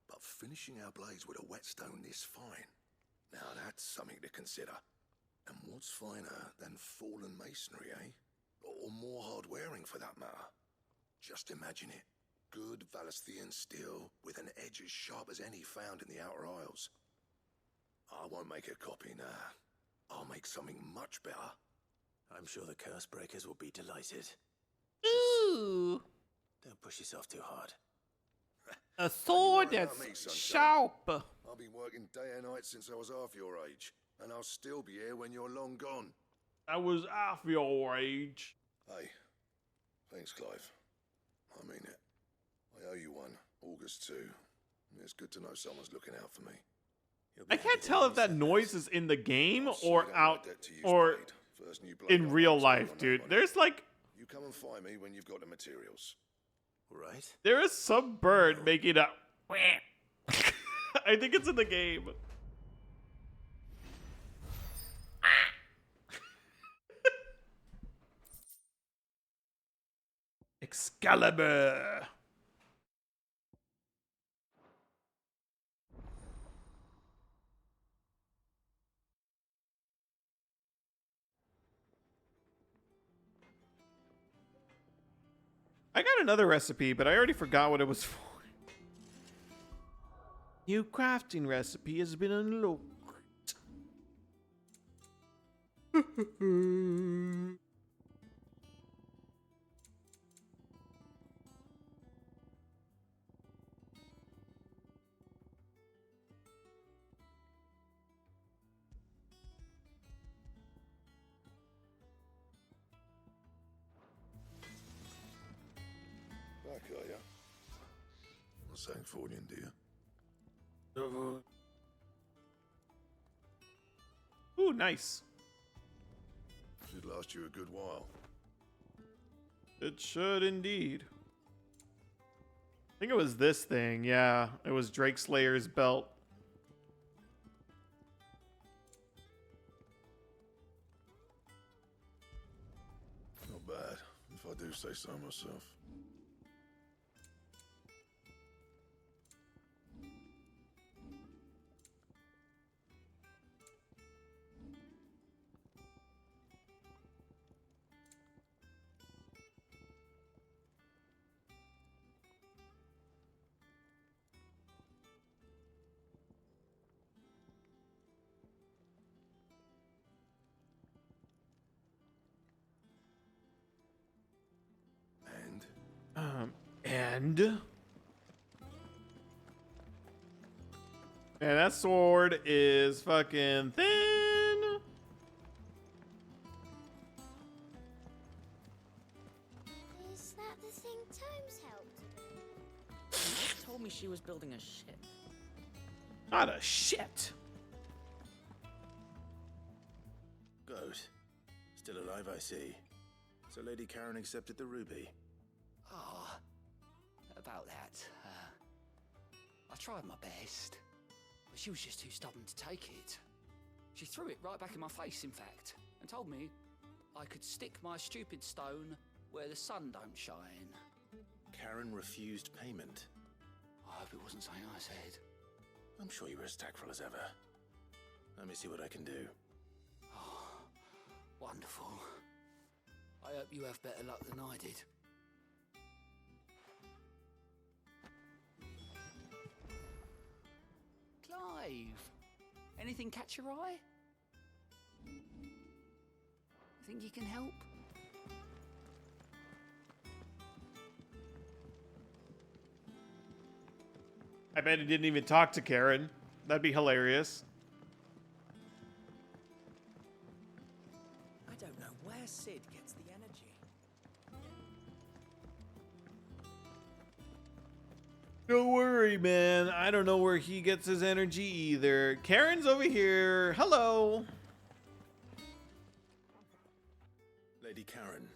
But finishing our blades with a whetstone this fine, now that's something to consider. And what's finer than fallen masonry, eh? Or more hard-wearing, for that matter. Just imagine it. Good Valisthean steel with an edge as sharp as any found in the Outer Isles. I won't make a copy now. I'll make something much better. I'm sure the curse breakers will be delighted. Ooh. Don't push yourself too hard. A sword that's sharp. I've been working day and night since I was half your age, and I'll still be here when you're long gone. I was half your age. Hey, thanks, Clive. I mean it. I owe you one. August 2. It's good to know someone's looking out for me. I can't tell if that noise is in the game or out or in real life, dude. There's like You come and find me when you've got the materials. Right? there is some bird making a I think it's in the game. Excalibur. I got another recipe, but I already forgot what it was for. New crafting recipe has been unlocked. back, are you? Not saying forwarding, do you? Ooh, nice. Should last you a good while. It should indeed. I think it was this thing, yeah. It was Drake Slayer's belt. Not bad, if I do say so myself. And man, that sword is fucking thin. Is that the thing Tomes helped? She told me she was building a ship. Not a shit. Goat. Still alive, I see. So Lady Karen accepted the ruby. Oh, about that. I tried my best, but she was just too stubborn to take it. She threw it right back in my face, in fact, and told me I could stick my stupid stone where the sun don't shine. Karen refused payment. I hope it wasn't something I said. I'm sure you were as tactful as ever. Let me see what I can do. Oh, wonderful. I hope you have better luck than I did. Clive, anything catch your eye? Think you can help? I bet he didn't even talk to Karen. That'd be hilarious. I don't know where Sid gets the energy. Don't worry, man. I don't know where he gets his energy either. Karen's over here. Hello. Lady Karen,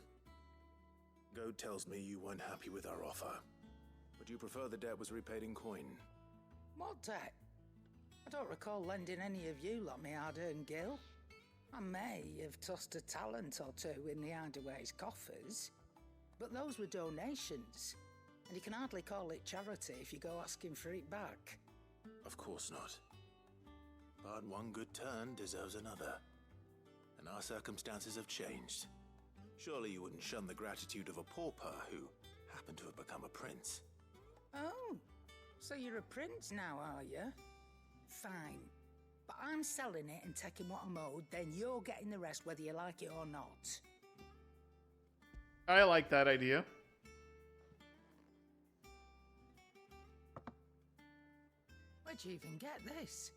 Goad tells me you weren't happy with our offer. Would you prefer the debt was repaid in coin? What debt? I don't recall lending any of you lot me hard-earned gil. I may have tossed a talent or two in the Hideaway's coffers, but those were donations, and you can hardly call it charity if you go asking for it back. Of course not. But one good turn deserves another. And our circumstances have changed. Surely you wouldn't shun the gratitude of a pauper who happened to have become a prince. Oh, so you're a prince now, are you? Fine. But I'm selling it and taking what I'm owed, then you're getting the rest whether you like it or not. I like that idea. Where'd you even get this?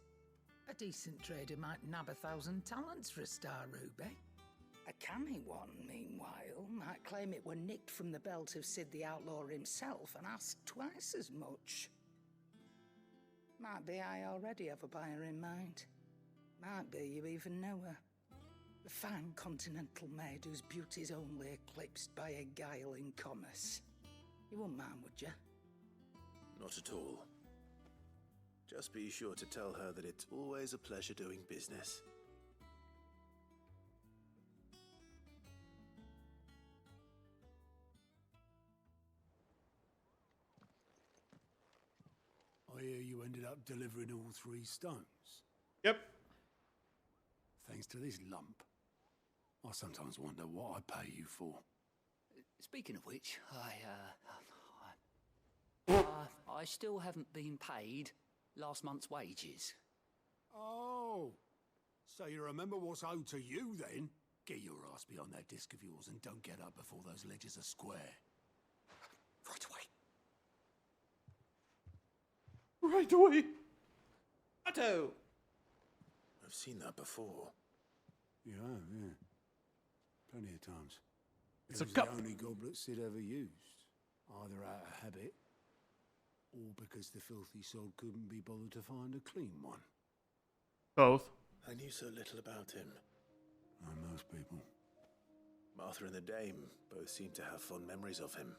A decent trader might nab 1,000 talents for a star ruby. A canny one, meanwhile, might claim it were nicked from the belt of Sid the Outlaw himself and ask twice as much. Might be I already have a buyer in mind. Might be you even know her. A fine continental maid whose beauty's only eclipsed by a guile in commerce. You wouldn't mind, would you? Not at all. Just be sure to tell her that it's always a pleasure doing business. I hear you ended up delivering all 3 stones. Yep. Thanks to this lump. I sometimes wonder what I pay you for. Speaking of which, I still haven't been paid last month's wages. Oh, so you remember what's owed to you then? Get your ass behind that disc of yours and don't get up before those ledgers are square. Right away. Right away. Otto. I've seen that before. Yeah, plenty of times. It's a It was cup. the only goblet Sid ever used. Either out of habit, or because the filthy sod couldn't be bothered to find a clean one. Both. I knew so little about him. Like most people. Martha and the Dame both seem to have fond memories of him.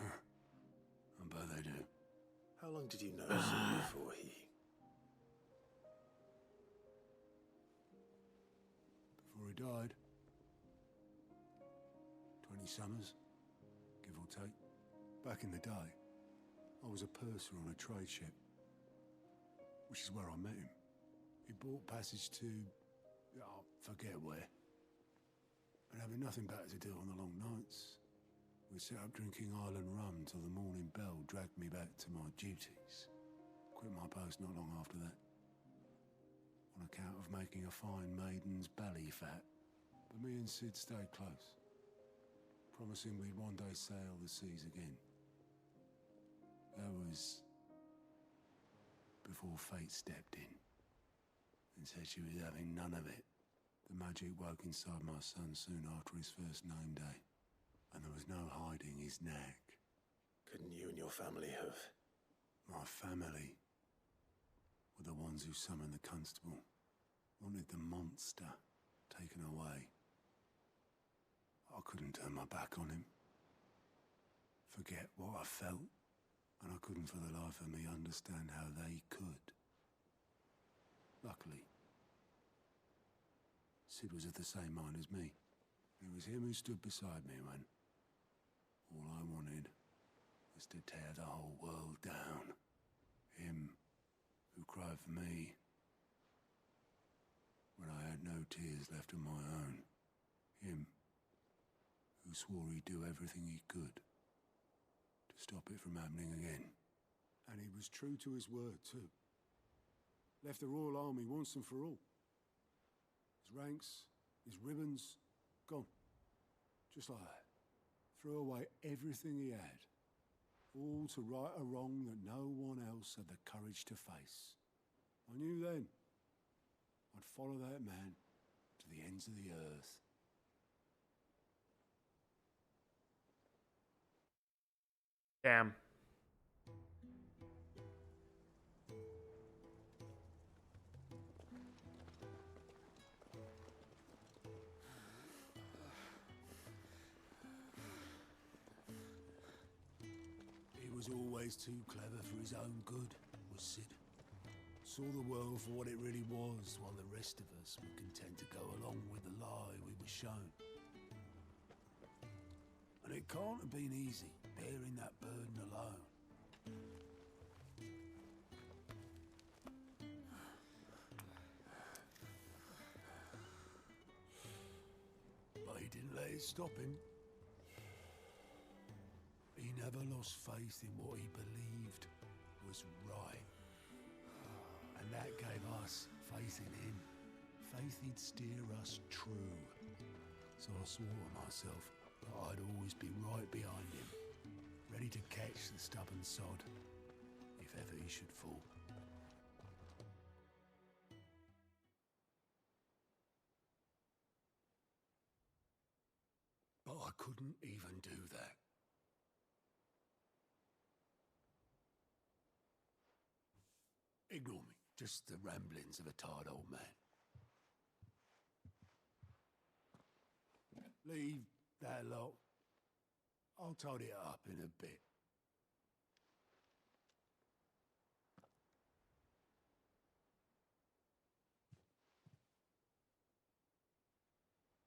I bet they do. How long did you know Sid before he... Before he died. 20 summers, give or take. Back in the day, I was a purser on a trade ship, which is where I met him. He bought passage to... I forget where. And having nothing better to do on the long nights, we set up drinking island rum till the morning bell dragged me back to my duties. Quit my post not long after that, on account of making a fine maiden's belly fat. But me and Sid stayed close, promising we'd one day sail the seas again. That was before fate stepped in and said she was having none of it. The magic woke inside my son soon after his first name day, and there was no hiding his knack. Couldn't you and your family have... My family were the ones who summoned the constable, wanted the monster taken away. I couldn't turn my back on him, forget what I felt, and I couldn't for the life of me understand how they could. Luckily, Sid was of the same mind as me. It was him who stood beside me when all I wanted was to tear the whole world down. Him who cried for me when I had no tears left of my own. Him who swore he'd do everything he could to stop it from happening again. And he was true to his word, too. Left the Royal Army once and for all. His ranks, his ribbons, gone. Just like that. Threw away everything he had. All to right a wrong that no one else had the courage to face. I knew then I'd follow that man to the ends of the earth. Damn. He was always too clever for his own good, was Sid. Saw the world for what it really was, while the rest of us were content to go along with the lie we were shown. And it can't have been easy, bearing that burden alone. But he didn't let it stop him. He never lost faith in what he believed was right. And that gave us faith in him. Faith he'd steer us true. So I swore to myself that I'd always be right behind him, ready to catch the stubborn sod, if ever he should fall. But I couldn't even do that. Ignore me, just the ramblings of a tired old man. Leave that lot. I'll tidy it up in a bit.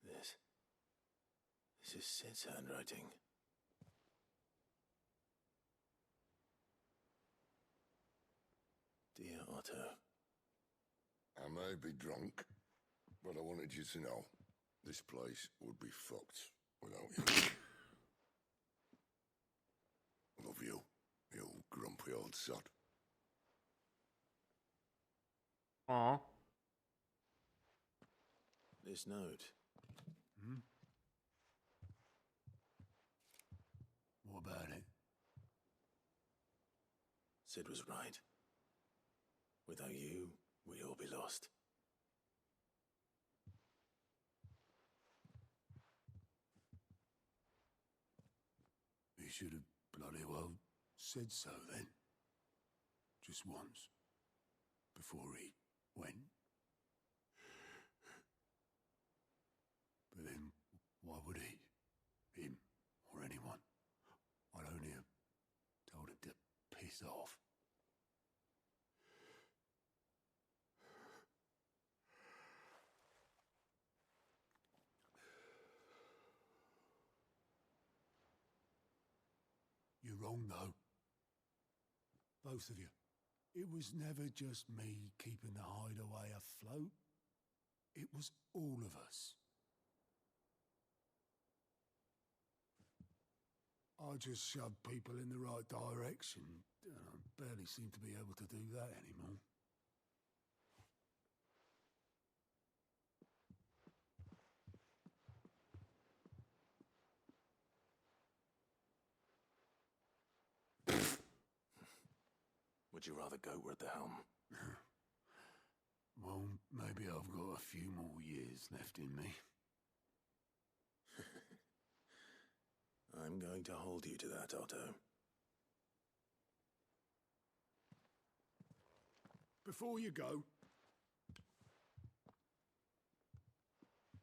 This is Sid's handwriting. Dear Otto. I may be drunk, but I wanted you to know this place would be fucked without you. Love you, you grumpy old sod. Aw. This note. What about it? Sid was right. Without you, we'd all be lost. He should have bloody well said so then. Just once. Before he went. But then, why would he? Him or anyone? I'd only have told him to piss off. You're wrong, though. Both of you. It was never just me keeping the hideaway afloat. It was all of us. I just shoved people in the right direction. I barely seem to be able to do that anymore. Would you rather go at the helm? Well, maybe I've got a few more years left in me. I'm going to hold you to that, Otto. Before you go,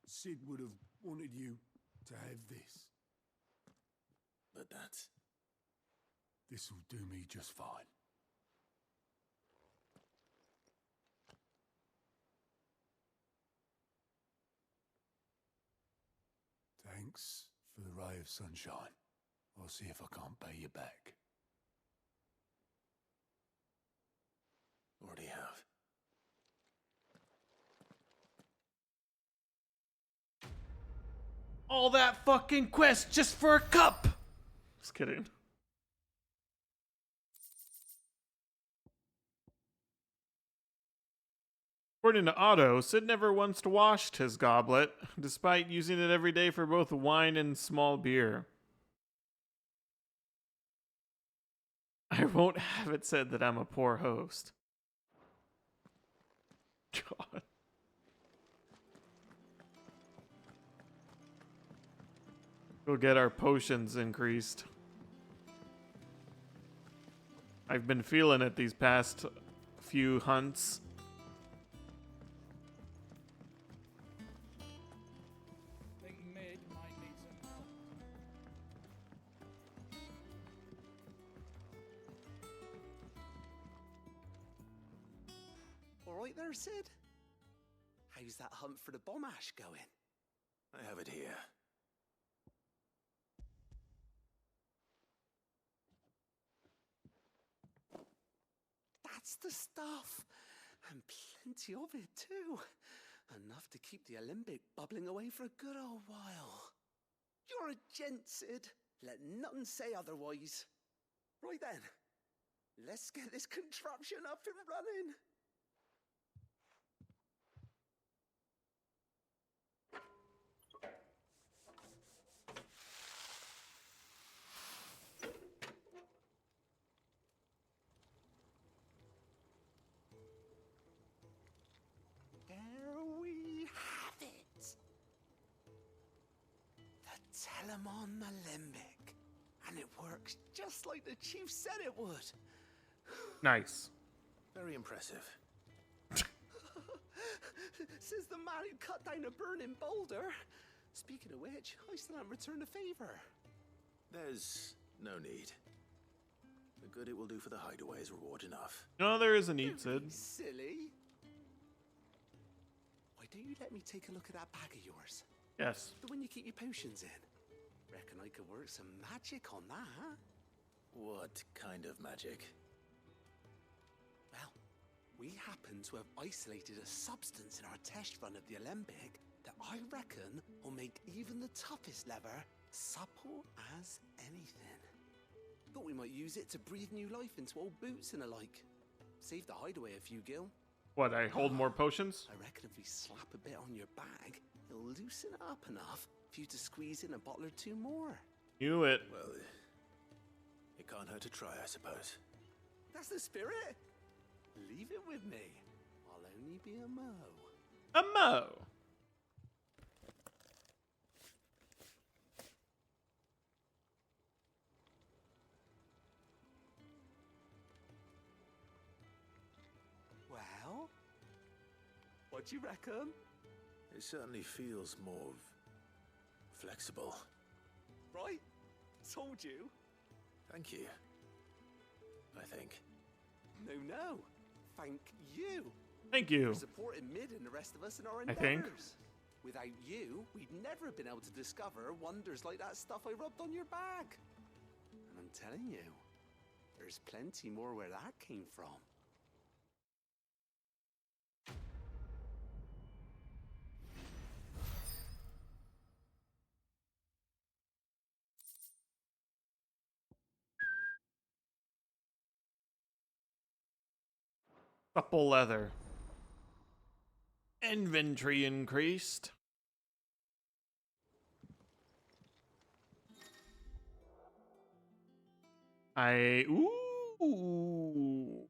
Sid would have wanted you to have this. But that's... This'll do me just fine. Thanks for the ray of sunshine. I'll see if I can't pay you back. Already have. All that fucking quest just for a cup! Just kidding. According to Otto, Sid never once washed his goblet, despite using it every day for both wine and small beer. I won't have it said that I'm a poor host. God. Go get our potions increased. I've been feeling it these past few hunts. Think Mid might need some help. All right there, Sid? How's that hunt for the bomb ash going? I have it here. That's the stuff. And plenty of it, too. Enough to keep the Olympic bubbling away for a good old while. You're a gent, Sid. Let nothing say otherwise. Right then, let's get this contraption up and running. There we have it. The Telemon Alembic. And it works just like the chief said it would. Nice. Very impressive. Says the man who cut down a burning boulder. Speaking of which, I still haven't returned the favor. There's no need. The good it will do for the hideaway is reward enough. No, there is a need, Sid. Silly. Why don't you let me take a look at that bag of yours? Yes. The one you keep your potions in. Reckon I could work some magic on that. What kind of magic? Well, we happen to have isolated a substance in our test run of the Alembic that I reckon will make even the toughest lever supple as anything. Thought we might use it to breathe new life into old boots and the like. Save the hideaway a few gil. What, I hold more potions? I reckon if we slap a bit on your bag, it'll loosen it up enough for you to squeeze in a bottle or two more. Knew it. Well, it can't hurt to try, I suppose. That's the spirit. Leave it with me. I'll only be a mo. A mo. What do you reckon? It certainly feels more flexible. Right? Told you. Thank you. I think. No. Thank you. Thank you. For supporting Mid and the rest of us in our I think. endeavors. Without you, we'd never have been able to discover wonders like that stuff I rubbed on your bag. And I'm telling you, there's plenty more where that came from. Supple leather. Inventory increased. Ooh,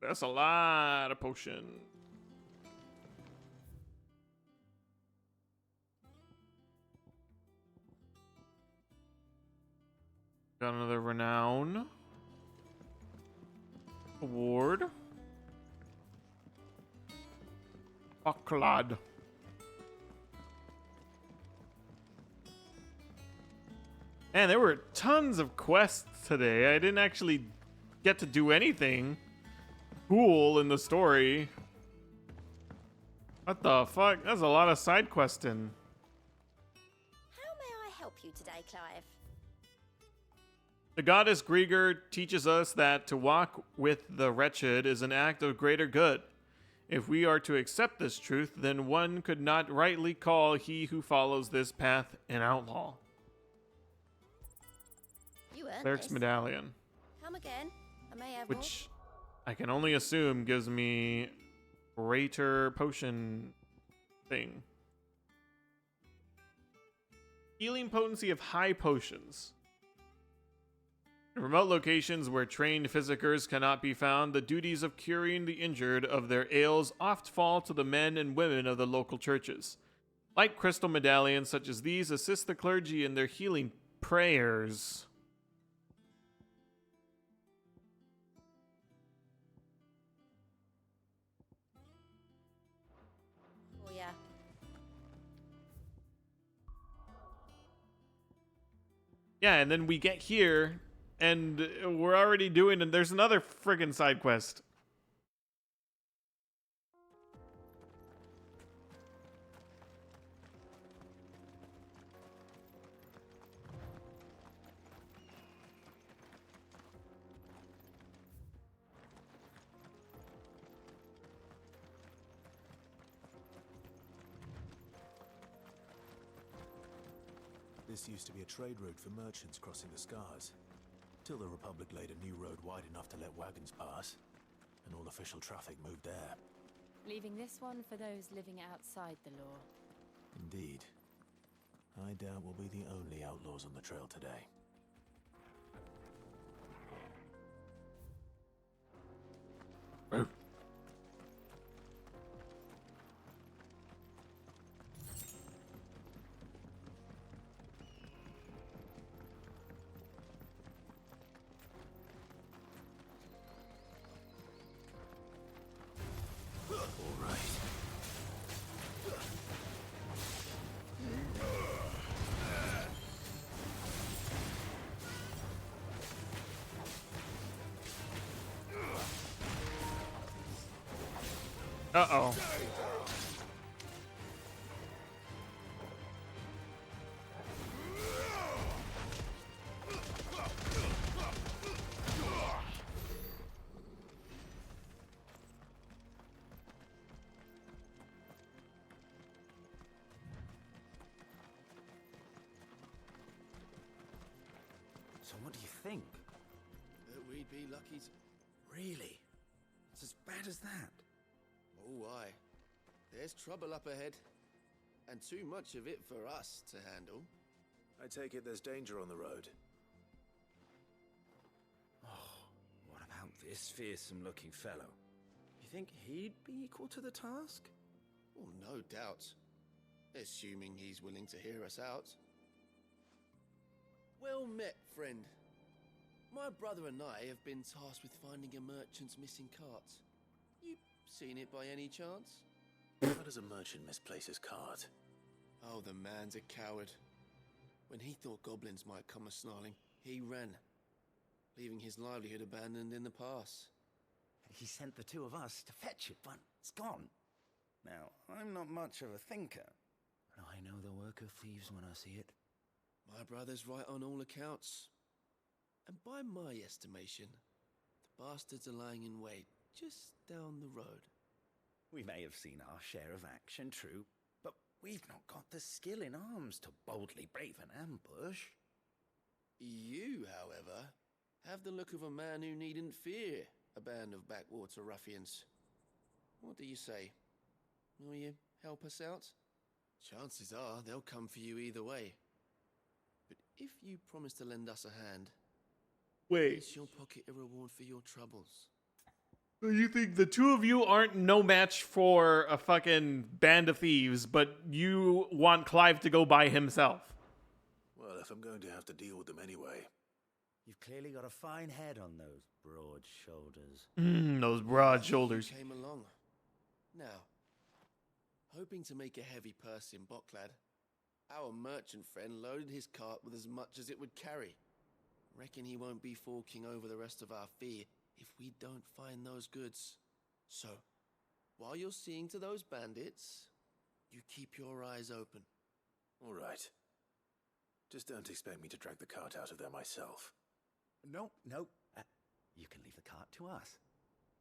that's a lot of potion. Got another renown award. Bucklad. Man, there were tons of quests today. I didn't actually get to do anything cool in the story. What the fuck? That's a lot of side questing. How may I help you today, Clive? The goddess Grieger teaches us that to walk with the wretched is an act of greater good. If we are to accept this truth, then one could not rightly call he who follows this path an outlaw. You earned Cleric's this. medallion. Come again. I may have Which I can only assume gives me greater potion thing. Healing potency of high potions. In remote locations where trained physicers cannot be found, the duties of curing the injured of their ails oft fall to the men and women of the local churches. Light crystal medallions such as these assist the clergy in their healing prayers. Oh, yeah. Yeah, and then we get here, and we're already doing, and there's another friggin' side quest. This used to be a trade route for merchants crossing the Scars, till the Republic laid a new road wide enough to let wagons pass, and all official traffic moved there. Leaving this one for those living outside the law. Indeed. I doubt we'll be the only outlaws on the trail today. Uh-oh. So what do you think? That we'd be lucky to... Really? It's as bad as that? Oh, aye. There's trouble up ahead. And too much of it for us to handle. I take it there's danger on the road. Oh, what about this fearsome-looking fellow? You think he'd be equal to the task? Oh, no doubt. Assuming he's willing to hear us out. Well met, friend. My brother and I have been tasked with finding a merchant's missing cart. You seen it by any chance? How does a merchant misplace his cart? Oh, the man's a coward. When he thought goblins might come a-snarling, he ran, leaving his livelihood abandoned in the pass. He sent the two of us to fetch it, but it's gone. Now, I'm not much of a thinker, but I know the work of thieves when I see it. My brother's right on all accounts. And by my estimation, the bastards are lying in wait just down the road. We may have seen our share of action, true, but we've not got the skill in arms to boldly brave an ambush. You, however, have the look of a man who needn't fear a band of backwater ruffians. What do you say? Will you help us out? Chances are they'll come for you either way. But if you promise to lend us a hand, Wait. you'll pocket a reward for your troubles. So you think the two of you aren't no match for a fucking band of thieves, but you want Clive to go by himself? Well, if I'm going to have to deal with them anyway. You've clearly got a fine head on those broad shoulders. Those broad shoulders. Came along. Now, hoping to make a heavy purse in Bocklad, our merchant friend loaded his cart with as much as it would carry. Reckon he won't be forking over the rest of our fee if we don't find those goods. So, while you're seeing to those bandits, you keep your eyes open. All right. Just don't expect me to drag the cart out of there myself. No. You can leave the cart to us.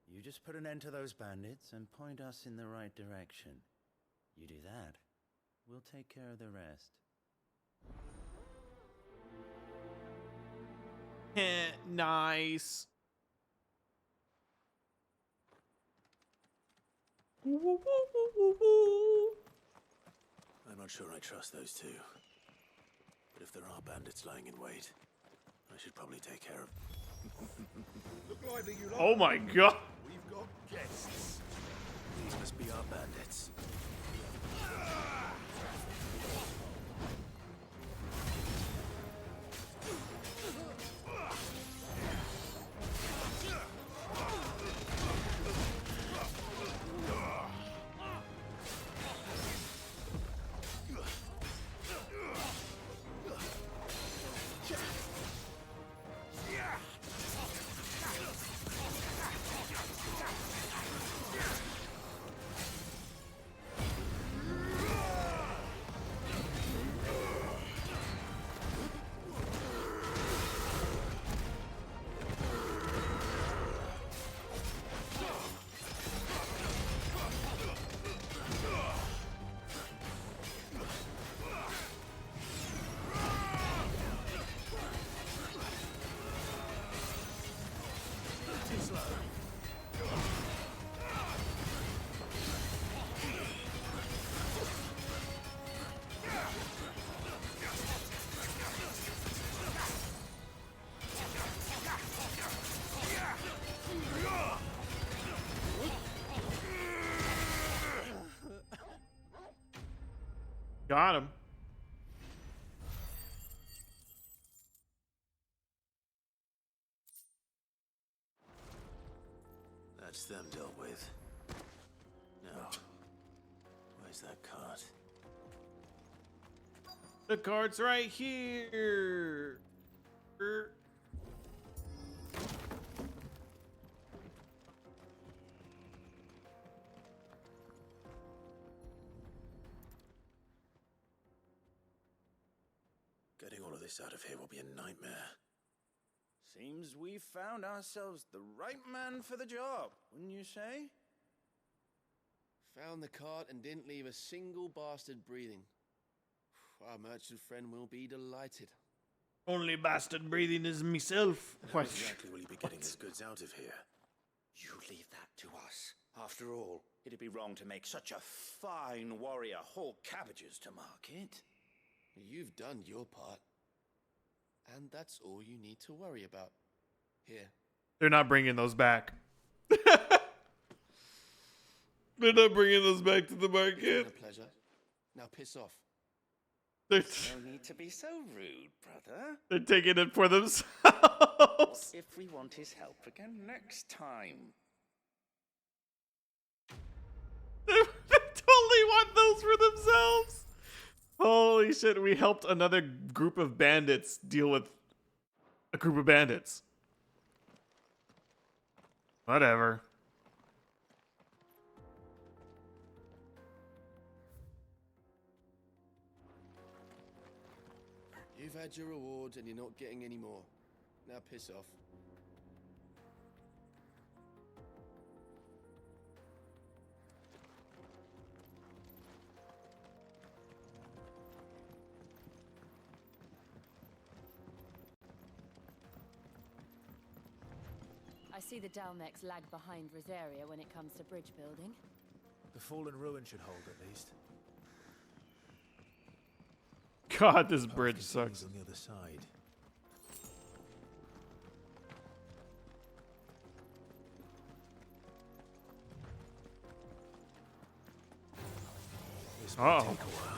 You just put an end to those bandits and point us in the right direction. You do that, we'll take care of the rest. Nice. I'm not sure I trust those two. But if there are bandits lying in wait, I should probably take care of... Look lively, you lot. Oh my god. We've got guests. These must be our bandits. Got him. That's them dealt with. Now, where's that cart? The cart's right here. Getting all of this out of here will be a nightmare. Seems we've found ourselves the right man for the job, wouldn't you say? Found the cart and didn't leave a single bastard breathing. Our merchant friend will be delighted. Only bastard breathing is myself. How exactly will you be getting his goods out of here? You leave that to us. After all, it'd be wrong to make such a fine warrior haul cabbages to market. You've done your part. And that's all you need to worry about. Here. They're not bringing those back. They're not bringing those back to the market. It's been a pleasure. Now piss off. No need to be so rude, brother. They're taking it for themselves. If we want his help again next time. They want those for themselves. Holy shit, we helped another group of bandits deal with a group of bandits. Whatever. You've had your reward and you're not getting any more. Now piss off. I see the Dalmex lag behind Rosaria when it comes to bridge building. The fallen ruin should hold at least. God, this bridge sucks. On the other side. This will take a while.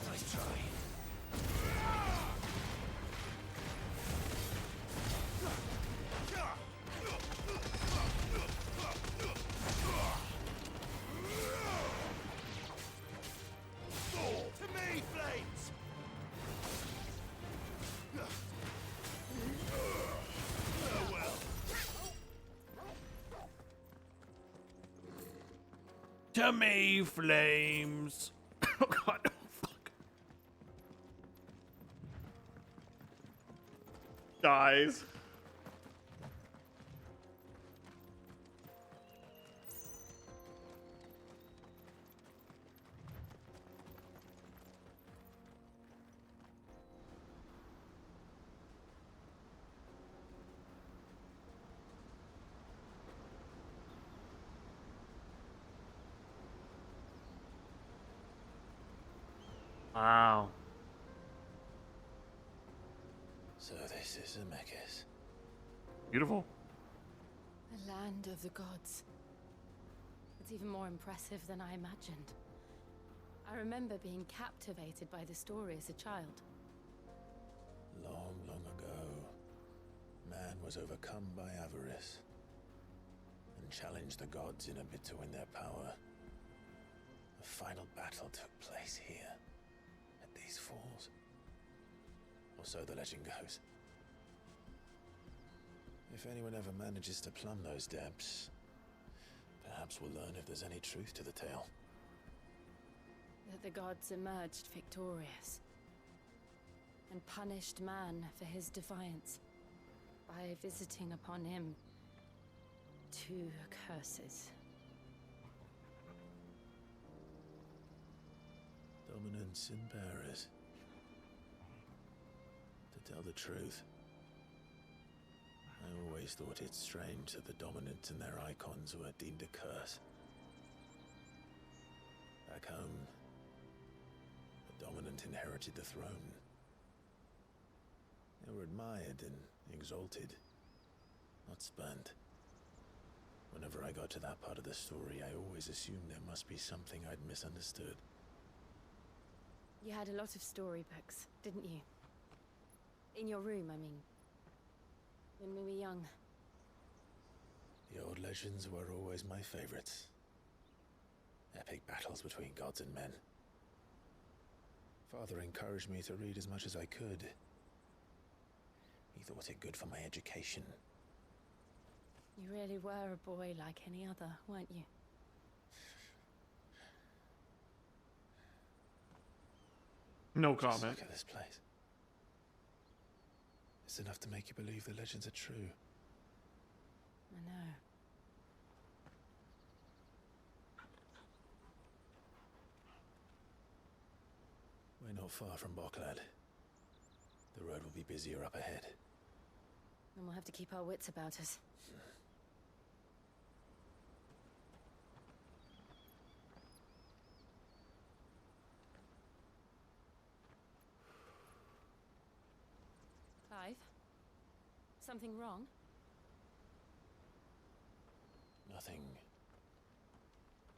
Nice try. To me, flames! Farewell. To me, flames. Oh god, oh fuck. Dies. Wow. So this is Zemeckis. Beautiful. The land of the gods. It's even more impressive than I imagined. I remember being captivated by the story as a child. Long, long ago, man was overcome by avarice and challenged the gods in a bid to win their power. The final battle took place here, at these falls. Or so the legend goes. If anyone ever manages to plumb those depths, perhaps we'll learn if there's any truth to the tale. That the gods emerged victorious and punished man for his defiance by visiting upon him 2 curses. Dominance and bearers. To tell the truth, I always thought it strange that the dominant and their icons were deemed a curse. Back home, the dominant inherited the throne. They were admired and exalted, not spurned. Whenever I got to that part of the story, I always assumed there must be something I'd misunderstood. You had a lot of storybooks, didn't you? In your room, I mean. When we were young. The old legends were always my favorites. Epic battles between gods and men. Father encouraged me to read as much as I could. He thought it good for my education. You really were a boy like any other, weren't you? No Just comment. look at this place. It's enough to make you believe the legends are true. I know. We're not far from Boklad. The road will be busier up ahead. Then we'll have to keep our wits about us. Clive? Something wrong? Nothing.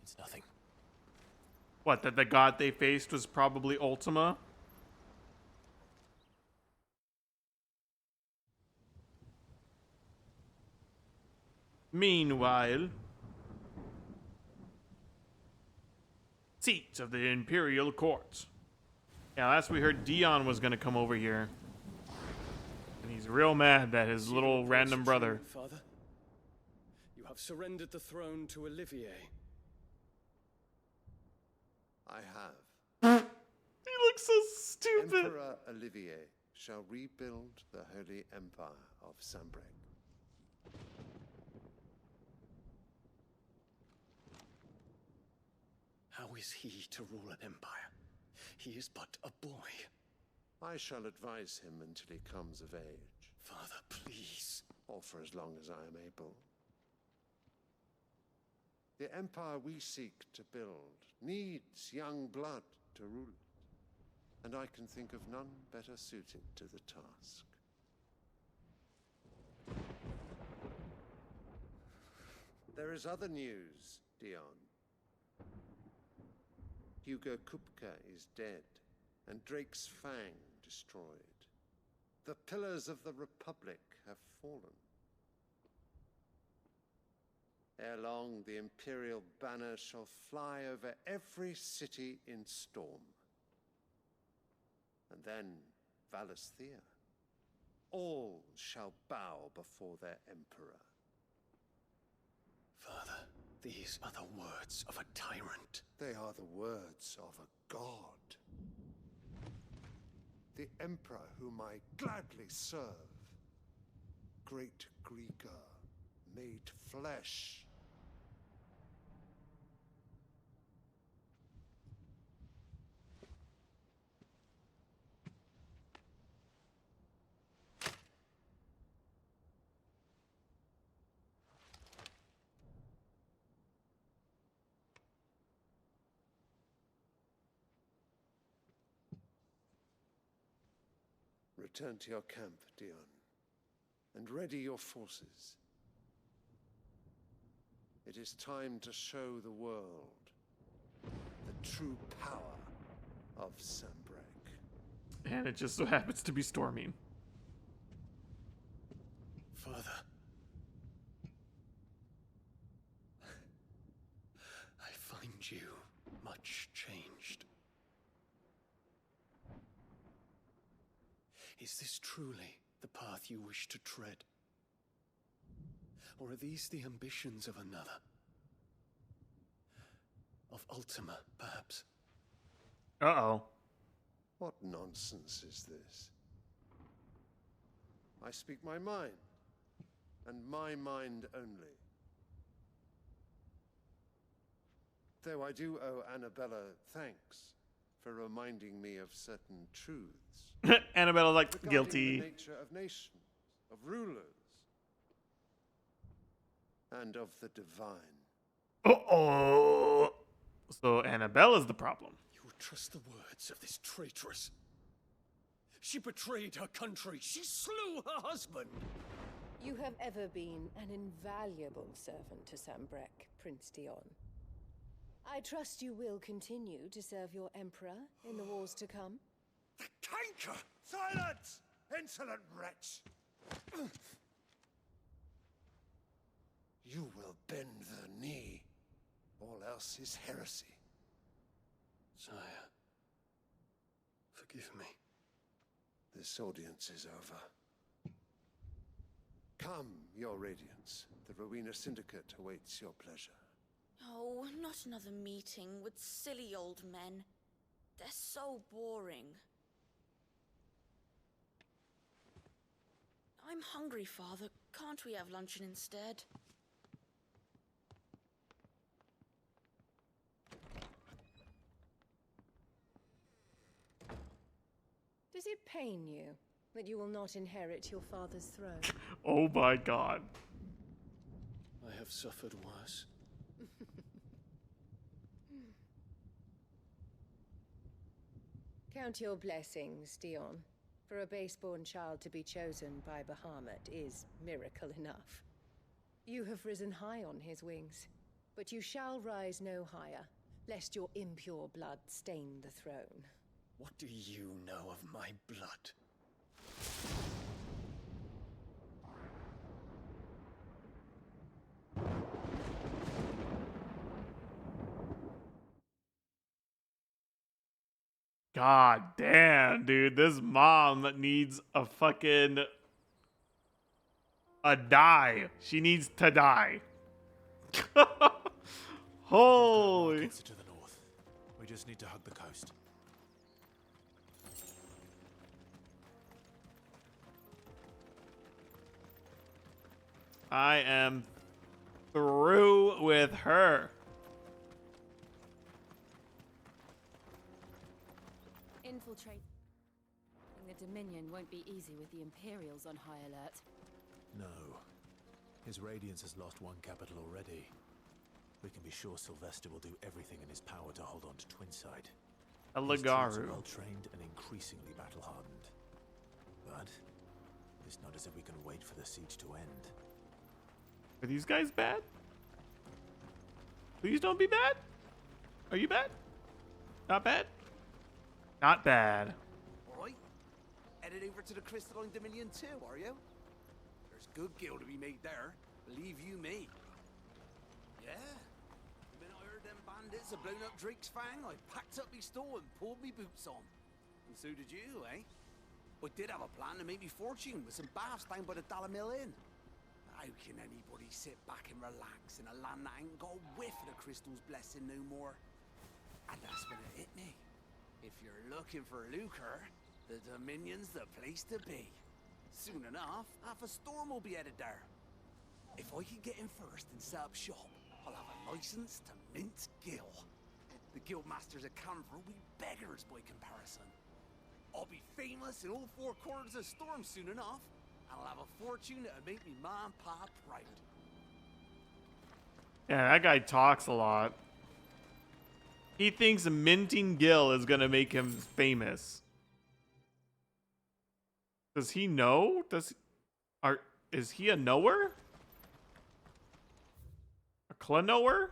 It's nothing. What, that the god they faced was probably Ultima? Meanwhile, seat of the Imperial Court. Yeah, last we heard, Dion was gonna come over here. And he's real mad that his little random brother... Father, you have surrendered the throne to Olivier. I have. He looks so stupid. Emperor Olivier shall rebuild the Holy Empire of Sambrec. How is he to rule an empire? He is but a boy. I shall advise him until he comes of age. Father, please. Or for as long as I am able. The empire we seek to build needs young blood to rule it, and I can think of none better suited to the task. There is other news, Dion. Hugo Kupka is dead, and Drake's Fang destroyed. The pillars of the Republic have fallen. Ere long, the Imperial banner shall fly over every city in Storm. And then Valisthea. All shall bow before their Emperor. Father, these are the words of a tyrant. They are the words of a god. The Emperor whom I gladly serve. Great Greeker, made flesh. Return to your camp, Dion, and ready your forces. It is time to show the world the true power of Sambrec. And it just so happens to be storming. Father. I find you much changed. Is this truly the path you wish to tread? Or are these the ambitions of another? Of Ultima, perhaps? Uh-oh. What nonsense is this? I speak my mind, and my mind only. Though I do owe Annabella thanks for reminding me of certain truths. Annabella, like, regarding guilty. The nature of nations, of rulers, and of the divine. Uh-oh. So Annabella's the problem. You would trust the words of this traitress. She betrayed her country. She slew her husband. You have ever been an invaluable servant to Sambrec, Prince Dion. I trust you will continue to serve your Emperor in the wars to come. The canker! Silence! Insolent wretch! You will bend the knee. All else is heresy. Sire, forgive me. This audience is over. Come, your Radiance. The Rowena Syndicate awaits your pleasure. Oh, not another meeting with silly old men. They're so boring. I'm hungry, Father. Can't we have luncheon instead? Does it pain you that you will not inherit your father's throne? Oh my god. I have suffered worse. Count your blessings, Dion. For a base-born child to be chosen by Bahamut is miracle enough. You have risen high on his wings, but you shall rise no higher, lest your impure blood stain the throne. What do you know of my blood? God damn, dude. This mom needs a fucking... a die. She needs to die. Holy. Markets are to the north. We just need to hug the coast. I am through with her. Infiltrate. The Dominion won't be easy with the Imperials on high alert. No. His Radiance has lost one capital already. We can be sure Sylvester will do everything in his power to hold on to Twinside. His troops are well trained and increasingly battle-hardened. But it's not as if we can wait for the siege to end. Are these guys bad? Please don't be bad. Are you bad? Not bad? Not bad. Alright. Headed over to the Crystalline Dominion too, are you? There's good gil to be made there. Believe you me. Yeah. The minute I heard them bandits had blown up Drake's Fang, I packed up me store and pulled me boots on. And so did you, eh? I did have a plan to make me fortune with some baths down by the Dalamil Inn. How can anybody sit back and relax in a land that ain't got a whiff of the crystal's blessing no more? And that's when it hit me. If you're looking for lucre, the Dominion's the place to be. Soon enough, half a storm will be headed there. If I can get in first and set up shop, I'll have a license to mint gil. The guildmasters of Canberra will be beggars by comparison. I'll be famous in all four corners of Storm soon enough. I'll have a fortune that'll make me ma and pa proud. Yeah, that guy talks a lot. He thinks minting gil is gonna make him famous. Does he know? Is he a knower? A knower?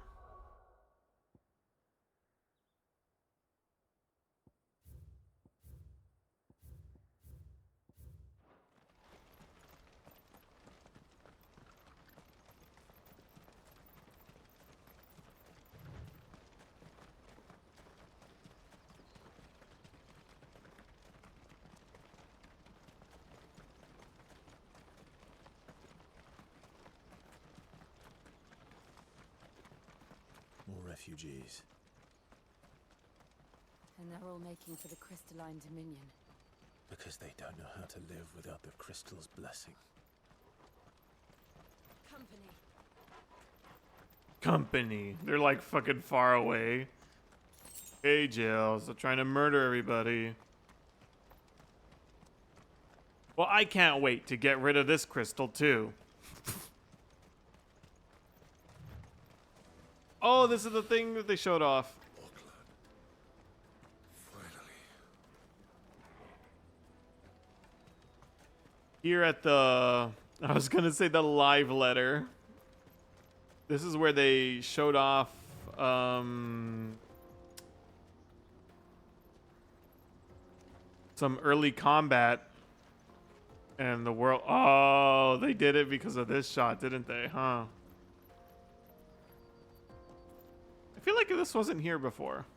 More refugees. And they're all making for the Crystalline Dominion. Because they don't know how to live without the crystal's blessing. Company. They're like fucking far away. Hey, Jails. They're trying to murder everybody. Well, I can't wait to get rid of this crystal, too. Oh, this is the thing that they showed off. Here at the... I was going to say the live letter. This is where they showed off... some early combat. And the world... Oh, they did it because of this shot, didn't they? Huh? I feel like this wasn't here before.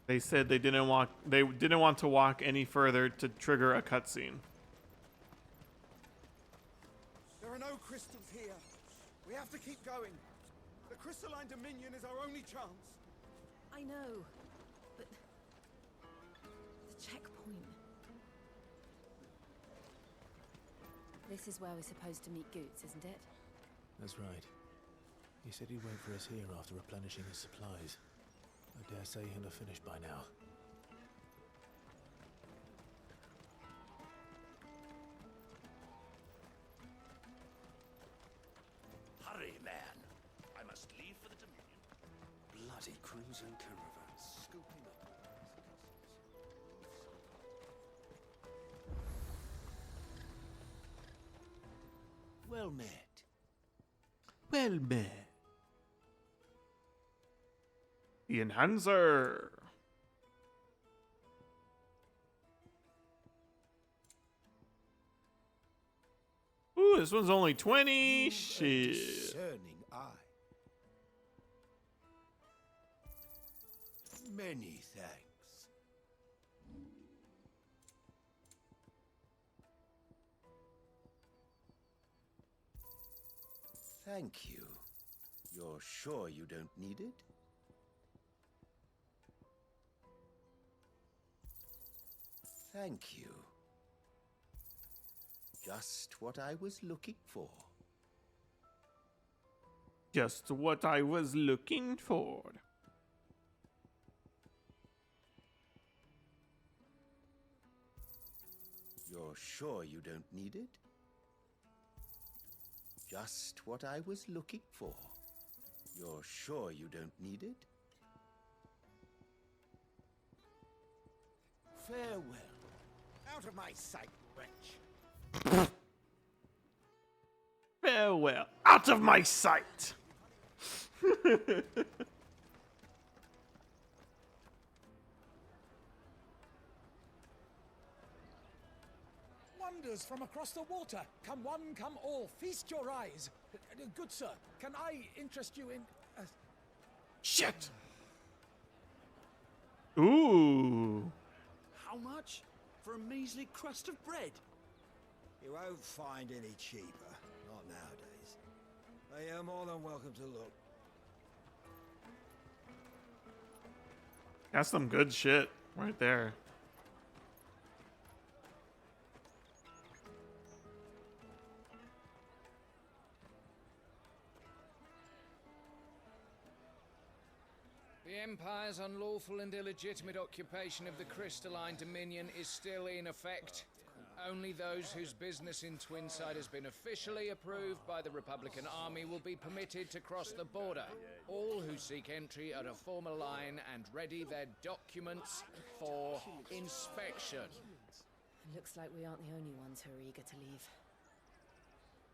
They said they didn't want to walk any further to trigger a cutscene. There are no crystals here. We have to keep going. The Crystalline Dominion is our only chance. I know, but the checkpoint. This is where we're supposed to meet Goots, isn't it? That's right. He said he'd wait for us here after replenishing his supplies. I dare say he'll have finished by now. Hurry, man. I must leave for the Dominion. Bloody crimson caravans, scooping up. Well met. Well met. The enhancer. Ooh, this one's only 20. Shit. Discerning eye. Many thanks. Thank you. You're sure you don't need it? Thank you. Just what I was looking for. Just what I was looking for. You're sure you don't need it? Just what I was looking for. You're sure you don't need it? Farewell. Out of my sight, wretch. Farewell. Out of my sight. Wonders from across the water. Come one, come all. Feast your eyes. Good sir, can I interest you in... Shit. Ooh. How much? For a measly crust of bread? You won't find any cheaper. Not nowadays. But you're more than welcome to look. That's some good shit right there. The Empire's unlawful and illegitimate occupation of the crystalline dominion is still in effect. Only those whose business in Twinside has been officially approved by the Republican Army will be permitted to cross the border. All who seek entry are to form a line and ready their documents for inspection. Looks like we aren't the only ones who are eager to leave.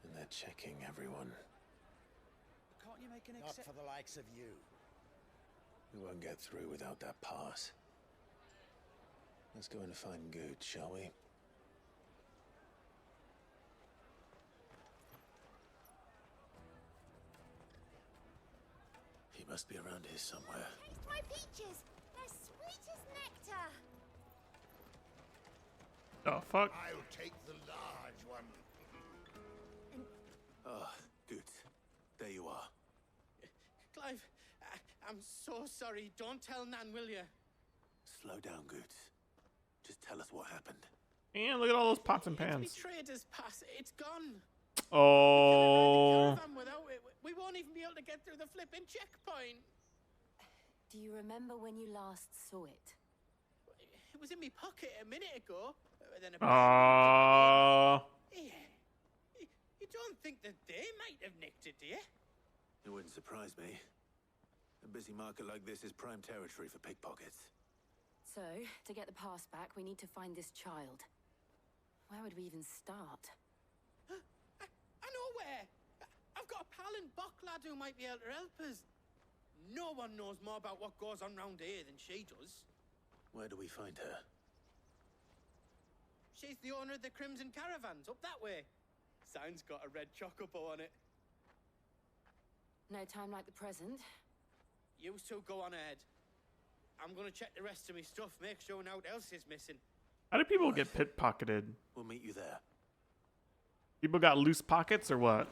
And they're checking everyone. Can't you make an Not for the likes of you. We won't get through without that pass. Let's go and find Good, shall we? He must be around here somewhere. Taste my peaches. They're sweet as nectar. Oh, fuck. I'll take the large one. Ah, Good. There you are. Clive, I'm so sorry. Don't tell Nan, will you? Slow down, Good. Just tell us what happened. And look at all those pots and pans. It's trader's pass. It's gone. Oh. Caravan without it. We won't even be able to get through the flipping checkpoint. Do you remember when you last saw it? It was in my pocket a minute ago. Then Yeah. You don't think that they might have nicked it, do you? It wouldn't surprise me. A busy market like this is prime territory for pickpockets. So, to get the pass back, we need to find this child. Where would we even start? I know where. I've got a pal in Bocklad who might be able to help us. No one knows more about what goes on round here than she does. Where do we find her? She's the owner of the Crimson Caravans, up that way. Sign's got a red chocobo on it. No time like the present. You two go on ahead. I'm gonna check the rest of my stuff, make sure nothing else is missing. How do people get pickpocketed? We'll meet you there. People got loose pockets or what?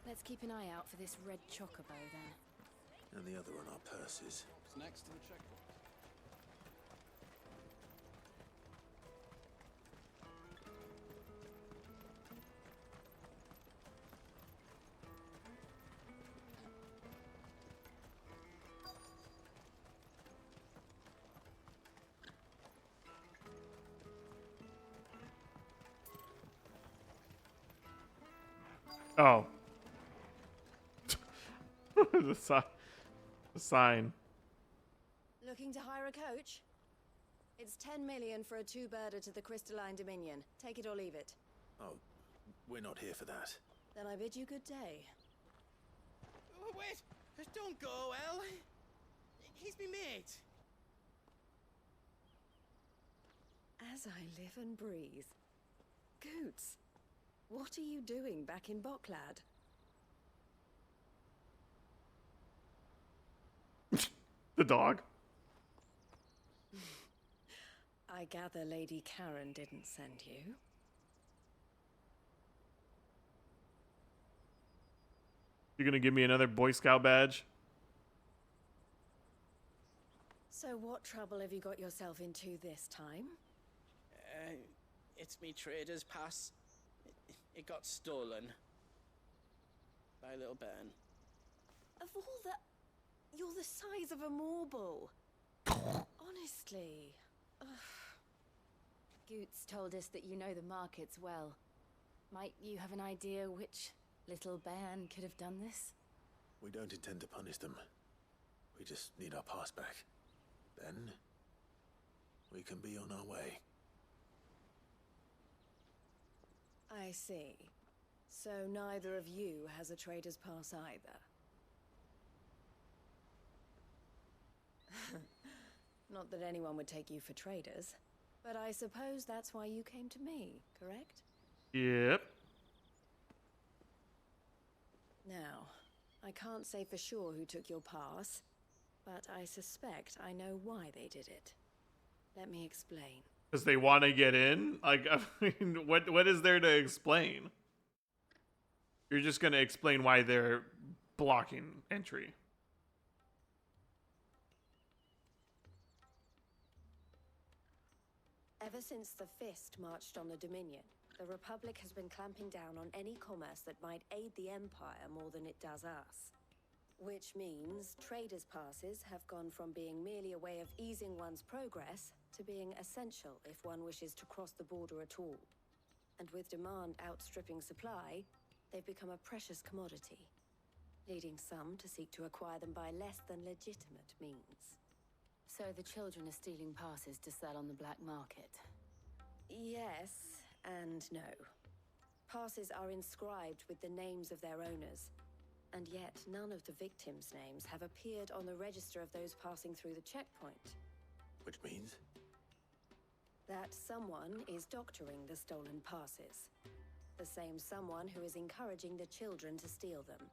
Let's keep an eye out for this red chocobo then. And the other on our purses. It's next to the checkpoint. Oh. The sign. Looking to hire a coach? It's 10 million for a two-birder to the Crystalline Dominion. Take it or leave it. Oh, we're not here for that. Then I bid you good day. Wait! Don't go, El. He's me mate. As I live and breathe. Goots, what are you doing back in Boklad? The dog. I gather Lady Karen didn't send you. You're gonna give me another Boy Scout badge? So what trouble have you got yourself into this time? It's me trader's pass. It got stolen. By little Ben. Of all the... You're the size of a marble. Honestly. Ugh. Goots told us that you know the markets well. Might you have an idea which little bairn could have done this? We don't intend to punish them. We just need our pass back. Then, we can be on our way. I see. So neither of you has a trader's pass either. Not that anyone would take you for traders, but I suppose that's why you came to me, correct? Yep. Now, I can't say for sure who took your pass, but I suspect I know why they did it. Let me explain. Because they want to get in? Like, I mean, what is there to explain? You're just going to explain why they're blocking entry. Ever since the Fist marched on the Dominion, the Republic has been clamping down on any commerce that might aid the Empire more than it does us. Which means traders' passes have gone from being merely a way of easing one's progress to being essential if one wishes to cross the border at all. And with demand outstripping supply, they've become a precious commodity, leading some to seek to acquire them by less than legitimate means. So the children are stealing passes to sell on the black market? Yes and no. Passes are inscribed with the names of their owners, and yet none of the victims' names have appeared on the register of those passing through the checkpoint. Which means? That someone is doctoring the stolen passes. The same someone who is encouraging the children to steal them.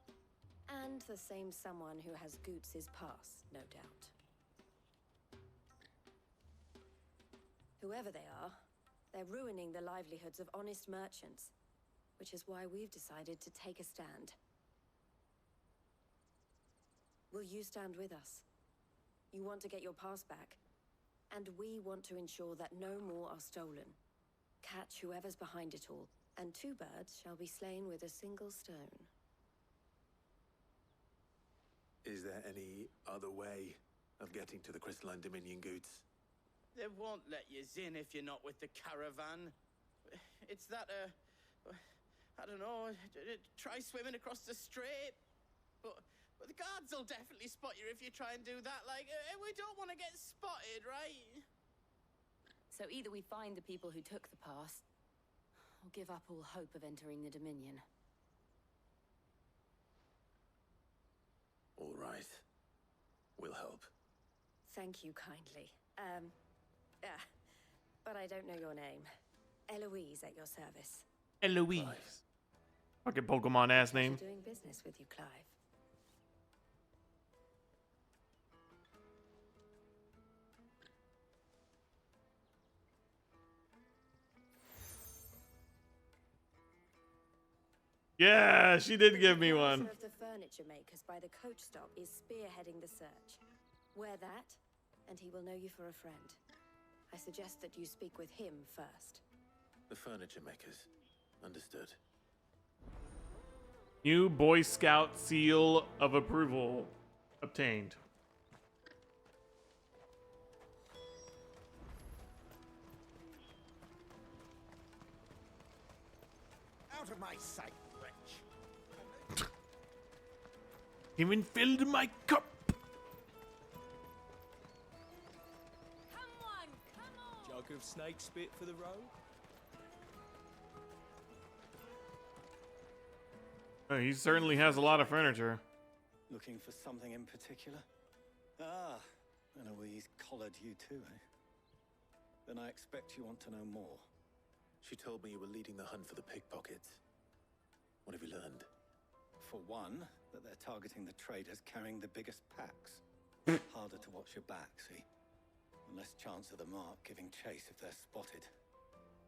And the same someone who has Goots' pass, no doubt. Whoever they are, they're ruining the livelihoods of honest merchants, which is why we've decided to take a stand. Will you stand with us? You want to get your pass back, and we want to ensure that no more are stolen. Catch whoever's behind it all, and 2 birds shall be slain with a single stone. Is there any other way of getting to the Crystalline Dominion, Goots? They won't let you in if you're not with the caravan. It's that, I don't know, try swimming across the strait. But the guards will definitely spot you if you try and do that. Like, we don't want to get spotted, right? So either we find the people who took the pass, or give up all hope of entering the Dominion. All right. We'll help. Thank you kindly. But I don't know your name. Eloise at your service. Eloise. Fucking Pokemon ass name. Doing business with you, Clive. Yeah, she did give me one. Of the furniture makers by the coach stop is spearheading the search. Wear that, and he will know you for a friend. I suggest that you speak with him first. The furniture makers. Understood. New Boy Scout seal of approval obtained. Out of my sight, wretch. Even filled my cup. Jug of snake spit for the road? Oh, he certainly has a lot of furniture. Looking for something in particular? Ah, Eloise collared you too, eh? Then I expect you want to know more. She told me you were leading the hunt for the pickpockets. What have you learned? For one, that they're targeting the traders carrying the biggest packs. Harder to watch your back, see? And less chance of the mark giving chase if they're spotted.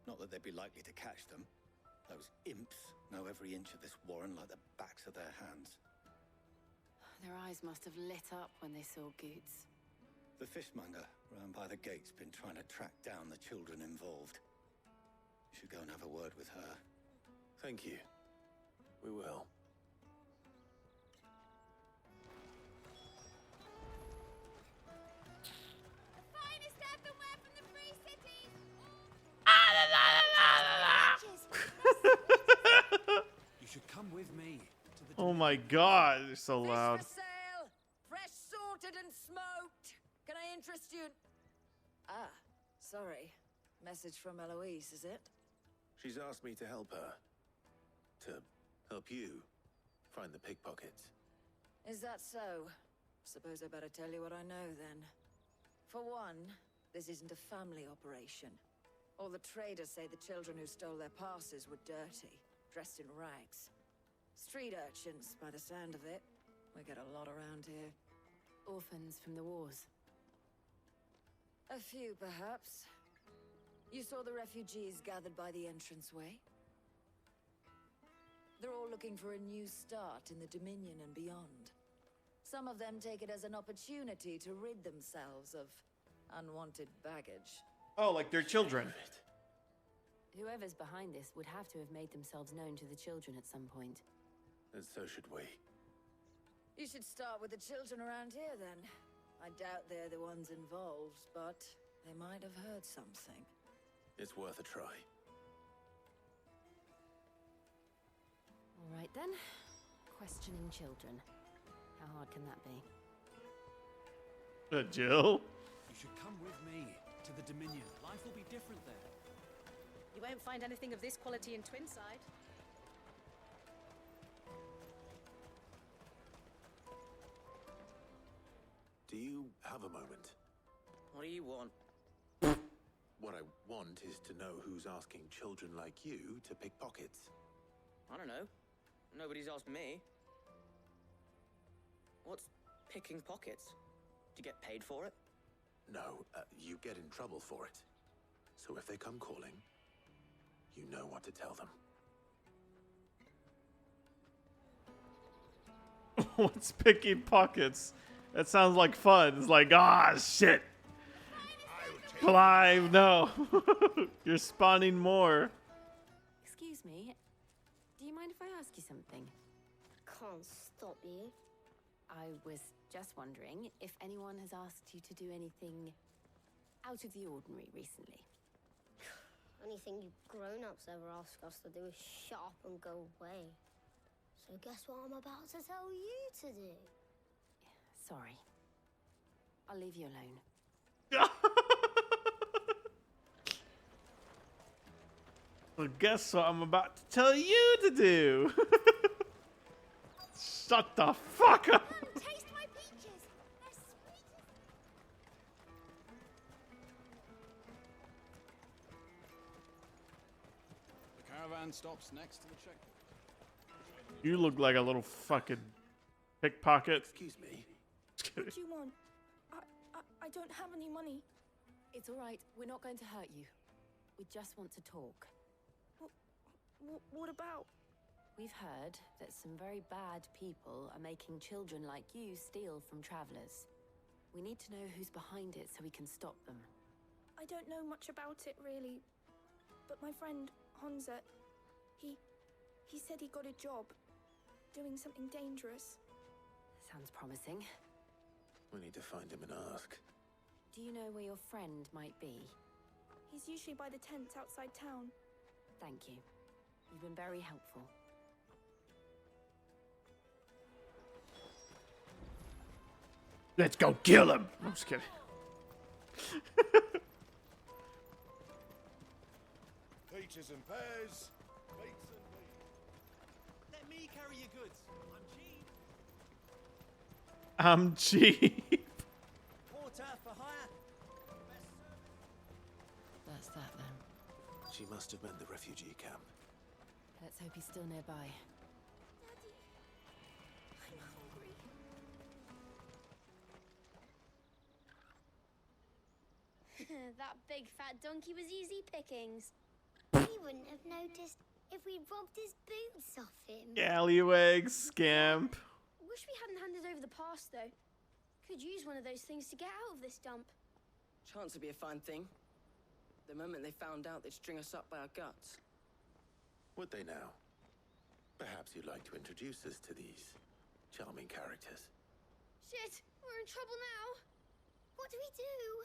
Not that they'd be likely to catch them. Those imps know every inch of this warren like the backs of their hands. Their eyes must have lit up when they saw Goots. The fishmonger round by the gate's been trying to track down the children involved. You should go and have a word with her. Thank you. We will. The finest earthenware from the Free Cities! You should come with me to the... Oh my god, they're so loud. Fish for sale! Fresh sorted and smoked! Can I interest you? Ah, sorry. Message from Eloise, is it? She's asked me to help her. To help you find the pickpockets. Is that so? Suppose I better tell you what I know then. For one, this isn't a family operation. All the traders say the children who stole their passes were dirty, dressed in rags. Street urchins, by the sound of it. We get a lot around here. Orphans from the wars. A few, perhaps. You saw the refugees gathered by the entranceway? They're all looking for a new start in the Dominion and beyond. Some of them take it as an opportunity to rid themselves of unwanted baggage. Oh, like they're children. Whoever's behind this would have to have made themselves known to the children at some point. And so should we. You should start with the children around here, then. I doubt they're the ones involved, but they might have heard something. It's worth a try. All right then. Questioning children. How hard can that be? Jill? You should come with me to the Dominion. Life will be different there. You won't find anything of this quality in Twinside. Do you have a moment? What do you want? What I want is to know who's asking children like you to pick pockets. I don't know. Nobody's asked me. What's picking pockets? Do you get paid for it? No, you get in trouble for it. So if they come calling, you know what to tell them. What's picking pockets? That sounds like fun. It's like, ah, shit. Clive, no. You're spawning more. Excuse me. Do you mind if I ask you something? Can't stop you. I was just wondering if anyone has asked you to do anything out of the ordinary recently. Anything you grown-ups ever ask us to do is shut up and go away. So guess what I'm about to tell you to do? Sorry. I'll leave you alone. Well, guess what I'm about to tell you to do? Shut the fuck up! Taste my peaches! They're sweet as... The caravan stops next to the checkpoint. You look like a little fucking pickpocket. Excuse me. What do you want? I don't have any money. It's all right. We're not going to hurt you. We just want to talk. What about? We've heard that some very bad people are making children like you steal from travelers. We need to know who's behind it so we can stop them. I don't know much about it, really. But my friend, Honza, he said he got a job doing something dangerous. Sounds promising. We need to find him and ask. Do you know where your friend might be? He's usually by the tents outside town. Thank you. You've been very helpful. Let's go kill him! I'm just kidding. Peaches and pears. Peaches and peas. Let me carry your goods. I'm cheap. I'm cheap. Porter for hire. That's that then. She must have meant the refugee camp. Let's hope he's still nearby. I'm hungry. That big fat donkey was easy pickings. He wouldn't have noticed if we'd robbed his boots off him. Scallywag scamp. Wish we hadn't handed over the pass, though. Could use one of those things to get out of this dump. Chance would be a fine thing. The moment they found out, they'd string us up by our guts. Would they now? Perhaps you'd like to introduce us to these charming characters. Shit, we're in trouble now. What do we do?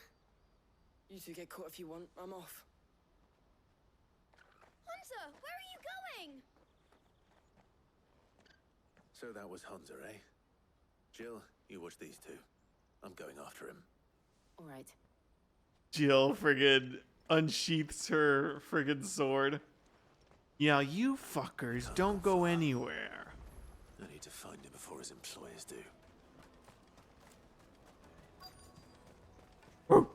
You two get caught if you want. I'm off. Hunter, where are you going? So that was Hunter, eh? Jill, you watch these two. I'm going after him. All right. Jill friggin' unsheaths her friggin' sword. Yeah, you fuckers don't go anywhere. I need to find him before his employers do.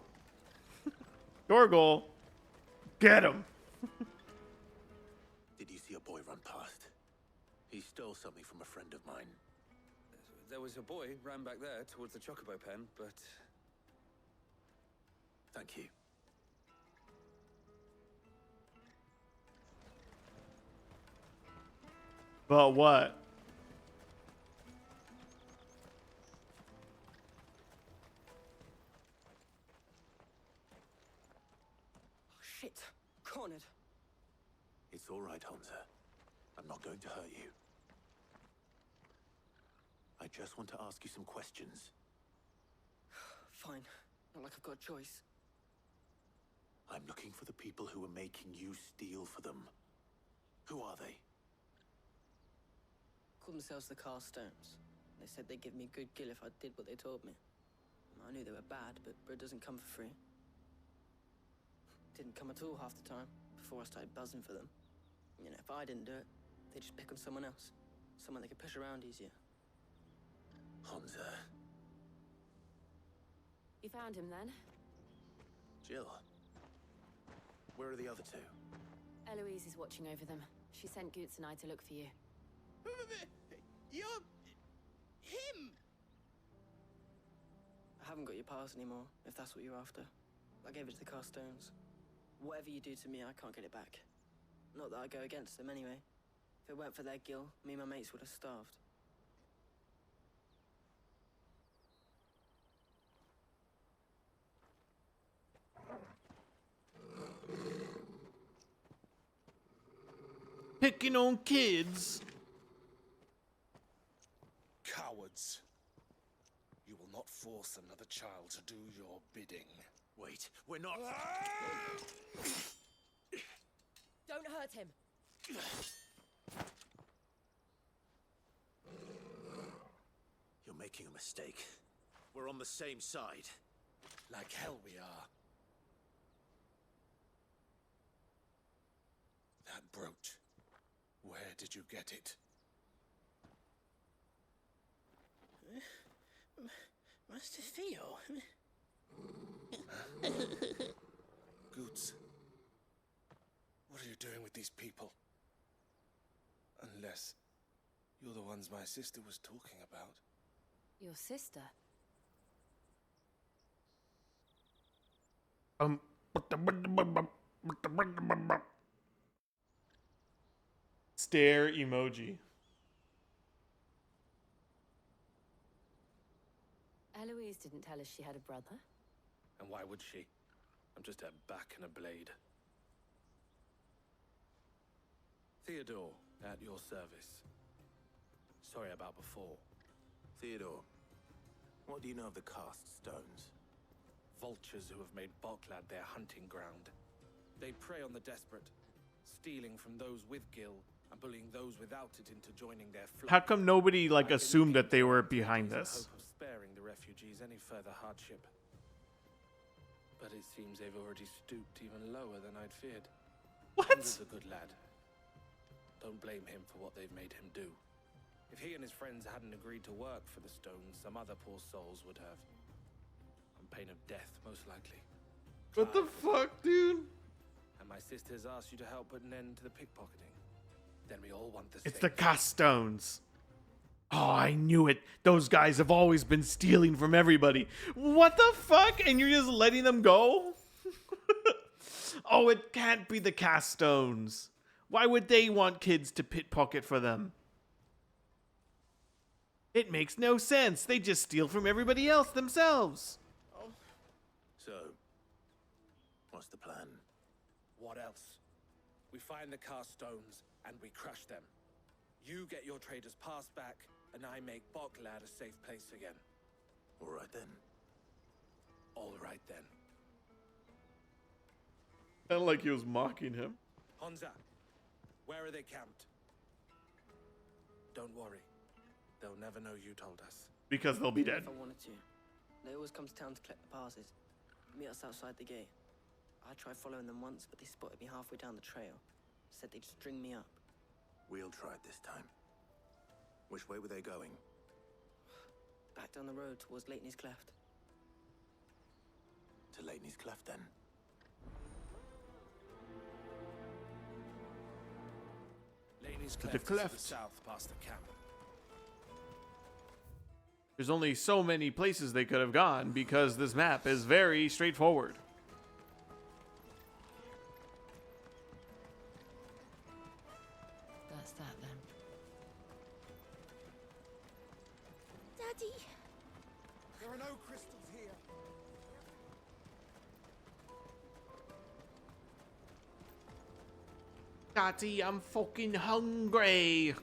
Dorgle, get him. Did you see a boy run past? He stole something from a friend of mine. There was a boy ran back there towards the Chocobo pen, but... Thank you. But what? Shit. Cornered. It's all right, Hunter. I'm not going to hurt you. I just want to ask you some questions. Fine. Not like I've got a choice. I'm looking for the people who are making you steal for them. Who are they? Called themselves the Carstones. They said they'd give me a good gill if I did what they told me. I knew they were bad, but bread doesn't come for free. Didn't come at all half the time, before I started buzzing for them. You know, if I didn't do it, they'd just pick on someone else. Someone they could push around easier. Hunter. You found him then? Jill. Where are the other two? Eloise is watching over them. She sent Goots and I to look for you. You're... him! I haven't got your pass anymore, if that's what you're after. I gave it to the Carstones. Whatever you do to me, I can't get it back. Not that I go against them anyway. If it weren't for their gill, me and my mates would have starved. Picking on kids. Cowards. You will not force another child to do your bidding. Wait, we're not... Don't hurt him. You're making a mistake. We're on the same side. Like hell we are. That brooch. Where did you get it? Master Theo? Goots. What are you doing with these people? Unless you're the ones my sister was talking about. Your sister? Stare emoji. Eloise didn't tell us she had a brother. And why would she? I'm just her back and a blade. Theodore, at your service. Sorry about before. Theodore, what do you know of the Cast Stones? Vultures who have made Boklad their hunting ground. They prey on the desperate, stealing from those with gill and bullying those without it into joining their flock. How come nobody assumed that they were behind this? Hope of sparing the refugees any further hardship. But it seems they've already stooped even lower than I'd feared. What? Hunter's a good lad. Don't blame him for what they've made him do. If he and his friends hadn't agreed to work for the stones, some other poor souls would have. On pain of death, most likely. What the fuck, dude? And my sisters asked you to help put an end to the pickpocketing. Then we all want the It's same. the cast stones. Oh, I knew it. Those guys have always been stealing from everybody. What the fuck? And you're just letting them go? Oh, it can't be the cast stones. Why would they want kids to pickpocket for them? It makes no sense. They just steal from everybody else themselves. So, what's the plan? What else? We find the cast stones and we crush them. You get your trader's pass back, and I make Boklad a safe place again. All right then. All right then. Sounded like he was mocking him. Honza, where are they camped? Don't worry. They'll never know you told us. Because they'll be dead. If I wanted to. They always come to town to collect the passes. Meet us outside the gate. I tried following them once, but they spotted me halfway down the trail. Said they'd string me up. We'll try it this time. Which way were they going? Back down the road towards Leighton's Cleft. To Leighton's Cleft, then. Leighton's To Cleft the is to the cleft. south past the camp. There's only so many places they could have gone because this map is very straightforward. That's that then. Daddy! There are no crystals here. Daddy, I'm fucking hungry.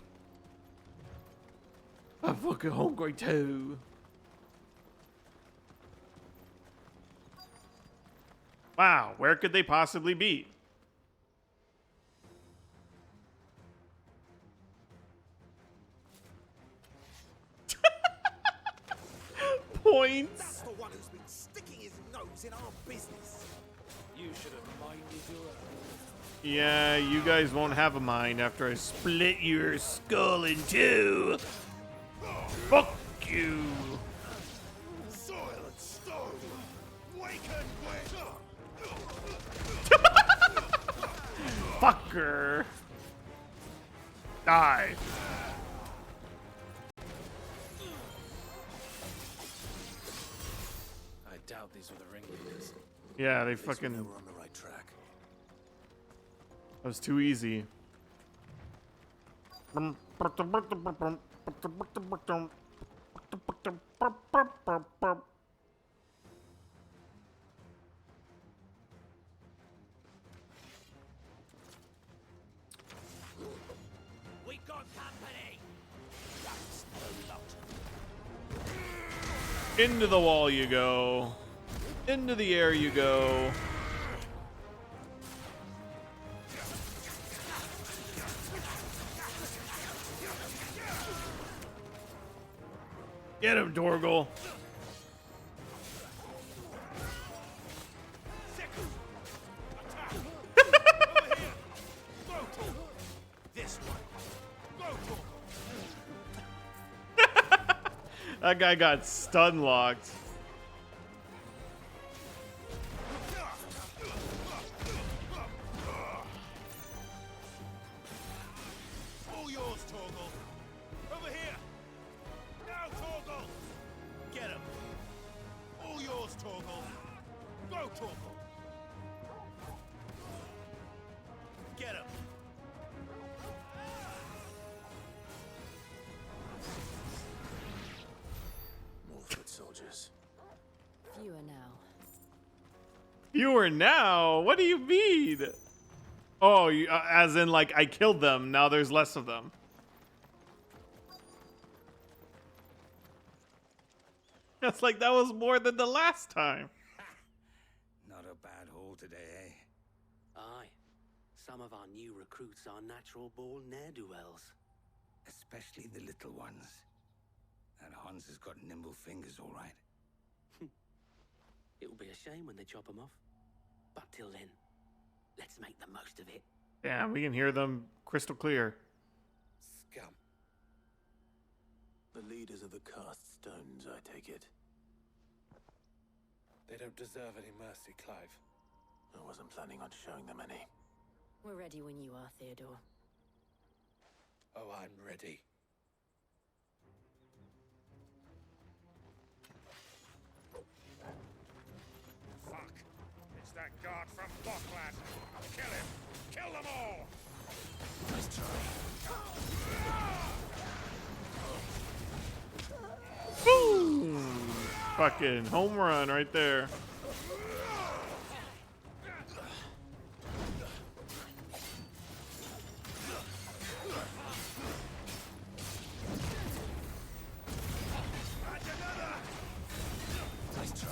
I'm fucking hungry too. Wow, where could they possibly be? Points. That's the one who's been sticking his nose in our business. You should have minded your own. Yeah, you guys won't have a mind after I split your skull in two. Fuck you. Soil and stone. Wake and Fucker. Die. I doubt these were the ringleaders. Yeah, they At least we fucking... know we're on the right track. That was too easy. We got company. That's no lot. Into the wall you go. Into the air you go. Get him, Dorgal. This one. Go That guy got stun locked. All yours, Torgal. Over here. Now, Torgal. Get him. All yours, Torgal. Go, Torgal. Get him. More foot soldiers. Fewer now. Fewer now? What do you mean? Oh, as in like I killed them, now there's less of them. That's like that was more than the last time. Not a bad haul today, eh? Aye. Some of our new recruits are natural-born ne'er-do-wells. Especially the little ones. That Hans has got nimble fingers, all right. It will be a shame when they chop them off. But till then, let's make the most of it. Yeah, we can hear them crystal clear. Scum. The leaders of the cast stones, I take it. They don't deserve any mercy, Clive. I wasn't planning on showing them any. We're ready when you are, Theodore. Oh, I'm ready. Fuck! It's that guard from Bocklad! Kill him! Kill them all! Nice try. Boom! Fucking home run right there. Nice try.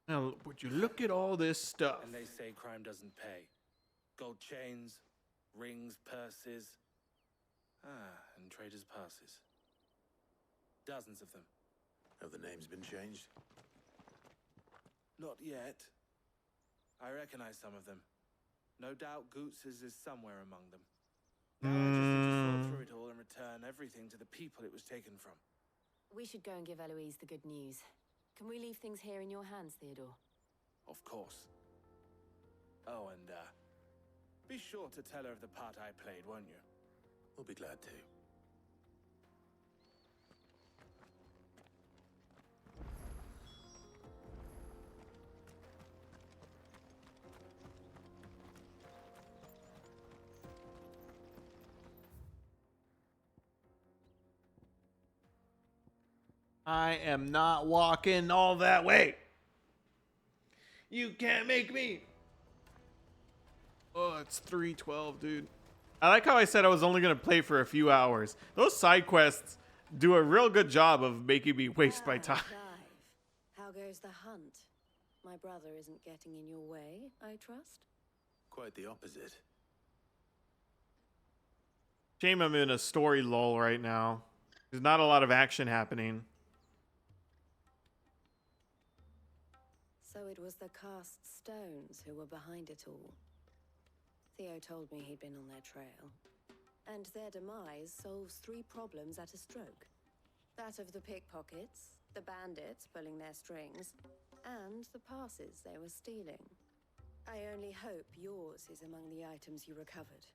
Now, would you look at all this stuff? And they say crime doesn't pay. Gold chains, rings, purses. And traders' passes. Dozens of them. Have the names been changed? Not yet. I recognize some of them. No doubt Goots's is somewhere among them. Now I just need to sort through it all and return everything to the people it was taken from. We should go and give Eloise the good news. Can we leave things here in your hands, Theodore? Of course. Oh, and, be sure to tell her of the part I played, won't you? We'll be glad to. I am not walking all that way. You can't make me. Oh, it's 3:12, dude. I like how I said I was only going to play for a few hours. Those side quests do a real good job of making me waste my time. Clive, how goes the hunt? My brother isn't getting in your way, I trust? Quite the opposite. Shame I'm in a story lull right now. There's not a lot of action happening. So it was the cast stones who were behind it all. Theo told me he'd been on their trail. And their demise solves 3 problems at a stroke. That of the pickpockets, the bandits pulling their strings, and the passes they were stealing. I only hope yours is among the items you recovered.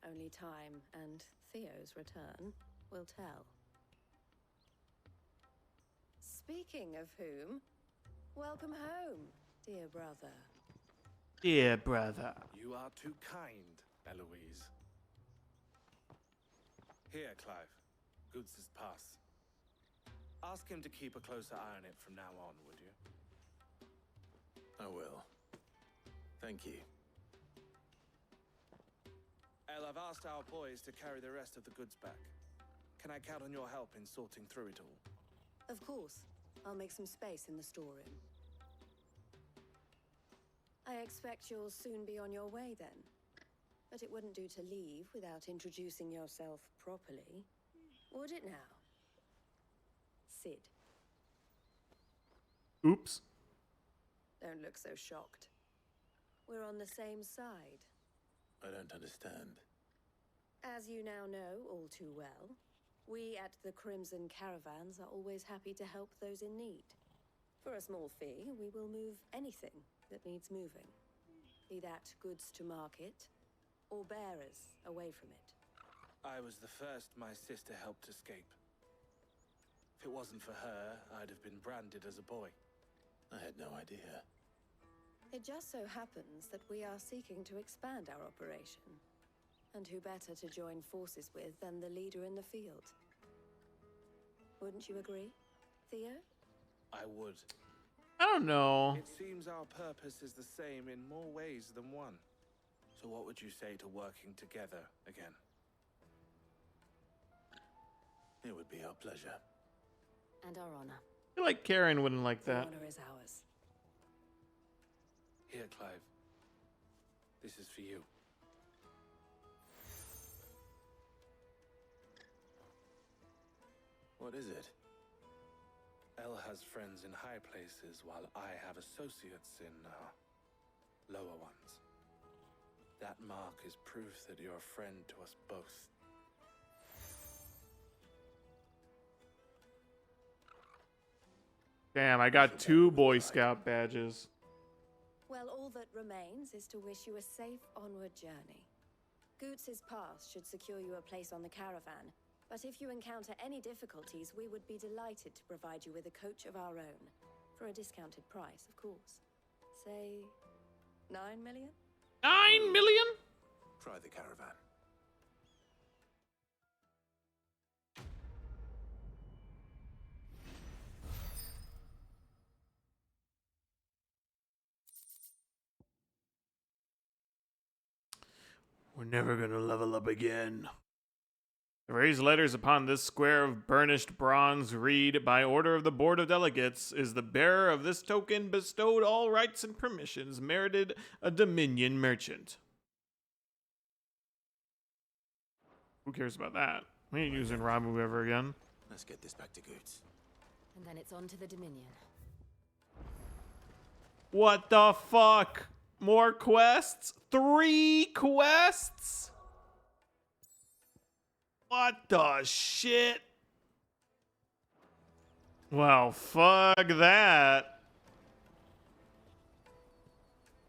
Only time and Theo's return will tell. Speaking of whom, welcome home, dear brother. Dear brother. You are too kind, Eloise. Here, Clive. Goods' pass. Ask him to keep a closer eye on it from now on, would you? I will. Thank you. El, I've asked our boys to carry the rest of the goods back. Can I count on your help in sorting through it all? Of course. I'll make some space in the storeroom. I expect you'll soon be on your way then. But it wouldn't do to leave without introducing yourself properly, would it now? Sid. Oops. Don't look so shocked. We're on the same side. I don't understand. As you now know all too well, we at the Crimson Caravans are always happy to help those in need. For a small fee, we will move anything that needs moving. Be that goods to market, or bearers away from it. I was the first my sister helped escape. If it wasn't for her, I'd have been branded as a boy. I had no idea. It just so happens that we are seeking to expand our operation. And who better to join forces with than the leader in the field? Wouldn't you agree, Theo? I would. I don't know. It seems our purpose is the same in more ways than one. So what would you say to working together again? It would be our pleasure. And our honor. I feel like Karen wouldn't like The that. honor is ours. Here, Clive. This is for you. What is it? Elle has friends in high places, while I have associates in, lower ones. That mark is proof that you're a friend to us both. Damn, I got 2 Boy Scout badges. Well, all that remains is to wish you a safe onward journey. Goots's pass should secure you a place on the caravan, but if you encounter any difficulties, we would be delighted to provide you with a coach of our own. For a discounted price, of course. Say, 9 million? 9 million? Try the caravan. We're never gonna level up again. The raised letters upon this square of burnished bronze read, "By order of the Board of Delegates, is the bearer of this token bestowed all rights and permissions merited a Dominion merchant." Who cares about that? We ain't using Ramu ever again. Let's get this back to Goots. And then it's on to the Dominion. What the fuck? More quests? 3 quests? What the shit? Well, fuck that.